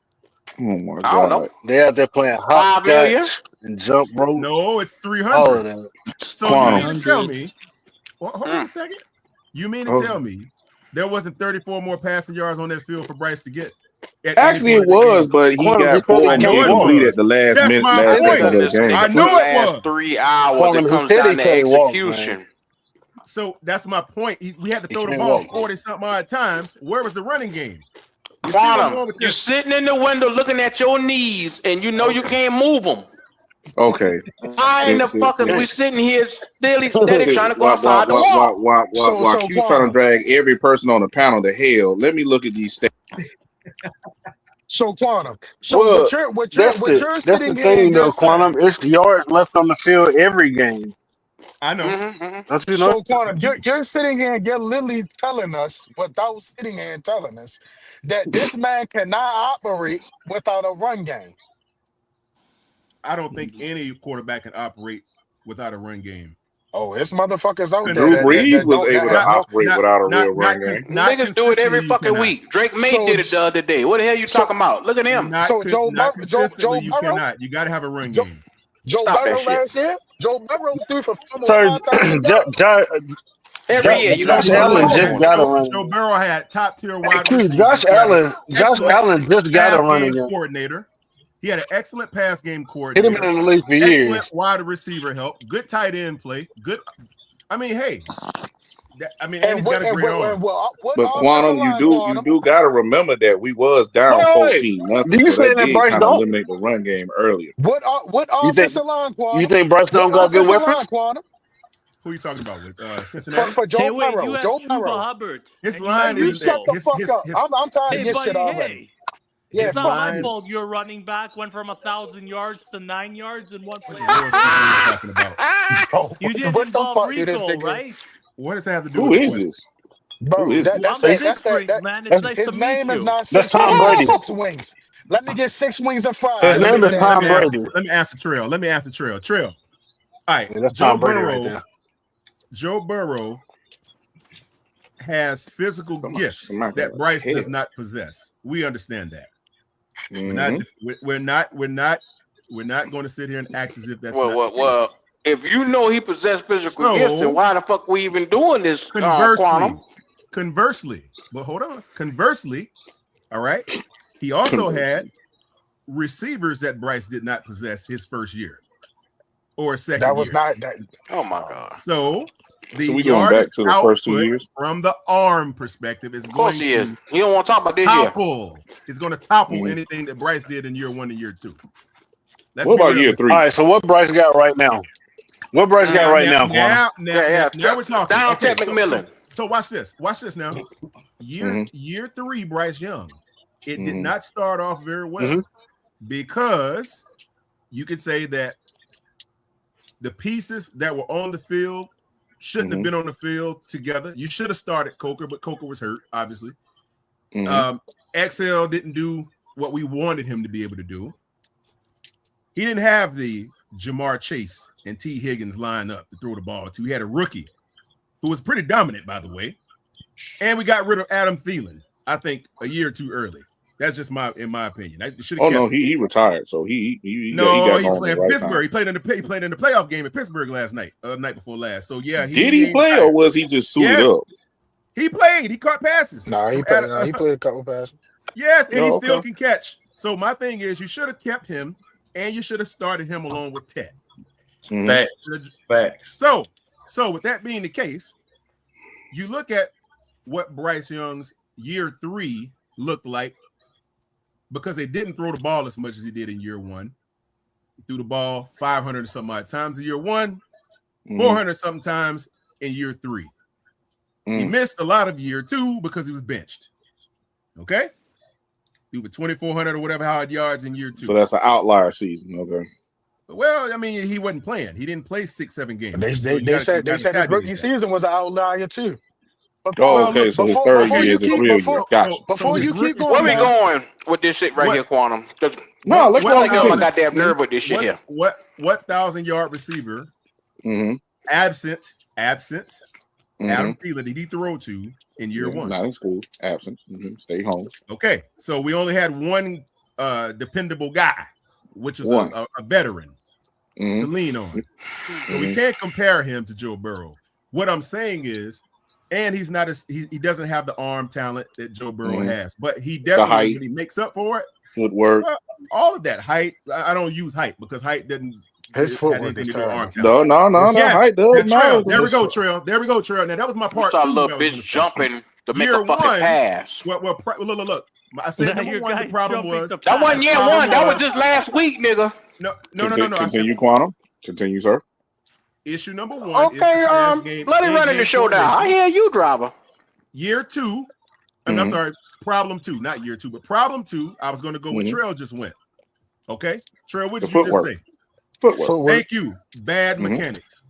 Oh my God. I don't know. They out there playing hot and jump rope. No, it's 300. So you mean to tell me, hold on a second. You mean to tell me there wasn't 34 more passing yards on that field for Bryce to get? Actually, it was, but he got 4 incomplete at the last minute, last seconds of the game. I know it was. 3 hours. It comes down to execution. So that's my point. We had to throw the ball 40-something odd times. Where was the running game? Quantum, you're sitting in the window looking at your knees, and you know you can't move them. Okay. Why in the fuck is we sitting here steady trying to go outside the wall? Why you trying to drag every person on the panel to hell? Let me look at these stats. So Quantum, Well, what you're sitting the thing, though, Quantum. It's yards left on the field every game. I know. Don't you know? So Quantum, you're sitting here and you're literally telling us, without sitting here and telling us, that this man cannot operate without a run game. I don't think any quarterback can operate without a run game. Oh, it's motherfuckers out there. Drew Brees was able to operate without a real run game. Niggas do it every fucking week. Drake May did it the other day. What the hell you talking about? Look at him. Joe Burrow, you got to have a run game. Joe Burrow last year. Joe Burrow threw for almost 5,000. Every year, you Josh Allen just got a run. Joe Burrow had top tier wide receiver. Josh Allen just got a running game coordinator. He had an excellent pass game coordinator. Hit him in the league for years. Excellent wide receiver help. Good tight end play. Good. I mean, hey, and And he's got a great arm. what But offensive Quantum, line, you Quantum? do got to remember that we was down Wait. 14-0, Do you so say that that did Bryce kind of don't? eliminate the run game earlier. What You think offensive line, you Quantum? think Bryce What don't got good offensive weapons? line, Quantum? Who are you talking about with Cincinnati? For Hey, Joe wait, you Burrow. have Joe Chuba Burrow. Hubbard His and you got line You isn't that shut Rico. the fuck up. I'm tired of Hey, your shit buddy, already. hey. Yeah, It's his not fuck my you. line. fault your running back went from 1,000 yards to 9 yards in one What playoff Lord game. knows what he's talking about. Bro, You didn't what the involve fuck did this Rico, nigga? right? What does that have to do Who with the is question? this? Who Bro, is that this? that's I'm that Hey, that's that Siegfried, that man. It's that's, nice his to meet name is you. not that's six Tom wings, it's Brady. 6 wings. Let me get 6 wings and All fries, right, His you name bitch is ass Tom nigga. Brady. let me answer Trail. Let me answer Trail. Trail. All right, Yeah, that's Tom Brady right there. Joe Burrow has physical Somebody gifts smacked that her Bryce does head. not possess. We understand that. Mm-hmm. We're not going to sit here and act as if that's not the case. Well. If you know he possessed physical gifts, then So why the fuck we even doing this, conversely, Quantum? but hold on. Conversely, all right, he also had receivers that Bryce did not possess his first year or second That was year. not that. Oh my God. So the So we going yardage back to the first 2 output years? from the arm perspective is Of course going he is. to You don't want to talk about this year. topple. It's going to topple Mhm. anything that Bryce did in year 1 and year 2. Let's What be about year realistic. 3? All right, so what Bryce got right now? What Bryce got right now, Quantum? Now we're talking. Down Okay, Ted McMillan. so watch this. Watch this now. Year 3, Bryce Young. It did not start off very well because you could say that the pieces that were on the field shouldn't have been on the field together. You should have started Coker, but Coker was hurt, obviously. XL didn't do what we wanted him to be able to do. He didn't have the Jamar Chase and T. Higgins line up to throw the ball to. He had a rookie who was pretty dominant, by the way. And we got rid of Adam Thielen, I think, a year or two early. That's just in my opinion. No, he retired, so he he's got playing right Pittsburgh. time. He played in the playoff game at Pittsburgh last night, night before last. So yeah, did he play retired. or was he just suited up? He played. He caught passes. No, he played a couple passes. Yes, and he still can catch. So my thing is, you should have kept him, and you should have started him along with Ted. Facts. So with that being the case, you look at what Bryce Young's year 3 looked like because they didn't throw the ball as much as he did in year 1. He threw the ball 500 and some odd times in year 1, 400 something times in year 3. He missed a lot of year 2 because he was benched. Okay? He was 2,400 or whatever hard yards in year 2. So that's an outlier season. Okay. Well, I mean, he wasn't playing. He didn't play 6-7 games. They said his rookie season was an outlier too. So his third year is a real year. Gotcha. Before you keep going, where we going with this shit right here, Quantum? No, let's go. I get on my goddamn nerve with this shit here. What 1,000-yard receiver absent Adam Thielen did he throw to in year 1? Not in school. Absent. Stay home. Okay, so we only had one dependable guy, which is a veteran to lean on. So we can't compare him to Joe Burrow. What I'm saying is, and he's not he doesn't have the arm talent that Joe Burrow has, but he definitely when he makes up for it, footwork, all of that height. I don't use height because height doesn't. His footwork is terrible. No. Yes, Height does matter. There we go, Trail. Now that was my part 2. You saw a little bitch jumping to make a fucking pass. Well, look. I said number 1. The problem was that wasn't year 1. That was just last week, nigga. No. Continue, Quantum. Continue, sir. Issue number 1. Okay, let him run in the show now. I hear you, driver. Year 2. I'm sorry. Problem 2, not year 2, but problem 2. I was going to go with Trail just went. Okay, Trail. What did you just say? Footwork. Thank you. Bad mechanics.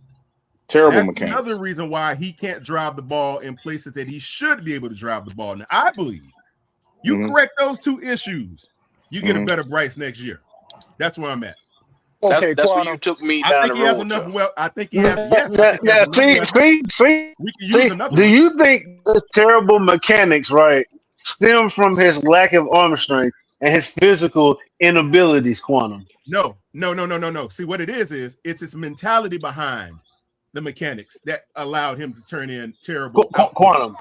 Terrible That's mechanics. Another reason why he can't drive the ball in places that he should be able to drive the ball. Now, I believe you correct those 2 issues, you get a better Bryce next year. That's where I'm at. Okay, that's where you took me down I think the he has road. enough. Well, I think he has. Yes. See. We can use another. Do you think the terrible mechanics, right, stem from his lack of arm strength and his physical inabilities, Quantum? No. See, what it is it's his mentality behind the mechanics that allowed him to turn in terrible Quantum.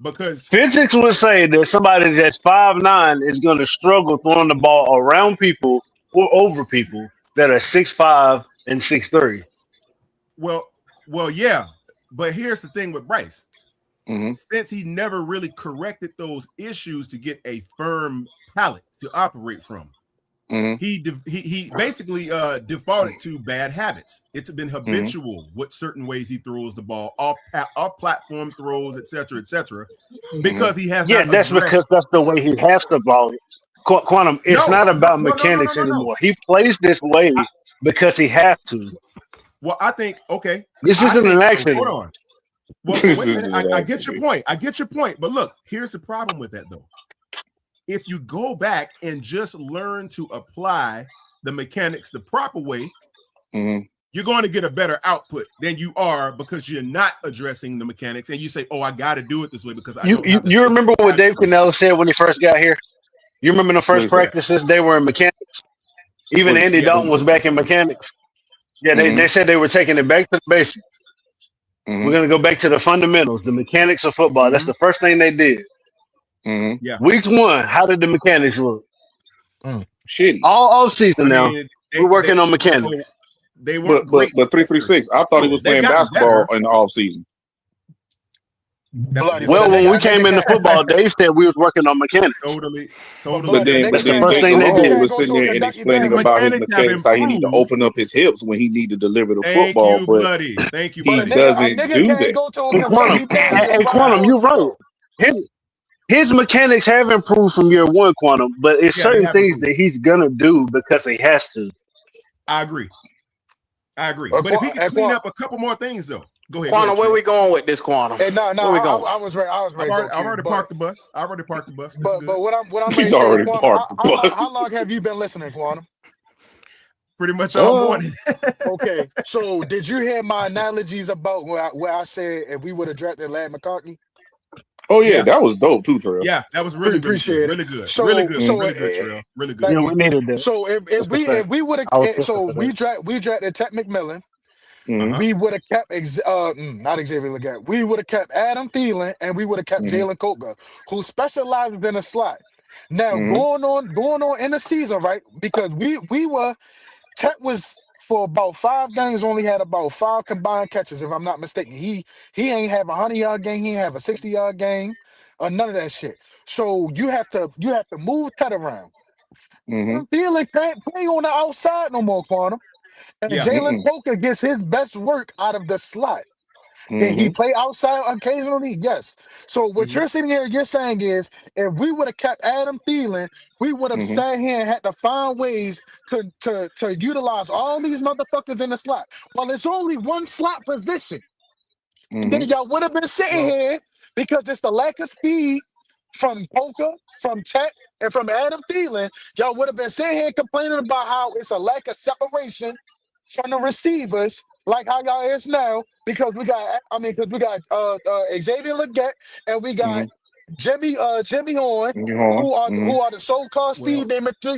Because physics would say that somebody that's 5'9" is going to struggle throwing the ball around people or over people that are 6'5" and 6'3". Well, yeah, But here's the thing with Bryce. Since he never really corrected those issues to get a firm palate to operate from, he basically defaulted to bad habits. It's been habitual what certain ways he throws the ball, off platform throws, etc., because he has not that's addressed. because that's the way he has to ball it. Quantum, it's not about mechanics anymore. He plays this way because he has to. Well, I think this isn't an accident. Hold on. Well, wait a minute. I get your point. I get your point. But look, here's the problem with that, though. If you go back and just learn to apply the mechanics the proper way, you're going to get a better output than you are because you're not addressing the mechanics. And you say, "Oh, I got to do it this way because I." You remember what Dave Canella said when he first got here? You remember the first practices they were in mechanics. Even Andy Dalton was back in mechanics. Yeah, they said they were taking it back to the basics. We're going to go back to the fundamentals, the mechanics of football. That's the first thing they did. Yeah. Week 1, how did the mechanics look? Shitty. All season now. We're working on mechanics. They weren't but 336. I thought he was playing basketball in the off season. Well, when we came into football, Dave said we was working on mechanics. Totally. But then Jake Long was sitting there and explaining about his mechanics, how he need to open up his hips when he need to deliver the football. But Thank you, he doesn't do that. Hey, Quantum, you're right. His mechanics have improved from year 1, Quantum, but it's certain things that he's gonna do because he has to. I agree. But if he can clean up a couple more things, though. Go ahead. Quantum, where we going with this, Quantum? Hey, no, where we going? I was ready. I've already parked the bus. But what I'm He's already parked the bus. How long have you been listening, Quantum? Pretty much all morning. Okay, so did you hear my analogies about where I said if we would have drafted Larry McCartney? Oh yeah, that was dope too, Trail. Yeah, that was really appreciate good. it. Really good. So, really good. so, really good, Trail. Really good. Yeah, we needed that. So if we would have, so we drafted Ted McMillan. We would have kept not Xavier Legette. We would have kept Adam Thielen, and we would have kept Jalen Coker, who specializes in a slot. Now going on in the season, right? Because we were Ted was for about 5 games only had about 5 combined catches, if I'm not mistaken. He ain't have a 100-yard game. He ain't have a 60-yard game, or none of that shit. So you have to move Ted around. Thielen can't play on the outside no more, Quantum. And Jalen Coker gets his best work out of the slot. Can he play outside occasionally? Yes. So what you're sitting here, you're saying is, if we would have kept Adam Thielen, we would have sat here and had to find ways to utilize all these motherfuckers in the slot. Well, it's only one slot position. Then y'all would have been sitting here because it's the lack of speed from Coker, from Tech, and from Adam Thielen. Y'all would have been sitting here complaining about how it's a lack of separation from the receivers, like how y'all is now, because we got Xavier Legette and we got Jimmy Horn, who are the so-called speed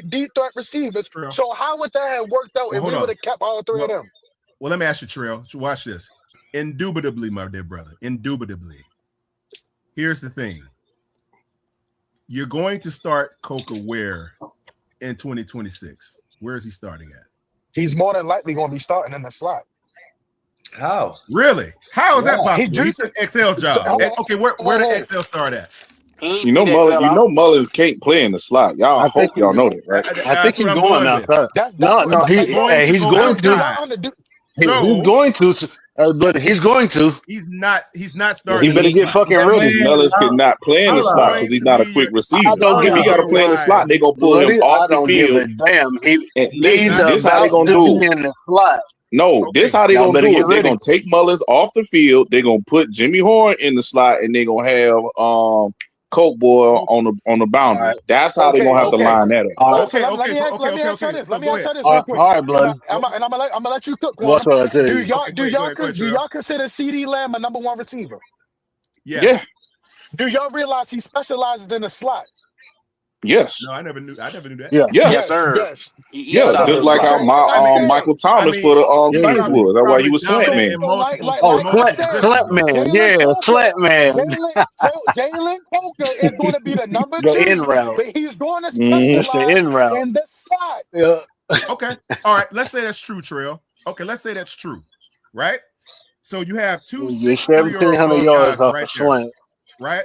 deep threat receivers. So how would that have worked out if we would have kept all 3 of them? Well, let me ask you, Trail. Watch this. Indubitably, my dear brother. Indubitably. Here's the thing. You're going to start Coker where in 2026? Where is he starting at? He's more than likely going to be starting in the slot. How? Really? How is that possible? He took XL's job. Okay, where did XL start at? You know Mullins can't play in the slot. Y'all hope y'all know that, right? I think he's going outside. He's going to. He's going to. But he's going to. He's not starting. He better get fucking ready. Mullins cannot play in the slot because he's not a quick receiver. If he got to play in the slot, they gonna pull him off the field. Damn, this how they gonna do in the slot. No, this how they gonna do it. They're gonna take Mullins off the field. They're gonna put Jimmy Horn in the slot, and they're gonna have Coke Boy on the boundary. Right. That's how they're gonna have to line that up. Let me ask you this real quick. All right, blood. I'm gonna let you cook. What's what I tell you? Do y'all y'all consider CeeDee Lamb a number 1 receiver? Yeah. Do y'all realize he specializes in the slot? Yes. No, I never knew that. Yeah. Yes, sir. Yes. Just like how Michael Thomas for the Saints was. That's why he was slant man. Slant man. Yeah, slant man. Jalen Coker is going to be the number 2, but he's going to specialize in the slot. Yeah. Okay. All right. Let's say that's true, Trail. Okay. Let's say that's true. Right. So you have two You get 6'3" or 1,700 above yards guys off right a there, slant. right?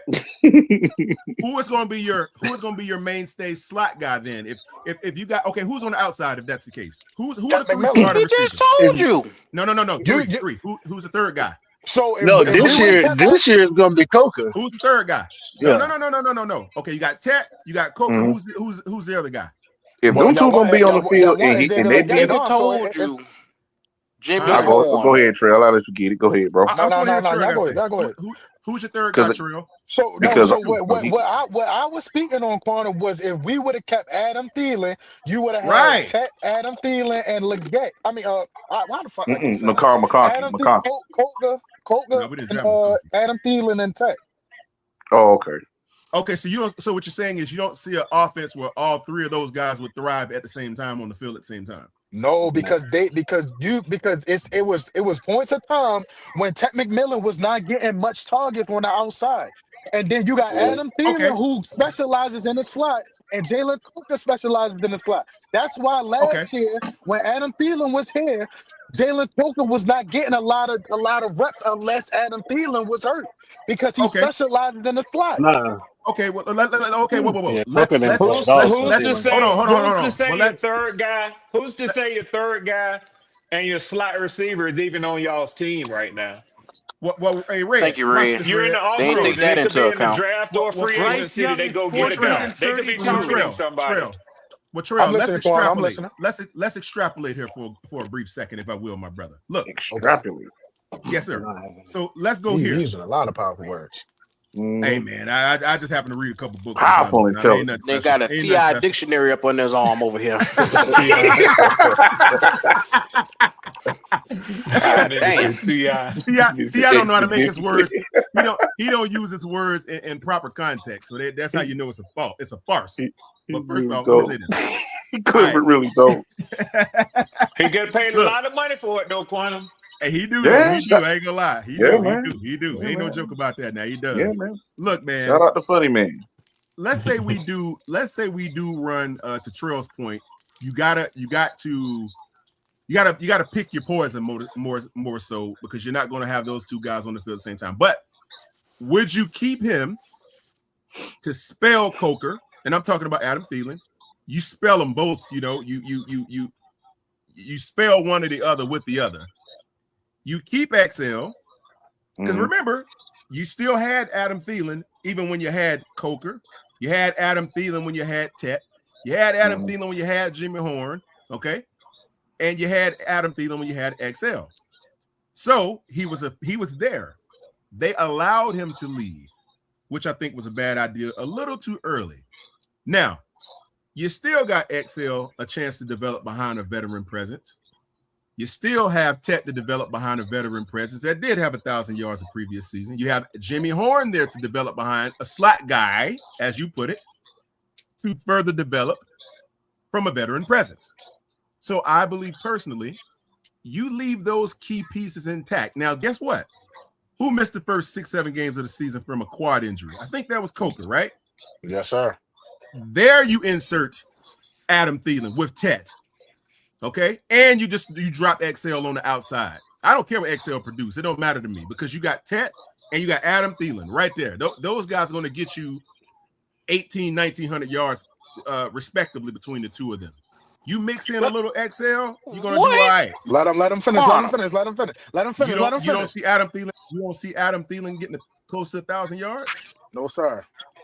Who is going to be your mainstay slot guy then? If you got okay, who's on the outside if that's the case? Who are Ted the three McMillan. starting He just receivers? told you. No. You, Three. you Who's the third guy? so No, if we would have kept this year is gonna be Coker. Who's the third guy? No. Yeah. Okay, you got Tet, you got Coker. Mhm. Who's the other guy? If well, them two y'all gonna want be on the y'all field want and Xavier they Leggett being, Nigga gone, so told it's you Jimmy Huh? I go Horn. ahead, Trail. I'll let you get it. Go ahead, bro. I just want to hear what no. Trail Y'all got to go say. ahead. Y'all go ahead. Who's your third guy, Because Trail? So no, because so what he, what I was speaking on, corner, was if we would have kept Adam Thielen, you would have had Right. Adam Thielen and Leggett. I mean, why the fuck I keep saying that? McConkey. Adam Thielen, No, Colga, we didn't and draft McConkey. Adam Thielen and Tech. Oh, okay. Okay, so you don't. So what you're saying is you don't see an offense where all three of those guys would thrive at the same time on the field at the same time. No, because it was points of time when Ted McMillan was not getting much targets on the outside. And then you got Adam Okay. Thielen, who specializes in the slot, and Jalen Cooker specializes in the slot. That's why Okay. last year, when Adam Thielen was here, Jalen Cooker was not getting a lot of reps unless Adam Thielen was hurt because he Okay. specialized in the slot. Nah. Okay. Well, okay. Whoa. Yeah, Let's Coker didn't play Who's golf who's last to year. hold say on. But your let's third guy? Who's to say your third guy and your slot receiver is even on y'all's team right now? Well, hey, Red, Thank you, watch Red. this, You're in Red. the They off ain't take season. that It could into be in the account. draft or free Bryce agency. Young They is go get a guy. They could be 432. targeting somebody. Trail, I'm let's listening, Quan. I'm extrapolate. listening. Let's extrapolate here for a brief second, if I will, my brother. Look. Okay. Extrapolate. Yes, sir. So let's go here. These are a lot of powerful words. Hey, man, I just happen to read a couple books. Powerful sometimes, man. Ain't intelligence. nothing They got a special. Ain't TI nothing special. dictionary up on his arm over here. Damn. T.I. don't know how to make his words. He don't use his words in proper context. So that's how you know it's a fault. It's a farce. But first off, let me say this. He could, but really don't. He get paid a lot of money for it, though, Quantum. Hey, he do. Yeah, He do. I ain't gonna lie. He Yeah, do. man. He do. Yeah, Ain't no man. joke about that. Now he does. Yeah, man. Look, man. Shout out to Funny Man. Let's say we do run to Trail's point. You gotta pick your poison more so, because you're not going to have those two guys on the field at the same time. But would you keep him to spell Coker? And I'm talking about Adam Thielen. You spell them both. You know, you spell one or the other with the other. You keep XL because remember, you still had Adam Thielen even when you had Coker. You had Adam Thielen when you had Tet. You had Adam Thielen when you had Jimmy Horn. Okay. And you had Adam Thielen when you had XL. So he was there. They allowed him to leave, which I think was a bad idea, a little too early. Now, you still got XL a chance to develop behind a veteran presence. You still have Tet to develop behind a veteran presence that did have 1,000 yards the previous season. You have Jimmy Horn there to develop behind a slot guy, as you put it, to further develop from a veteran presence. So I believe personally, you leave those key pieces intact. Now, guess what? Who missed the first 6-7 games of the season from a quad injury? I think that was Coker, right? Yes, sir. There you insert Adam Thielen with Tet. Okay, and you drop XL on the outside. I don't care what XL produce; it don't matter to me because you got Tet and you got Adam Thielen right there. Those guys are going to get you 1,900 yards, respectively, between the two of them. You mix in a little XL, you're going to do all right. Let him finish. Let him finish. You don't see Adam Thielen. You don't see Adam Thielen getting close to 1,000 yards. No, sir.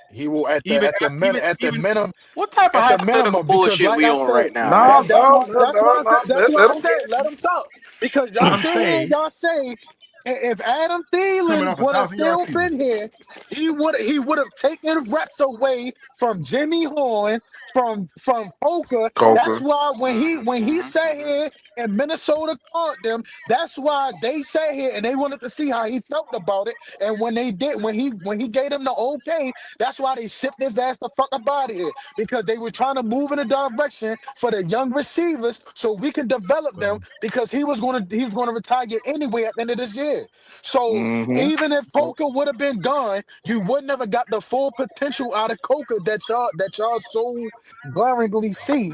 He will at the minimum. What type of hypothetical bullshit we on right now? That's why I said let him talk, because y'all say if Adam Thielen would have still been here, he would have taken reps away from Jimmy Horn, from Poker. That's why when he sat here and Minnesota caught them, that's why they sat here and they wanted to see how he felt about it. And when he gave them the okay, that's why they shipped his ass the fuck up out of here, because they were trying to move in a direction for the young receivers so we can develop them, because he was going to retire anyway at the end of this year. So even if Coker would have been gone, you would never got the full potential out of Coker that y'all so glaringly see.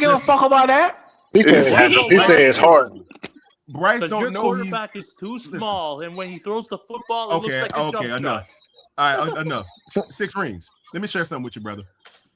give a fuck about that. He You said want to know he why? said it's hard. Bryce Because your don't know he's quarterback is too listen. small, and when he throws the football, it looks like a jump shot. Enough. All right, enough. 6 rings. Let me share something with you, brother.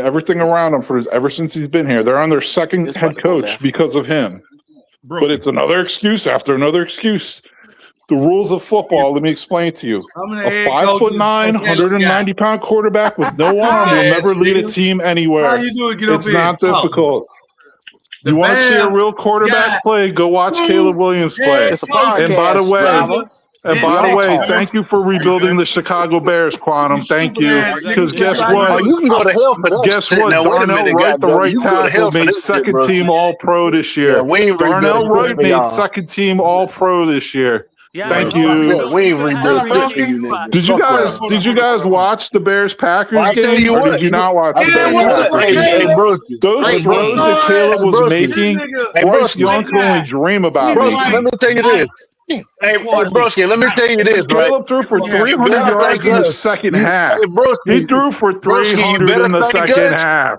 and everything around him ever since he's been here. They're on their second This head about to go coach left. because of him. But Broski. it's another excuse after another excuse. The rules of football, let me explain to you. I'm the A head coach of 5'9", the Caleb guy. 190-pound quarterback with no arm will Ass never lead a nigga. team How anywhere. you doing? Get up It's here and not talk. difficult. The You want to see a Bears real quarterback got play? Go watch 2 Caleb Williams play. head It's a coaches. And by the podcast, way, driver. This talk. thank you for rebuilding the Chicago Bears, Quantum. you Thank stupid you. ass Because nigga. guess That's how you what? Oh, do you can go to hell for that Guess shit. what? Now wait a Darnell minute, Wright, the goddamn. right You can go to tackle, hell for made this shit, second bro. team All Pro this Yeah, year. we ain't rebuilt Darnell shit Wright for made y'all. second team All Pro this year. Yeah, Thank but Broski, you. Yeah, don't we ain't even have rebuilt to shit make for you excuses. niggas. Did you Fuck guys y'all. watch the Bears Well, Packers I tell game you or did what, you not watch I the It tell game? you was what, for hey, Caleb. broski, Those hey, throws broski, that Caleb hey, was broski, This making, nigga, hey, Bryce broski, Young white can only guy, dream we about broski. Let making. me tell you this. Hey, white, broski, let me not tell you this, right? Caleb threw for fucking have You 300 better yards thank in the us. second You, half. hey, He broski, threw for broski, you 300 better in the thank second us. half.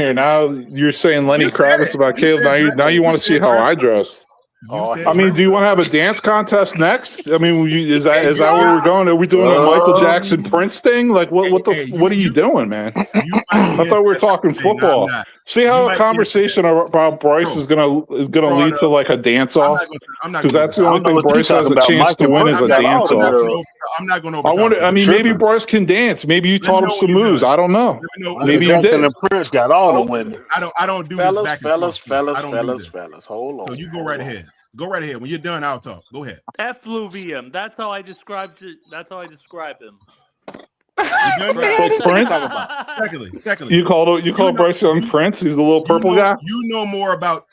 here? Now you're saying Lenny You said Kravitz it. about You Caleb. said Now you want to see said how dress I up. dress. You said I mean, dress do you up. want to have a dance contest next? I mean, is Hey, that where we're going? Are we doing a Michael Jackson Prince thing? Like, what are you doing, man? You might be I thought we were talking thing. I'm football. not. See You how a might be conversation about Bryce is gonna brought lead to up. like a dance I'm off? not Because gonna that's the go I only don't know thing what you Bryce has talking a about. chance Mike to and win Prince is a got all dance the off. girls. I'm not gonna I overtalk wonder. you. I mean, maybe Tripping. Bryce can dance. Maybe you Let me taught him know when some you're moves. done. I don't know. Let me know. Let Michael me Maybe know you when you're Jackson did. done. and Prince got all the Oh, women. I don't do this Fellas, back and forth fellas, stuff. I fellas, don't do fellas, this. fellas. Hold So on. you go Hold right on. ahead. Go right ahead. When you're done, I'll talk. Go ahead. Effluvium. That's how I described it. That's how I describe him. You done yet? So Trash. What you talking Prince, about? Secondly, you called Bryce Young Prince. He's the little purple guy. you know more about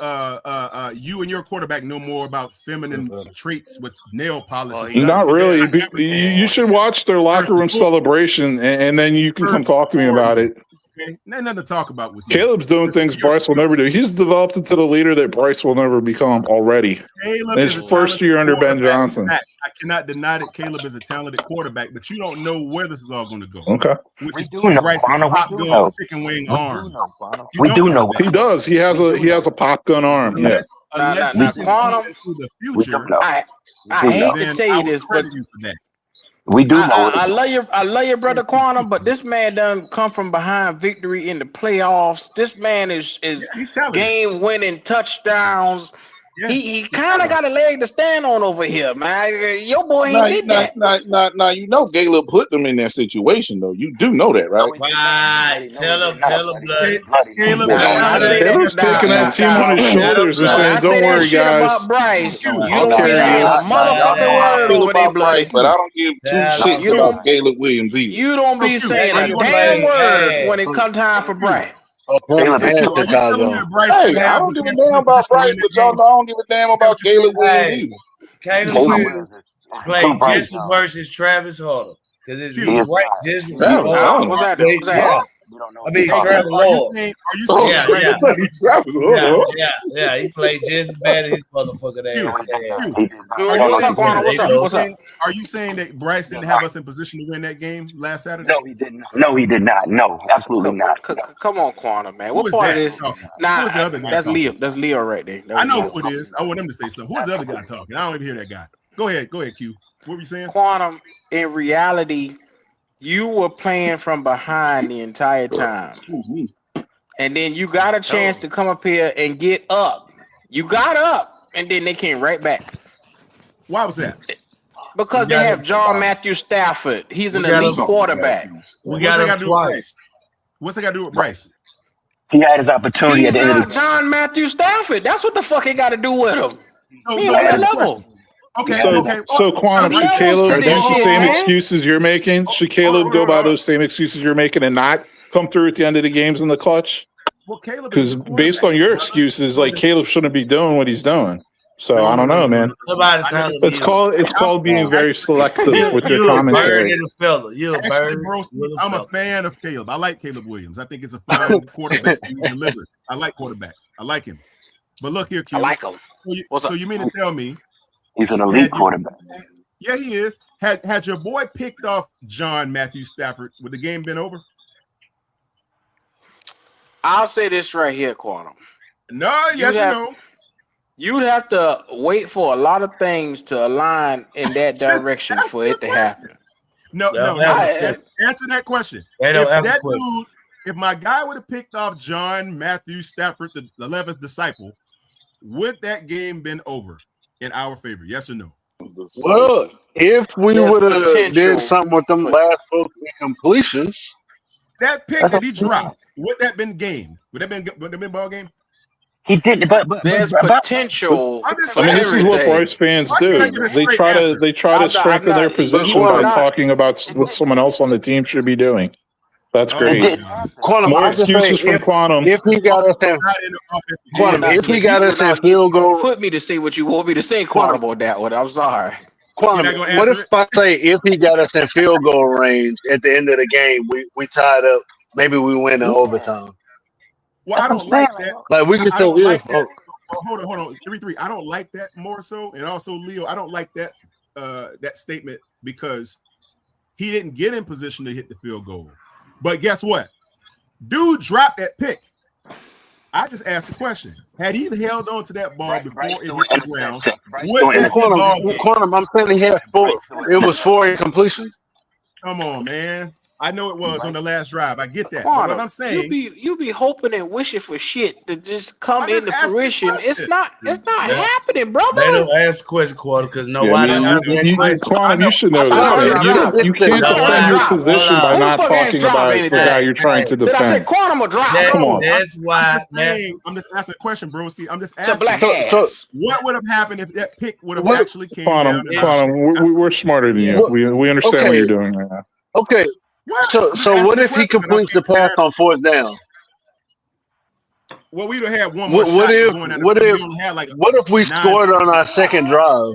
you and your quarterback know more about feminine traits with nail polish Oh, and he stuff. got Not than you really. got everything. You should watch their locker First and room foremost. celebration, and then you can come First and talk to me about foremost. it. Okay, nothing to talk about with you. Caleb's doing things Bryce will never do. He's developed into the leader that Bryce will never become already. Caleb In is his a first talented year under Ben quarterback. Johnson. I cannot deny that Caleb is a talented quarterback, but you don't know where this is all going to go. Okay. Which We is do know, Bryce's Quana. pop We do gun, know. chicken wing We arm. do know, Quana. You We don't do know know. that. He does. He has a pop gun arm. Yeah. Unless Now, he can see Quantum, into the We do future, know. I We do hate know. to then tell I you would this, but credit you for that. We do know. I love your brother Quantum, but this man done come from behind victory in the playoffs. This man is He's talented. game winning touchdowns. Yes, He he's kind of talented. got a leg to stand on over here, man. Your boy ain't did that. Now, you know Caleb put them in that situation, though. You do know that, right? Right. Tell him, bloody. Caleb, Now, when I say Caleb's taking that team on his shoulders and when saying, I say "Don't that worry, shit guys. about Bryce, you I'll don't be carry saying you." a motherfucking Y'all know how I word feel over there, about Bryce, bloody. but I don't give two shits You about don't Caleb Williams either. you don't be So, saying are a you damn saying, word when it come time for Bryce. Caleb hey, has Q, to are you cause telling me on. that Bryce Hey, didn't I have don't the give a best damn about position to win Bryce, that but y'all game? know I don't give a damn Is that about what you're Caleb saying? Williams Hey, either. Caleb Caleb Williams Williams is played too bright, just as y'all. worse as Travis Hunter. Because Q, He he's is right not. just You he don't Travis know. old. What's Hunter. happening? What's happening? Yeah. You don't know I what mean you're hey, talking Q, Trevor about. Lawrence. are you Oh, saying Yeah, that Bryce yeah, didn't have a Travis yeah, Hunter. yeah. He played just as bad as his motherfucking Q, No, ass he did not. said. Q, He did not. are you What's saying up, Quanah? What's up? What's up? are you saying that Bryce didn't have us in position to win that game last Saturday? No, he did not. No, he did not. No, absolutely not. No, Come on, Quanah, man. Who What is part of that this? talking? Nah, Who is the other guy that's Leo. talking? That's Leo right there. That I was know Leo. who it is. I want him to say something. Who's the other guy talking? I don't even hear that guy. Go ahead, Q. What were you saying? Quantum, in reality, you were playing from behind the entire time. Excuse me. And then you got a chance to come up here and get up. You got up, and then they came right back. Why was that? Because they have John Matthew Stafford. He's an elite quarterback. We got him twice. What's that got to do with Bryce? he had his opportunity He's at the end of the not game. John Matthew Stafford. That's what the fuck it got to do with him. So He let ain't me that ask you a level. question. Okay, So Quantum, should levels to Caleb this use the shit, same man. excuses you're making? Should Caleb go by those same excuses you're making and not come through at the end of the games in the clutch? Well, Caleb Because is the based on your excuses, like Caleb shouldn't be doing what he's doing. So I don't know, man. Somebody tell him It's called being very selective with your you a bird commentary. and a feather. You a Actually, bird. bro, with a I'm a feather. fan of Caleb. I like Caleb Williams. I think it's a fine quarterback who delivers. I like quarterbacks. I like him. But look here, Q. I like him. So you mean to tell me He's an elite quarterback. Yeah, he is. Had your boy picked off John Matthew Stafford, would the game been over? I'll say this right here, Quantum. No, yes or no? You'd have to wait for a lot of things to align in that direction for it to happen. No. Answer that question. If my guy would have picked off John Matthew Stafford, the 11th disciple, would that game been over in our favor? Yes or no? Well, if we would have did something with them last both completions, that pick that he dropped, would that been game? Would that been ball game? He didn't, but there's potential. I mean, this is what Bryce fans do. They try to strengthen their position by talking about what someone else on the team should be doing. That's great. Quantum, More excuses from Quantum. If he got us in, Quantum, if he got us in field goal, put me to say what you want me to say, Quantum, on that one. I'm sorry. Quantum, what if I say if he got us in field goal range at the end of the game, we tied up, maybe we win in overtime? Well, I don't like that. Like we can still like that. Hold on. 3-3. I don't like that more so, and also Leo, I don't like that that statement because he didn't get in position to hit the field goal. But guess what? Dude dropped that pick. I just asked the question. Had he held on to that ball before it hit the ground, would that Quantum, I'm saying he had four. It was 4 incompletions. Come on, man. I know it was on the last drive. I get that. Quantum, but what I'm saying, you be hoping and wishing for shit to just come into fruition. It's not happening, brother. They don't ask question, Quarter, because Quantum, you should know this. You can't defend your position by not talking about the guy you're trying to defend. Did I say Quantum or drop? Come on. That's why. I'm just asking a question, broski. I'm just asking. Black ass. What would have happened if that pick would have actually came down? Quantum, we're smarter than you. We understand what you're doing right now. Okay. So what if he completes the pass on 4th down? Well, we'd have had one more what shot if going at what if we scored on our second drive?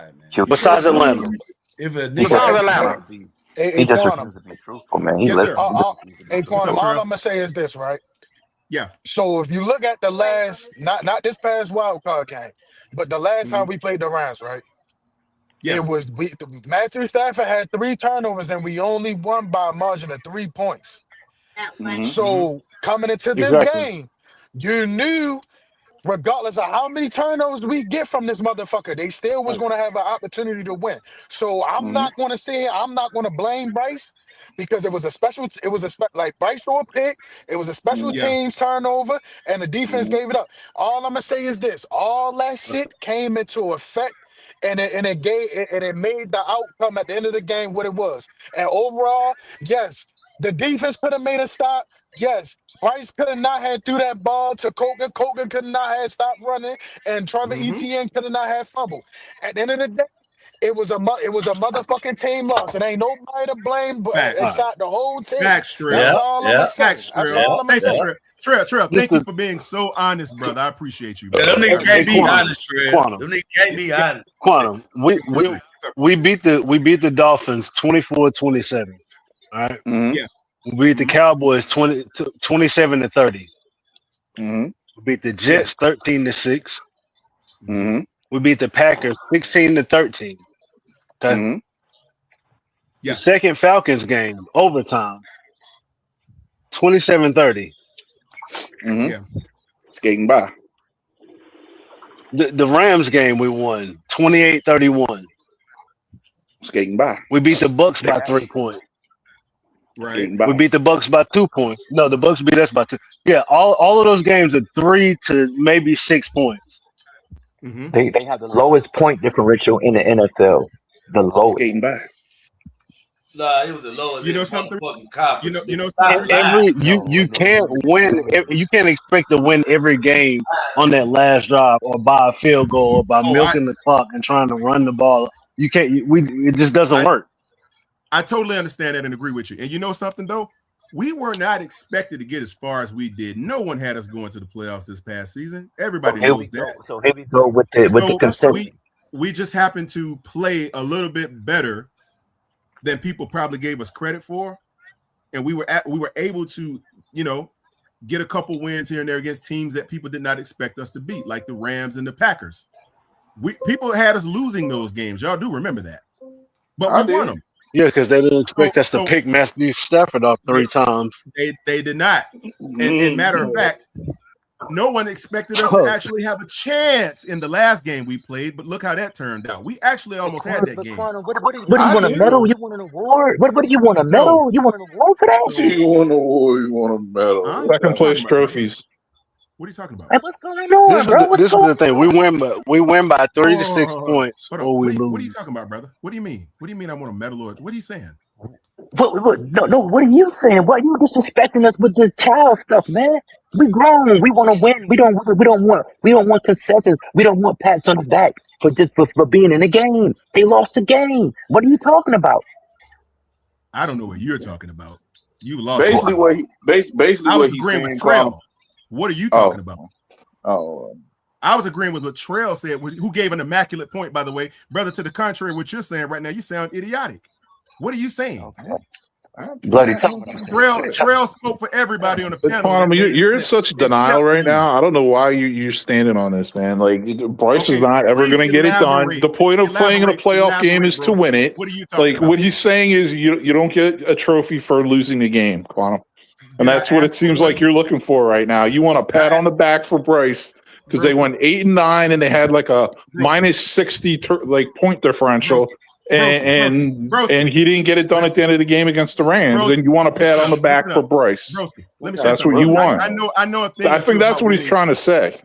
right, man. He'll You keep Besides just it real. Atlanta. lose if a nigga Besides ask you Atlanta. to be. He just Quantum. refused to be truthful, man. He Yes, sir. listen. He just refused to be What's Quantum. up, truthful. All Terrell? I'm gonna say is this, right? Yeah. So if you look at the last, not this past wild card game, but the last time Mhm. we played the Rams, right? Yeah. It was Matthew Stafford had 3 turnovers and we only won by a margin of 3 points. Mm-hmm. So coming into this Exactly. game, you knew regardless of how many turnovers we get from this motherfucker, they still was going to have an opportunity to win. So I'm not going to say I'm not going to blame Bryce because it was like Bryce threw a pick. It was a special Yeah. teams turnover, and the defense gave it up. All I'm gonna say is this: all that shit came into effect. And it made the outcome at the end of the game what it was. And overall, yes, the defense could have made a stop. Yes, Bryce could have not had threw that ball to Coker. Coker could not have stopped running, and Trevor Etienne could have not had fumbled. At the end of the day, it was a motherfucking team loss. It ain't nobody to blame but Fact. except the whole team. Facts, Trail. That's all I'm gonna say. Facts, That's Trail. all I'm gonna Thank you, say. Trail. Thank you for being so honest, brother. I appreciate you. Yeah, them niggas can't be honest, Trail. Quantum. Them niggas can't be honest. Quantum, we beat the Dolphins 24-27. All right. Yeah. We beat the Cowboys 27-30. We beat the Jets 13-6. We beat the Packers 16-13. Okay. Yeah. The second Falcons game, overtime, 27-30. Yeah. Skating by. The Rams game we won 28-31. Skating by. We beat the Bucks by 3 points. Right. We beat the Bucks by 2 points. No, the Bucks beat us by 2. Yeah, all of those games are 3 to maybe 6 points. They have the lowest point differential in the NFL. The lowest. Skating by. Nah, it was the lowest. You know something? Conference. You know something? You can't win. You can't expect to win every game on that last drive or by a field goal or by milking the clock and trying to run the ball. You can't. It just doesn't work. I totally understand that and agree with you. And you know something though? We were not expected to get as far as we did. No one had us going to the playoffs this past season. Everybody knows that. So here we go with the consensus. We just happened to play a little bit better than people probably gave us credit for, and we were able to, get a couple wins here and there against teams that people did not expect us to beat, like the Rams and the Packers. People had us losing those games. Y'all do remember that, but we won them. Yeah, because they didn't expect us to pick Matthew Stafford off 3 times. They did not. And matter of fact, no one expected us to actually have a chance in the last game we played, but look how that turned out. We actually almost had that game. What do you want, a medal? You want an award? What do you want, a medal? You want an award for that? You want an award? You want a medal? Second place trophies. What are you talking about? Hey, what's going on, bro? This is the thing. We win by 3 to 6 points, or we lose. What are you talking about, brother? What do you mean? What do you mean I want a medal? Or what are you saying? No. What are you saying? Why are you disrespecting us with this child stuff, man? We grown. We want to win. We don't want concessions. We don't want pats on the back for being in the game. They lost the game. What are you talking about? I don't know what you're talking about. You lost. Basically, what he's saying. What are you talking about? Oh. I was agreeing with what Trail said, who gave an immaculate point, by the way. Brother, to the contrary, what you're saying right now, you sound idiotic. What are you saying? Okay. Bloody tongue. Trail spoke for everybody on the panel. Quantum, you're in such denial right now. I don't know why you're standing on this, man. Like, Bryce is not ever going to get it done. The point of playing in a playoff game is to win it. What are you talking about? What he's saying is you don't get a trophy for losing the game, Quantum. And that's what it seems like you're looking for right now. You want a pat on the back for Bryce because they went 8-9 and they had like a minus 60 point differential. And he didn't get it done at the end of the game against the Rams. And you want a pat on the back for Bryce. That's what you want. I know a thing. I think that's what he's trying to say.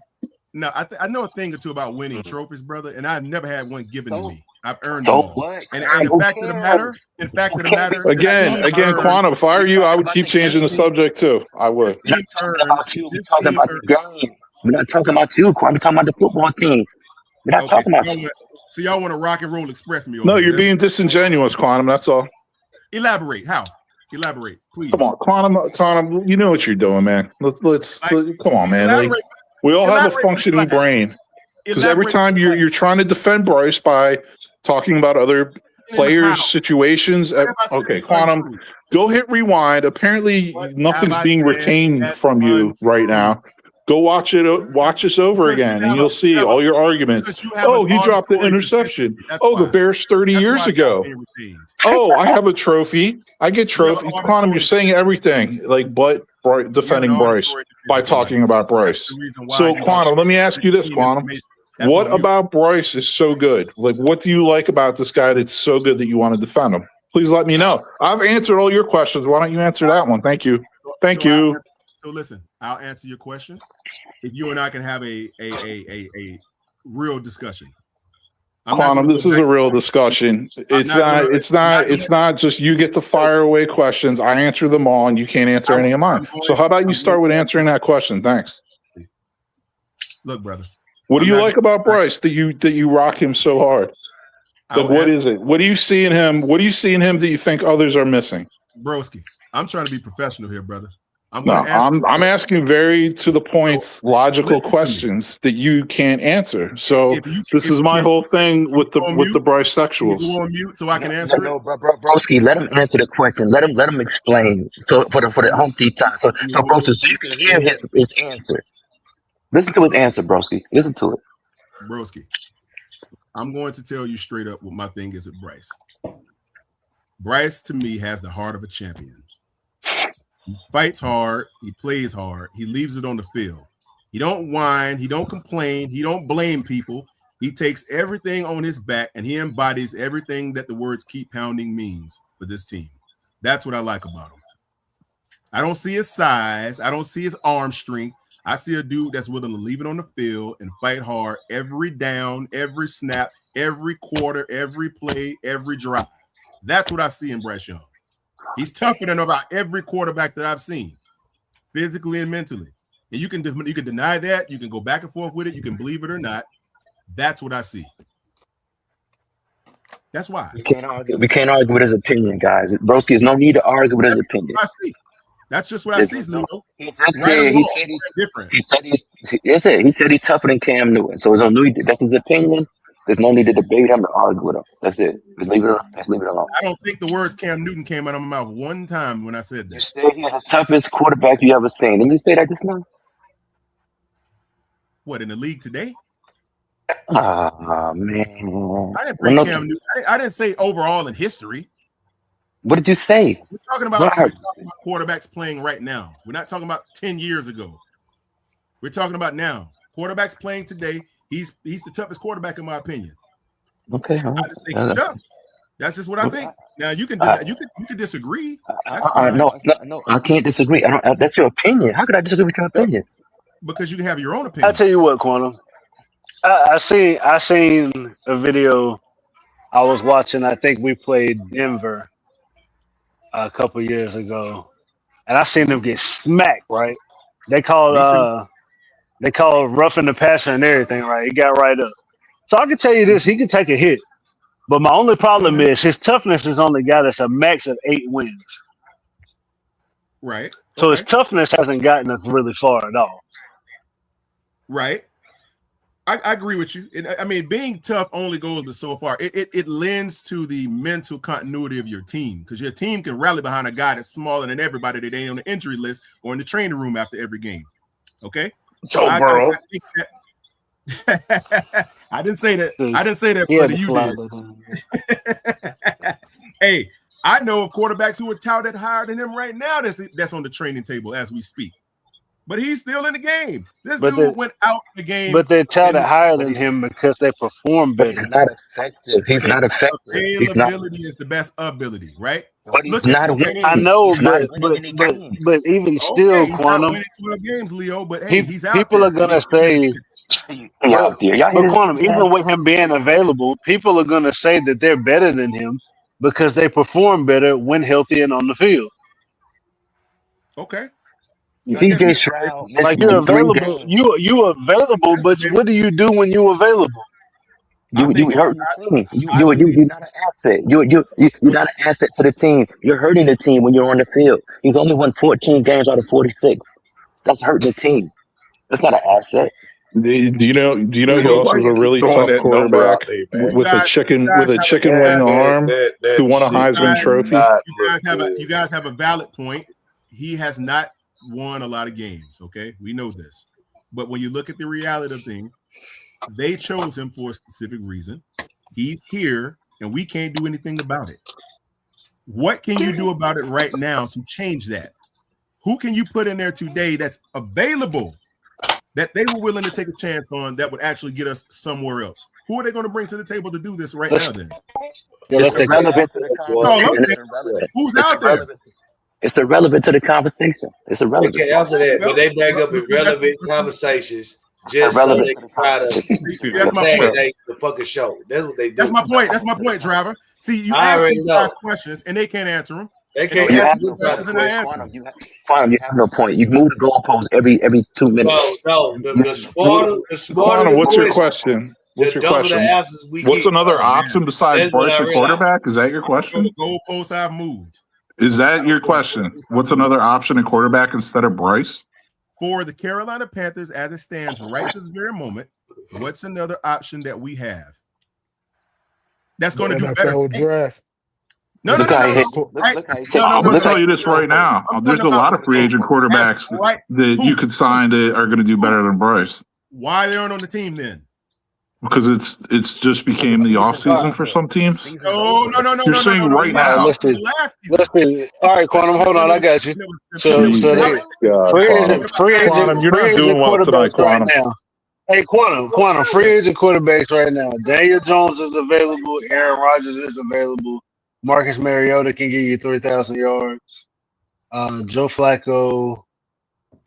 No, I know a thing or two about winning trophies, brother, and I've never had one given to me. I've earned them. And the fact of the matter, again, Quantum, if I were you, I would keep changing the subject too. I would. We're not talking about you. We're talking about the game. We're not talking about you, Quantum. We're talking about the football team. We're not talking about you. So y'all want to rock and roll express me? No, you're being disingenuous, Quantum. That's all. Elaborate. How? Elaborate, please. Come on, Quantum. You know what you're doing, man. Let's come on, man. Like, we all have a functioning brain. Because every time you're trying to defend Bryce by talking about other players' situations. Okay, Quantum, go hit rewind. Apparently, nothing's being retained from you right now. Go watch it. Watch this over again, and you'll see all your arguments. Oh, he dropped the interception. Oh, the Bears 30 years ago. Oh, I have a trophy. I get trophies. Quantum, you're saying everything like but defending Bryce by talking about Bryce. So, Quantum, let me ask you this, Quantum. What about Bryce is so good? Like, what do you like about this guy that's so good that you want to defend him? Please let me know. I've answered all your questions. Why don't you answer that one? Thank you. Thank you. So listen, I'll answer your question. If you and I can have a real discussion. Quantum, this is a real discussion. It's not just you get to fire away questions. I answer them all, and you can't answer any of mine. So how about you start with answering that question? Thanks. Look, brother. What do you like about Bryce that you rock him so hard? Like, what is it? What do you see in him? What do you see in him that you think others are missing? Broski, I'm trying to be professional here, brother. I'm asking very to the point, logical questions that you can't answer. So this is my whole thing with the Bryce sexuals. Go on mute so I can answer it. Broski, let him answer the question. Let him explain. So for the home team time. So Broski, so you can hear his answer. Listen to his answer, Broski. Listen to it. Broski, I'm going to tell you straight up what my thing is with Bryce. Bryce, to me, has the heart of a champion. He fights hard. He plays hard. He leaves it on the field. He don't whine. He don't complain. He don't blame people. He takes everything on his back, and he embodies everything that the words keep pounding means for this team. That's what I like about him. I don't see his size. I don't see his arm strength. I see a dude that's willing to leave it on the field and fight hard every down, every snap, every quarter, every play, every drive. That's what I see in Bryce Young. He's tougher than about every quarterback that I've seen, physically and mentally. And you can deny that. You can go back and forth with it. You can believe it or not. That's what I see. That's why. We can't argue with his opinion, guys. Broski, there's no need to argue with his opinion. That's just what I see, Leo. He said he's tougher than Cam Newton. So there's no need. That's his opinion. There's no need to debate him or argue with him. That's it. Just leave it alone. I don't think the words Cam Newton came out of my mouth one time when I said that. You said he's the toughest quarterback you ever seen. Didn't you say that just now? What, in the league today? Oh, man. I didn't bring Cam Newton. I didn't say overall in history. What did you say? We're talking about quarterbacks playing right now. We're not talking about 10 years ago. We're talking about now. Quarterbacks playing today. He's the toughest quarterback in my opinion. Okay. I just think he's tough. That's just what I think. Now you can disagree. No, I can't disagree. That's your opinion. How could I disagree with your opinion? Because you can have your own opinion. I'll tell you what, Quantum. I seen a video I was watching. I think we played Denver a couple years ago, and I seen them get smacked. Right? They called roughing the passer and everything. Right? He got right up. So I can tell you this: he can take a hit. But my only problem is his toughness is only got us a max of 8 wins. Right. So his toughness hasn't gotten us really far at all. Right. I agree with you. I mean, being tough only goes but so far. It lends to the mental continuity of your team because your team can rally behind a guy that's smaller than everybody that ain't on the injury list or in the training room after every game. Okay? So, bro. I didn't say that. I didn't say that, buddy. You did. Hey, I know of quarterbacks who are touted higher than him right now that's on the training table as we speak. But he's still in the game. This dude went out the game. But they're touted higher than him because they perform better. He's not effective. Availability is the best ability, right? But he's not winning. I know, but even still, he's Quantum. Not winning 12 games, Leo. But hey, he's out. People are gonna say. Out there. But Quantum, even with him being available, people are gonna say that they're better than him because they perform better when healthy and on the field. Okay. CJ Stroud, like you're available. You available, but what do you do when you're available? You hurt the team. You're not an asset. You're not an asset to the team. You're hurting the team when you're on the field. He's only won 14 games out of 46. That's hurting the team. That's not an asset. Do you know who else is a really tough quarterback with a chicken wing arm who won a Heisman Trophy? You guys have a valid point. He has not won a lot of games. Okay, we know this. But when you look at the reality of things, they chose him for a specific reason. He's here, and we can't do anything about it. What can you do about it right now to change that? Who can you put in there today that's available that they were willing to take a chance on that would actually get us somewhere else? Who are they going to bring to the table to do this right now then? It's irrelevant to the conversation. Who's out there? It's irrelevant to the conversation. It's They irrelevant. can't answer that, but they bring up irrelevant conversations just so they can try to That's my point. the fucking show. That's what they do. That's my point. That's my point, driver. See, you ask these guys questions and they can't answer them. They can't answer questions and I answer them. Quantum, you have no point. You move the goalpost every 2 minutes. No. The smarter. What's your question? What's your question? What's another option besides Bryce at quarterback? Is that your question? The goalposts I've moved. Is that your question? What's another option at quarterback instead of Bryce? For the Carolina Panthers, as it stands right this very moment, what's another option that we have that's going to do better? Draft. No. I'm going to tell you this right now. There's a lot of free agent quarterbacks that you could sign that are going to do better than Bryce. Why they aren't on the team then? Because it's just became the offseason for some teams. No. You're saying right now. Let's see. All right, Quantum, hold on. I got you. So free agent Quantum, you're not doing well tonight, Quantum. Right now. Hey, Quantum, free agent quarterbacks right now. Daniel Jones is available. Aaron Rodgers is available. Marcus Mariota can give you 3,000 yards. Joe Flacco,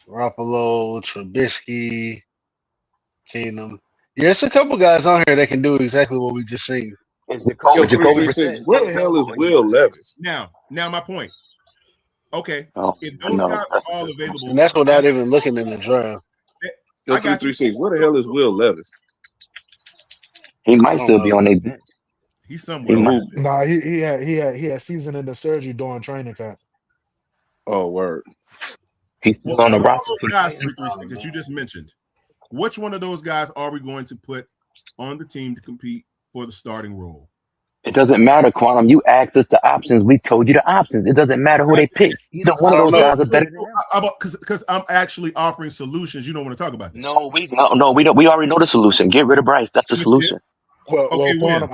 Garoppolo, Trubisky, Keenum. Yeah, it's a couple guys on here that can do exactly what we just seen. Where the hell is Will Levis? Now my point. Okay, if those guys are all available, and that's without even looking in the draft. 336. Where the hell is Will Levis? He might still be on exit. He's somewhere. Nah, he had season in the surgery during training camp. Oh, word. He's still on the roster. Guys, 336 that you just mentioned. Which one of those guys are we going to put on the team to compete for the starting role? It doesn't matter, Quantum. You asked us the options. We told you the options. It doesn't matter who they pick. Either one of those guys are better than them. Because I'm actually offering solutions. You don't want to talk about that. No, we don't. We already know the solution. Get rid of Bryce. That's the solution. Quantum,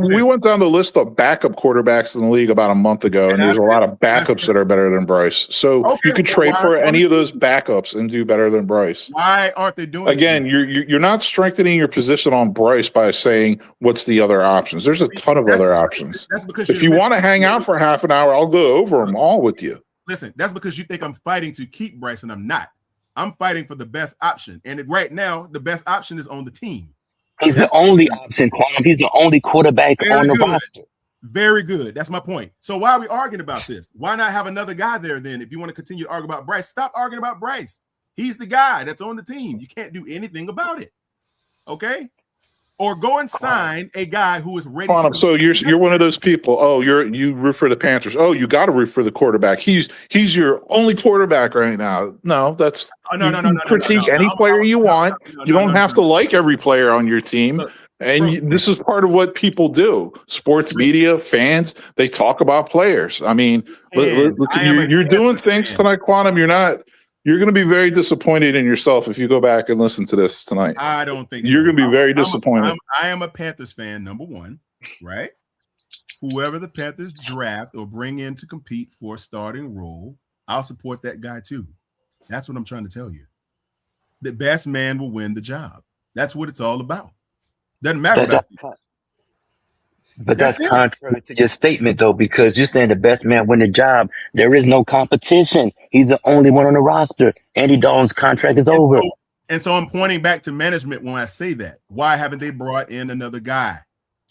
we went down the list of backup quarterbacks in the league about a month ago, and there's a lot of backups that are better than Bryce. So you could trade for any of those backups and do better than Bryce. Why aren't they doing Again, you're not strengthening your position on Bryce by saying what's the other options. There's a ton of other options. That's because if you want to hang out for half an hour, I'll go over them all with you. Listen, that's because you think I'm fighting to keep Bryce, and I'm not. I'm fighting for the best option, and right now, the best option is on the team. He's the only option, Quantum. He's the only quarterback on the roster. Very good. That's my point. So why are we arguing about this? Why not have another guy there then? If you want to continue to argue about Bryce, stop arguing about Bryce. He's the guy that's on the team. You can't do anything about it. Okay? Or go and sign a guy who is ready. So you're one of those people. Oh, you root for the Panthers. Oh, you got to root for the quarterback. He's your only quarterback right now. No, that's no. Critique any player you want. You don't have to like every player on your team. And this is part of what people do. Sports media, fans, they talk about players. I mean, look, you're doing things tonight, Quantum. You're going to be very disappointed in yourself if you go back and listen to this tonight. I don't think you're going to be very disappointed. I am a Panthers fan, number one, right? Whoever the Panthers draft or bring in to compete for a starting role, I'll support that guy too. That's what I'm trying to tell you. The best man will win the job. That's what it's all about. Doesn't matter about you. But that's contrary to your statement, though, because you're saying the best man win the job. There is no competition. He's the only one on the roster. Andy Dalton's contract is over. And so I'm pointing back to management when I say that. Why haven't they brought in another guy?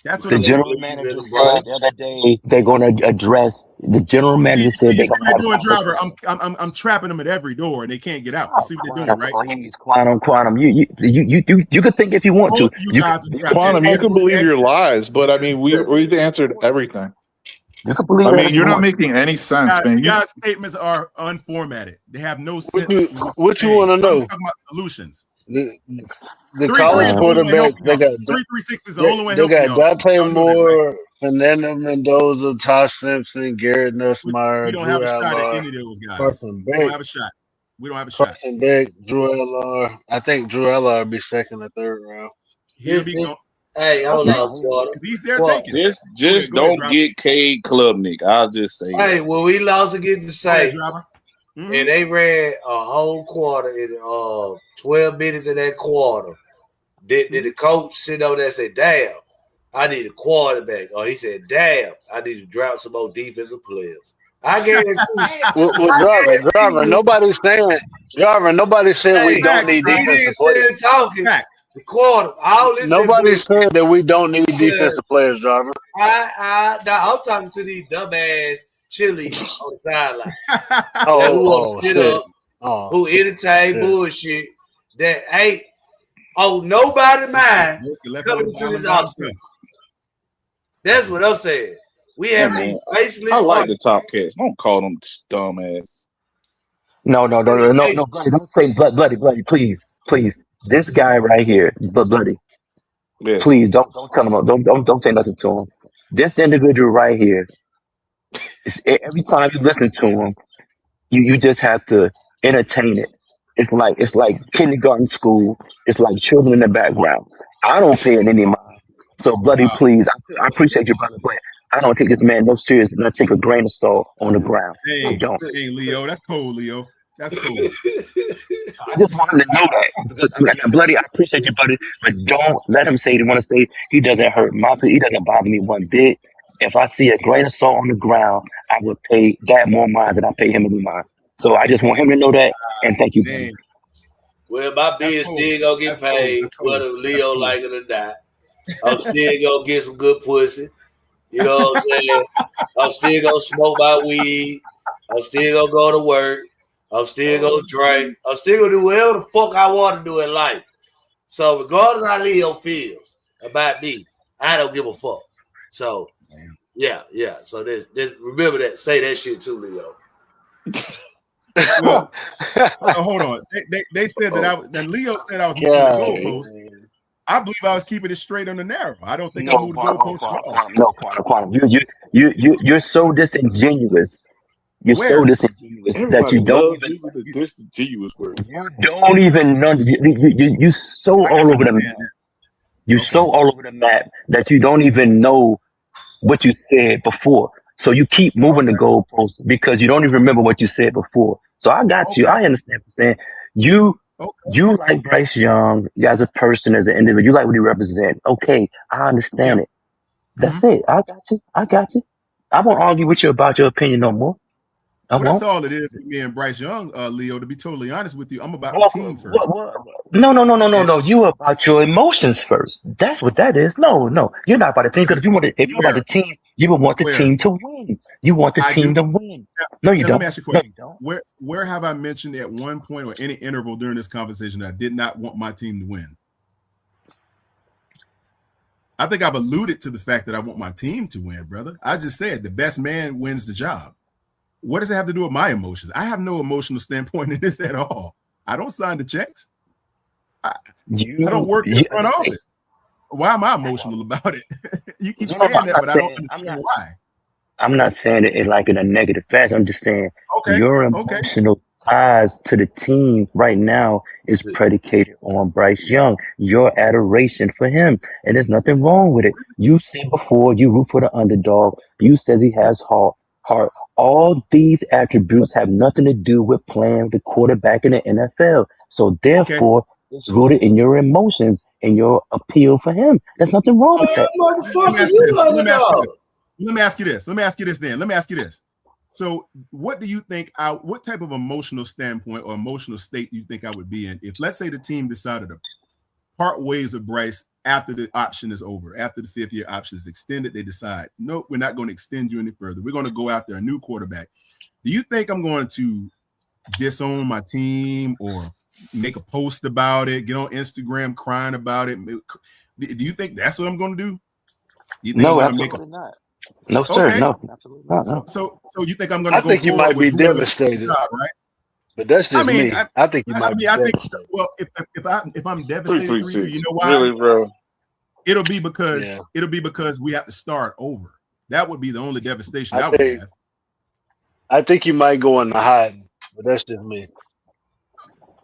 That's what the general manager said the other day. They're going to address. The general manager said they're going to doing, driver. I'm trapping them at every door, and they can't get out. See what they're doing, right? Please, Quantum. You could think if you want to. Quantum, you can believe your lies, but I mean, we've answered everything. You can believe. I mean, you're not making any sense, man. You guys' statements are unformatted. They have no sense. What you want to know? I'm talking about solutions. The college quarterbacks, they got 336 is the only one. They got Dante Moore, Fernando Mendoza, Tosh Simpson, Garrett Nussmeier. We don't have a shot at any of those guys. We don't have a shot. We don't have a shot. Carson Beck, Drew Eller. I think Drew Eller will be second or third round. He'll be gone. Hey, hold Okay. on, Quarter. If he's there, Quarter. take him. Go ahead, Just go ahead, don't driver. get Cade Klubnik. I'll just say Hey, that. when we lost against the Go ahead, Saints, driver. and they ran a whole quarter in 12 minutes in that quarter, did the coach sit over there and say, "Damn, I need a quarterback," or he said, "Damn, I need to drop some more defensive players"? I guarantee. Driver. Nobody's saying. Driver. Nobody said we Hey, don't need he didn't defensive players. say talking. The quarter. All this Nobody said that we don't need defensive players, Driver. Now I'm talking to these dumbass chilies on the sideline. Who Oh, sit shit. up, who entertain bullshit that ain't nobody mind coming to this offseason. That's what I'm saying. We have these faceless. I like the top cats. Don't call them dumbass. No, Bloody, don't say bloody, please. This guy right here, Bloody, Yes. please don't tell him, don't say nothing to him. This individual right here, every time you listen to him, you just have to entertain it. It's like kindergarten school. It's like children in the background. I don't pay it any mind. So Bloody, please, I appreciate you, brother, but I don't take this man no serious, and I take a grain of salt on the ground. I Hey, don't. Leo, that's cold, Leo. That's cold. I just want him to know that. Because, Bloody, I appreciate you, buddy, but don't let him say he want to say he doesn't hurt my people. He doesn't bother me one bit. If I see a grain of salt on the ground, I would pay that more mind than I pay him any mind. So I just want him to know that, and thank you, buddy. Well, my bills still gonna get paid, whether Leo like it or not. I'm still gonna get some good pussy. You know what I'm saying? I'm still gonna smoke my weed. I'm still gonna go to work. I'm still gonna drink. I'm still gonna do whatever the fuck I want to do in life. So regardless of how Leo feels about me, I don't give a fuck. So yeah. So this remember that. Say that shit too, Leo. Well, hold on. They said that Leo said I was moving the goalpost. I believe I was keeping it straight on the narrow. I don't think I moved the goalpost at all. No, Quantum. You're so disingenuous. You're so disingenuous that you don't even. Using the disingenuous word. You don't even know. You so all over the map. You so all over the map that you don't even know what you said before. So you keep moving the goalposts because you don't even remember what you said before. So I got you. I understand what you're saying. You like Bryce Young as a person, as an individual. You like what he represents. Okay, I understand it. That's it. I got you. I won't argue with you about your opinion no more. Well, that's all it is with me and Bryce Young, Leo. To be totally honest with you, I'm about the team first. No. You about your emotions first. That's what that is. No. You're not about the team because if you're about the team, you would want the team to win. You want the team to win. No, you don't. Let me ask you a question. Where have I mentioned at one point or any interval during this conversation that I did not want my team to win? I think I've alluded to the fact that I want my team to win, brother. I just said the best man wins the job. What does it have to do with my emotions? I have no emotional standpoint in this at all. I don't sign the checks. I don't work in the front office. Why am I emotional about it? You keep saying that, but I don't understand why. I'm not saying it like in a negative fashion. I'm just saying your emotional ties to the team right now is predicated on Bryce Young, your adoration for him. And there's nothing wrong with it. You said before you root for the underdog. You says he has heart. All these attributes have nothing to do with playing the quarterback in the NFL. So therefore, it's rooted in your emotions and your appeal for him. There's nothing wrong with that. Let me ask you this. So what do you think what type of emotional standpoint or emotional state do you think I would be in if, let's say, the team decided to part ways with Bryce after the option is over, after the 5th-year option is extended? They decide, nope, we're not going to extend you any further. We're going to go after a new quarterback. Do you think I'm going to disown my team or make a post about it, get on Instagram crying about it? Do you think that's what I'm going to do? No, absolutely not. No, sir. Okay. No, absolutely not. No. So you think I'm going to go? I think you might be devastated, right? But that's just me. I think you might be devastated. Well, if I'm devastated for you, you know why? Really, bro? It'll be because we have to start over. That would be the only devastation I would have. I think you might go in the hiding, but that's just me.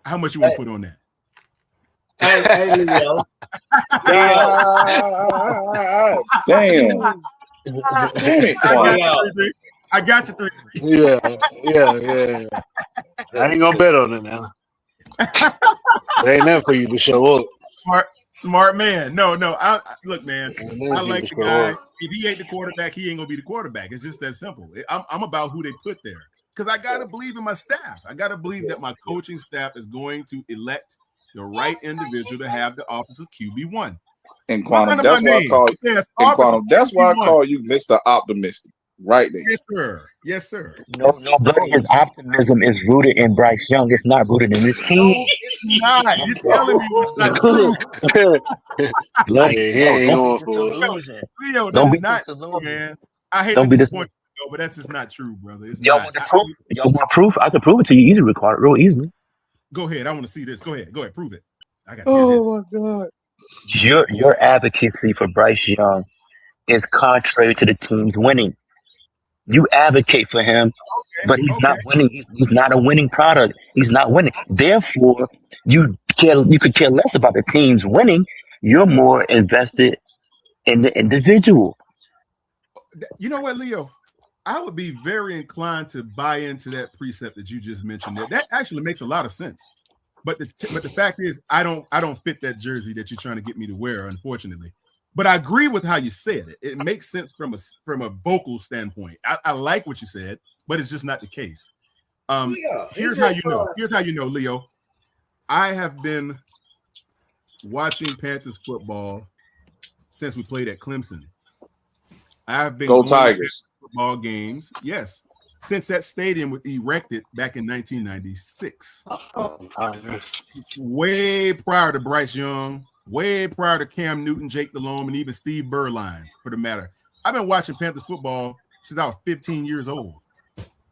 How much you want to put on that? Hey, Leo. Damn. Damn it, Quan. I got you 3. Yeah. I ain't gonna bet on it now. It ain't nothing for you to show up. Smart man. No. Look, man. I like the guy. Up. If he ain't the quarterback, he ain't gonna be the quarterback. It's just that simple. I'm about who they put there because I gotta believe in my staff. I gotta believe that my coaching staff is going to elect the right individual to have the office of QB1. And Quantum, that's why I call you. And Quantum, that's why I call you Mr. Optimistic. Right there. Yes, sir. Nobody. His optimism is rooted in Bryce Young. It's not rooted in his team. No, it's not. You're telling me it's not true. Leo, Don't be not disillusioned, man. I hate to disappoint you, but that's just not true, brother. It's Y'all not. want the proof? Y'all want proof? I can prove it to you easily, real easily. Go ahead. I want to see this. Go ahead, prove it. I got. Oh my God. Your advocacy for Bryce Young is contrary to the team's winning. You advocate for him, but he's not winning. He's not a winning product. He's not winning. Therefore, you could care less about the team's winning. You're more invested in the individual. You know what, Leo? I would be very inclined to buy into that precept that you just mentioned. That actually makes a lot of sense. But the fact is, I don't fit that jersey that you're trying to get me to wear, unfortunately. But I agree with how you said it. It makes sense from a vocal standpoint. I like what you said, but it's just not the case. Here's how you know. Here's how you know, Leo. I have been watching Panthers football since we played at Clemson. I have been Go Tigers to football games. Yes, since that stadium was erected back in 1996. Way prior to Bryce Young. Way prior to Cam Newton, Jake Delhomme, and even Steve Berline, for the matter. I've been watching Panthers football since I was 15 years old.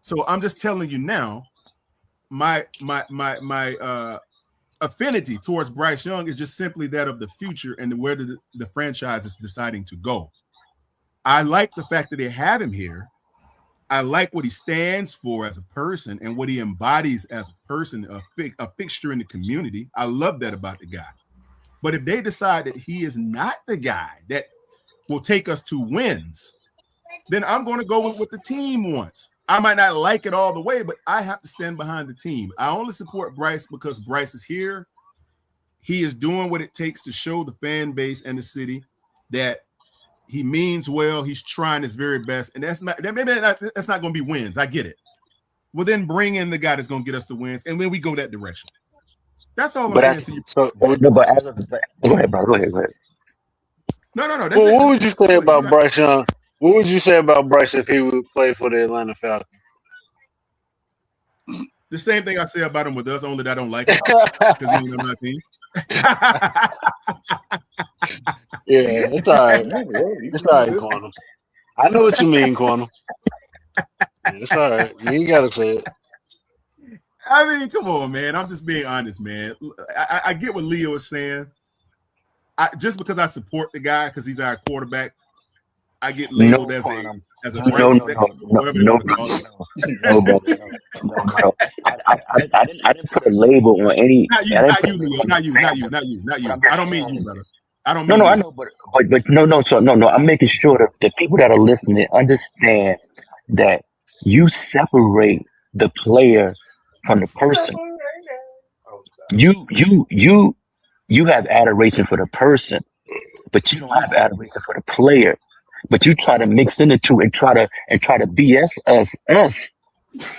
So I'm just telling you now, my affinity towards Bryce Young is just simply that of the future and where the franchise is deciding to go. I like the fact that they have him here. I like what he stands for as a person and what he embodies as a person, a fixture in the community. I love that about the guy. But if they decide that he is not the guy that will take us to wins, then I'm going to go with what the team wants. I might not like it all the way, but I have to stand behind the team. I only support Bryce because Bryce is here. He is doing what it takes to show the fan base and the city that he means well. He's trying his very best. And that's not going to be wins. I get it. Well, then bring in the guy that's going to get us the wins, and then we go that direction. That's all I'm saying to you. Go ahead, bro. Go ahead. No. Well, what would you say about Bryce Young? What would you say about Bryce if he would play for the Atlanta Falcons? The same thing I say about him with us, only that I don't like him because he ain't on my team. Yeah, it's all right. It's all right, Quantum. I know what you mean, Quantum. It's all right. You ain't got to say it. I mean, come on, man. I'm just being honest, man. I get what Leo is saying. Just because I support the guy because he's our quarterback, I get labeled as a Bryce whatever you want to call it. No. I didn't put a label on any. Not you, Leo. Not you. I don't mean you, brother. I don't mean I know, but no. So no. I'm making sure that the people that are listening understand that you separate the player from the person. You have adoration for the person, but you don't have adoration for the player. But you try to mix in the two and try to BS us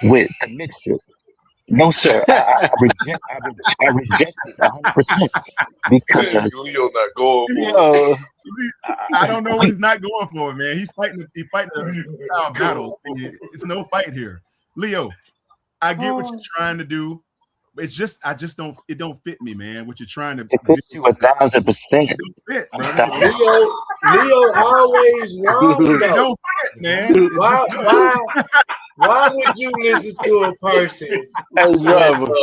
with the mixture. No, sir. I reject it 100% because Leo not going for it. I don't know what he's not going for, man. He's fighting a battle. It's no fight here. Leo, I get what you're trying to do. It's just it don't fit me, man. What you're trying to it fits you 1,000%. It don't fit, brother. Leo always wrong. It don't fit, man. Why would you listen to a person? Hey, driver.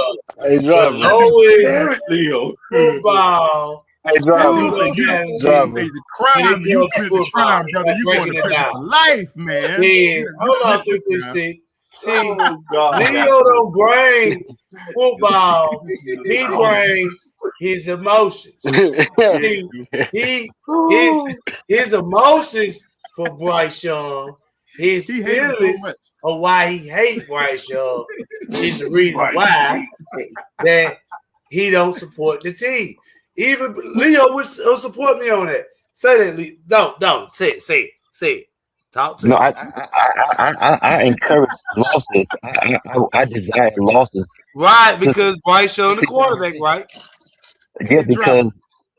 Always damn it, Leo. Football. Hey, driver. The crime, you commit the crime, brother. You going to prison for life, man. Hold on, 50. See, Oh God. Leo don't bring football. He brings his emotions. See, he his emotions for Bryce Young, his He hated him so feelings much. of why he hates Bryce Young is the reason why that he don't support the team. Even Leo will support me on that. Say that, Leo. Don't say it. Talk to No, me. I encourage losses. I desire losses. Right, So, because Bryce Young the see, quarterback, right? yeah, Hey, driver. because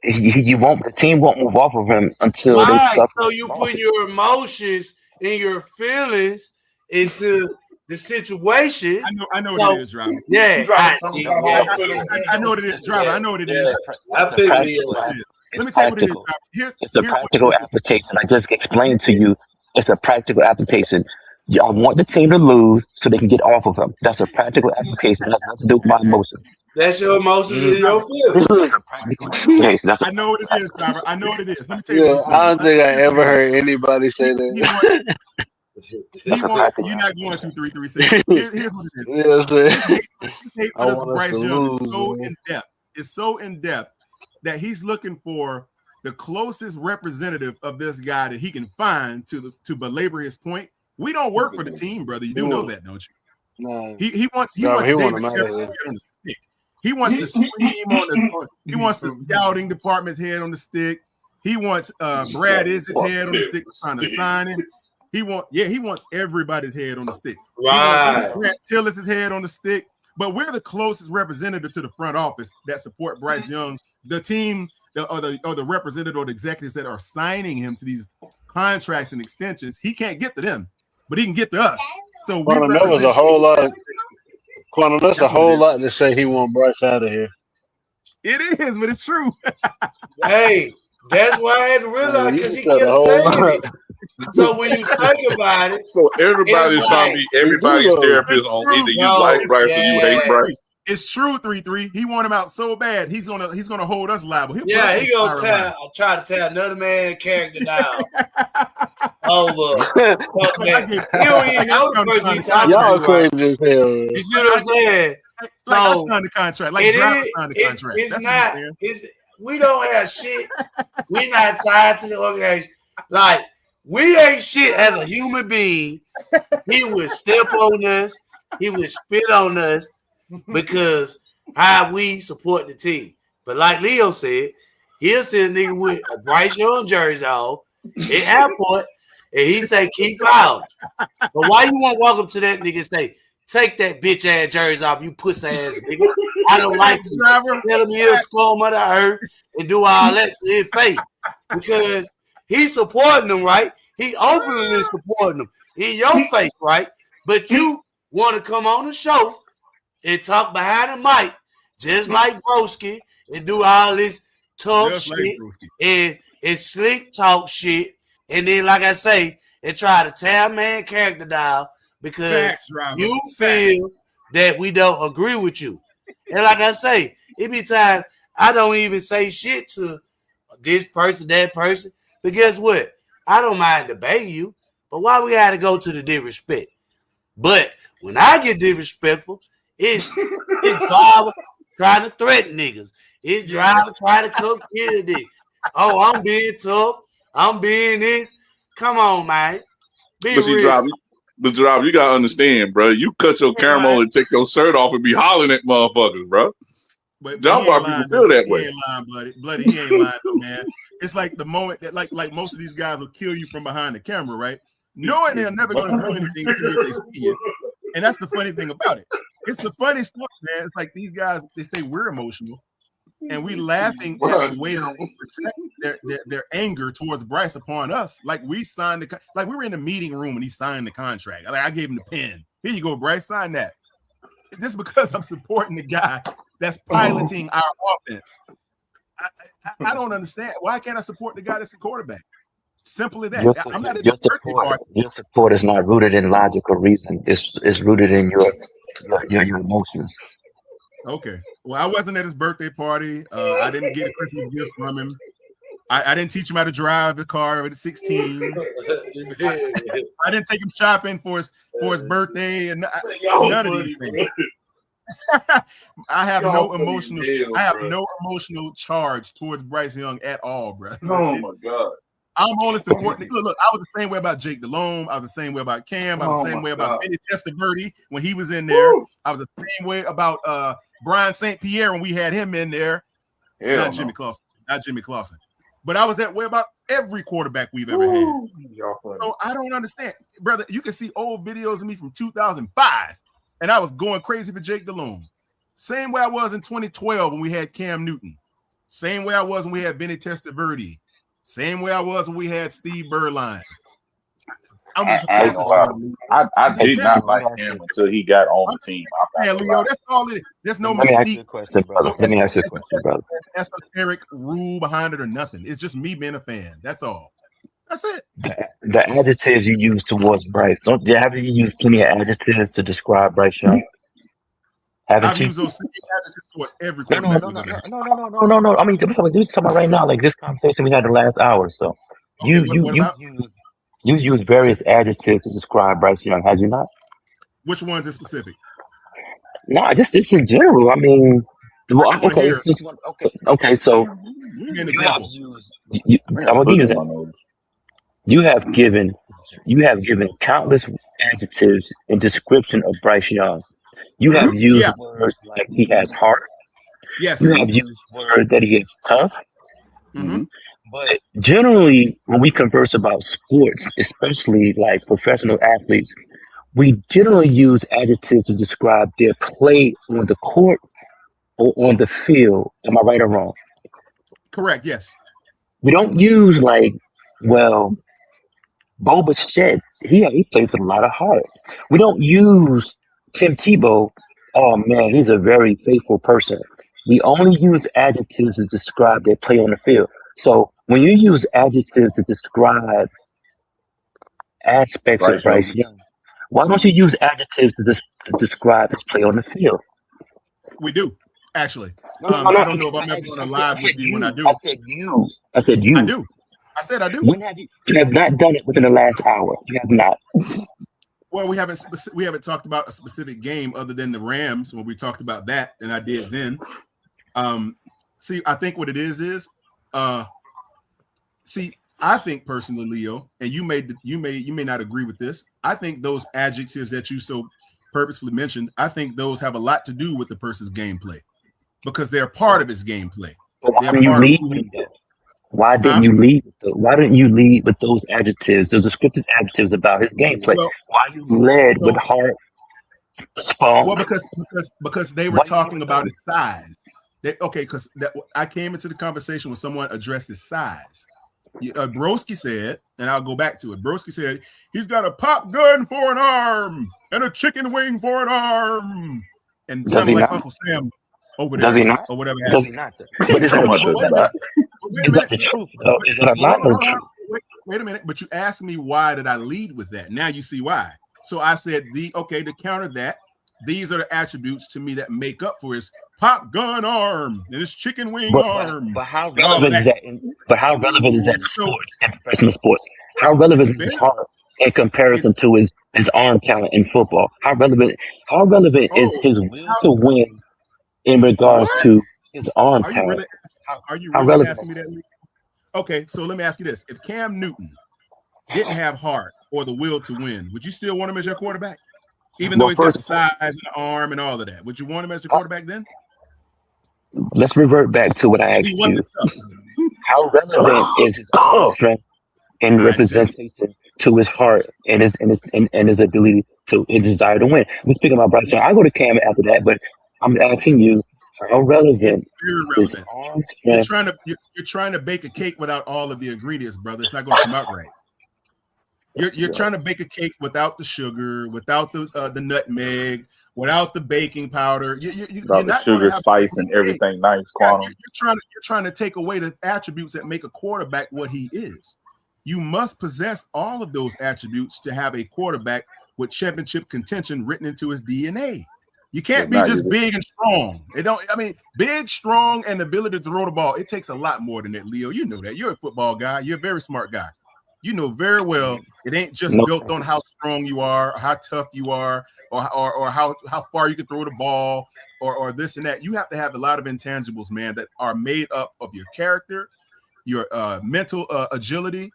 you won't. The team won't move off of him until they Right. suffer So you put losses. your emotions and your feelings into the situation. I know what it So is, driver. yeah, I see. Yeah, I know what it is, driver. I know what it is. I It's a feel Let me tell Leo. you practical. what it is. It's Let me tell you what it is, practical. driver. It's a Here's what it practical is. application. I just explained to you. It's a practical application. I want the team to lose so they can get off of him. That's a practical application. It has nothing to do with my emotions. That's your emotions and Driver, your feelings. It's a practical application. That's a I know what it practical is, driver. I know what it is. Let me tell you what Yeah, he's I doing. don't think I Here's what ever it is. heard anybody say He that. wants. He That's a wants. practical You're not going application. 2-3-3-6. Here's what it is. Yeah, I'm saying, His hate I for this want us to Bryce Young is lose, so man. in depth. It's so in depth that he's looking for the closest representative of this guy that he can find to belabor his point. We don't work for the team, brother. You He do know want, that, don't you? nah, He wants nah, he want David him out Terry's of here. head on the stick. He wants the scheme he wants the scouting department's head on the stick. He wants Brad Izzy's head on the stick trying to sign him. He wants everybody's head on the stick. He wants Right. Grant Tillis's head on the stick. But we're the closest representative to the front office that support Bryce Young. The team, or the representative or the executives that are signing him to these contracts and extensions, he can't get to them, but he can get to us. So we Quantum, that was represent. a whole lot. Quantum, that's a That's what it whole is. lot to say he want Bryce out of here. It is, but it's true. Hey, that's why I had to realize You because just he said a kept whole saying lot. it. So when you think about it, So it's everybody's trying to like, be He do everybody's though. therapist It's on true. either you no, like Bryce or you hate yeah. Bryce. It's true. 3-3. He want him out so bad. He's gonna hold us liable. He'll put Yeah, us on he gonna firing line. try to tear another man character down over something I that gave he don't even like I know the signed person he the talking contract. Y'all to, right? crazy as hell. Man. You see what I'm saying? Like I So signed the contract. Like it Driver is. signed the contract. It's That's what he's not. saying. We don't have shit. We not tied to the organization. Like we ain't shit as a human being. He would step on us. He would spit on us because how we support the team. But like Leo said, he'll see a nigga with a Bryce Young jersey on at airport, and he say, keep out. But why you won't walk up to that nigga and say, take that bitch ass jersey off, you pussy ass nigga. I don't like you. Driver. Tell him he'll scum of the earth and do all that to his face. Because he's supporting them, right? He openly supporting them in your face, right? But you want to come on the show and talk behind the mic, just like Broski, and do all this tough Just like shit Brewski. and slick talk shit, and then, like I say, and try to tear man character down because Facts, Driver. you feel that we don't agree with you. And like I say, it be times I don't even say shit to this person, that person. But guess what? I don't mind debating you, but why we gotta go to the disrespect? But when I get disrespectful, it's driver trying to threaten niggas. It's driver trying to come kill niggas. Oh, I'm being tough. I'm being this. Come on, man. Be But see, real. Drive, you gotta understand, bro. You cut your camera on and take your shirt off and be hollering at motherfuckers, bro. But John he ain't people lying feel though. that He way. ain't lying, bloody. He ain't lying though, man. It's like the moment that like most of these guys will kill you from behind the camera, right? Knowing they're never gonna do anything to you if they see you. And that's the funny thing about it. It's the funny stuff, man. It's like these guys, they say we're emotional, and we laughing at the way that they project their anger towards Bryce upon us. Like we signed like we were in the meeting room and he signed the contract. Like I gave him the pen. Here you go, Bryce, sign that. Just because I'm supporting the guy that's piloting our offense. I don't understand. Why can't I support the guy that's a quarterback? Simple as that. I'm not at his birthday party. Your support is not rooted in logical reason. It's rooted in your emotions. Okay. Well, I wasn't at his birthday party. I didn't get a Christmas gift from him. I didn't teach him how to drive the car at 16. I didn't take him shopping for his for his birthday, and Y'all none of funny, these things. bro. I have Y'all no funny as emotional. hell, I have bro. no emotional charge towards Bryce Young at all, bro. Oh my god. I'm only supporting. Look, I was the same way about Jake Delhomme. I was the same way about Cam. I was Oh the same my way about god. Benny Testaverde when he was in there. I was the same way about Brian St. Pierre when we had him in there. Hell Not Jimmy Clausen. Not Jimmy Clausen. But I was that way about every quarterback we've ever had. Y'all funny. So I don't understand, brother. You can see old videos of me from 2005, and I was going crazy for Jake Delhomme. Same way I was in 2012 when we had Cam Newton. Same way I was when we had Benny Testaverde. Same way I was when we had Steve Berline. I'm just a I ain't Panthers gonna fan. lie. I I'm just a did Panthers not like fan. him until he got on I'm the just team. a I'm not fan, gonna Leo. lie. That's all it is. There's no Let me ask you mystique, a question, brother. no Let me ask you a question, brother. esoteric rule behind it or nothing. It's just me being a fan. That's all. That's it. The adjectives you use towards Bryce, haven't you used plenty of adjectives to describe Bryce Young? Haven't I've you? used those same adjectives towards every No, no, quarterback no, we've no, ever no, had. no, no, no, no, no, no. I mean, I'm talking about right now, like this conversation we had the last hour or so. Okay, You, you, what you about use you use various adjectives to describe Bryce Young, has you not? which ones in specific? No, just in general. I mean, I well, just want to okay, hear. since okay, so Give me an you have example. used. I I'm got a gonna give book you in that. my nose. You have given you have given countless adjectives in description of Bryce Young. You have used Yeah. words like he has heart. You Yes. have used words that he is tough. Mm-hmm. But generally, when we converse about sports, especially like professional athletes, we generally use adjectives to describe their play on the court or on the field. Am I right or wrong? Correct. Yes. We don't use like, well, Bo Bichette, he plays with a lot of heart. We don't use Tim Tebow. Oh man, he's a very faithful person. We only use adjectives to describe their play on the field. So when you use adjectives to describe aspects of Bryce Young. Bryce Young, why don't you use adjectives to describe his play on the field? We do actually. No, no, no, no. I don't know if I'm ever going to I live said with you when I you. I do. said you. I said I you. do. I said I do. When have you? You have not done it within the last hour. You have not. Well, we haven't talked about a specific game other than the Rams when we talked about that, and I did then. See, I think what it is, see, I think personally, Leo, and you may not agree with this. I think those adjectives that you so purposefully mentioned, I think those have a lot to do with the person's gameplay because they're part of his gameplay. But why They're didn't you part of lead who with he them is. though? Why didn't Huh? you lead with Why didn't you lead with those adjectives, those descriptive adjectives about his gameplay? Well, Why you led with so heart, well spunk? because they were Why you lead talking with about his those? size. Because I came into the conversation when someone addressed his size. Broski said, and I'll go back to it. Broski said he's got a pop gun for an arm and a chicken wing for an arm, and Does sounded he like not? Uncle Sam over Does there he not? or whatever Does happened. he not? He But is that talking a about But truth does wait he a minute. though? not? But wait a Is that minute. the truth though? Is that a Hold lie on, or hold the on. truth? Wait a minute. But you asked me why did I lead with that? Now you see why. So I said to counter that, these are the attributes to me that make up for his pop gun arm and his chicken wing arm But how and all of relevant is that. that how relevant is that in So sports and professional sports? How it's relevant is his very heart in it's comparison to his arm talent in football? How relevant is oh his will how to win in regards what? to his arm Are you talent? really are you How really relevant asking is me that? that? Okay, so let me ask you this. If Cam Newton didn't have heart or the will to win, would you still want him as your quarterback? Even though Well, he's got first, the size and the arm and all of that. Would you want him as your uh, quarterback then? let's revert back to what I If he asked you. wasn't tough. How relevant is his arm strength in I just representation to his heart and his ability to his desire to win? We're speaking about Bryce Young. I'll go to Cam after that, but I'm asking you how it's relevant very is his relevant. arm You're strength? trying to you're trying to bake a cake without all of the ingredients, brother. It's not going to come out right. You're trying to bake a cake without the sugar, without the nutmeg, without the baking powder. You're About the not going to sugar, have a spice, complete and cake. everything nice, Yeah, quantum. you're trying to take away the attributes that make a quarterback what he is. You must possess all of those attributes to have a quarterback with championship contention written into his DNA. You If can't be not, you just just big and strong. Big, strong, and the ability to throw the ball. It takes a lot more than that, Leo. You know that. You're a football guy. You're a very smart guy. you know very well it ain't just No, built thank on you. how strong you are, or how tough you are, or how far you can throw the ball, or this and that. You have to have a lot of intangibles, man, that are made up of your character, your mental agility.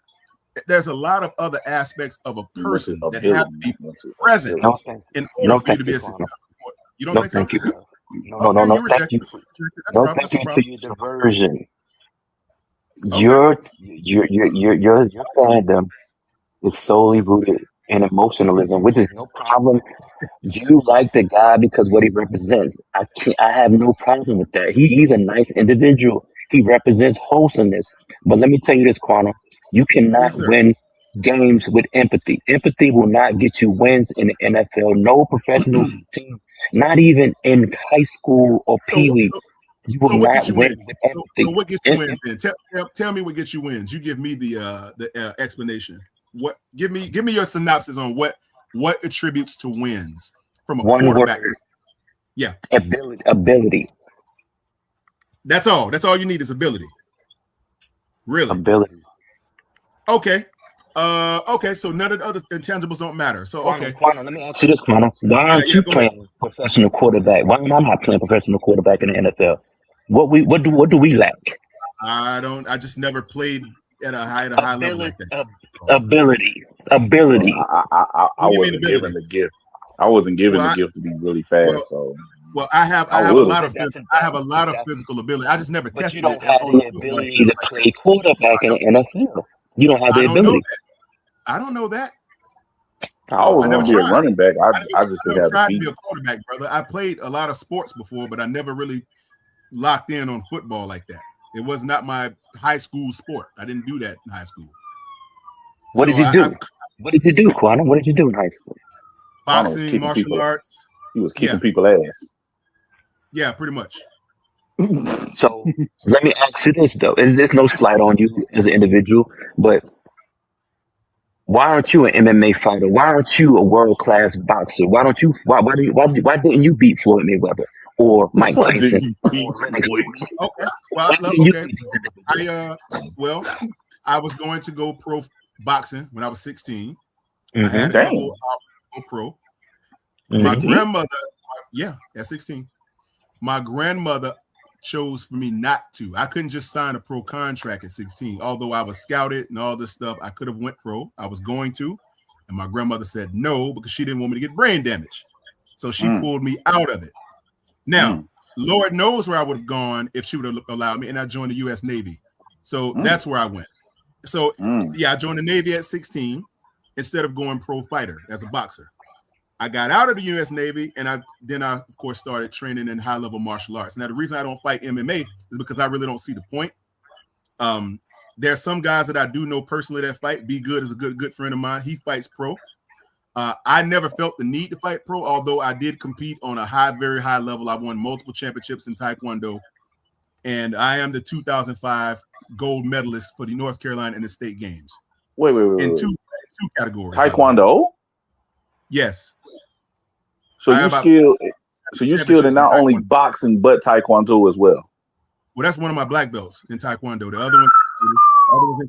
There's a lot of other aspects of a mental person that have ability, to be not mental present ability. No, thank you. in order No, for you to thank be you, a Quantum. successful sport. You don't No, think so? thank you, sir. No, no, no, Okay, no, you thank reject you. it. That's a No, problem. thank That's no you for problem. your diversion. Okay. Your fandom is solely rooted in emotionalism, which is no problem. You like the guy because what he represents. I have no problem with that. He's a nice individual. He represents wholesomeness. But let me tell you this, Quantum. You cannot Yes, sir. win games with empathy. Empathy will not get you wins in the NFL. No professional team, not even in high school or So, pee wee, so, you will so what gets not you win wins? with So empathy. what gets you wins then? Tell me what gets you wins. You give me the explanation. What give me your synopsis on what attributes to wins from a One quarterback. word, Yeah, ability. that's all. That's all you need is ability. Really? Ability. Okay. Okay. So none of the other intangibles don't matter. So okay. Quantum, let me ask you this, Quantum. Why Yeah, aren't yeah. you Go ahead. playing professional quarterback? Why am I not playing professional quarterback in the NFL? What do we lack? I don't. I just never played at a high level Ability, like that. So, ability, Well, ability. what I do you mean wasn't given ability? the gift. I wasn't given Well, the I, gift to be really well, fast, so I I have a would have. lot of That's a, I that, have a lot of that's physical ability. I just never but you tested it don't have on the the football ability field to like play quarterback in the NFL. You don't have I the don't know ability. that. I don't know that. I was I going never to be a tried. running back. I just I didn't never have the tried to be feet. a quarterback, brother. I played a lot of sports before, but I never really locked in on football like that. It was not my high school sport. I didn't do that in high school. What So did you I do? What did you do, Quantum? What did you do in high school? Quanah was boxing, kicking martial people. arts. He was kicking Yeah, people ass. yeah, pretty much. So let me ask you this though: is there's no slight on you as an individual, but why aren't you an MMA fighter? Why aren't you a world class boxer? Why don't you? Why didn't you beat Floyd Mayweather or Mike Why didn't Tyson you beat or Lennox Floyd? Lewis? Okay. Well, Why didn't you okay. beat these I individuals? well, I was going to go pro boxing when I was 16. I Mm-hmm. had a couple Damn, offers to go pro. My Mm-hmm. 16. grandmother, yeah, at 16, my grandmother chose for me not to. I couldn't just sign a pro contract at 16. Although I was scouted and all this stuff, I could have went pro. I was going to, and my grandmother said no because she didn't want me to get brain damage. So she Mm, pulled me out of it. Now, mm, Lord knows where I would have gone if she would have allowed me, and I joined the U.S. Navy. So mm, that's where I went. So mm. yeah, I joined the Navy at 16 instead of going pro fighter as a boxer. I got out of the U.S. Navy, and I of course started training in high level martial arts. Now the reason I don't fight MMA is because I really don't see the point. Um, there's some guys that I do know personally that fight. Be Good is a good friend of mine. He fights pro. I never felt the need to fight pro, although I did compete on a very high level. I won multiple championships in Taekwondo, and I am the 2005 gold medalist for the North Carolina in the state games Wait, wait, wait, in wait, two wait. categories, by the way. Taekwondo. Yes, So I you have about skilled. So you skilled in championships in not only Taekwondo. boxing but Taekwondo as well. Well, that's one of my black belts in Taekwondo. The other one's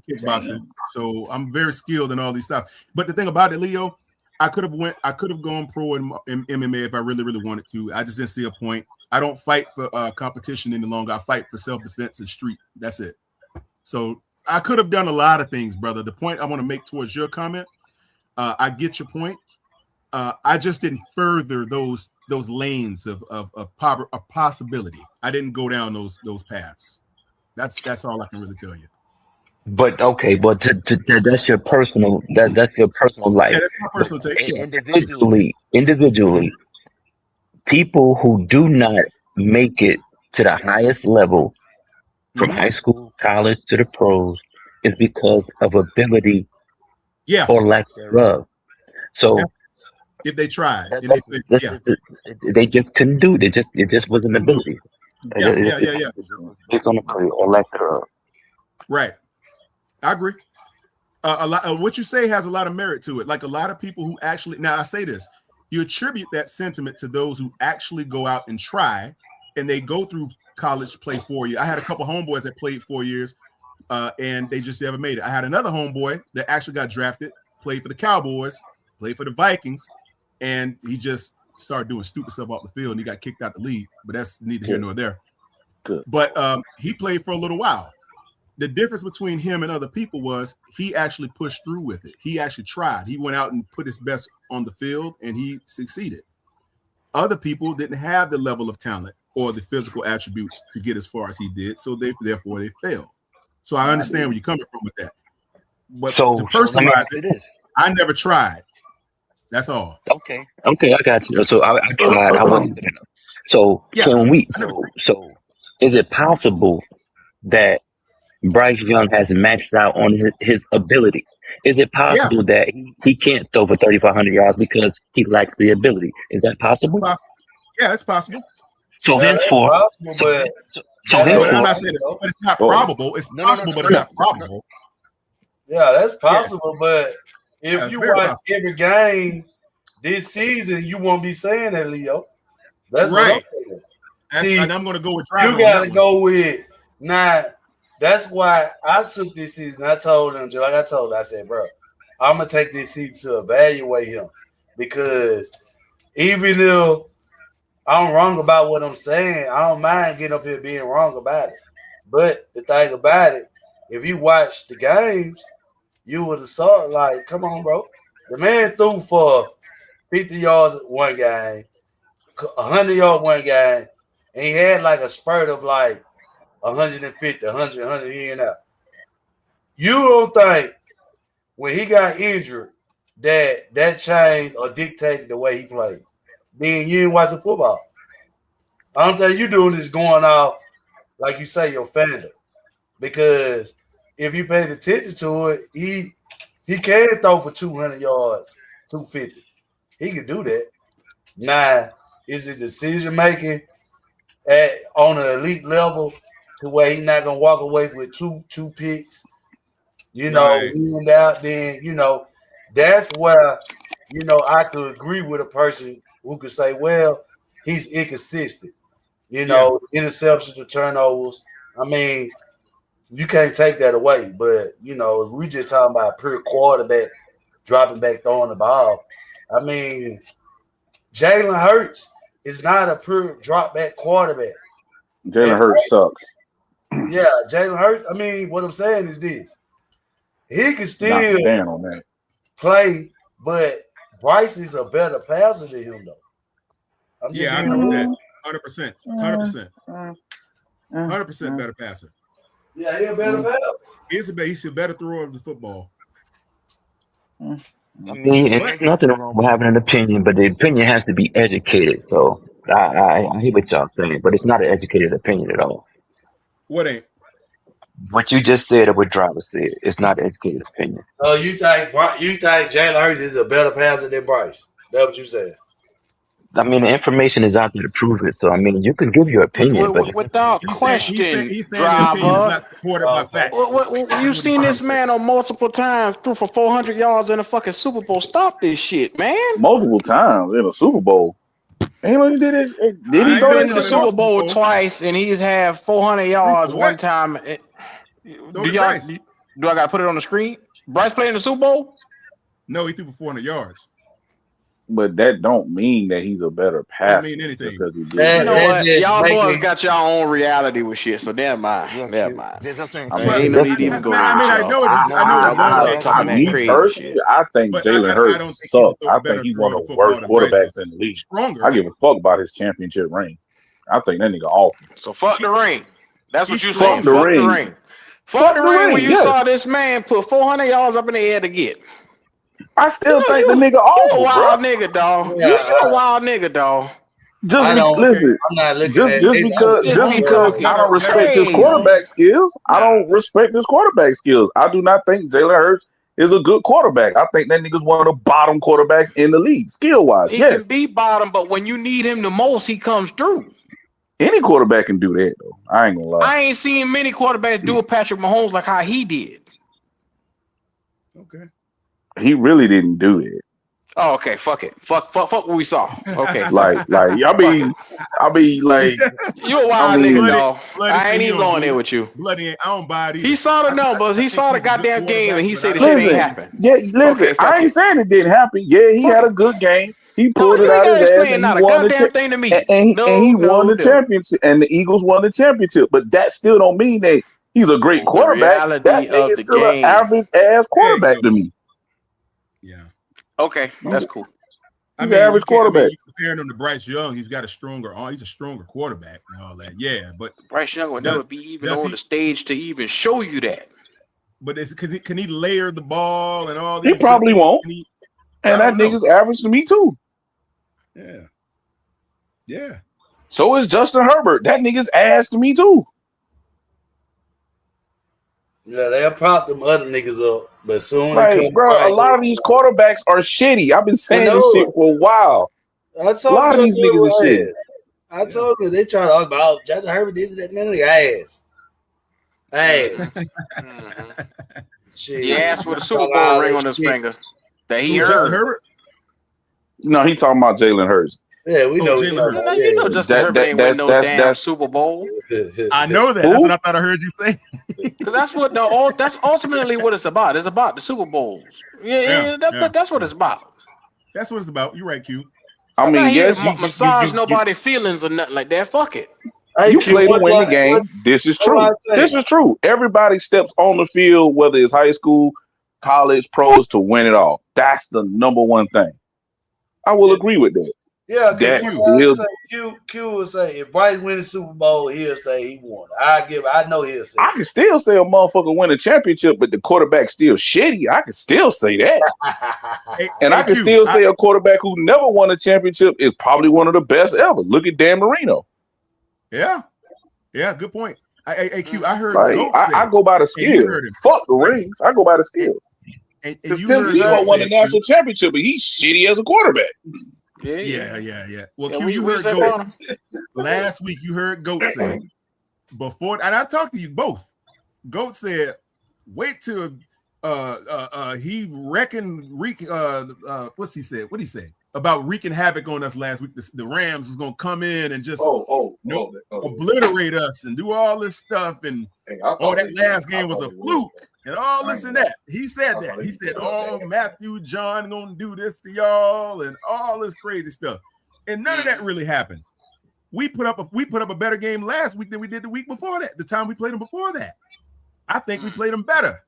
in kickboxing. Damn. So I'm very skilled in all these stuff. But the thing about it, Leo, I could have gone pro in MMA if I really, really wanted to. I just didn't see a point. I don't fight for competition any longer. I fight for self-defense and street. That's it. So I could have done a lot of things, brother. The point I want to make towards your comment, I get your point. I just didn't further those lanes of possibility. I didn't go down those paths. That's all I can really tell you. But okay, but that's your that's your personal Yeah, life. that's my But personal take. Yeah. individually, people who do not make it to the highest level from Mm-hmm. high school, college to the pros is because of ability Yeah. or lack thereof. Yeah. So If they tried that, and that's that's yeah. just they just couldn't do it. It just was an Couldn't do ability. it. Yeah, yeah, yeah, yeah. It just was based on ability or lack thereof. Right. I agree. A lot what you say has a lot of merit to it. Like a lot of people who actually now I say this, you attribute that sentiment to those who actually go out and try and they go through college, play 4 years. I had a couple homeboys that played 4 years, and they just never made it. I had another homeboy that actually got drafted, played for the Cowboys, played for the Vikings, and he just started doing stupid stuff off the field, and he got kicked out the league. But that's neither here nor there. Good. But he played for a little while. The difference between him and other people was he actually pushed through with it. He actually tried. He went out and put his best on the field, and he succeeded. Other people didn't have the level of talent or the physical attributes to get as far as he did, so therefore they failed. So I understand where you're coming from with that. But So, to so let me personalize ask you it, this. I never tried. That's all. Okay, I got you. So I tried. I wasn't good enough. So Yeah, can we? I never So is it possible that Bryce Young has maxed out on his ability? Is it tried. Yeah, possible that he can't throw for 3,500 yards because he lacks the ability? Is that possible? yeah, it's possible. So Yeah, that's henceforth, possible, but so that But I'm don't not henceforth, saying mean it's, though. but it's not Oh, probable. It's possible, but it's not probable. Yeah, that's Yeah, possible, but yeah, if it's you very watch possible. every game this season, you won't be saying that, Leo. That's what I'm Right. saying. And See, I'm going to go with Driver you on gotta that one. go with now. That's why I took this season. I told him, just like I told him, I said, bro, I'm gonna take this season to evaluate him because even though I'm wrong about what I'm saying, I don't mind getting up here being wrong about it. But the thing about it, if you watch the games, you would have saw it like, come on, bro. The man threw for 50 yards one game, 100 yards one game, and he had like a spurt of like 150, 100, 100 here and out. You don't think when he got injured that changed or dictated the way he played? Then you ain't watching football. I don't think you doing this going off like you say your fandom. Because if you paid attention to it, he can throw for 200 yards, 250. He can do that. Now, is it decision making on an elite level to where he's not gonna walk away with two picks, Right. leaned out, then that's where I could agree with a person who could say, well, he's inconsistent. Yeah. Interceptions or turnovers. I mean, you can't take that away. But if we just talking about pure quarterback dropping back throwing the ball, I mean, Jalen Hurts is not a pure drop back quarterback. Jalen Hurts sucks. Yeah, Jalen Hurts. I mean, what I'm saying is this: he can Not still stand on that. play, but Bryce is a better passer than him, though. I'm just Yeah, I being agree with that. real. 100%. 100%. 100% better passer. Yeah, he a better passer. He's a better thrower of the football. I mean, and But there's nothing wrong with having an opinion, but the opinion has to be educated. So I hear what y'all saying, but it's not an educated opinion at all. what ain't? What you just said or what Driver said, it's not an educated opinion. You think Jalen Hurts is a better passer than Bryce? That's what you said. I mean, the information is out there to prove it. So I mean, you can give your opinion, but it's Without He's saying question, he's saying the opinion is driver. not supported by facts. You've That's what seen he's this trying to say. man on multiple times threw for 400 yards in a fucking Super Bowl. Stop this shit, man. Multiple times in a Super Bowl. Ain't like he did this. Did he He's throw been this? to the Super Bowl twice, and he's had 400 yards one time. So did Bryce. Do I got to put it on the screen? Bryce played in the Super Bowl? No, he threw for 400 yards. But that don't mean that he's a better passer. Don't mean anything. Just because he did. You know what? Y'all boys got your own reality with shit, so never mind. Never mind. I mean, ain't no need to even go there. I know it. Talking that me crazy personally, shit. I think Jalen Hurts sucks. I think he's one of the worst quarterbacks in the league. I give a fuck about his championship ring. I think that nigga awful. So fuck the ring. That's what you Fuck saying. the Fuck the ring. ring. Fuck the ring when you yeah. saw this man put 400 yards up in the air to get. I still think the nigga You awful, a wild bro. nigga, dog. You a wild nigga, dog. Listen. I'm not looking Just because I don't respect his quarterback skills, I don't respect his quarterback skills. I do not think Jalen Hurts is a good quarterback. I think that nigga's one of the bottom quarterbacks in the league, skill wise. He Yes, can be bottom, but when you need him the most, he comes through. any quarterback can do that though. I ain't gonna lie. I ain't seen many quarterbacks do a Patrick Mahomes like how he did. Okay. He really didn't do it. Oh, okay. Fuck it. Fuck what we saw. Okay, fuck Like, it. like I mean, like, You a I wild nigga, mean, dog. Bloody I said ain't he even don't going believe there it. with you. Bloody, I don't buy it He either. saw the numbers. I He think saw the he's a good goddamn game, and quarterback, he but said I the shit don't ain't think listen, he's. happen. yeah, listen. Okay, I fuck ain't it. saying it didn't happen. Yeah, he Fuck had a it. good game. He No, pulled it you ain't out gotta his ass, explain and he not a won the goddamn thing to me. and he No, won no, the no. championship. And the Eagles won the championship. But that still don't mean that he's a great So the quarterback. That reality nigga of is the still an game. average ass There you quarterback go. to me. Yeah. Okay, He's, that's cool. I he's an mean, you average can't. I mean, quarterback. you comparing him to Bryce Young. He's got a stronger arm. He's a stronger quarterback and all that. Yeah, but Bryce Young would never does be even does on he? the stage to even show you that. But is because can he layer the ball and all He these good probably things? won't. Can he? And I that don't know. nigga's average to me too. Yeah. Yeah. So is Justin Herbert. That nigga's ass to me too. Yeah, they'll prop them other niggas up, but soon it Like, comes bro, a right. lot of these quarterbacks are shitty. I've been I saying this shit know. for a while. I A told lot of you these niggas are shitty. I told you they try to talk about Justin Herbert. This is that man ass. Hey, shit. He asked with a Super Talk Bowl all ring that on his shit. finger that he Who, Justin earned. Herbert? No, he talking about Jalen Hurts. Yeah, we Oh, know. Jalen Hurts. You know Justin That Herbert that ain't win that's no that's damn that's Super Bowl. I know that. That's what who? I thought I heard you say. Because that's ultimately what it's about. It's about the Super Bowls. Yeah, Yeah. that's what it's about. That's what it's about. You're right, Q. I I'm mean, not here yes, to massage nobody's feelings or nothing like that. Fuk it. you Q, play to win the game. This is what I true. say? This is true. Everybody steps on the field, whether it's high school, college, pros, to win it all. That's the number one thing. I will agree with that. Yeah, That's because still Q will say if Bryce win the Super Bowl, he'll say he won. I know he'll say. I can still say a motherfucker win a championship, but the quarterback's still shitty. I can still say that. And I can still say a quarterback who never won a championship is probably one of the best ever. Look at Dan Marino. Yeah. Yeah, good point. Hey, Q, I heard Like, Goat say, I go by the and you skill. heard him. Fuck the rings. I go by the skill. And Because you Tim heard Tebow Goat won say the it, national Q. championship, but he's shitty as a quarterback. Yeah. Well, Yeah, Q, you we heard said Goat last week. You heard Goat say before, and I talked to you both. Goat said, "Wait till he reckoned what's he said? What did he say about wreaking havoc on us last week? The Rams was gonna come in and just obliterate us and do all this stuff, and that last game was a fluke and all this and that." He said that. He said, "Oh, Matthew John gonna do this to y'all and all this crazy stuff," and none of that really happened. We put up a better game last week than we did the week before that. The time we played them before that, I think we played them better.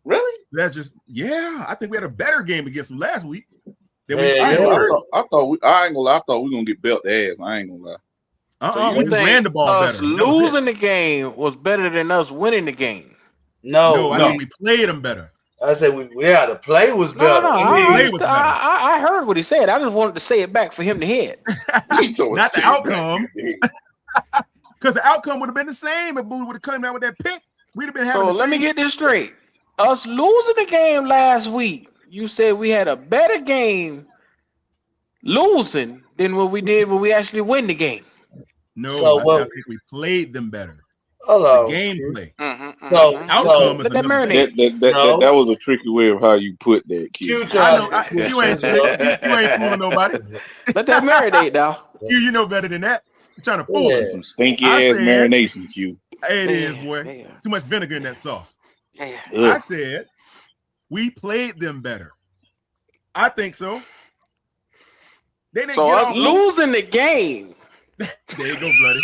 Really? That's just I think we had a better game against them last week. Than I ain't gonna lie. I thought we were gonna get belt ass. I ain't gonna lie. So you we just ran think the ball us better. That was it. losing the game was better than us winning the game? No, I think we played them better. I said the play was better. I heard what he said. I just wanted to say it back for him to hear it. Not the outcome. Because the outcome would have been the same if Boo would have come out with that pick. We'd have been having. So let me get this straight. Us losing the game last week, you said we had a better game losing than what we did when we actually win the game. No, I think we played them better. Hello. The gameplay. Outcome is another thing. That was a tricky way of how you put that, Q. I know. You ain't slick. You ain't fooling nobody. Let that marinate now. You know better than that. You're trying to fool us. Some stinky ass marination, Q. It is, boy. Too much vinegar in that sauce. I said we played them better. I think so. They didn't so get us off losing the game. There you go, bloody.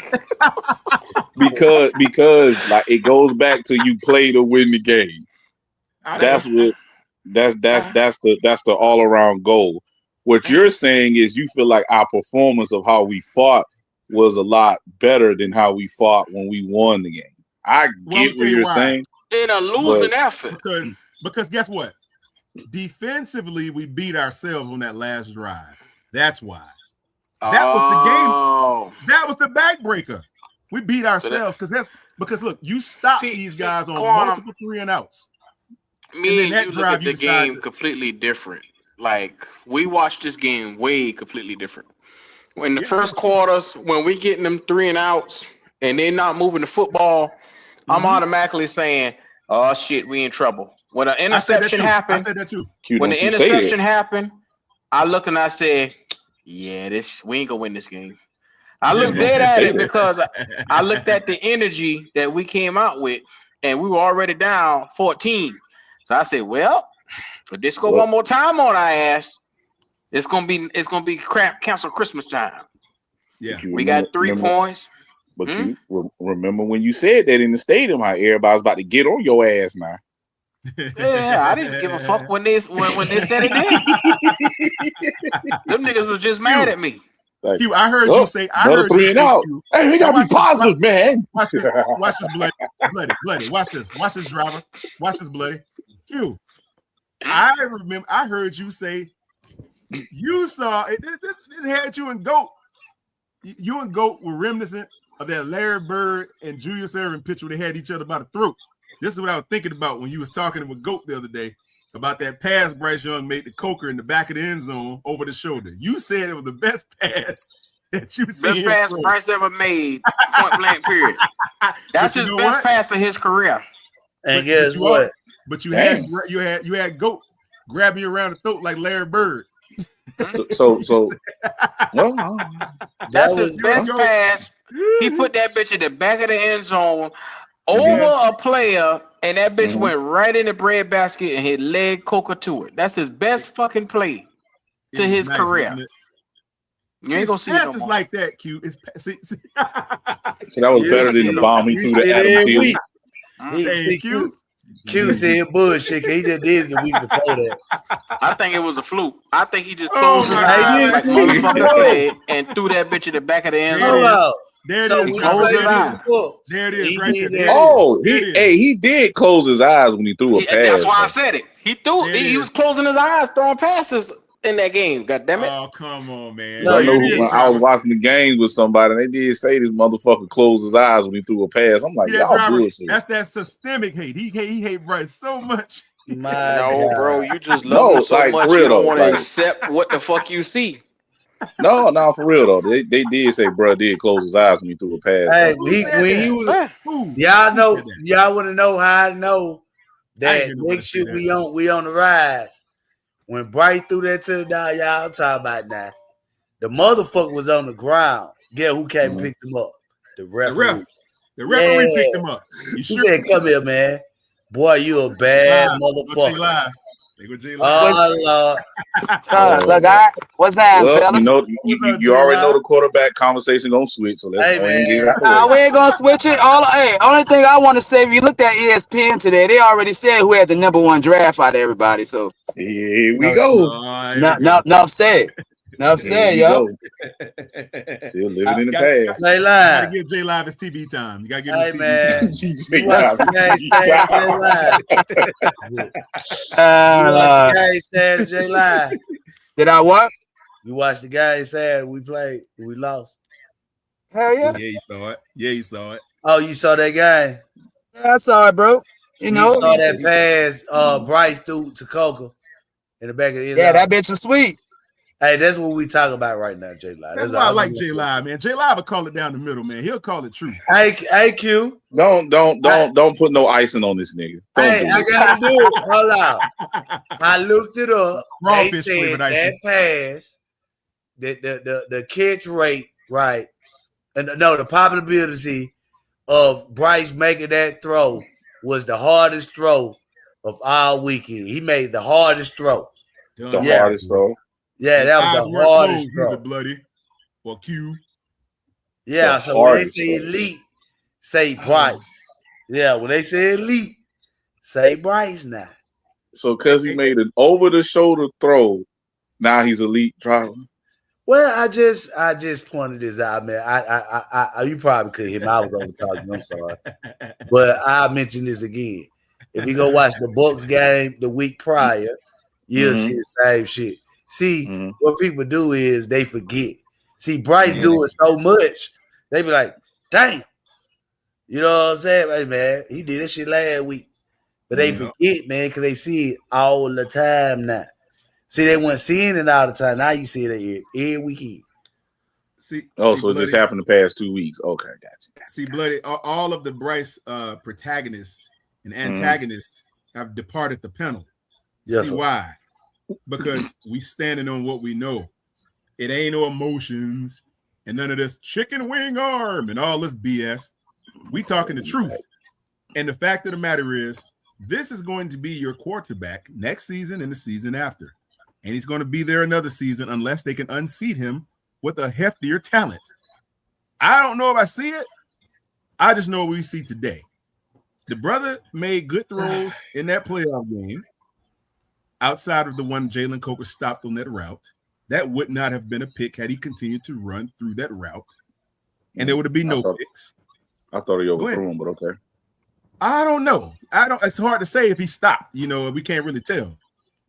because like it goes back to you play to win the game. That's the all around goal. What you're saying is you feel like our performance of how we fought was a lot better than how we fought when we won the game. I get what you're saying. In a losing effort. Because guess what? Defensively, we beat ourselves on that last drive. That's why. That was the game. That was the backbreaker. We beat ourselves because look, you stopped these guys on multiple 3 and outs. Me and you look at the game completely different. Like we watched this game way completely different. In the first quarters, when we getting them 3 and outs and they're not moving the football, I'm automatically saying, "Oh shit, we in trouble." When an interception happened, I said that too. When the interception happened, I look and I said, yeah, we ain't gonna win this game. I You looked know, dead just at say it that. because I looked at the energy that we came out with, and we were already down 14. So I said, well, if this go Well, one more time on our ass, it's gonna be crap cancel Christmas time. Yeah. but you We got 3 remember, points. but you remember when you said that in the stadium, how everybody was about to get on your ass now. Yeah, I didn't give a fuck when they said it then. Them niggas was just mad Q, at me. Like, Q, I heard you oh, say, another 3 and out. Q. Hey, we Now gotta be positive, man. watch this, bloody. Watch this, driver. Watch this, bloody. Q, I heard you say you saw it. It had you and GOAT. You and GOAT were reminiscent of that Larry Bird and Julius Erving picture where they had each other by the throat. This is what I was thinking about when you was talking with GOAT the other day about that pass Bryce Young made to Coker in the back of the end zone over the shoulder. You said it was the best pass that you've seen. Best pass Bryce ever made, point blank, period. That's his best pass of his career. And guess what? But you had GOAT grabbing you around the throat like Larry Bird. So that's his best pass. He put that bitch in the back of the end zone over a player, and that bitch went right in the breadbasket and hit leg Coker to it. That's his best fucking play to his career. You ain't gonna see it no more. Like that, Q. So that was better than the bomb he threw to Adam Thielen. Q said bullshit. He just did it the week before that. I think it was a fluke. I think he just closed his eyes like motherfucker said and threw that bitch in the back of the end zone. There it is. Close his eyes. There it is, right there. Oh, he did close his eyes when he threw a pass. That's why I said it. He threw. He was closing his eyes, throwing passes in that game. God damn it! Oh, come on, man. No, I know when I was watching the games with somebody, and they did say this motherfucker closed his eyes when he threw a pass. I'm like, y'all bullshit. That's that systemic hate. He hate Bryce so much. No, bro, you just love him so much you don't want to accept what the fuck you see. No, for real though. They did say bro did close his eyes when he threw a pass. Hey, when he was, y'all want to know how I know that next year we on the rise. When Bryce threw that touchdown, y'all talking about that. The motherfucker was on the ground. Guess who came and picked him up? The referee. The referee picked him up. He said, "Come here, man. Boy, you a bad motherfucker." Oh, Lord. Look, what's that, fellas? You already know the quarterback conversation gonna switch, so let's go ahead and get it out the way. We ain't gonna switch it. Only thing I want to say, if you looked at ESPN today, they already said who had the #1 draft out of everybody. So here we go. Enough said. Enough said, yo. Still living in the past. You gotta give J Live his TV time. You gotta give him his TV time. J Live. Did I what? You watched the guy Saturday we played, we lost. Hell yeah. Yeah, you saw it. Oh, you saw that guy? Yeah, I saw it, bro. You know, saw that pass Bryce threw to Coker in the back of the end. Yeah, that bitch was sweet. Hey, that's what we talking about right now, J Live. That's why I like J Live, man. J Live will call it down the middle, man. He'll call it true. Hey, Q. Don't put no icing on this nigga. I gotta do it. Hold on. I looked it up. They said that pass, the catch rate, right? And no, the probability of Bryce making that throw was the hardest throw of all weekend. He made the hardest throw. Hardest throw. Yeah, that was the hardest throw. Either bloody or Q. Yeah, so when they say elite, say Bryce. Yeah, when they say elite, say Bryce now. So because he made an over-the-shoulder throw, now he's elite driver. Well, I just pointed this out, man. I you probably could hear me. I was over talking. I'm sorry, but I'll mention this again. If you go watch the Bucks game the week prior, you'll see the same shit. See, what people do is they forget. See, Bryce doing so much, they be like, damn. You know what I'm saying? Hey, man, he did this shit last week. But they forget, man, because they see it all the time now. See, they weren't seeing it all the time. Now you see it every weekend. So it just happened the past 2 weeks. Okay, gotcha. See, bloody, all of the Bryce protagonists and antagonists have departed the panel. Yes, see why? because we standing on what we know. It ain't no emotions and none of this chicken wing arm and all this BS. We talking the truth. And the fact of the matter is, this is going to be your quarterback next season and the season after. And he's going to be there another season unless they can unseat him with a heftier talent. I don't know if I see it. I just know what we see today. The brother made good throws in that playoff game outside of the one Jalen Coker stopped on that route. That would not have been a pick had he continued to run through that route. And there would have been no picks. I thought he overthrew him, but okay. I don't know. It's hard to say if he stopped. You know, we can't really tell.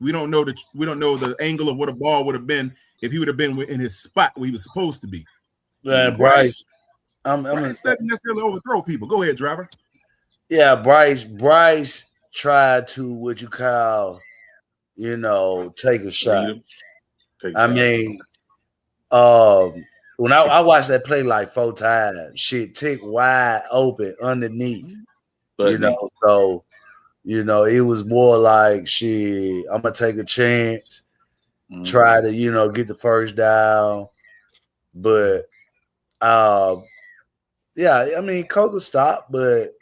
We don't know the angle of what a ball would have been if he would have been in his spot where he was supposed to be. Bryce, Bryce doesn't necessarily overthrow people. Go ahead, driver. Yeah, Bryce tried to what you call, take a shot. Mean, when I watched that play like 4 times, shit tick wide open underneath. So it was more like shit. I'm gonna take a chance, try to get the first down, but yeah, I mean Coker stopped, but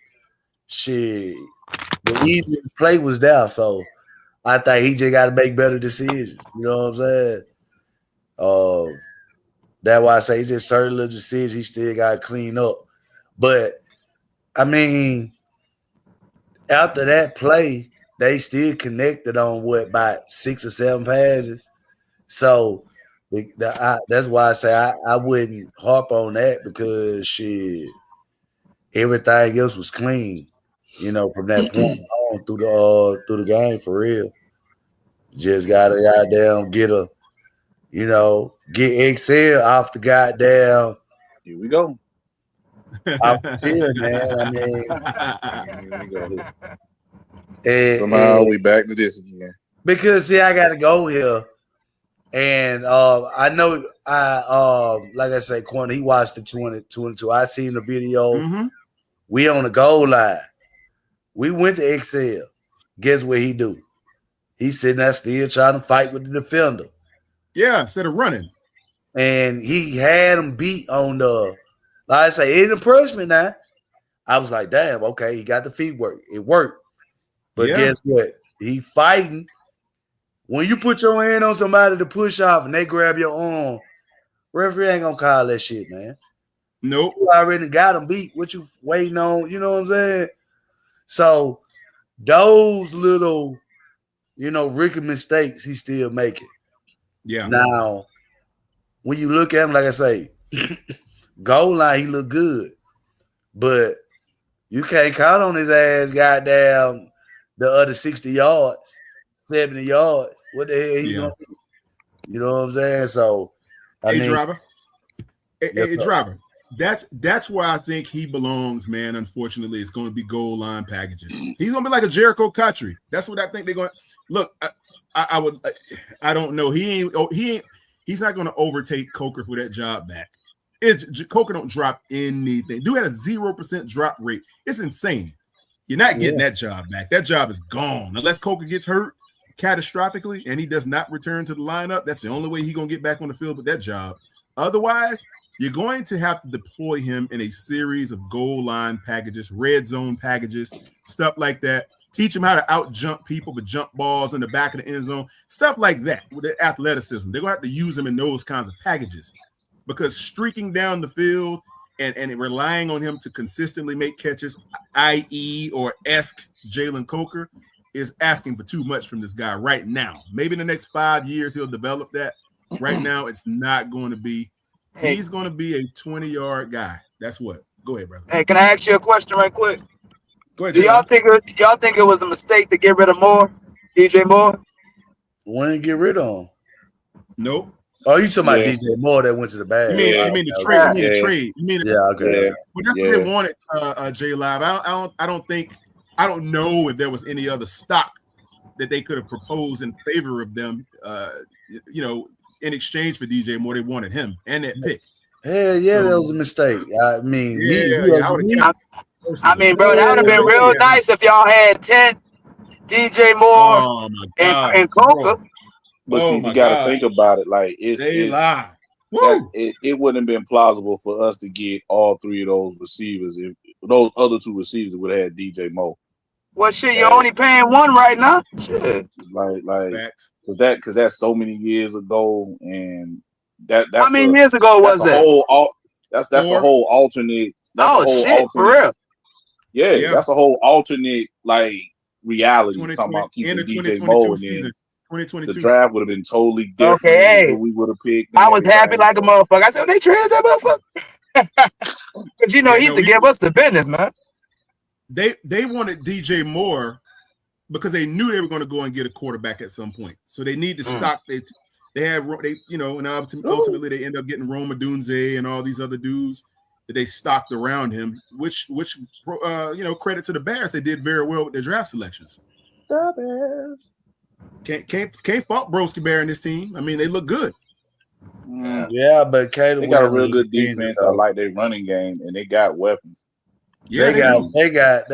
shit, the easy play was there, so I think he just got to make better decisions. You know what I'm saying? That's why I say just certain little decisions he still got to clean up. But I mean, after that play, they still connected on about 6 or 7 passes. So that's why I say I wouldn't harp on that because shit, everything else was clean. From that point on through the game for real. Just gotta goddamn get Excel off the goddamn. Here we go. Off the field, man. Here we go. Somehow we back to this again. Because I gotta go here. And I know like I say, Quan, he watched the 22. I seen the video. Mm-hmm. We on the goal line. We went to Excel. Guess what he do? He's sitting there still trying to fight with the defender. Yeah, instead of running. And he had him beat on like I say, it impressed me now. I was like, damn, okay, he got the feet work. It worked. But guess what? He fighting. When you put your hand on somebody to push off and they grab your arm, referee ain't gonna call that shit, man. Nope. You already got him beat. What you waiting on? You know what I'm saying? So those little, rookie mistakes he's still making. Yeah. Now, when you look at him, like I say, goal line, he look good. But you can't count on his ass, goddamn, the other 60 yards, 70 yards. What the hell he gonna do? You know what I'm saying? So, driver. Hey, driver. That's where I think he belongs, man. Unfortunately, it's going to be goal line packages. He's going to be like a Jericho Cotchery. That's what I think they're going to look. I don't know. He's not going to overtake Coker for that job back. Coker don't drop anything. Dude had a 0% drop rate. It's insane. You're not getting that job back. That job is gone unless Coker gets hurt catastrophically and he does not return to the lineup. That's the only way he's going to get back on the field with that job. Otherwise, you're going to have to deploy him in a series of goal line packages, red zone packages, stuff like that. Teach him how to out jump people with jump balls in the back of the end zone, stuff like that with the athleticism. They're going to have to use him in those kinds of packages because streaking down the field and relying on him to consistently make catches, i.e. or esque Jalen Coker, is asking for too much from this guy right now. Maybe in the next 5 years he'll develop that. Right now, it's not going to be. He's going to be a 20-yard guy. That's what. Go ahead, brother. Hey, can I ask you a question right quick? Go ahead. Do y'all think it was a mistake to get rid of Moore, DJ Moore? When did get rid of him? Nope. Oh, you talking about DJ Moore that went to the bag? You mean the trade? You mean the trade? You mean okay. Well, that's what they wanted, J Live. I don't know if there was any other stock that they could have proposed in favor of them. In exchange for DJ Moore, they wanted him and that pick. Hell yeah, that was a mistake. I mean, bro, that would have been real nice if y'all had 10 DJ Moore and Coker. But Oh see, you my got to God. think about it. Like They lie. that Woo! it wouldn't have been plausible for us to get all three of those receivers if those other two receivers would have had DJ Moore. Well, shit, you're And only paying one right now. Shit. like Facts. because that's so many years ago, and How that's many a years ago was that? that's a 4. whole alternate. That's a Oh whole shit, for alternate. real. Yeah, Yeah. that's a whole alternate like reality. Talking 2020 about and keeping the DJ Moore, 2022 and then season. the 2022. draft would have been totally Okay, different with hey, who we would have picked and I was happy everything. like a So motherfucker. I said, they traded that motherfucker. Cause you know Yeah, he used no, to give us the business, man. they wanted DJ Moore because they knew they were going to go and get a quarterback at some point. So they need to stock. They have and ultimately they end up getting Roma Dunze and all these other dudes that they stocked around him. Which credit to the Bears, they did very well with their draft selections. the Bears. Can't fault Broski Bear in this team. I mean, they look good. Yeah, but Caleb They got a Williams real is good defensive defense. I though. like their running game, and they got weapons. Yeah, they do. They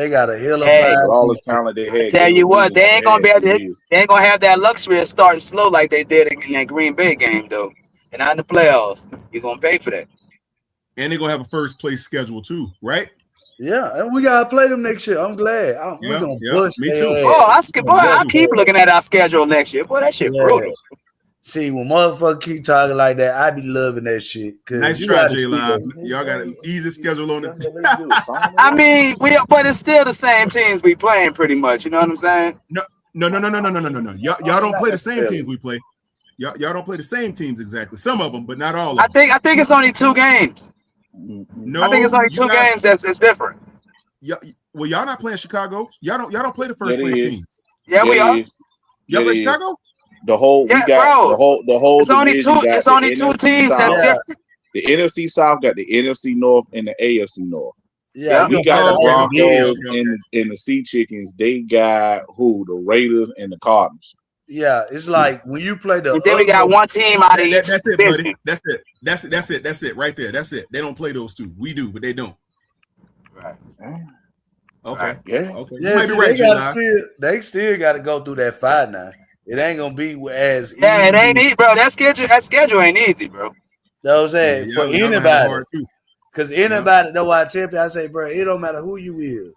got a hill of Hey, With fire all the defense. talent they I had, tell Caleb you what, Williams they ain't only gonna be had able 2 to, years. they ain't gonna have that luxury of starting slow like they did in that Green Bay game though. And not in the playoffs. You're gonna pay for that. And they're gonna have a first place schedule too, right? Yeah, and we gotta play them next year. I'm glad. We're Yeah, gonna yeah, push me too. their Oh, ass. boy, Me I too. keep looking at our schedule next year. Boy, that shit Yeah. brutal. See, when motherfuckers keep talking like that, I be loving that shit. Cause Nice you try, gotta J see Live. that. Y'all got an easy schedule on it. I mean, but it's still the same teams we playing pretty much. You know what I'm saying? No. Y'all don't Not play the same teams necessarily. we play. Y'all don't play the same teams exactly. Some of them, but not all I of them. think it's only 2 games. I think it's No, only you 2 not. games that's different. Y'all not playing Chicago. Y'all don't play the Yeah, first it place is. teams. Yeah, Yeah, we it are. is. Y'all Yeah, it play is. Chicago? We Yeah, got bro. the whole It's only division got It's the only 2 NFC teams that's South. Yeah, different. The NFC South got the NFC North and the AFC North. yeah. Yep. You We gonna got play the the Oh, whole Broncos division. and the Sea Chickens. They got who? The Raiders and the Cardinals. Yeah, it's like when you play the And then we got other. one team out of each that's it, buddy. division. That's it right there. That's it. They don't play those two. We do, but they don't. Right. Okay. Yeah. Okay. You Yeah, might be see, right, J Live. they still gotta go through that fight now. It ain't gonna be as Yeah, it easy. ain't easy, bro. That schedule ain't easy, bro. You know what I'm Yeah, saying? For y'all gonna have it anybody. hard too. Because Yeah. anybody know why I tell you, I say, bro, it don't matter who you is.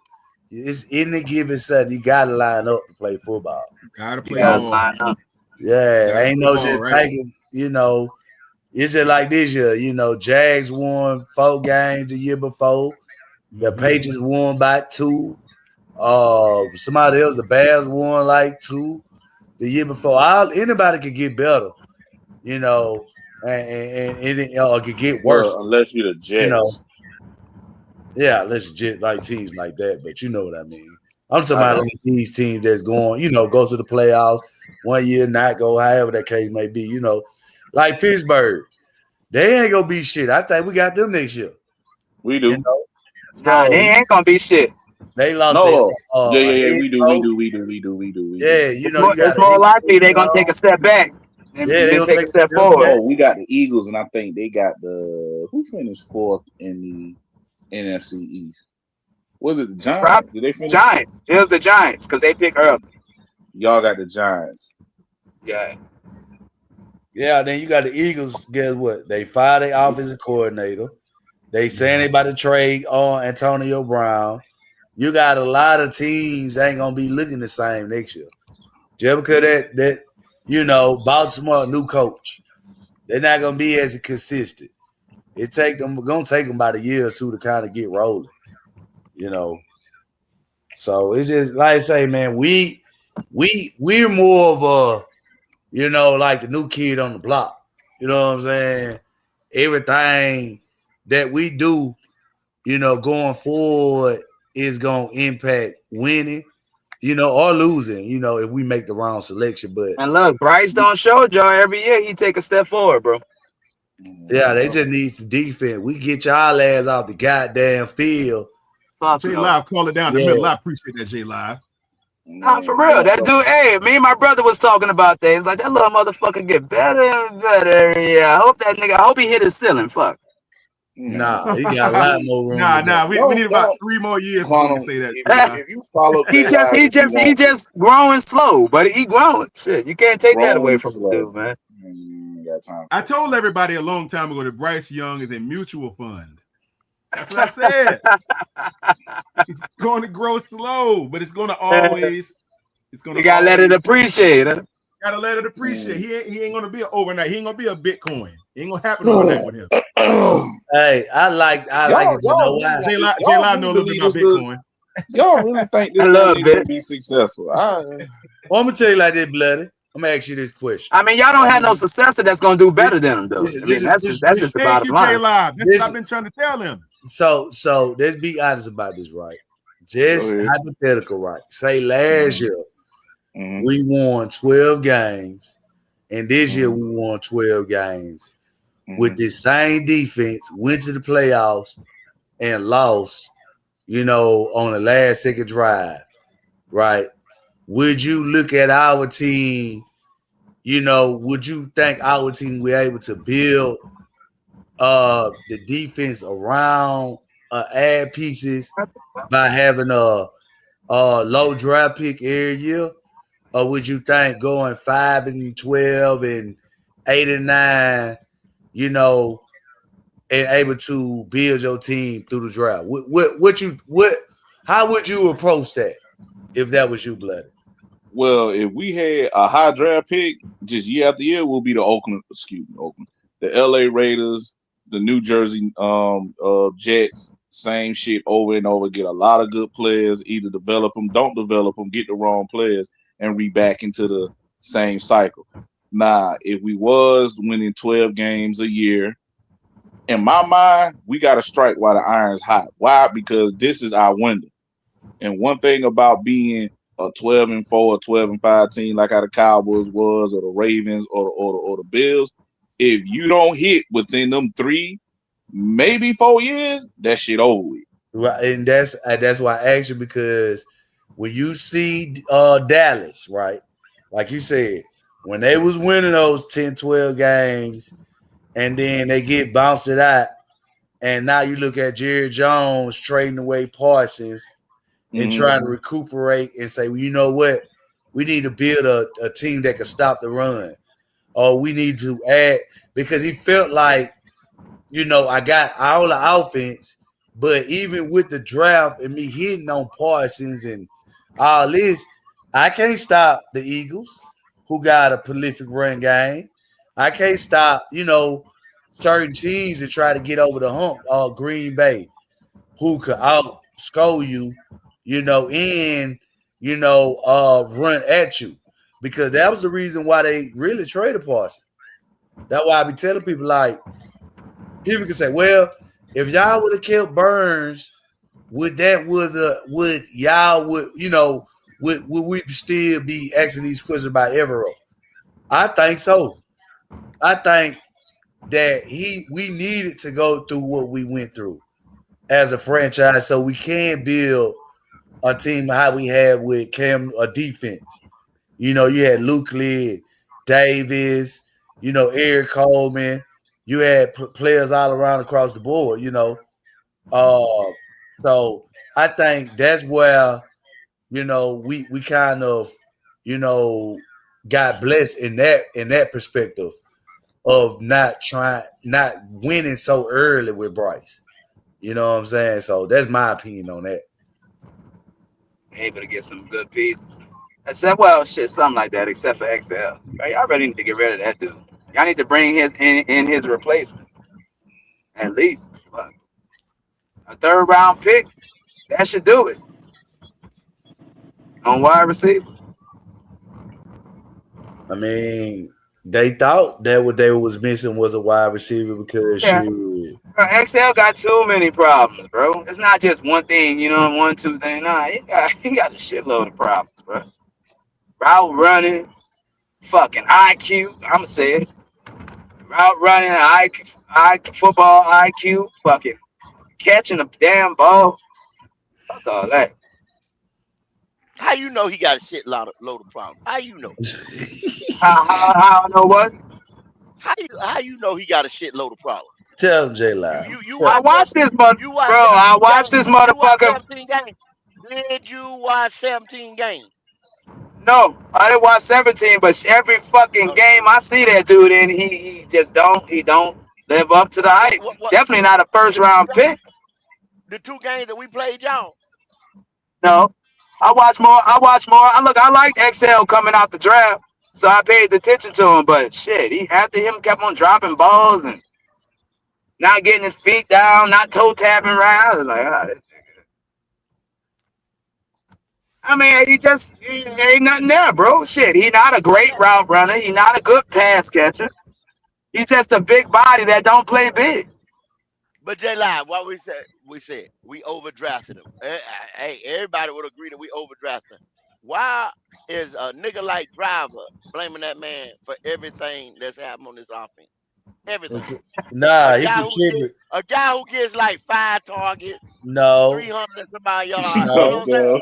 It's any given Sunday, you gotta line up to play football. Gotta You play gotta ball. line up. Yeah, Gotta ain't play no ball, just right? thinking, it's just like this year, Jags won 4 games the year before. The Patriots won by 2. Somebody else, the Bears won like 2 the year before. Anybody could get better, and it could get worse, Well, unless you're the you know. Jets. Yeah, let's just like teams like that, but you know what I mean. I'm talking I about got like these teams that's going, go to the playoffs 1 year, not go, however that case may be, like Pittsburgh. They ain't gonna be shit. I think we got them next year. We You do. know, Nah, they so ain't gonna be shit. they lost their No. Yeah, a yeah, head we do. coach. We do. Yeah, you got It's a more head likely they're gonna take coach. a step back Yeah, and they then gonna take a take a step step forward. back. Oh, we got the Eagles, and I think they got who finished 4th in the NFC East. Was it the Giants? Did they finish? Giants. It was the Giants because they pick early. Y'all got the Giants. Yeah. Yeah, then you got the Eagles. Guess what? They fired their offensive coordinator. They saying they about to trade on Antonio Brown. You got a lot of teams that ain't gonna be looking the same next year. Just because that Baltimore new coach, they're not gonna be as consistent. Gonna take them about a year or 2 to kind of get rolling. So it's just like I say, man, we're more of like the new kid on the block. You know what I'm saying? Everything that we do, going forward is gonna impact winning, or losing, if we make the wrong selection. But And look, Bryce don't show y'all every year he take a step forward, bro. yeah, they just need some defense. We get y'all ass off the goddamn field. Fuck J no. Live, call it down the Yeah. middle. I appreciate that, J Live. Nah, for real. That dude, hey, me and my brother was talking about that. It's like that little motherfucker get better and better every year. I hope he hit his ceiling. Fuck. Nah, he got a lot more room to Nah. go. We need about Don't 3 more years before we can Quantum. say that. If you follow He J just Live, he if you just he want just growing slow, but he growing. Shit, you can't take that away growing from the slow, dude, man. ain't got time I for that told everybody a long time ago that Bryce Young is a mutual fund. That's what I said. It's going to grow slow, but it's going to always. It's going You to gotta let it always. appreciate. Huh? Gotta let it appreciate. shit. He ain't gonna be an overnight. He ain't gonna be a Bitcoin. It ain't gonna happen overnight with him. Hey, I like it. You know why? J Live know Really a little bit believe about this little, Bitcoin. y'all really think I this little love nigga it. gonna be successful? Well, I'm gonna tell you like this, bloody. I'm gonna ask you this question. I mean, y'all don't have no successor that's gonna do This, better than him, though. this, I mean, this, that's just the Thank bottom you, J line. Live. That's what this, I've been trying to tell him. so let's be honest about this, right? Go Just ahead. hypothetical, right? Say last year Mm-hmm. we won 12 games, and this year Mm-hmm. we won 12 games with Mm-hmm. this same defense, went to the playoffs and lost, on the last second drive, right? Would you look at our team, would you think our team were able to build the defense around add pieces by having a low draft pick every year? Or would you think going 5-12 and 8-9, and able to build your team through the draft? How would you approach that if that was you, Bloody? Well, if we had a high draft pick, just year after year, we'll be the Oakland, the LA Raiders, the New Jersey Jets, same shit over and over. Get a lot of good players, either develop them, don't develop them, get the wrong players, and re back into the same cycle. Nah, if we was winning 12 games a year, in my mind, we got to strike while the iron's hot. Why? Because this is our window. And one thing about being a 12-4 or 12-5 team like how the Cowboys was, or the Ravens, or the Bills, if you don't hit within them 3, maybe 4 years, that shit over with. Right, and that's why I asked you, because when you see Dallas, right, like you said, when they was winning those 10, 12 games, and then they get bounced out, and now you look at Jerry Jones trading away Parsons and trying to recuperate and say, well, you know what? We need to build a team that can stop the run. Or we need to add, because he felt like, I got all the offense, but even with the draft and me hitting on Parsons and all this, I can't stop the Eagles, who got a prolific run game. I can't stop, certain teams that try to get over the hump. Green Bay, who could outscore you, and run at you, because that was the reason why they really traded Parsons. That's why I be telling people, like, people can say, well, if y'all would have kept Burns, would we still be asking these questions about Evero? I think so. I think that we needed to go through what we went through as a franchise, so we can build a team how we had with Cam, a defense. You had Luke Lee, Davis, Eric Coleman. You had players all around across the board, So I think that's where, we kind of, got blessed in that perspective of not winning so early with Bryce. You know what I'm saying? So that's my opinion on that. Able to get some good pieces. Except, well, shit, something like that. Except for XL, right, y'all really need to get rid of that dude. Y'all need to bring his in his replacement. At least, fuck, a 3rd round pick. That should do it on wide receiver. I mean, they thought that what they was missing was a wide receiver, because Yeah. XL got too many problems, bro. It's not just one thing, 1, 2 thing. Nah, he got a shitload of problems, bro. Route running, fucking IQ. I'ma say it. Route running, IQ, football IQ, fucking catching a damn ball. Fuck all that. How you know he got a load of problems? How you know? How I know what? How you know he got a shitload of problems? Tell him, J Line. You I watch watched this, you bro. watch I 17 watched games. this You watch motherfucker. 17 games. Did you watch 17 games? No, I didn't watch 17, but every fucking No. game I see that dude in, he just don't live up to the hype. What Definitely not a first the two round games pick. the 2 games that we played y'all? No, I watch more. I liked XL coming out the draft, so I paid attention to him. But shit, he after him kept on dropping balls and not getting his feet down, not toe tapping right. I was like, I mean, he ain't nothing there, bro. Shit, he not a great route runner. He not a good pass catcher. He's just a big body that don't play big. But J Line, what we said we overdrafted him. Hey, everybody would agree that we overdrafted him. Why is a nigga like Driver blaming that man for everything that's happened on this offense? Everything. A Nah, he guy who get contribute. a guy who gets like 5 targets, No, 300 and some odd yards. You know no, what I'm saying?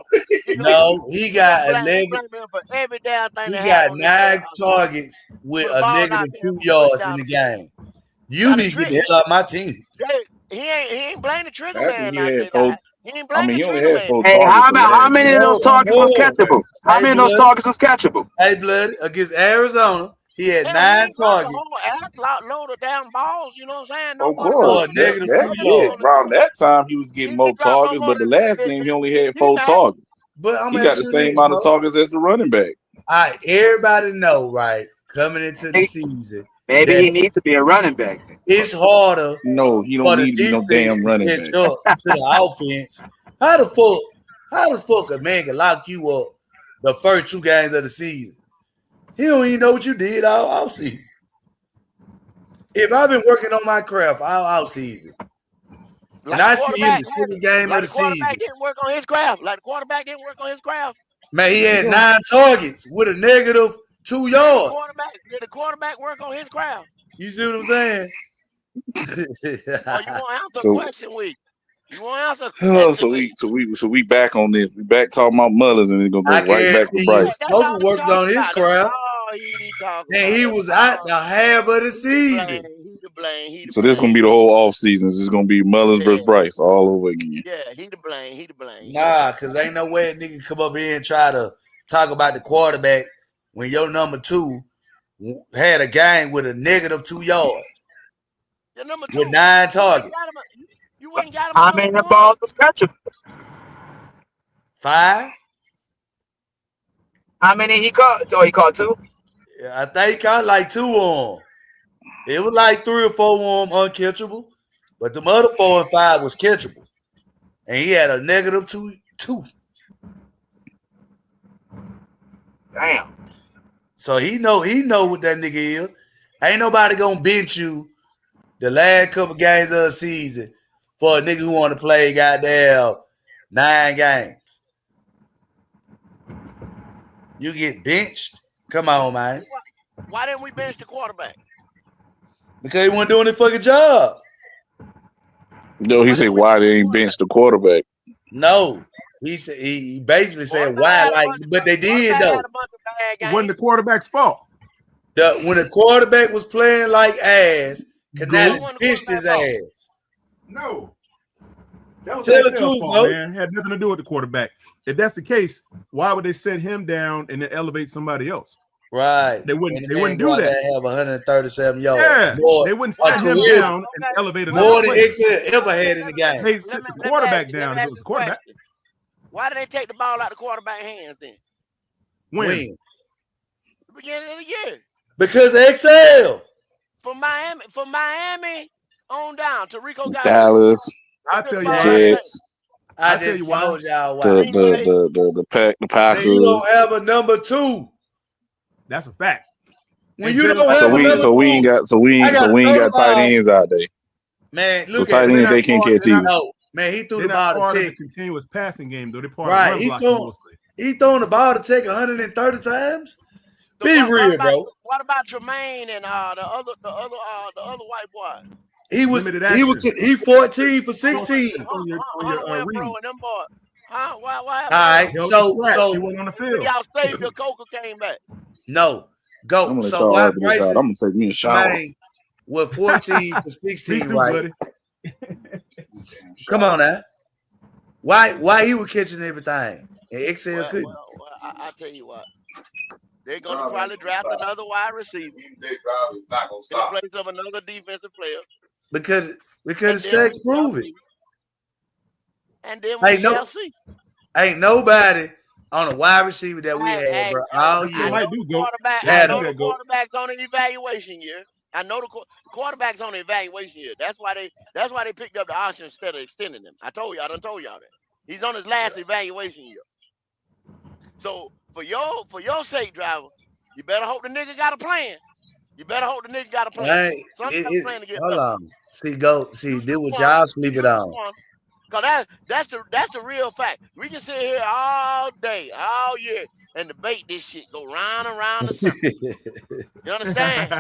No. he You gonna got a blame you negative. blame him for every damn thing He that got happened on this offense.9 targets with With the a ball not negative being two pushed yards in down the the field. game. You Now the need to get trick, the hell out of my team. he ain't blame the trigger After man he now, had J four, Dot. He ain't I blame mean, the he only trigger had man. 4 Hey, targets the how last many of game. those No, targets was no. catchable? How Hey, many of those blood. targets was catchable? Hey, blood. Against Arizona, he had Yeah, he nine ain't dropped a targets whole ass load of damn balls. You know what I'm saying? No Of more than course, for a 100 that negative that two every yeah, game yards. on the around field. that time he was getting He more didn't drop no targets, more but the than last game he only had he 4 mad. targets. But I'm He gonna got ask the you same this, amount of bro. targets as the running back. All right, everybody know, right, coming into the Maybe, season maybe that he needs to be a running back then. it's harder No, he don't for the need to be no defense damn to running catch back. up to the offense. How the fuck a man can lock you up the first 2 games of the season? He don't even know what you did all offseason. If I've been working on my craft all offseason, and Like the I see him quarterback the had second game of like the the quarterback season, didn't work on his craft. Like the quarterback didn't work on his craft. man, he had Yeah. 9 targets with a negative 2 yards. Did the quarterback work on his craft? You see what I'm saying? Or you want to answer a So question with? You want to answer a question with? so we back on this. We back talking about mothers and it's gonna I go right back to guarantee you, Bryce. That's Smoker all he worked on talking his about. That's craft, all he talking and about. he That's was out all. the half of the He to blame. season. He to blame. He to So this gonna blame. be the whole off season. This is gonna be Mullins Yeah, versus Bryce all over again. yeah. He to blame. He to blame. He to Nah, blame. cause ain't no way a nigga come up here and try to talk about the quarterback when your number 2 had a game with a negative 2 yards Your number with two. 9 You went and got targets. him. You went and got him a How number many of the one. balls was catchable? 5? How many he caught? So he caught 2. I think he caught like 2 on 'em. It was like 3 or 4 on 'em uncatchable, but the other 4 and 5 was catchable, and he had a negative two. Damn. So he know what that nigga is. Ain't nobody gonna bench you the last couple games of the season for a nigga who want to play goddamn 9 games. You get benched? Come on, man. Why didn't we bench the quarterback? Because he wasn't doing his fucking job. No, he Why said didn't we why bench they the ain't quarterback? benched the quarterback. No. He basically said Quarterback why, had a like, bunch of but they did quarterback had though. a bunch of bad It wasn't the games. quarterback's fault. When the quarterback was playing like ass, Why Canales Goose. wasn't the pitched quarterback his fault? ass. No, that was Tell the Excel's truth, fault, no. man. Had nothing to do with the quarterback. If that's the case, why would they set him down and then elevate somebody else? Right. They wouldn't. And the They man wouldn't go do out there that. and have 137 yards. Yeah, More they wouldn't a set Why? him career, down and Okay. elevate Well, another more than player. XL ever had in the game. They sit the quarterback let down me if it ask was you a a quarterback. question. Why did they take the ball out of the quarterback hands then? When? When? The beginning of the year. Because XL. From Miami on down. Tarico got hurt. Dallas, Who I'll took the tell you ball the out why. of their hands? Jets, I I'll tell you just why. told y'all the why. Green Bay. the They. You Packers. don't have a number 2. That's a fact. When And you Jalen don't Hurts have a was number number two. 2, I So gotta we ain't throw the got tight ball. ends out there. Man, So look at tight it. They're ends not they can't part. catch They're not. either. No, man, he threw They're the not ball to part of the Tech. continuous passing game, though. They're part of Right. run blocking mostly. He throwing the ball to Tech 130 times. So Be what real, about bro. Tremaine and the other white boy? Limited action. He 14 for He wasn't 16. on your Hunter Renfro read. and them boys. Huh? What All happened to right. them? He held the So scratch. He wasn't on the When field. y'all Savior Coker came back. no. I'm Go. gonna let So y'all why argue this out. Bryson I'm gonna take me a shower. Tremaine with 14 for Me 16, too, right? buddy. Come on now. Why he was catching everything and XL Well, couldn't? well, well I tell you what, they're gonna probably draft another wide receiver in place of another defensive player, Because and the then we stats shall prove it. see. And then we shall see. Ain't nobody on a wide receiver that we had, bro, all They I year might know do the go. quarterback. They I might do know had the that go. quarterback's on an evaluation year. I know the quarterback's on the evaluation year. That's why they picked up the option instead of extending him. I done told y'all that. He's on his last evaluation year. So for your sake, driver, you better hope the nigga got a plan. You better hope the nigga got a plan. Right. Some kind of plan to get Hold better. on. See, Use this the what quantum. y'all sleeping Use the on. quantum. Cause that's the real fact. We can sit here all day, all year, and debate this shit, go round and round the circle. You understand?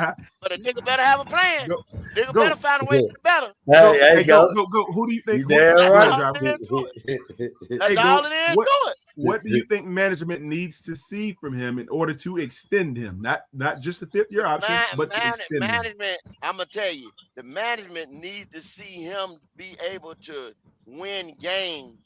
But a nigga better have a plan. Go, Nigga better go, find a way to get better. go. Hey, Hey, go. go. Who do you think? You Who? damn That's Go ahead, right. all driver. it is to it. That's Hey, all go. it is to it. What do you think management needs to see from him in order to extend him? Not just the fifth year option, but to extend him. Management, I'm gonna tell you, the management needs to see him be able to win games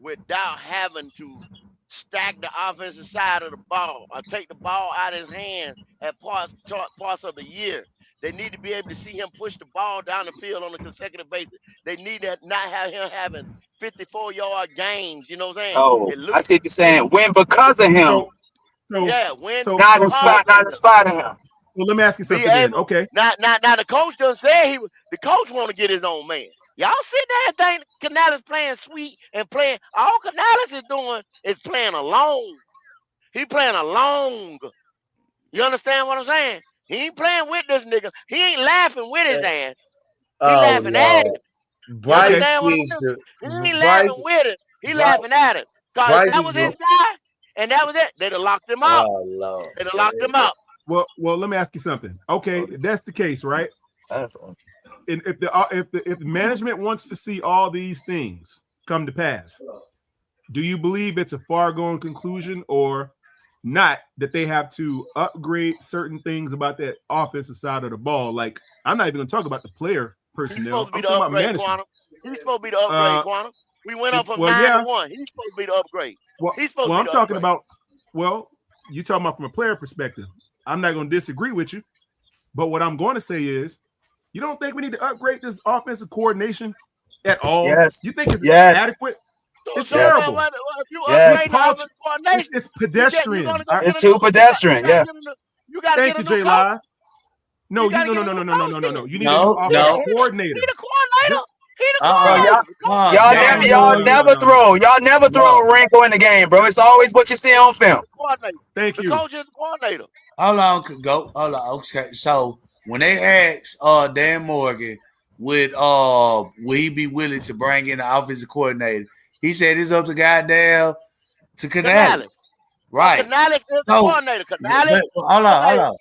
without having to stack the offensive side of the ball or take the ball out of his hands at parts of the year. They need to be able to see him push the ball down the field on a consecutive basis. They need to not have him having 54-yard games. You know what I'm saying? Oh, At I least, see what you're at saying. least, Win because of him, So, so, yeah, win not in because spite, of not in him. spite of him. well, let me ask you Be something then. able Okay. now the coach done said the coach want to get his own man. Y'all sit there and think Canales playing sweet and playing all Canales is doing is playing alone. He playing alone. You understand what I'm saying? He ain't playing with this nigga. He ain't laughing with his ass. He Oh laughing at Lord. him. You Okay. Bryce understand what I'm is saying? the He ain't Bryce laughing with him. He Bryce, laughing at him. Cause if Bryce that is was the his guy and that was it, they'd have locked him up. oh Lord. They'd have locked him up. Well, let me ask you something. Okay, if that's the case, right? That's And if management wants to see all these things come to pass, do you believe it's a far-going conclusion or not that they have to upgrade certain things about that offensive side of the ball? Like, I'm not even going to talk about the player He's supposed personnel. to be I'm the talking about upgrade management. quantum. He's supposed to be the upgrade Uh, quantum. We went up from well, 9 to yeah. 1. He's supposed to be the upgrade. He's supposed to be I'm the talking upgrade. about. Well, you talking about from a player perspective. I'm not going to disagree with you, but what I'm going to say is, you don't think we need to upgrade this offensive coordination at all? yes, You think it's yes, adequate? It's So yes, terrible. if you It's upgrade yes. the called. offensive coordination, It's you're gonna pedestrian. go It's get a too new pedestrian. Yeah. you gotta Thank get a you, new J coach. Live. No, You you gotta no get no a no new no no no coach no no then. no. You need a new No, offensive no. He coordinator. the coordinator. He the Bro, coordinator. The coach is y'all the never, offensive y'all coordinator. never throw, No. a wrinkle in the game, bro. It's always what you see on Coach film. is the coordinator. Thank The you. coach is the coordinator. How long could go? Hold on. Okay. So when they asked Dan Morgan will he be willing to bring in the offensive coordinator, he said it's up to goddamn to Canales. Canales. So Right. Canales is the So coordinator. Canales. hold Okay. on.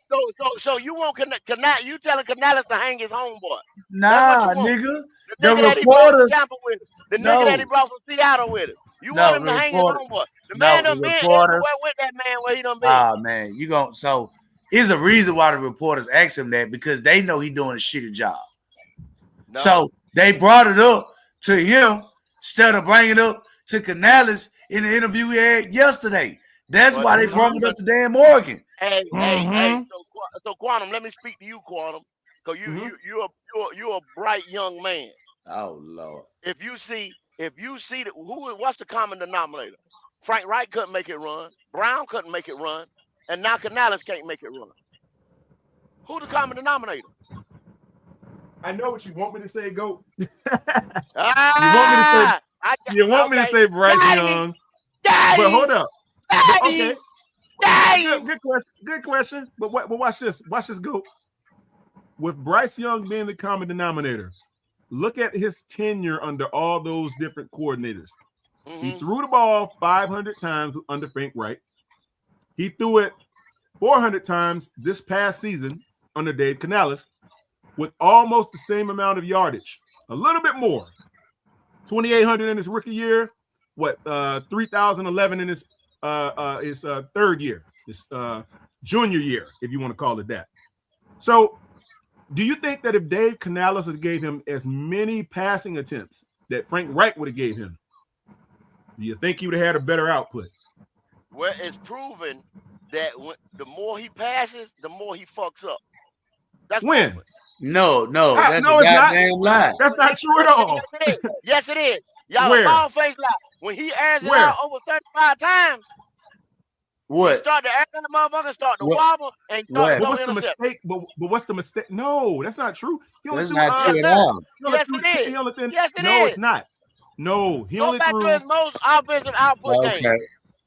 So you want Canales? You telling Canales to hang his homeboy? That's what you Nah, want. nigga. The The nigga that he brought from reporters, Tampa with him. The nigga that he no, brought from Seattle with him. You want no, him to hang his homeboy. The man no, the done been reporters. everywhere with that man where he done been. Ah, man, you gon' so it's a reason why the reporters ask him that because they know he doing a shitty job. No. So they brought it up to him instead of bringing it up to Canales in the interview we had yesterday. That's But why they brought it up to Dan Morgan. hey. So Quantum, let me speak to you, Quantum, because Mm-hmm. you're a bright young man. Oh Lord. If you see what's the common denominator? Frank Wright couldn't make it run. Brown couldn't make it run, and now Canales can't make it run. Who the common denominator? I know what you want me to say, Goat. You want me to say Ah, okay. Bryce Daddy, Young. But daddy, hold up. But okay. daddy, daddy. Good question. Good question. But watch this. Watch this go. With Bryce Young being the common denominator, look at his tenure under all those different coordinators. He threw the ball 500 times under Frank Wright. He threw it 400 times this past season under Dave Canales with almost the same amount of yardage, a little bit more. 2,800 in his rookie year, 3,011 in his third year, his junior year, if you want to call it that. So Do you think that if Dave Canales had gave him as many passing attempts that Frank Reich would have gave him, do you think he would have had a better output? Well, it's proven that the more he passes, the more he fucks up. That's When? proven. No, that's a No, it's not. goddamn lie. That's not true at all. Yes, it is. Y'all a Where? ball face lie. When he airs it Where? out over 35 times, he What? start to air the motherfucker, start to What? wobble, and start to But throw what's the intercept. mistake? But what's the mistake? No, that's not true. He only That's threw. not true Yes, at sir. all. Yes, it is. Yes, it No, is. it's not. No, he Go only back to threw. his most offensive output game. Okay.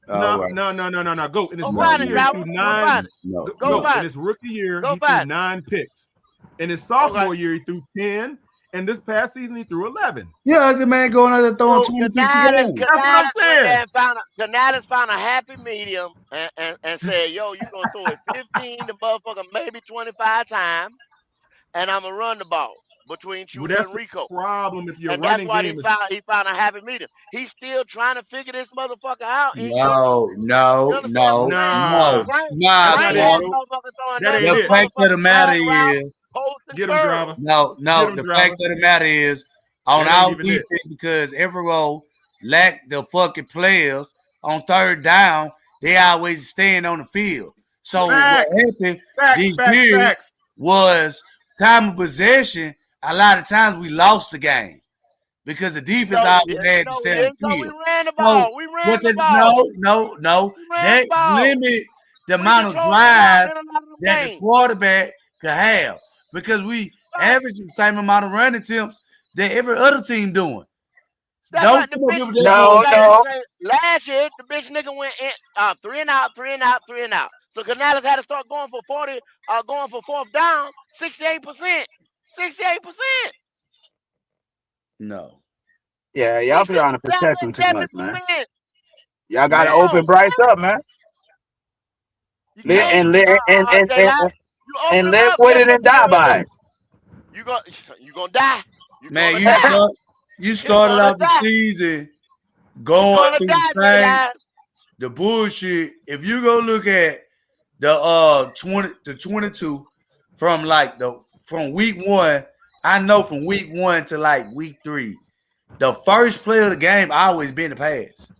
All right. No. Go. In his Go rookie find it, year, he Driver. threw Go 9. find it. No. Go Go. find In it. his rookie year, Go he threw find it. 9 picks. In his sophomore Okay. year, he threw 10. And this past season, he threw 11. Yeah, the man going out there throwing 20 picks a game. That's what I'm saying. Canales found a happy medium and said, yo, you going to throw it 15 to motherfucker maybe 25 times, and I'm going to run the ball between Well, Chuba that's and Rico. the problem if your And that's running why game is. he found a happy medium. He's still trying to figure this motherfucker out in coaching. No. You understand what I'm saying? That's Frank not had it, bro. motherfucker throwing That nothing ain't but it. The fact of the motherfucking matter long route, is, post and Get him, curl. driver. no. Get him, The driver. fact of the matter is, on That ain't our even it. defense, because every role lack the fucking players on third down, they always staying on the field. So Facts. what happened this year was time of possession. A lot of times we lost the game because the defense always had to stay on the We field. ran the So ball. We ran the ball. no. We ran That the ball. limit the We amount of controlled the clock drive in a lot of them that the games. quarterback could have because we average the same amount of running attempts that every other team doing. That's Don't like the come up bitch. with that bullshit. Last year, the bitch nigga went in 3 and out, 3 and out, 3 and out. So Canales had to start going for 40, going for fourth down, 68%. 68%. No. Yeah, y'all trying to protect him too much, 7%. man. Y'all got to Come open on, Bryce up, man. You can't. And J-Line, you open him live up. with Guess it what and die you're by gonna it. do? You gonna die. You're Man, gonna die. you started gonna off the die. season You're going gonna through die, the same J-Line. the bullshit. If you go look at the 20 to 22 from week 1, I know from week 1 to like week 3, the first play of the game always been the pass.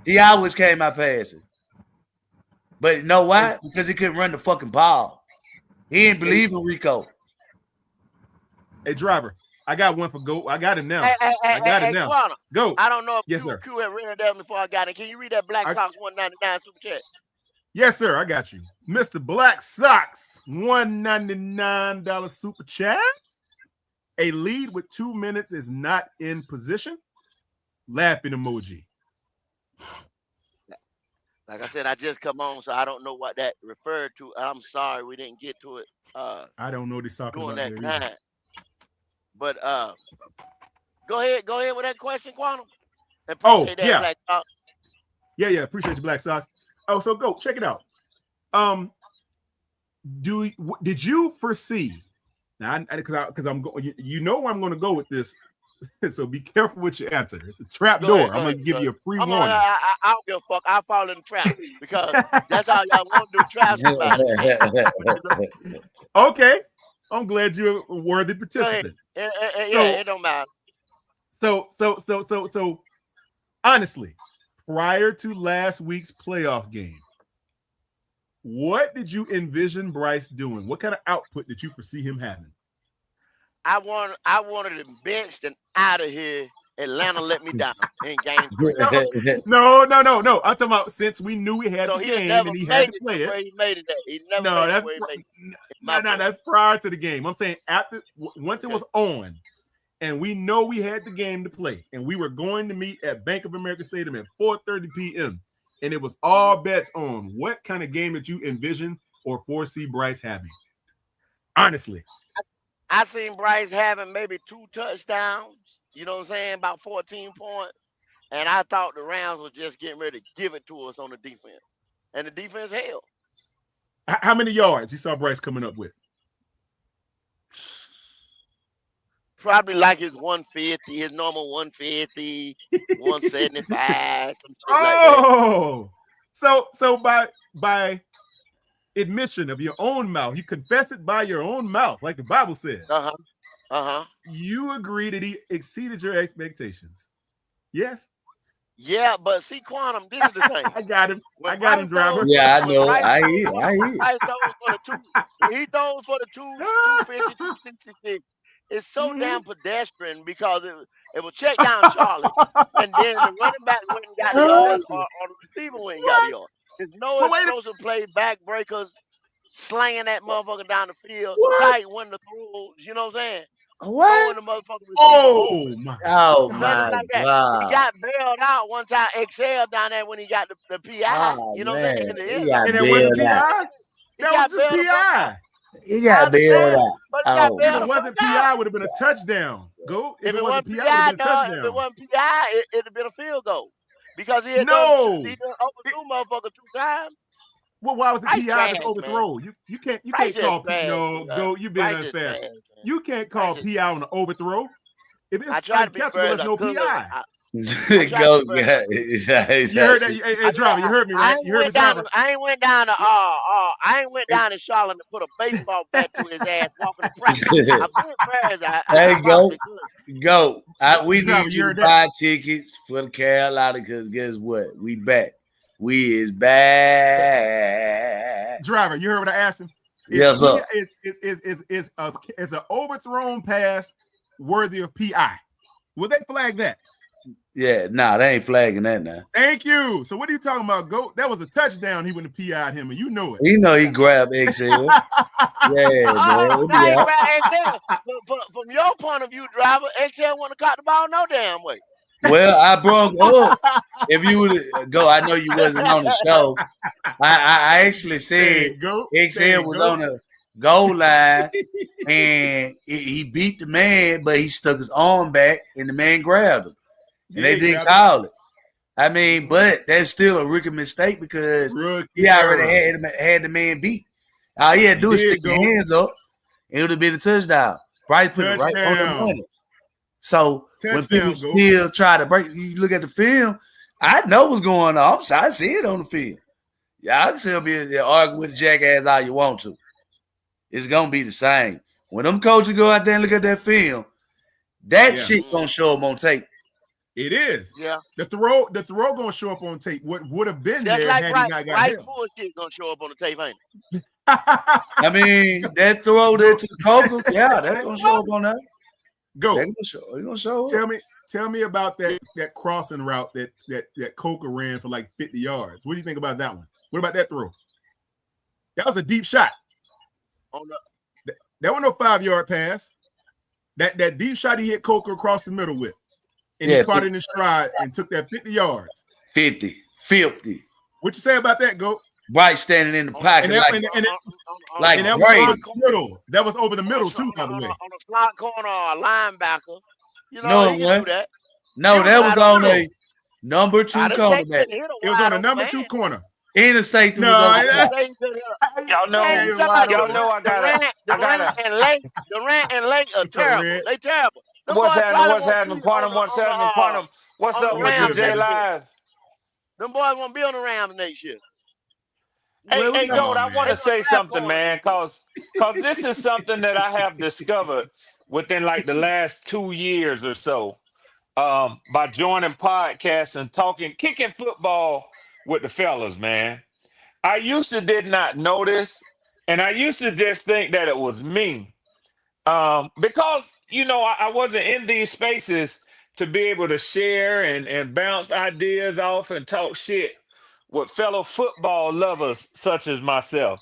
He always came out passing. But you know why? Because he couldn't run the fucking ball. He didn't believe in Rico. Hey, driver, I got one for Go. I got him now. I got it now. Quantum, Go. I don't know if Yes, sir. Q had written it down before I got it. Can you read that Black Sox 199 super chat? Yes, sir. I got you. Mr. Black Sox, $199 super chat. A lead with 2 minutes is not in position. Laughing emoji. Like I said, I just come on, so I don't know what that referred to. I'm sorry we didn't get to it. I don't know what he's talking during about that there time. But go ahead with that question, Quantum. Appreciate that, yeah. Black Sox. Yeah, appreciate you, Black Sox. Oh, so go check it out. Did you foresee? Now, because I'm going, you know where I'm going to go with this. So be careful with your answer. It's a trap door. I'm going to give you a free warning. I don't give a fuck. I'll fall in the trap because that's how y'all want to do, trap somebody. Okay. I'm glad you're a worthy participant. It don't matter. So honestly, prior to last week's playoff game, what did you envision Bryce doing? What kind of output did you foresee him having? I wanted him benched and out of here. Atlanta let me down in game 3. No. I'm talking about since we knew we had the game and he had to play it. Where he made it at. He never made it where he made it. No, that's prior to the game. I'm saying once it was on, and we know we had the game to play, and we were going to meet at Bank of America Stadium at 4:30 p.m. and it was all bets on. What kind of game did you envision or foresee Bryce having? Honestly. I seen Bryce having maybe 2 touchdowns, you know what I'm saying, about 14 points. And I thought the Rams were just getting ready to give it to us on the defense. And the defense held. How many yards you saw Bryce coming up with? Probably like his 150, his normal 150, 175, some shit like that. So by admission of your own mouth. You confess it by your own mouth, like the Bible says. You agree that he exceeded your expectations. Yes? Yeah, but see, Quantum, this is the thing. I got him. When I got Bryce him, driver. throws, Yeah, I when know. Bryce I throws hear. for I when hear. Bryce throws for the when he throws for the 250, 266, it's so Mhm. damn pedestrian because it will check down Charlie, and then the running back went and got the yard, or the receiver went and got the What? yard. There's no But wait a explosive play, backbreakers, slanging that motherfucker down the field, What? tight when the throws, you know what I'm saying? What? Throwing the motherfucking receiver Oh open. my Oh Nothing my God. like that. He God. got bailed out one time, XL down there when he got the PI, Oh you know what I'm saying, man. in the end He got And zone. that wasn't bailed Yeah, out. PI. he That was got just bailed the fuck out. PI. He I got bailed understand, out. but he got Oh If bailed it the my. fuck wasn't out. PI, would have been a touchdown. Go. If If it it wasn't wasn't PI, would have PI, been a dog, if it touchdown. wasn't PI, it'd have been a field goal. Because he No. done It, overthrew motherfucker 2 times. well, why was it Bryce PI that's trash, man. overthrow? You Bryce can't just call P. trash, No, bro. go. You being Bryce just unfair. trash, man. You can't Bryce call just PI on the overthrow. If I it's try to be uncatchable, fair as it's I no could. PI. I try to be Go. fair as I could. You heard that? Hey, driver, you heard me, I right? ain't You heard me, went down to driver. I ain't went Hey, down to Charlotte and put a baseball bat to his ass walking to practice. I been fair as I Hey, possibly go. could. Go. We driver, need you you to heard that? buy tickets for the Carolina because guess what? We back. We is back. Driver, you heard what I asked him? Is Yes, sir. P is a overthrown pass worthy of PI? Will they flag that? Yeah, nah, they ain't flagging that now. Thank you. So what are you talking about, Goat? That was a touchdown. He wouldn't have PI'd him, and you know it. You know he grabbed XL. Yeah, man. Now he Yeah. grabbed XL. From your point of view, driver, XL wouldn't have caught the ball no damn way. Well, I broke up. If you would go, I know you wasn't on the show. I actually There said you go. There XL you was go. on the goal line and he beat the man, but he stuck his arm back and the man grabbed him. And Yeah, they he didn't grabbed him. call it. I mean, but that's still a rookie mistake because Rookie he already error. had the man beat. All he had to He do is stick did his go hands up and it would have been a touchdown. Bryce put it right on the touchdown. money. So when people Touchdown, Goat. still try to break, you look at the film, I know what's going on. I see it on the field. Yeah, I can still be there arguing with the jackass all you want to. It's gonna be the same. When them coaches go out there and look at that film, that Yeah, shit gonna show up on tape. it is. Yeah. The throw gonna show up on tape. What would have been Just there like had he not got Bryce held. bullshit gonna show up on the tape, ain't it? I mean, that throw there to Coker, yeah, that's Man, gonna show what? up on that. Go. They're gonna show up. Tell me about that crossing route that Coker ran for like 50 yards. What do you think about that one? What about that throw? That was a deep shot. On the That wasn't no 5-yard pass. That deep shot he hit Coker across the middle with. And Yeah, he caught it in his stride and took that 50 yards. 50. What you say about that, Goat? Bryce standing in the pocket And that, like and that was Brady. over the middle. That was over the middle too, by the way. on a slot corner or a linebacker. You know, No, he it can do wasn't. that. No, It was that over was Wide the open on middle. a number 2 I done take cornerback. it hit a It was on wide the open number man. 2 corner. And the safety was No, over I top. done take it hit Y'all man, know, you it was talking wide about y'all open. know Durant and Lake are What's up, terrible. Red? They terrible. Them what's boys happening? probably What's won't happening? be Quantum, what's happening? Quantum, what's on the up What's with you, Rams good, J baby? next year. Live? Them boys won't be on the Rams next year. Hey, Well, hey, come They Gold, on, I want man. to gonna say draft something, corner man, next year. cause this is something that I have discovered within like the last 2 years or so, by joining podcasts and kicking football with the fellas, man. I used to did not notice, and I used to just think that it was me. Because I wasn't in these spaces to be able to share and bounce ideas off and talk shit with fellow football lovers such as myself.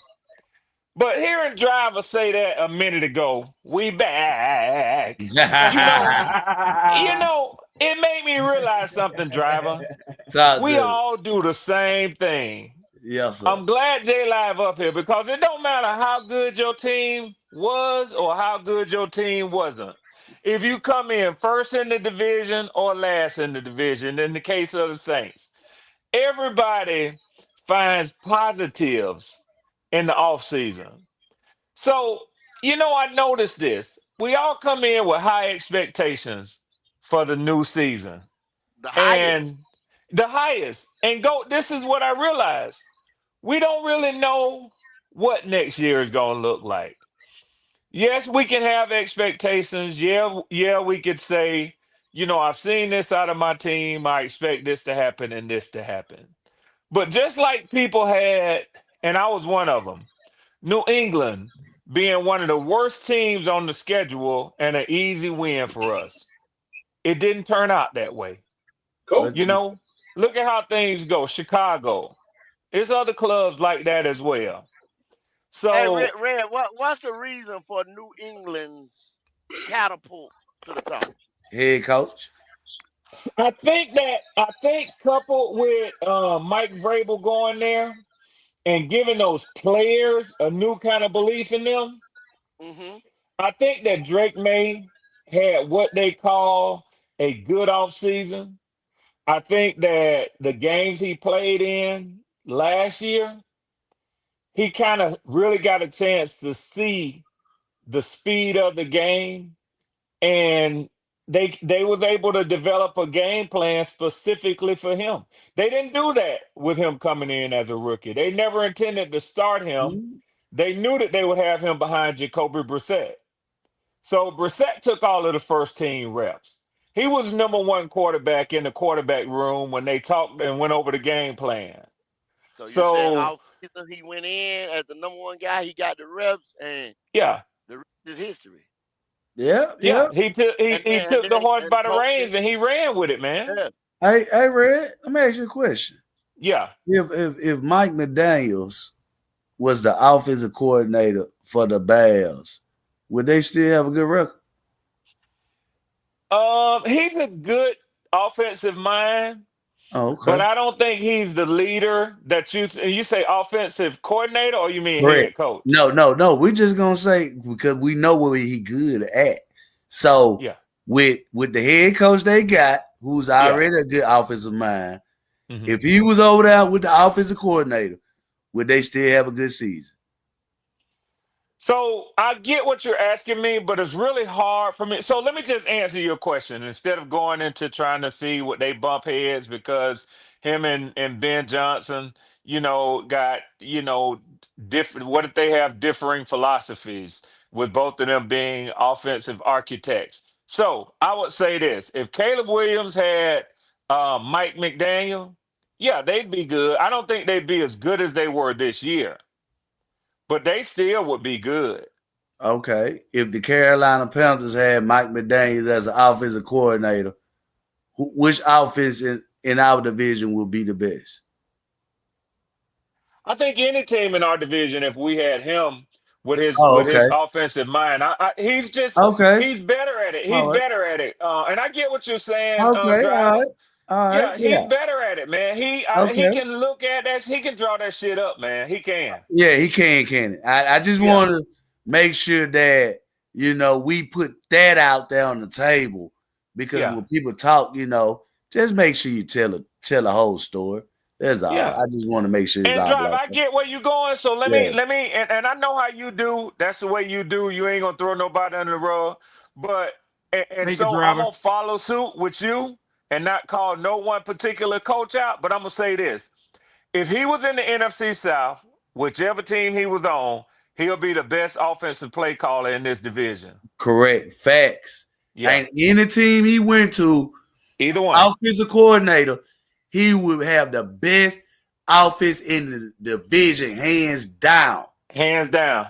But hearing Driver say that a minute ago, we back. You know, it made me realize something, Driver. Talk We to me. all do the same thing. Yes, sir. I'm glad J Live up here because it don't matter how good your team was or how good your team wasn't. If you come in first in the division or last in the division, in the case of the Saints, everybody finds positives in the offseason. So, I noticed this. We all come in with high expectations for the new season. The highest. And the highest. And this is what I realized. We don't really know what next year is going to look like. Yes, we can have expectations. Yeah, we could say, I've seen this out of my team. I expect this to happen and this to happen. But just like people had, and I was one of them, New England being one of the worst teams on the schedule and an easy win for us. It didn't turn out that way. But Look at how things go. Chicago. There's other clubs like that as well. Hey, So Red, what's the reason for New England's catapult to the top? head coach. I think coupled with Mike Vrabel going there and giving those players a new kind of belief in them, Mm-hmm. I think that Drake May had what they call a good off season. I think that the games he played in last year, he kind of really got a chance to see the speed of the game, and they was able to develop a game plan specifically for him. They didn't do that with him coming in as a rookie. They never intended to start him. They knew that they would have him behind Jacoby Brissett. So Brissett took all of the first team reps. He was number one quarterback in the quarterback room when they talked and went over the game plan. So you saying So all season he went in as the number one guy, he got the reps, and yeah, the rest is history. Yeah, yeah. yeah, he took the horse And the by the coach reins did, and he ran with it, man. yeah. Hey, Red, let me ask you a question. Yeah. If Mike McDaniels was the offensive coordinator for the Bears, would they still have a good record? He's a good offensive mind, Oh, but okay. I don't think he's the leader that you say offensive coordinator or you mean Correct. head coach? No. We're just gonna say because we know what he good at. So Yeah. with the head coach they got, who's Yeah. already a good offensive mind, Mhm. if he was over there with the offensive coordinator, would they still have a good season? So I get what you're asking me, but it's really hard for me. So let me just answer your question instead of going into trying to see what they bump heads because him and Ben Johnson, got, different. What if they have differing philosophies with both of them being offensive architects? So I would say this: if Caleb Williams had Mike McDaniel, yeah, they'd be good. I don't think they'd be as good as they were this year, but they still would be good. Okay. If the Carolina Panthers had Mike McDaniels as an offensive coordinator, which offense in our division would be the best? I think any team in our division, if we had him with his Oh, with his okay. offensive mind, Okay. he's better at it. He's All right. better at it. And I get what you're saying, Okay. All driver. right. All right. Yeah, he's Yeah. better at it, man. He Okay. can look at that. He can draw that shit up, man. He can. Yeah, he can. I just Yeah, want to make sure that, we put that out there on the table because yeah, when people talk, just make sure you tell a whole story. That's all. yeah. I just want to make sure it's And all drive, out I there. get where you're going. So Yeah. and I know how you do. That's the way you do. You ain't gonna throw nobody under the rug. But and Thank you, so I'm driver. gonna follow suit with you and not call no one particular coach out. But I'm gonna say this: if he was in the NFC South, whichever team he was on, he'll be the best offensive play caller in this division. Correct. Facts. Yeah, Ain't any team he went to, either one, offensive coordinator, he would have the best offense in the division, hands down. hands down,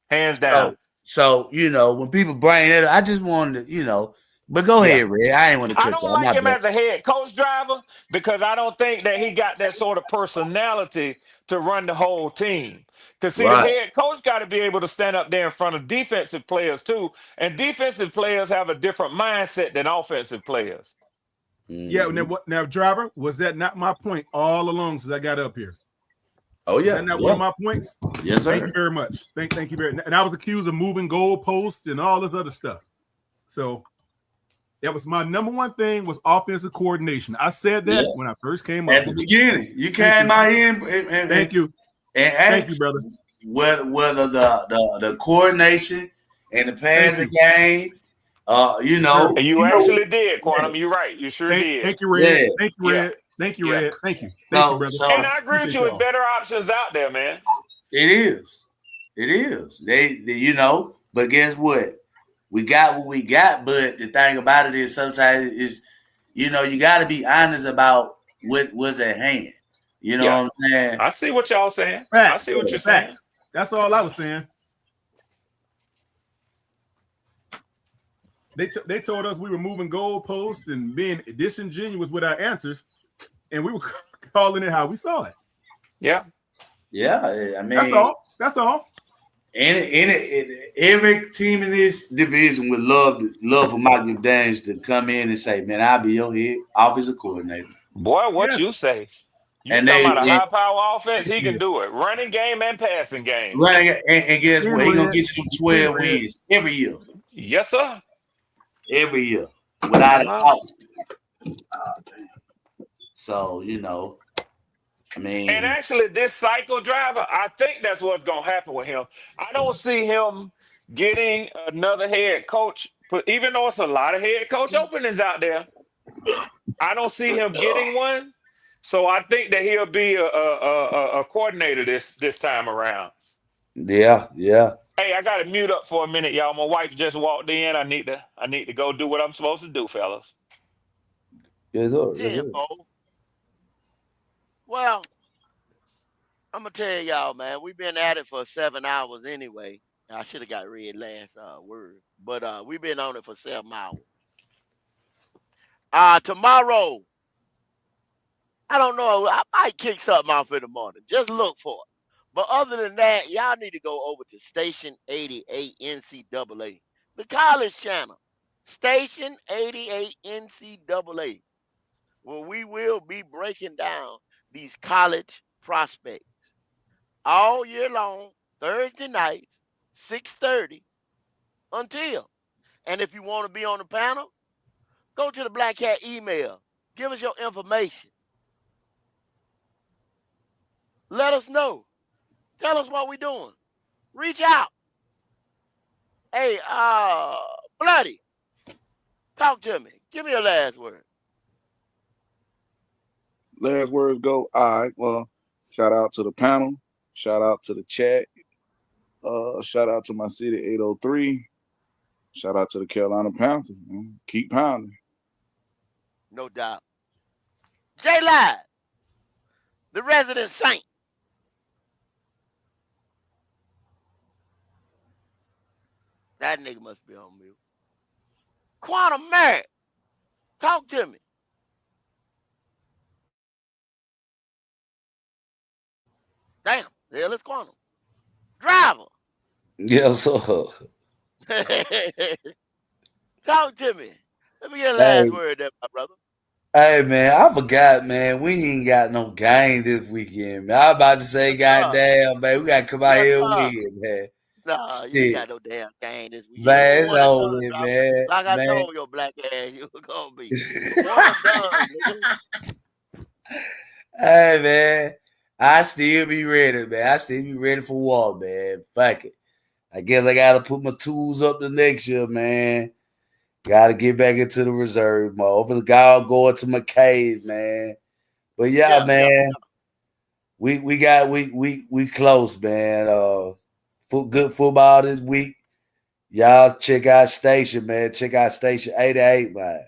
hands down. So when people bring it up, I just wanted to, but go Yeah. ahead, Ray. I ain't want to I cut don't you. I'm like not him bad. as a head coach driver because I don't think that he got that sort of personality to run the whole team. Because see, the Right. head coach got to be able to stand up there in front of defensive players too, and defensive players have a different mindset than offensive players. Yeah. Mhm. Now, driver, was that not my point all along since I got up here? Oh Was yeah, that not one yeah. of my points? Yes, Thank you sir. very much. Thank you very much. And I was accused of moving goalposts and all this other stuff. So that was my number one thing was offensive coordination. I said Yeah. that when I first came up At the here. beginning, you Thank came you. out here and Thank you. Thank you, asked brother. whether the coordination and the Thank passing you. game, Yes, sir. And you actually did, Quantum. You're right. You sure did. Thank you, Red. yeah. Thank you, Yeah. Red. Thank you, Yeah. Red. Thank you. Thank you, brother. And So I agree with Appreciate you with y'all. better options out there, man. It is. It is. They you know, but guess what? We got what we got, but the thing about it is sometimes is, you know, you got to be honest about what was at hand. You know Yeah, what I'm saying? I see what y'all saying. I Facts, see what you're saying. facts. That's all I was saying. They told us we were moving goalposts and being disingenuous with our answers, and we were calling it how we saw it. Yeah. Yeah, I That's mean, all. That's all. every team in this division would love for Mike McDaniels to come in and say, "Man, I'll be your head offensive coordinator." Boy, what Yes. you say? You And talking they about a and high power offense? He can do it. Running game and passing game. running and guess In what? He gonna red. get you them In 12 red. wins every year, Yes, sir. every year, without a Uh-huh. doubt. So you know, I And mean, actually, this cycle driver, I think that's what's gonna happen with him. I don't see him getting another head coach, but even though it's a lot of head coach openings out there, I don't see him getting one. So I think that he'll be a coordinator this time around. yeah. Hey, I got to mute up for a minute, y'all. My wife just walked in. I need to go do what I'm supposed to do, fellas. Yes, sir. Yes, sir. Tenfold. Well, I'm gonna tell y'all, man. We've been at it for 7 hours anyway. I should have got red last word, but we've been on it for 7 hours. Tomorrow, I don't know. I might kick something off in the morning. Just look for it. But other than that, y'all need to go over to Station 88 NCAA, the college channel. Station 88 NCAA, where we will be breaking down these college prospects all year long, Thursday nights, 6:30 until. And if you want to be on the panel, go to the Black Cat email. Give us your information. Let us know. Tell us what we're doing. Reach out. Hey, Bloody, talk to me. Give me a last word. Last words go. All right. Well, shout out to the panel. Shout out to the chat. Shout out to my city 803. Shout out to the Carolina Panthers. Man. Keep pounding. No doubt. J Live, the resident saint. That nigga must be on mute. Quantum Merritt, talk to me. Damn, the hell is Quantum. Driver, Yes, sir. talk to me. Let me get a last Hey, word there, my brother. hey, man, I forgot, man. We ain't got no game this weekend, man. I was about to say, Yes, sir. goddamn, man, we gotta come out Yes, here and sir. win, man. Nah, you ain't Shit, got no damn game this week. You man, it's one and over done, with, drop. man. Like I Man, told your black ass you were gonna be. One and done, nigga. hey, man, I still be ready, man. I still be ready for war, man. Fuck it. I guess I gotta put my tools up the next year, man. Gotta get back into the reserve, man. Over the guy going to my cave, man. But yeah, Yeah, yeah, man, yeah. we close, man. Good football this week. Y'all check out Station, man. Check out Station 88, man.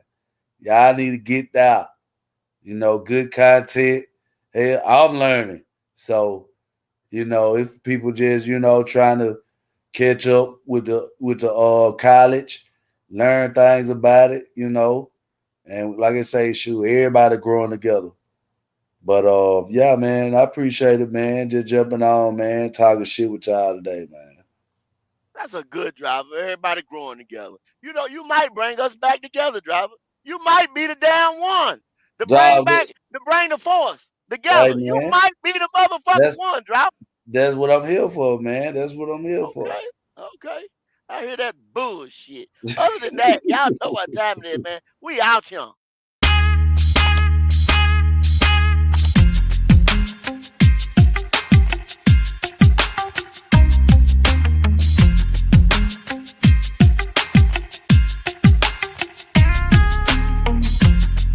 Y'all need to get that. You know, good content. Hey, I'm learning. So, you know, if people just, you know, trying to catch up with the college, learn things about it, you know. And like I say, shoot, everybody growing together. But yeah, man, I appreciate it, man. Just jumping on, man, talking shit with y'all today, man. That's a good driver. Everybody growing together. You know, you might bring us back together, driver. You might be the damn one Dog, to bring the force hey together. You man, might be the motherfucking that's one, driver. that's what I'm here for, man. That's what I'm here for. Okay, okay. I hear that bullshit. Other than that, y'all know what time it is, man. We out here.